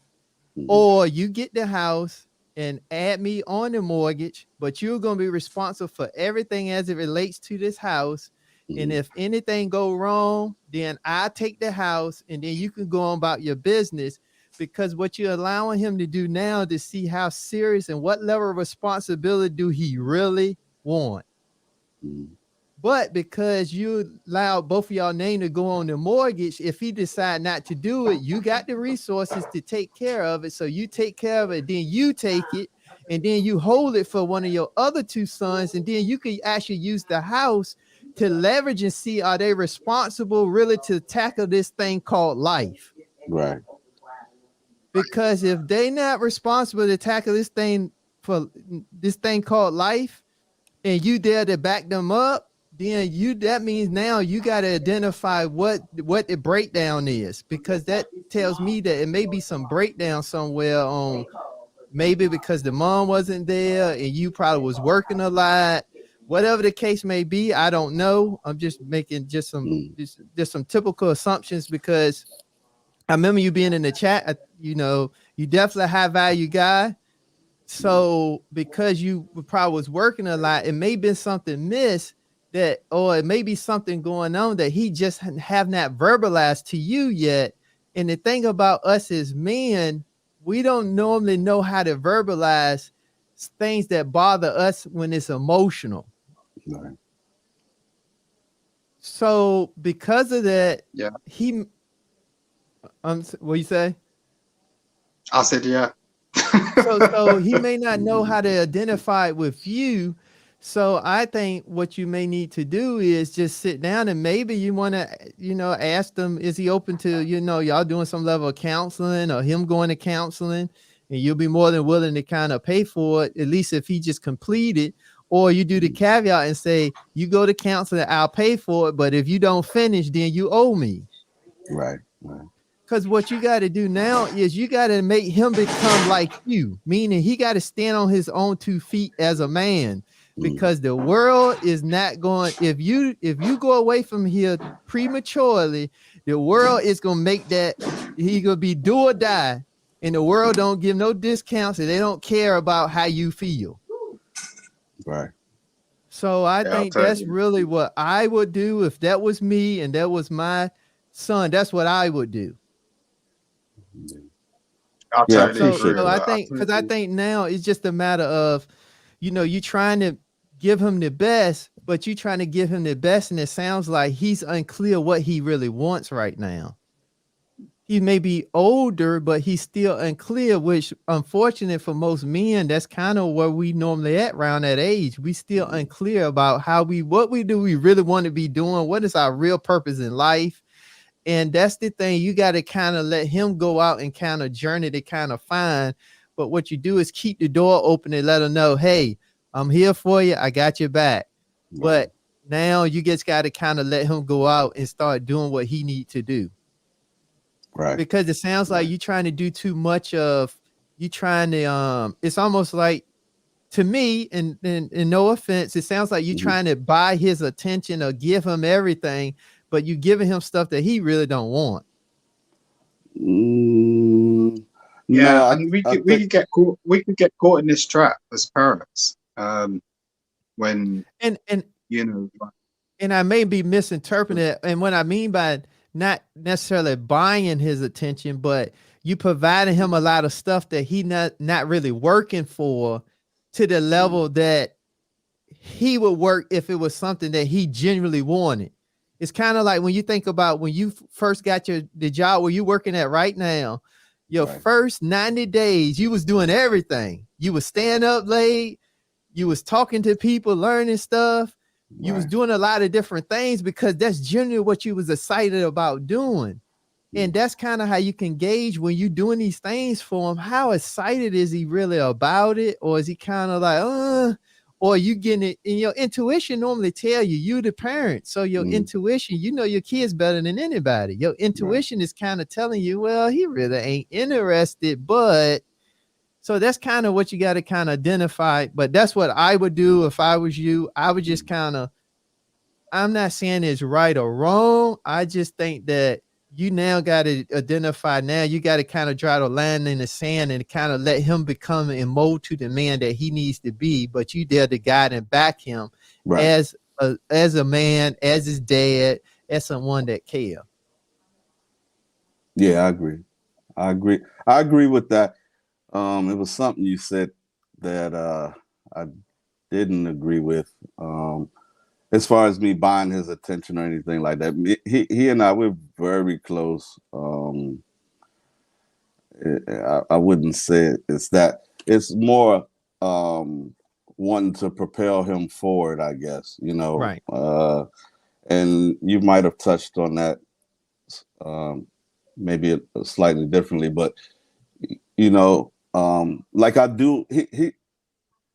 or you get the house and add me on the mortgage, but you're going to be responsible for everything as it relates to this house. And if anything go wrong, then I take the house and then you can go on about your business. Because what you're allowing him to do now to see how serious and what level of responsibility do he really want. But because you allowed both of y'all name to go on the mortgage, if he decide not to do it, you got the resources to take care of it. So you take care of it, then you take it, and then you hold it for one of your other two sons. And then you can actually use the house to leverage and see, are they responsible really to tackle this thing called life? Right. Because if they not responsible to tackle this thing called life, and you there to back them up, then that means now you got to identify what the breakdown is, because that tells me that it may be some breakdown somewhere on, maybe because the mom wasn't there and you probably was working a lot, whatever the case may be. I don't know. I'm just making just some typical assumptions, because I remember you being in the chat, you definitely a high value guy. So because you probably was working a lot, it may have been something missed or it may be something going on that he just have not verbalized to you yet. And the thing about us as men, we don't normally know how to verbalize things that bother us when it's emotional. Right. So because of that, what you say? I said, yeah. So he may not know how to identify it with you. So I think what you may need to do is just sit down and maybe you want to, ask them, is he open to, y'all doing some level of counseling or him going to counseling, and you'll be more than willing to kind of pay for it, at least if he just completed. Or you do the caveat and say, you go to counseling, I'll pay for it, but if you don't finish, then you owe me. Right. Right. Because what you got to do now is you got to make him become like you, meaning he got to stand on his own 2 feet as a man, because the world is not going, if you go away from here prematurely, the world is going to make that he going to be do or die, and the world don't give no discounts and they don't care about how you feel. Right. So I think that's really what I would do if that was me and that was my son. That's what I would do. I totally agree. So I think now it's just a matter of, you trying to give him the best, but you trying to give him the best, and it sounds like he's unclear what he really wants right now. he may be older, but he's still unclear, which unfortunate for most men, that's kind of where we normally at around that age. We still unclear about what we do we really want to be doing. What is our real purpose in life? And that's the thing. You got to kind of let him go out and kind of journey to kind of find. But what you do is keep the door open and let him know, hey, I'm here for you. I got your back. Right. But now you just got to kind of let him go out and start doing what he needs to do. Right. Because it sounds like you're trying to do too much of, you trying to, it's almost like, to me, and no offense, it sounds like you're trying to buy his attention or give him everything, but you're giving him stuff that he really don't want. Yeah, No, and we could get caught in this trap as parents. When And you know, and I may be misinterpreting it. And what I mean by not necessarily buying his attention, but you providing him a lot of stuff that he not really working for, to the level that he would work if it was something that he genuinely wanted. It's kind of like when you think about when you first got the job where you're working at right now, your first 90 days, you was doing everything. You was staying up late. You was talking to people, learning stuff. You was doing a lot of different things because that's generally what you was excited about doing. And that's kind of how you can gauge when you're doing these things for him. How excited is he really about it? Or is he kind of like, or you getting it? And your intuition normally tell you the parent. So your intuition, you know your kids better than anybody. Your intuition is kind of telling you, well, he really ain't interested, but so that's kind of what you got to kind of identify. But that's what I would do if I was you. I would just kind of, I'm not saying it's right or wrong. I just think that you now got to identify, now you got to kind of draw the line in the sand and kind of let him become and mold to the man that he needs to be. But you there to guide and back him as a man, as his dad, as someone that care. Yeah, I agree with that. It was something you said that I didn't agree with. As far as me buying his attention or anything like that, he and I, we're very close. I wouldn't say it's that. It's more wanting to propel him forward, I guess. You know, right? And you might have touched on that maybe slightly differently, but you know, like I do.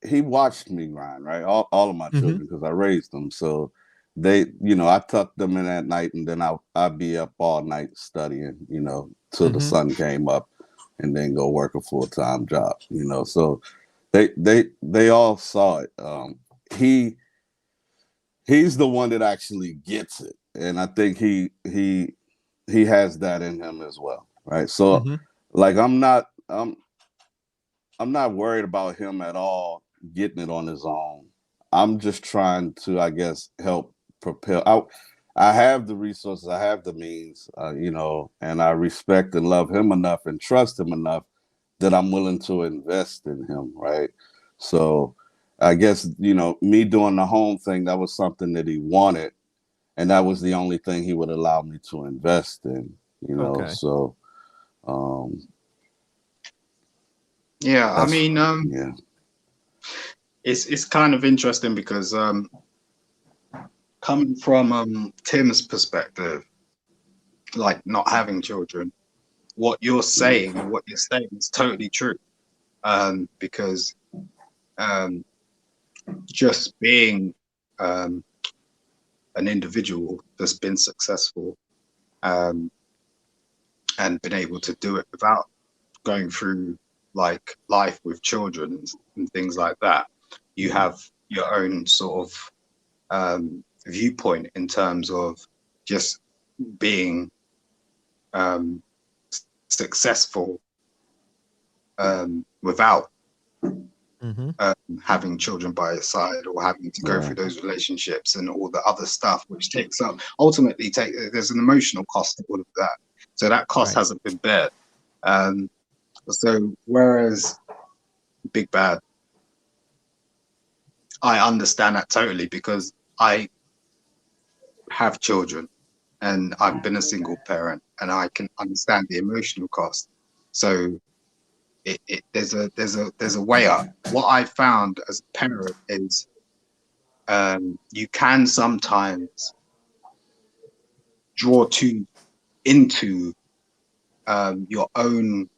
He watched me grind, right? All of my children, because I raised them. So they, you know, I tucked them in at night, and then I'd be up all night studying, you know, till the sun came up, and then go work a full-time job, you know. So they all saw it. He's the one that actually gets it, and I think he has that in him as well, right? So like I'm not worried about him at all getting it on his own. I'm just trying to, I guess, help propel. I have the resources, I have the means, you know, and I respect and love him enough and trust him enough that I'm willing to invest in him, right? So I guess, you know, me doing the home thing, that was something that he wanted, and that was the only thing he would allow me to invest in, you know. So yeah, I mean, yeah. It's kind of interesting because coming from Tim's perspective, like not having children, what you're saying is totally true. Because just being an individual that's been successful and been able to do it without going through like life with children and things like that, you have your own sort of viewpoint in terms of just being successful without having children by your side, or having to go through those relationships and all the other stuff which takes up, ultimately there's an emotional cost to all of that, so that cost hasn't been bared. So whereas Big Bad, I understand that totally, because I have children and I've been a single parent, and I can understand the emotional cost. So there's a way up. What I found as a parent is you can sometimes draw too into your own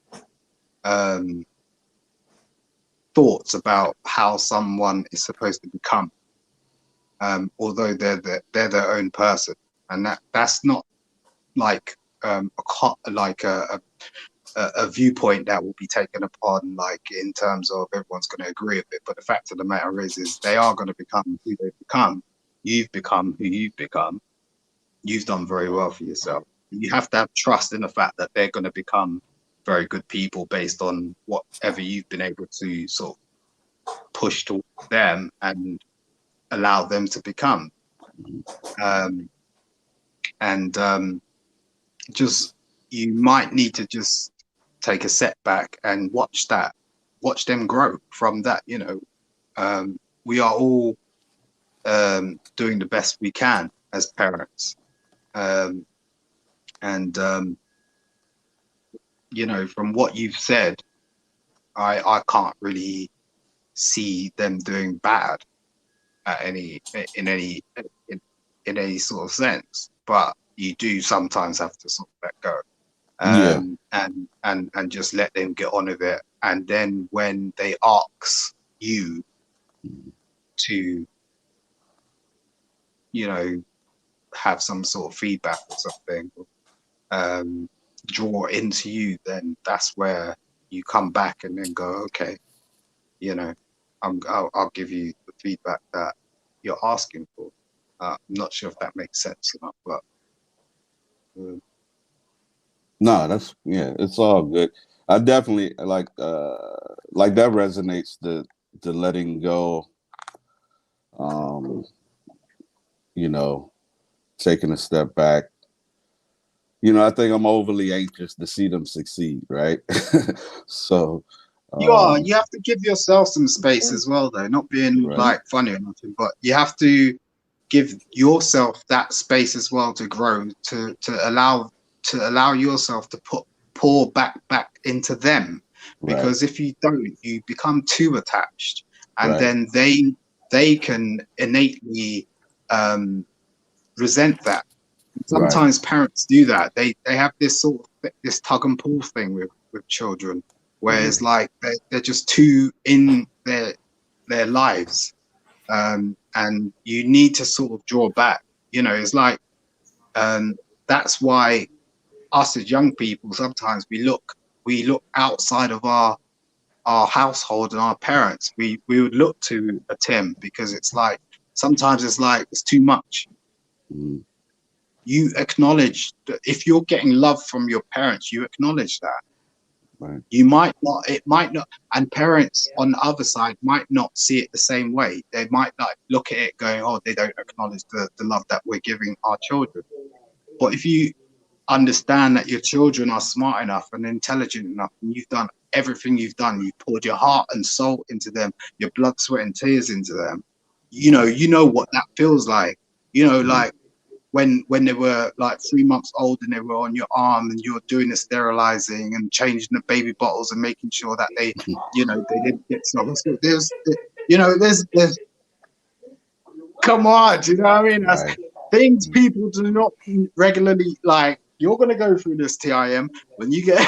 thoughts about how someone is supposed to become, although they're their own person, and that's not like a viewpoint that will be taken upon like in terms of everyone's going to agree with it. But the fact of the matter is they are going to become who they become. You've become who you've become. You've done very well for yourself. You have to have trust in the fact that they're going to become very good people based on whatever you've been able to sort of push to them and allow them to become. Just you might need to just take a setback and watch them grow from that. We are all doing the best we can as parents, and from what you've said, I can't really see them doing bad in any sort of sense, but you do sometimes have to sort of let go. And just let them get on with it. And then when they ask you to, have some sort of feedback or something, draw into you, then that's where you come back and then go, okay, I'll give you the feedback that you're asking for. I'm not sure if that makes sense or not, but. No, it's all good. I definitely like that resonates, the letting go, taking a step back. I think I'm overly anxious to see them succeed, right? So you have to give yourself some space as well, though, not being like funny or nothing, but you have to give yourself that space as well to grow, to allow yourself to pour back into them, because if you don't, you become too attached, and then they can innately resent that. Sometimes parents do that. They have this sort of this tug and pull thing with children, where it's like they're just too in their lives, and you need to sort of draw back. It's like that's why us as young people, sometimes we look outside of our household and our parents. We would look to a Tim, because it's like sometimes it's too much. You acknowledge that if you're getting love from your parents, you acknowledge that. You might not, it might not, and parents on the other side might not see it the same way. They might not look at it going, oh, they don't acknowledge the love that we're giving our children. But if you understand that your children are smart enough and intelligent enough, and you've done everything you've done, you poured your heart and soul into them, your blood, sweat and tears into them, you know what that feels like. Like when they were like 3 months old and they were on your arm and you're doing the sterilizing and changing the baby bottles and making sure that they they didn't get some. There's come on, do you know what I mean? That's things people do not regularly, like, you're going to go through this, TIM, when you get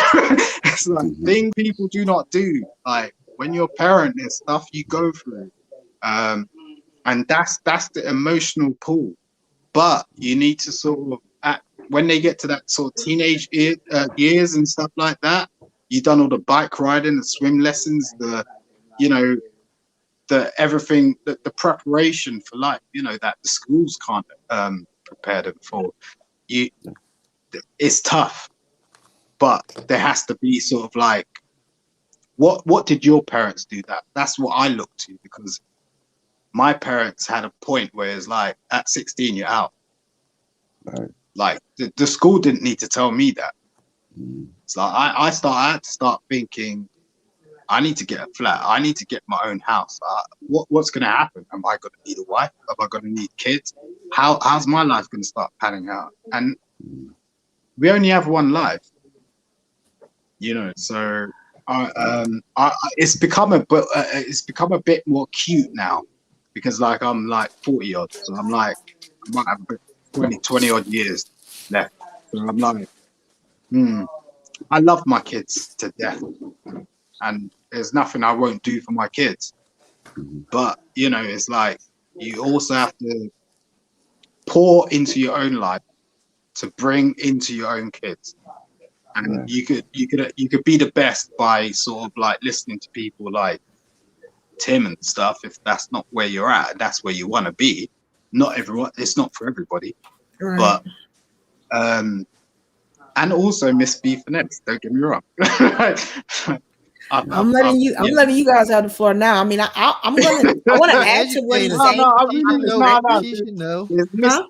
it's like thing people do not do, like when you're a parent, there's stuff you go through, and that's the emotional pull. But you need to sort of act when they get to that sort of teenage years and stuff like that. You've done all the bike riding, the swim lessons, the everything, the preparation for life, that the schools can't prepare them for. It's tough, but there has to be sort of like, what did your parents do? That's what I look to, because my parents had a point where it's like at 16 you're out. Like the school didn't need to tell me that. It's like I had to start thinking, I need to get a flat. I need to get my own house. What's going to happen? Am I going to need a wife? Am I going to need kids? How's my life going to start panning out? And we only have one life, you know. So it's become a bit more cute now, because like I'm like 40 odd, so I'm like I might have 20 odd years left. So I'm like, I love my kids to death, and there's nothing I won't do for my kids. But you know, it's like you also have to pour into your own life to bring into your own kids. And you could be the best by sort of like listening to people like Tim and stuff. If that's not where you're at, that's where you want to be. Not everyone. It's not for everybody. Right. But and also Miss B Finesse. Don't get me wrong. I'm letting you guys have the floor now. I mean, I want to add to what he's saying.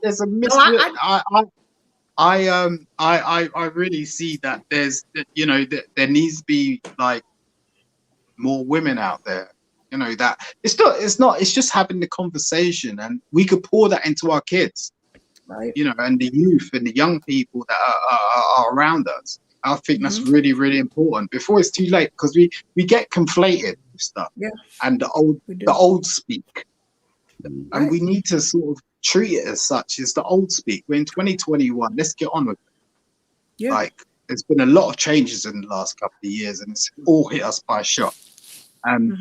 There's a miss. I really see that there's, you know, that there needs to be like more women out there. You know, that it's just having the conversation, and we could pour that into our kids, right? You know, and the youth and the young people that are around us. I think that's really, really important before it's too late, because we get conflated with stuff, and the old speak, and we need to sort of treat it as such. It's the old speak. We're in 2021. Let's get on with it. Yeah. Like, there's been a lot of changes in the last couple of years, and it's all hit us by shock. And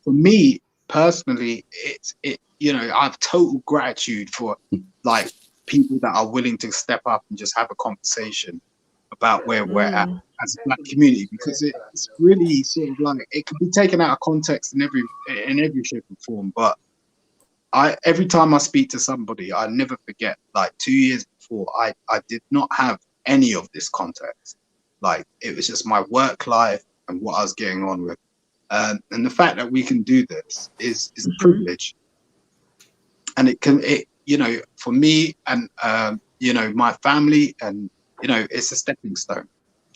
for me personally, you know, I have total gratitude for like people that are willing to step up and just have a conversation about where we're at as a Black community, because it's really sort of like, it can be taken out of context in every shape and form. But every time I speak to somebody, I never forget, like 2 years before, I did not have any of this context. Like, it was just my work life and what I was getting on with. And the fact that we can do this is a privilege. And it you know, for me and, you know, my family, and, you know, it's a stepping stone.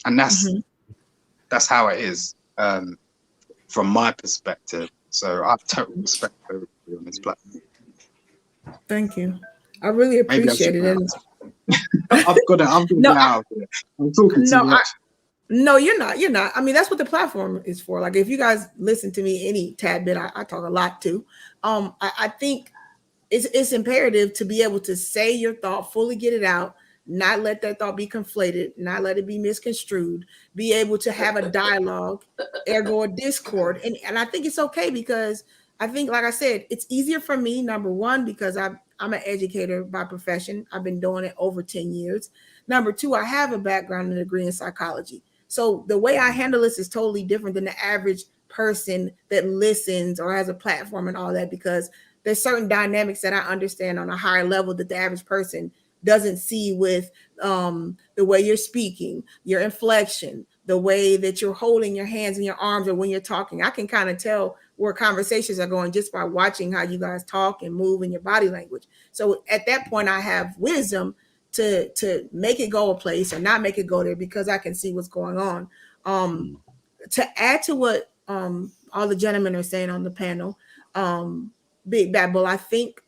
And that's how it is, from my perspective. So I have total respect for everybody on this platform. Thank you. I really appreciate it. I'm gonna get out of here. I'm talking too much. No, you're not. You're not. I mean, that's what the platform is for. Like, if you guys listen to me any tad bit, I talk a lot too. I think it's imperative to be able to say your thought, fully get it out, not let that thought be conflated, not let it be misconstrued, be able to have a dialogue, ergo a discord. And I think it's okay, because I think, like I said, it's easier for me, number one, because I'm an educator by profession. I've been doing it over 10 years. Number two, I have a background and degree in psychology. So the way I handle this is totally different than the average person that listens or has a platform and all that, because there's certain dynamics that I understand on a higher level that the average person doesn't see, with the way you're speaking, your inflection, the way that you're holding your hands and your arms, or when you're talking. I can kind of tell where conversations are going just by watching how you guys talk and move in your body language. So at that point, I have wisdom to make it go a place or not make it go there, because I can see what's going on. To add to what all the gentlemen are saying on the panel, Big Bad Bull, I think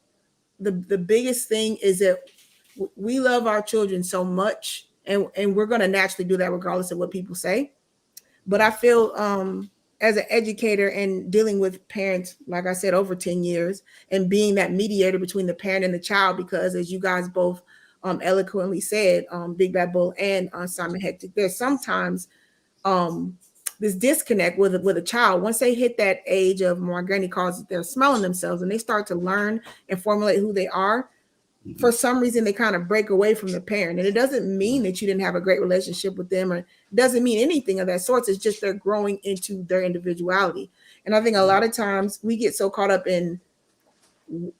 the biggest thing is that we love our children so much, and we're going to naturally do that regardless of what people say. But I feel as an educator and dealing with parents, like I said, over 10 years, and being that mediator between the parent and the child, because as you guys both eloquently said, Big Bad Bull and Simon Hectic, there's sometimes this disconnect with a child. Once they hit that age of, my granny calls it, they're smelling themselves, and they start to learn and formulate who they are. For some reason, they kind of break away from the parent. And it doesn't mean that you didn't have a great relationship with them, or it doesn't mean anything of that sort. It's just they're growing into their individuality. And I think a lot of times we get so caught up in,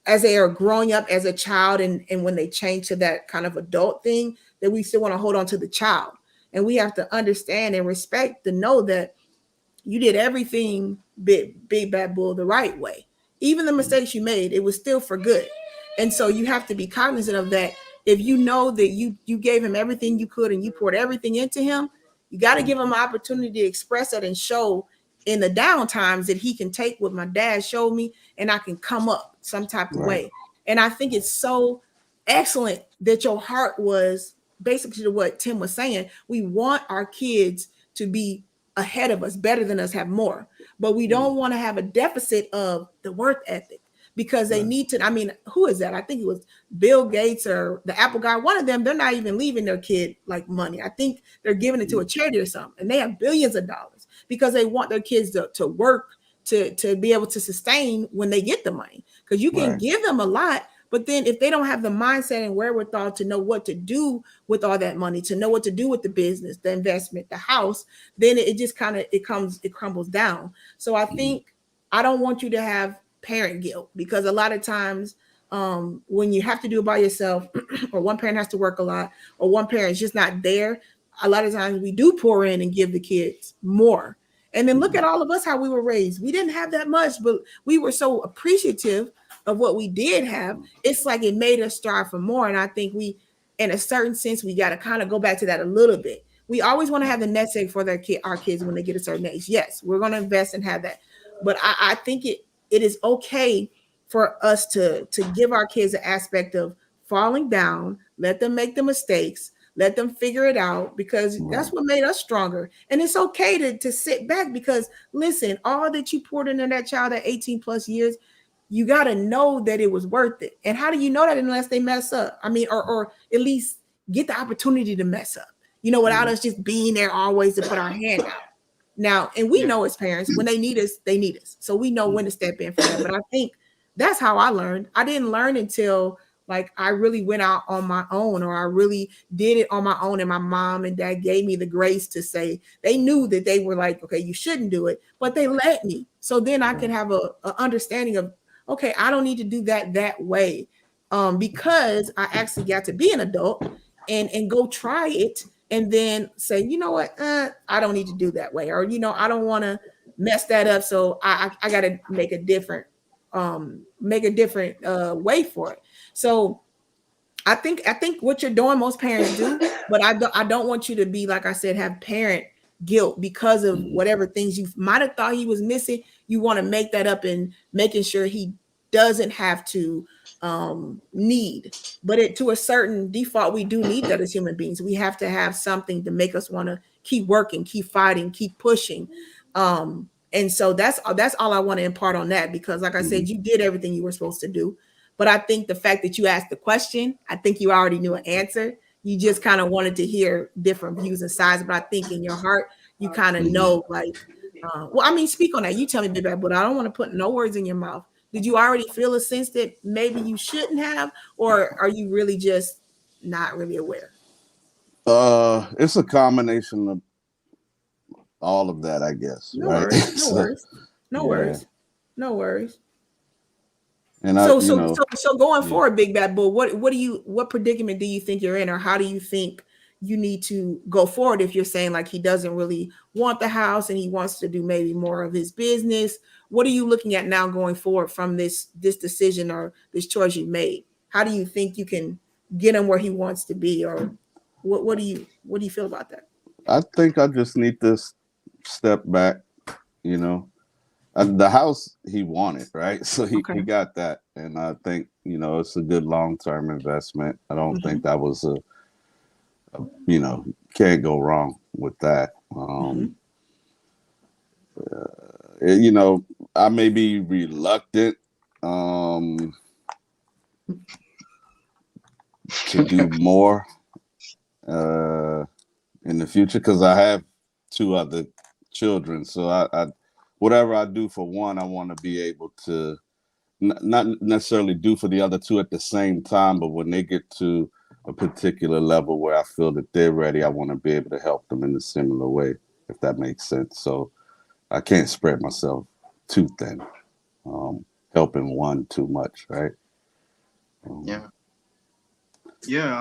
as they are growing up as a child, and when they change to that kind of adult thing, that we still want to hold on to the child. And we have to understand and respect to know that you did everything, Big Bad Bull, the right way. Even the mistakes you made, it was still for good. And so you have to be cognizant of that. If you know that you gave him everything you could and you poured everything into him, you got to give him an opportunity to express it and show in the down times that he can take what my dad showed me and I can come up some type of way. And I think it's so excellent that your heart was basically what Tim was saying. We want our kids to be ahead of us, better than us, have more, but we don't want to have a deficit of the work ethic, because they need to. I mean, who is that? I think it was Bill Gates or the Apple guy. One of them, they're not even leaving their kid like money. I think they're giving it to a charity or something, and they have billions of dollars because they want their kids to work to be able to sustain when they get the money. Because you can give them a lot, but then if they don't have the mindset and wherewithal to know what to do with all that money, to know what to do with the business, the investment, the house, then it just kind of it crumbles down. So I think I don't want you to have parent guilt, because a lot of times when you have to do it by yourself, or one parent has to work a lot, or one parent's just not there, a lot of times we do pour in and give the kids more. And then look at all of us, how we were raised. We didn't have that much, but we were so appreciative of what we did have. It's like it made us strive for more. And I think we, in a certain sense, we got to kind of go back to that a little bit. We always want to have the nest egg for our kids when they get a certain age. Yes, we're going to invest and have that. But I think it is okay for us to give our kids an aspect of falling down, let them make the mistakes, let them figure it out, because that's what made us stronger. And it's okay to sit back, because listen, all that you poured into that child at 18 plus years, you got to know that it was worth it. And how do you know that unless they mess up? I mean, or at least get the opportunity to mess up, without us just being there always to put our hand out. Now, and we know as parents, when they need us, they need us. So we know when to step in for that. But I think that's how I learned. I didn't learn until like I really went out on my own, or I really did it on my own. And my mom and dad gave me the grace to say, they knew that they were like, okay, you shouldn't do it, but they let me. So then I could have a understanding of, okay, I don't need to do that way, because I actually got to be an adult and go try it, and then say, you know what, I don't need to do that way, or I don't want to mess that up, so I got to make a different way for it. So I think what you're doing, most parents do, but I don't want you to be, like I said, have parent guilt because of whatever things you might have thought he was missing. You want to make that up and making sure he doesn't have to need, but to a certain default, we do need that as human beings. We have to have something to make us want to keep working, keep fighting, keep pushing. And so that's all I want to impart on that, because like I said, you did everything you were supposed to do. But I think the fact that you asked the question, I think you already knew an answer. You just kind of wanted to hear different views and sides. But I think in your heart, you kind of know, like, well, I mean, speak on that. You tell me, baby, but I don't want to put no words in your mouth. Did you already feel a sense that maybe you shouldn't have, or are you really just not really aware? It's a combination of all of that, I guess. No right? worries. No worries. And so going forward, Big Bad Bull, what predicament do you think you're in, or how do you think you need to go forward if you're saying like he doesn't really want the house and he wants to do maybe more of his business? What are you looking at now going forward from this decision or this choice you made? How do you think you can get him where he wants to be, or what do you feel about that? I think I just need to step back, the house he wanted, right? So he got that. And I think, it's a good long-term investment. I don't think that was can't go wrong with that. I may be reluctant to do more in the future, because I have 2 other children. So I whatever I do for one, I want to be able to not necessarily do for the other 2 at the same time, but when they get to a particular level where I feel that they're ready, I want to be able to help them in a similar way, if that makes sense. So I can't spread myself too thin, helping one too much, right? Yeah.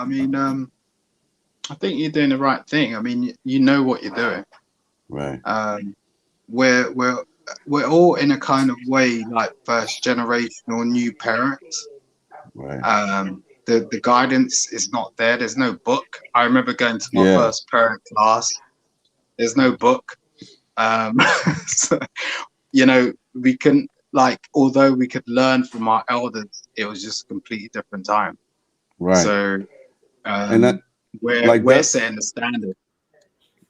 I mean, I think you're doing the right thing. I mean, you know what you're doing, right? We're all in a kind of way like first generational new parents. Right. The guidance is not there. There's no book. I remember going to my first parent class. There's no book. So, you know, we can, like, although we could learn from our elders, it was just a completely different time. Right. So And that, we're like, that's setting the standard.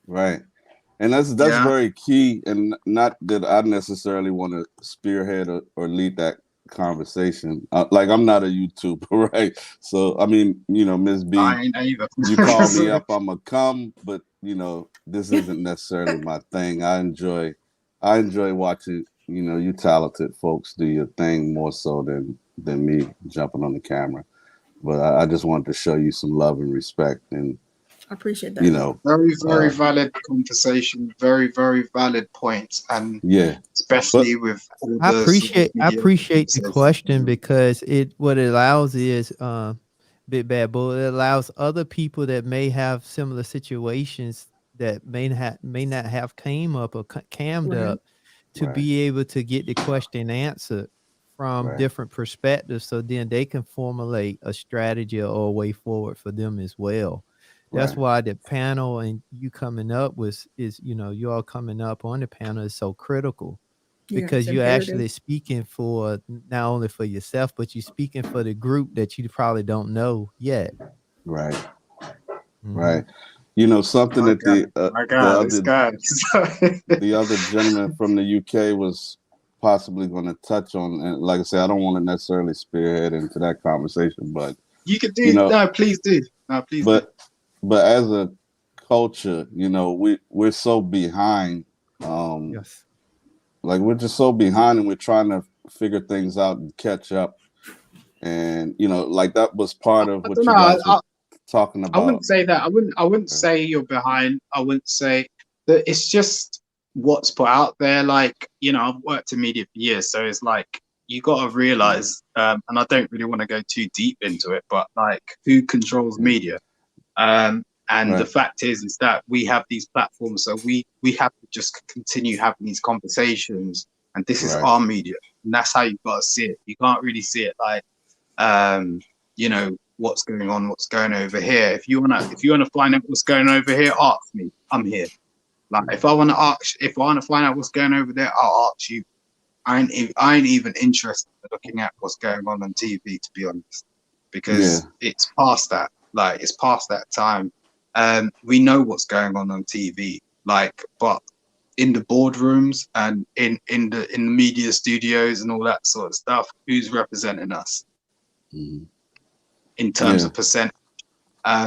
right. And that's Yeah. very key, and not that I necessarily want to spearhead or lead that conversation. Like, I'm not a YouTuber, right? So I mean, you know, Ms. B, I ain't either. you call me up, I'm gonna come, but you know, this isn't necessarily my thing. I enjoy watching, you know, you talented folks do your thing more so than me jumping on the camera. But I just wanted to show you some love and respect, and I appreciate that. you know, Very, very valid conversation. Very, very valid points, and yeah. especially with all I the social appreciate the media question, because what it allows is Big Bad Bull, it allows other people that may have similar situations that may not have came up or cammed Right. up to Right. be able to get the question answered from Right. different perspectives, so then they can formulate a strategy or a way forward for them as well. That's Right. why the panel and you coming up you know, you all coming up on the panel is so critical, Yeah, because it's you're imperative. actually speaking for not only for yourself, but you're speaking for the group that you probably don't know yet. Right. Mhm. Right. You know, something that this guy. the other gentleman from the UK was possibly going to touch on, and like I said, I don't want to necessarily spearhead into that conversation, but You could do, you know, no, please do. No, please do. but as a culture, you know, we're so behind. Yes. Like, we're just so behind, and we're trying to figure things out and catch up. And you know, like, that was part of I what don't you know. guys were talking I about. wouldn't say that. I wouldn't say you're behind. I wouldn't say that. It's just what's put out there. Like, you know, I've worked in media for years, so it's like you got to realize, and I don't really want to go too deep into it, but like, who controls media? And the fact is that we have these platforms, so we have to just continue having these conversations, and this is our media, and that's how you've got to see it. You can't really see it like, you know, what's going on, what's going over here. If you wanna find out what's going over here, ask me. I'm here. Like, if I wanna find out what's going over there, I'll ask you. I ain't even interested in looking at what's going on TV, to be honest, because it's past that. Like, it's past that time. We know what's going on TV, like, but in the boardrooms and in the media studios and all that sort of stuff, who's representing us in terms of percent?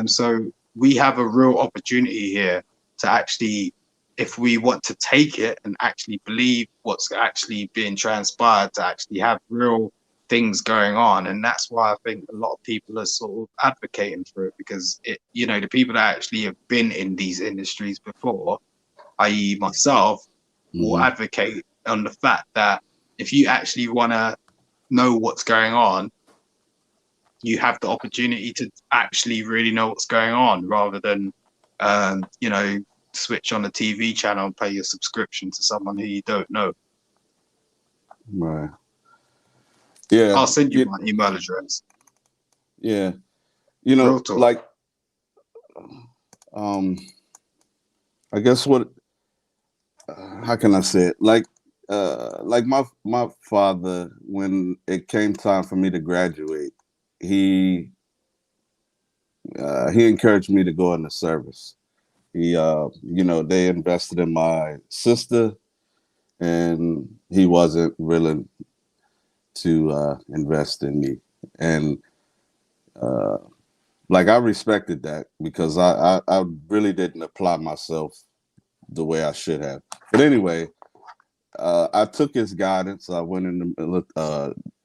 So we have a real opportunity here to actually, if we want to take it and actually believe what's actually being transpired, to actually have real things going on. And that's why I think a lot of people are sort of advocating for it, because it, you know, the people that actually have been in these industries before, i.e. myself, will advocate on the fact that if you actually want to know what's going on, you have the opportunity to actually really know what's going on, rather than, you know, switch on a TV channel and pay your subscription to someone who you don't know. Right. Yeah. I'll send you my email address. Yeah. You know, like, I guess how can I say it? Like my father, when it came time for me to graduate, he encouraged me to go into service. He, you know, they invested in my sister, and he wasn't willing to invest in me. And like, I respected that, because I really didn't apply myself the way I should have. But anyway, I took his guidance. I went in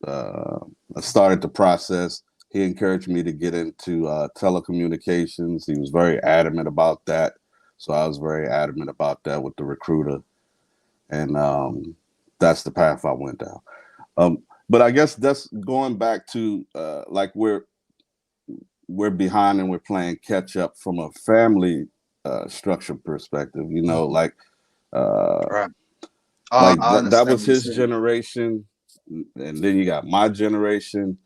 I started the process. He encouraged me to get into telecommunications. He was very adamant about that. So I was very adamant about that with the recruiter. And that's the path I went down. But I guess that's going back to like, we're behind and we're playing catch up from a family structure perspective, you know, like, Right. like I that was understand his generation, and then you got my generation,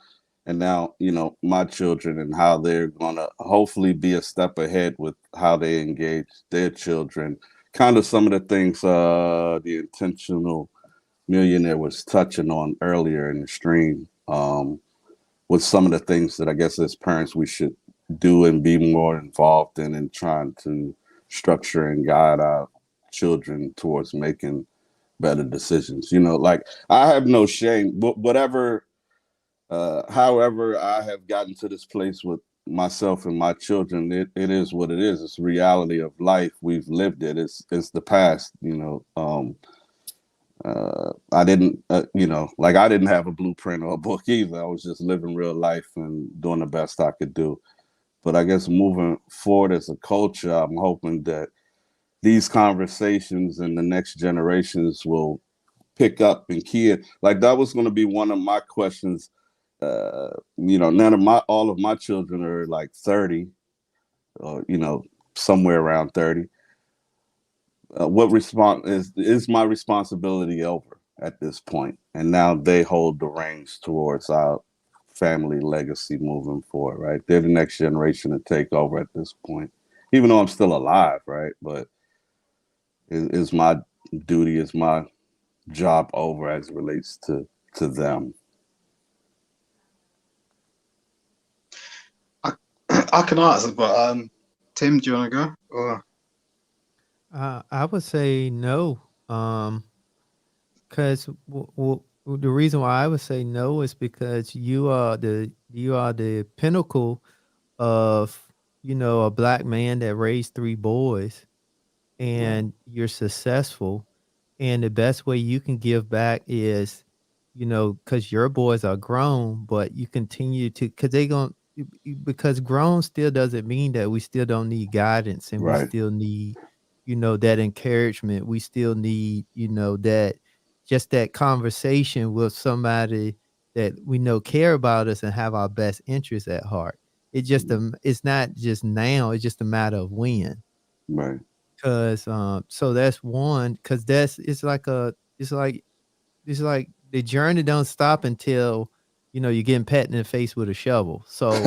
and now, you know, my children, and how they're gonna hopefully be a step ahead with how they engage their children, kind of some of the things the Intentional Millionaire was touching on earlier in the stream, with some of the things that I guess as parents we should do and be more involved in trying to structure and guide our children towards making better decisions. You know, like I have no shame, whatever, however I have gotten to this place with myself and my children, it is what it is. It's the reality of life. We've lived it. It's the past, you know. I didn't, you know, like I didn't have a blueprint or a book either. I was just living real life and doing the best I could do. But I guess moving forward as a culture, I'm hoping that these conversations and the next generations will pick up and key it. Like that was going to be one of my questions. You know, all of my children are like 30, or, you know, somewhere around 30. What response is my responsibility over at this point? And now they hold the reins towards our family legacy moving forward, right? They're the next generation to take over at this point, even though I'm still alive, right? But is my duty, is my job over as it relates to them? I can answer, but Tim, do you want to go? Or I would say no. Because the reason why I would say no is because you are the pinnacle of, you know, a black man that raised 3 boys, and you're successful, and the best way you can give back is, you know, because your boys are grown, but you continue to, because grown still doesn't mean that we still don't need guidance, and we Right. still need, you know, that encouragement. We still need, you know, that just that conversation with somebody that we know care about us and have our best interests at heart. It's not just now, it's just a matter of when. Right. Cause so that's one, cause it's like the journey don't stop until, you know, you're getting pat in the face with a shovel. So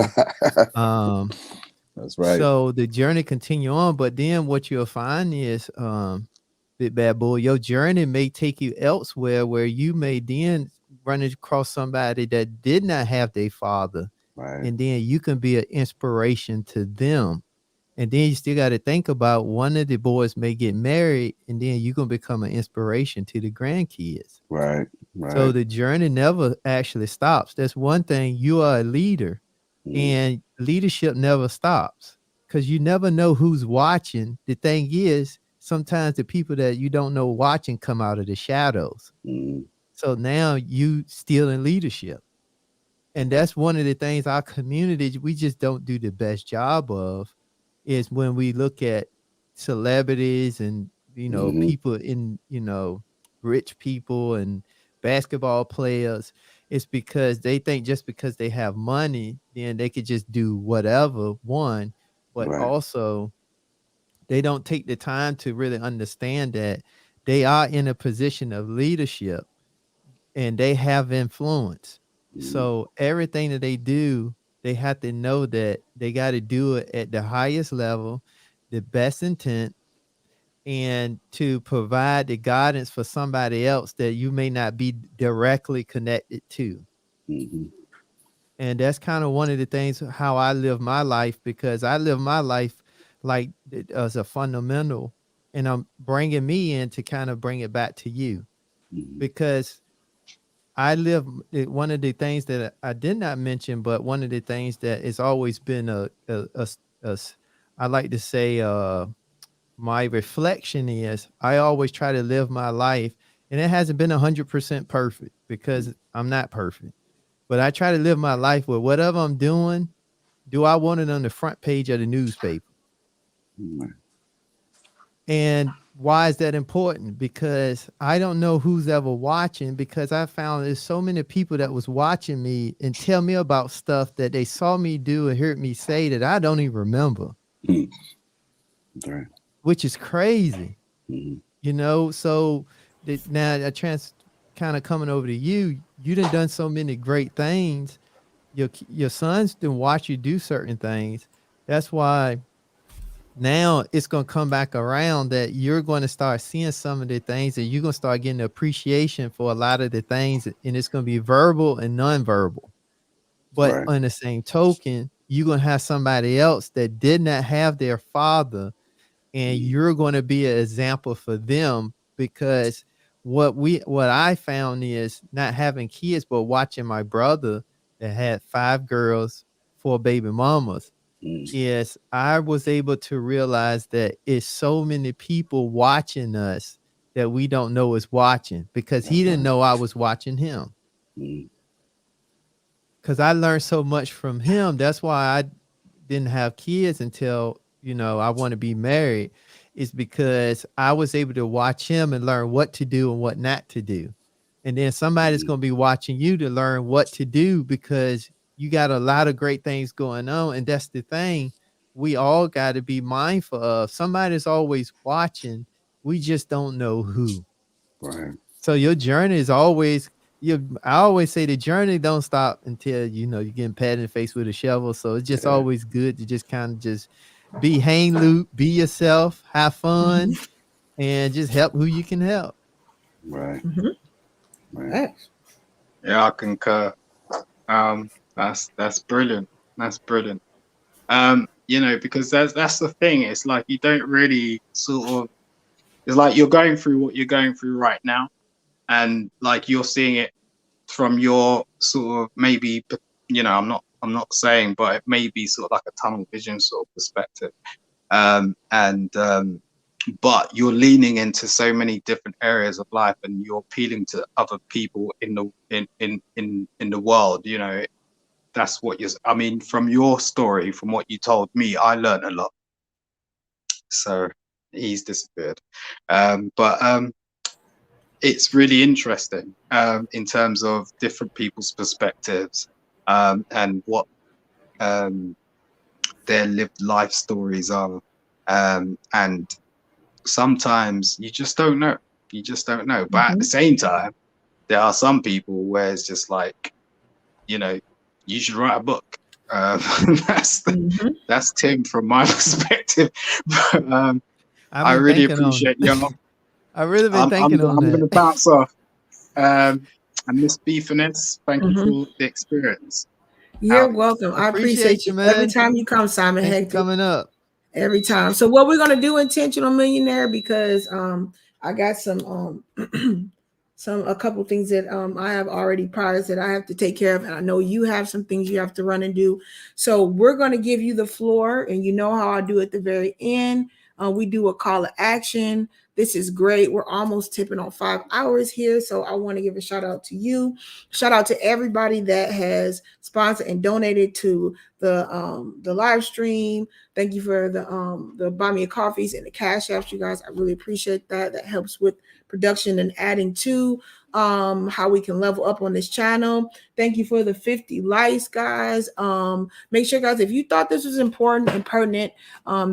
That's right. so the journey continue on, but then what you'll find is, big bad boy, your journey may take you elsewhere where you may then run across somebody that did not have their father, Right. and then you can be an inspiration to them. And then you still got to think about one of the boys may get married, and then you're going to become an inspiration to the grandkids. Right. So Right. the journey never actually stops. That's one thing. You are a leader, and leadership never stops because you never know who's watching. The thing is, sometimes the people that you don't know watching come out of the shadows. So now you still in leadership. And that's one of the things our community, we just don't do the best job of, is when we look at celebrities and, you know, people in, you know, rich people and basketball players. It's because they think just because they have money, then they could just do whatever, one, but Right. also they don't take the time to really understand that they are in a position of leadership and they have influence. So everything that they do, they have to know that they got to do it at the highest level, the best intent, and to provide the guidance for somebody else that you may not be directly connected to. And that's kind of one of the things how I live my life, because I live my life like as a fundamental, and I'm bringing me in to kind of bring it back to you, because I live one of the things that I did not mention, but one of the things that has always been I like to say, my reflection is I always try to live my life, and it hasn't been 100% perfect because I'm not perfect, but I try to live my life with whatever I'm doing. Do I want it on the front page of the newspaper? And why is that important? Because I don't know who's ever watching, because I found there's so many people that was watching me and tell me about stuff that they saw me do and heard me say that I don't even remember, Right. which is crazy, you know? So now a chance kind of coming over to you, you done so many great things. Your sons didn't watch you do certain things. That's why now it's going to come back around that you're going to start seeing some of the things, and you're going to start getting appreciation for a lot of the things, and it's going to be verbal and nonverbal. But Right. on the same token, you're going to have somebody else that did not have their father, and you're going to be an example for them, because what I found is not having kids, but watching my brother that had 5 girls, 4 baby mamas, Mm. is I was able to realize that it's so many people watching us that we don't know is watching, because he didn't know I was watching him. Mm. Because I learned so much from him. That's why I didn't have kids until, I want to be married, is because I was able to watch him and learn what to do and what not to do. And then somebody's going to be watching you to learn what to do, because you got a lot of great things going on. And that's the thing we all got to be mindful of. Somebody's always watching. We just don't know who. Right. So your journey is always, I always say the journey don't stop until, you're getting patted in the face with a shovel. So it's just always good to just kind of just be hang loose, be yourself, have fun, and just help who you can help. Right. Mm-hmm. Right. Yeah, I concur. That's brilliant. That's brilliant. Because that's the thing. It's like you don't really sort of. It's like you're going through what you're going through right now, and like you're seeing it from your sort of maybe. I'm not saying, but it may be sort of like a tunnel vision sort of perspective. But you're leaning into so many different areas of life, and you're appealing to other people in the world. That's what I mean, from your story, from what you told me, I learned a lot. So he's disappeared. But it's really interesting in terms of different people's perspectives, and what their lived life stories are. And sometimes you just don't know. You just don't know. But at the same time, there are some people where it's just like, you should write a book. That's Tim from my perspective. But I really appreciate y'all. I really been I'm thinking on going to that. bounce off. And Miss B Finesse, thank you for the experience. You're welcome. I appreciate Appreciate you you, man. every time you come, Simon. Thanks for Hector. coming up. Every time. So what we're gonna do, Intentional Millionaire, because I got some a couple things that I have already priors that I have to take care of, and I know you have some things you have to run and do. So we're gonna give you the floor, and you know how I do at the very end. We do a call to action. This is great. We're almost tipping on 5 hours here. So I want to give a shout out to you. Shout out to everybody that has sponsored and donated to the live stream. Thank you for the buy me a coffees and the cash apps, you guys. I really appreciate that. That helps with production and adding to how we can level up on this channel. Thank you for the 50 likes, guys. Make sure, guys, if you thought this was important and pertinent,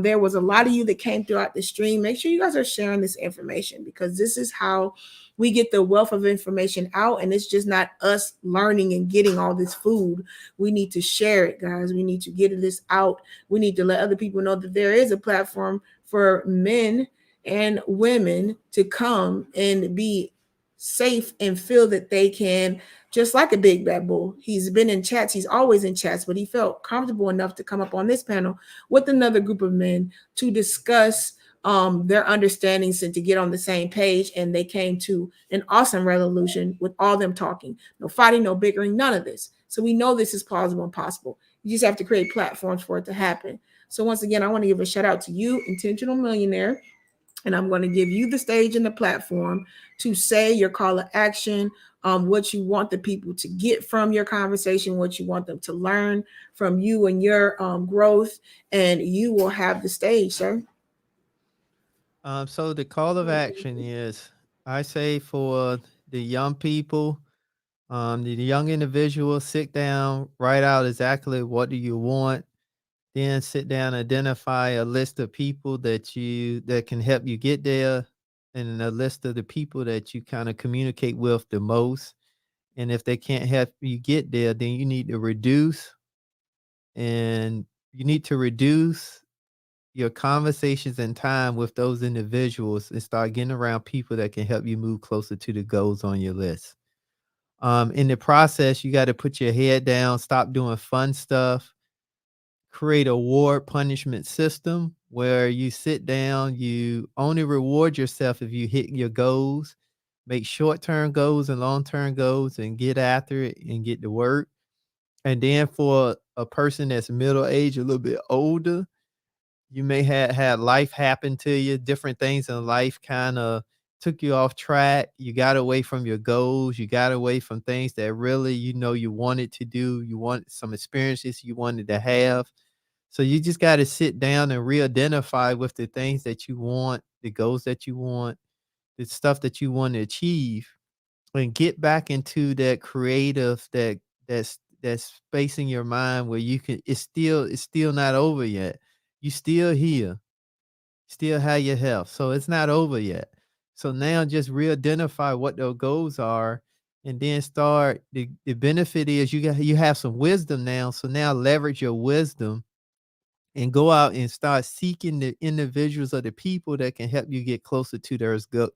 there was a lot of you that came throughout the stream. Make sure you guys are sharing this information, because this is how we get the wealth of information out, and it's just not us learning and getting all this food. We need to share it, guys. We need to get this out. We need to let other people know that there is a platform for men and women to come and be safe and feel that they can, just like a big bad bull. He's been in chats. He's always in chats, but he felt comfortable enough to come up on this panel with another group of men to discuss their understandings and to get on the same page. And they came to an awesome resolution with all them talking. No fighting, no bickering, none of this. So we know this is plausible and possible. You just have to create platforms for it to happen. So once again, I want to give a shout out to you, Intentional Millionaire. And I'm going to give you the stage and the platform to say your call to action, what you want the people to get from your conversation, what you want them to learn from you and your growth. And you will have the stage, sir. So the call of action is, I say, for the young people, the young individuals, sit down, write out exactly what do you want, then sit down, identify a list of people that can help you get there, and a list of the people that you kind of communicate with the most. And if they can't help you get there, then you need to reduce, and you need to reduce your conversations and time with those individuals and start getting around people that can help you move closer to the goals on your list. In the process, you got to put your head down, stop doing fun stuff, create a reward punishment system where you sit down, you only reward yourself if you hit your goals, make short-term goals and long-term goals and get after it and get to work. And then for a person that's middle age, a little bit older, you may have had life happen to you, different things in life kind of took you off track. You got away from your goals. You got away from things that really, you wanted to do. You want some experiences you wanted to have. So you just got to sit down and re-identify with the things that you want, the goals that you want, the stuff that you want to achieve, and get back into that creative, that space in your mind where you can. It's still not over yet. You still here, still have your health, so it's not over yet. So now just re-identify what those goals are, and then start. The benefit is you have some wisdom now. So now leverage your wisdom and go out and start seeking the individuals or the people that can help you get closer to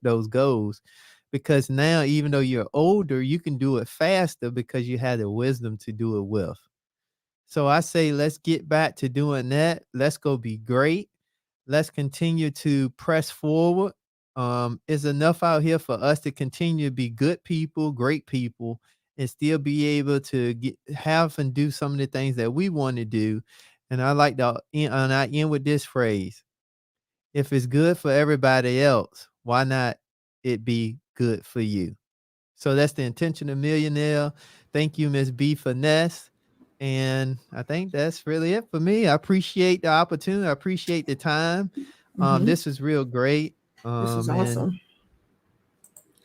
those goals. Because now, even though you're older, you can do it faster because you have the wisdom to do it with. So I say, let's get back to doing that. Let's go be great. Let's continue to press forward. It's enough out here for us to continue to be good people, great people, and still be able to have and do some of the things that we want to do. And I like to end with this phrase: if it's good for everybody else, why not it be good for you? So that's the Intentional Millionaire. Thank you, Ms. B. Finesse. And I think that's really it for me. I appreciate the opportunity. I appreciate the time. This is real great. This is And awesome.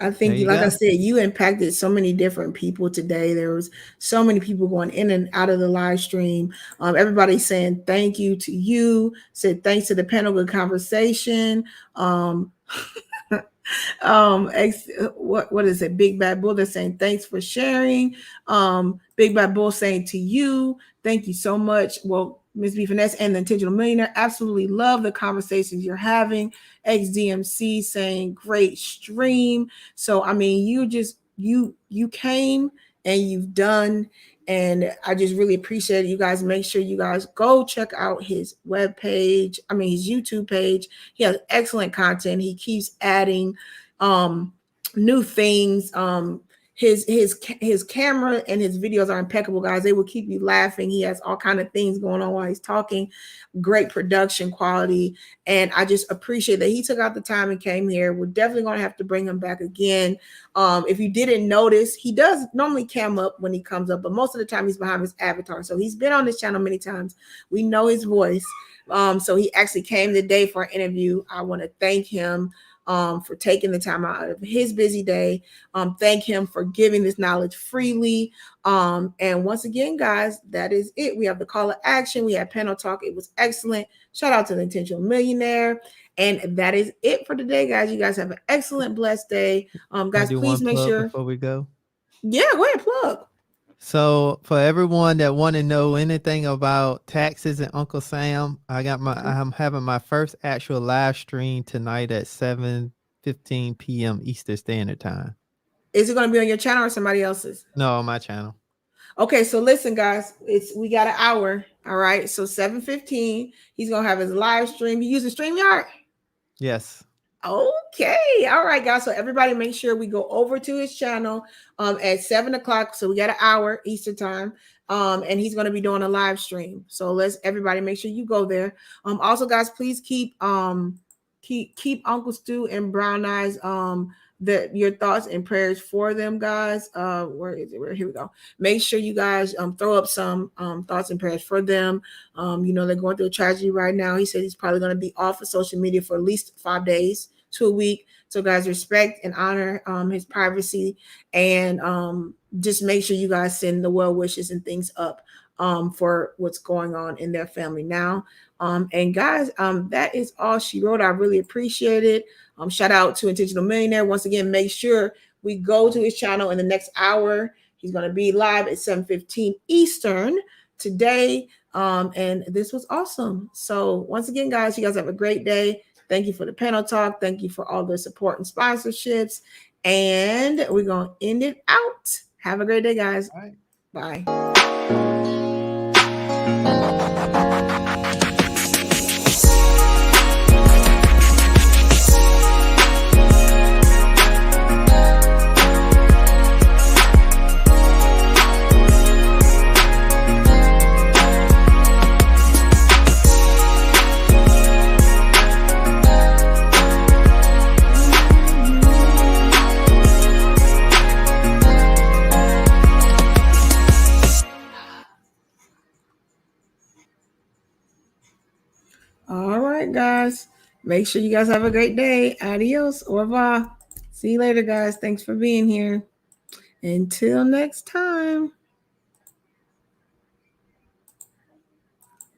I there think, you like I go. said, you impacted so many different people today. There was so many people going in and out of the live stream. Everybody saying thank you to you. Said thanks to the panel, good conversation. What is it? Big Bad Bull. They're saying thanks for sharing. Big Bad Bull saying to you, thank you so much. Well, Ms. B Finesse and the Intentional Millionaire, absolutely love the conversations you're having. XDMC saying great stream. So I mean, you came and you've done, and I just really appreciate it. You guys, make sure you guys go check out his webpage. I mean, his YouTube page. He has excellent content. He keeps adding new things. His camera and his videos are impeccable, guys. They will keep you laughing. He has all kind of things going on while he's talking. Great production quality, and I just appreciate that he took out the time and came here. We're definitely going to have to bring him back again. If you didn't notice, he does normally cam up when he comes up, but most of the time he's behind his avatar. So he's been on this channel many times. We know his voice. So he actually came today for an interview. I want to thank him for taking the time out of his busy day. Thank him for giving this knowledge freely. And once again, guys, that is it. We have the call to action. We had panel talk. It was excellent. Shout out to the Intentional Millionaire. And that is it for today, guys. You guys have an excellent, blessed day. Guys, please make sure before we go. Yeah, go ahead, plug. So for everyone that want to know anything about taxes and Uncle Sam, I'm having my first actual live stream tonight at 7:15 p.m. Eastern Standard Time. Is it going to be on your channel or somebody else's? No, on my channel. Okay, so listen, guys, we got an hour. All right, so 7:15, he's gonna have his live stream. You using StreamYard? Yes. Okay, all right, guys. So everybody, make sure we go over to his channel at 7 o'clock. So we got an hour Eastern time, and he's going to be doing a live stream. So let's everybody make sure you go there. Also, guys, please keep Uncle Stu and Brown Eyes your thoughts and prayers for them, guys. Where is it? Here we go. Make sure you guys throw up some thoughts and prayers for them. They're going through a tragedy right now. He said he's probably going to be off of social media for at least 5 days to a week. So guys, respect and honor his privacy, and just make sure you guys send the well wishes and things up for what's going on in their family now. And guys, that is all she wrote. I really appreciate it. Shout out to Intentional Millionaire. Once again, make sure we go to his channel in the next hour. He's going to be live at 7:15 Eastern today. And this was awesome. So once again, guys, you guys have a great day. Thank you for the panel talk. Thank you for all the support and sponsorships. And we're going to end it out. Have a great day, guys. All right. Bye. All right, guys. Make sure you guys have a great day. Adios. Au revoir. See you later, guys. Thanks for being here. Until next time.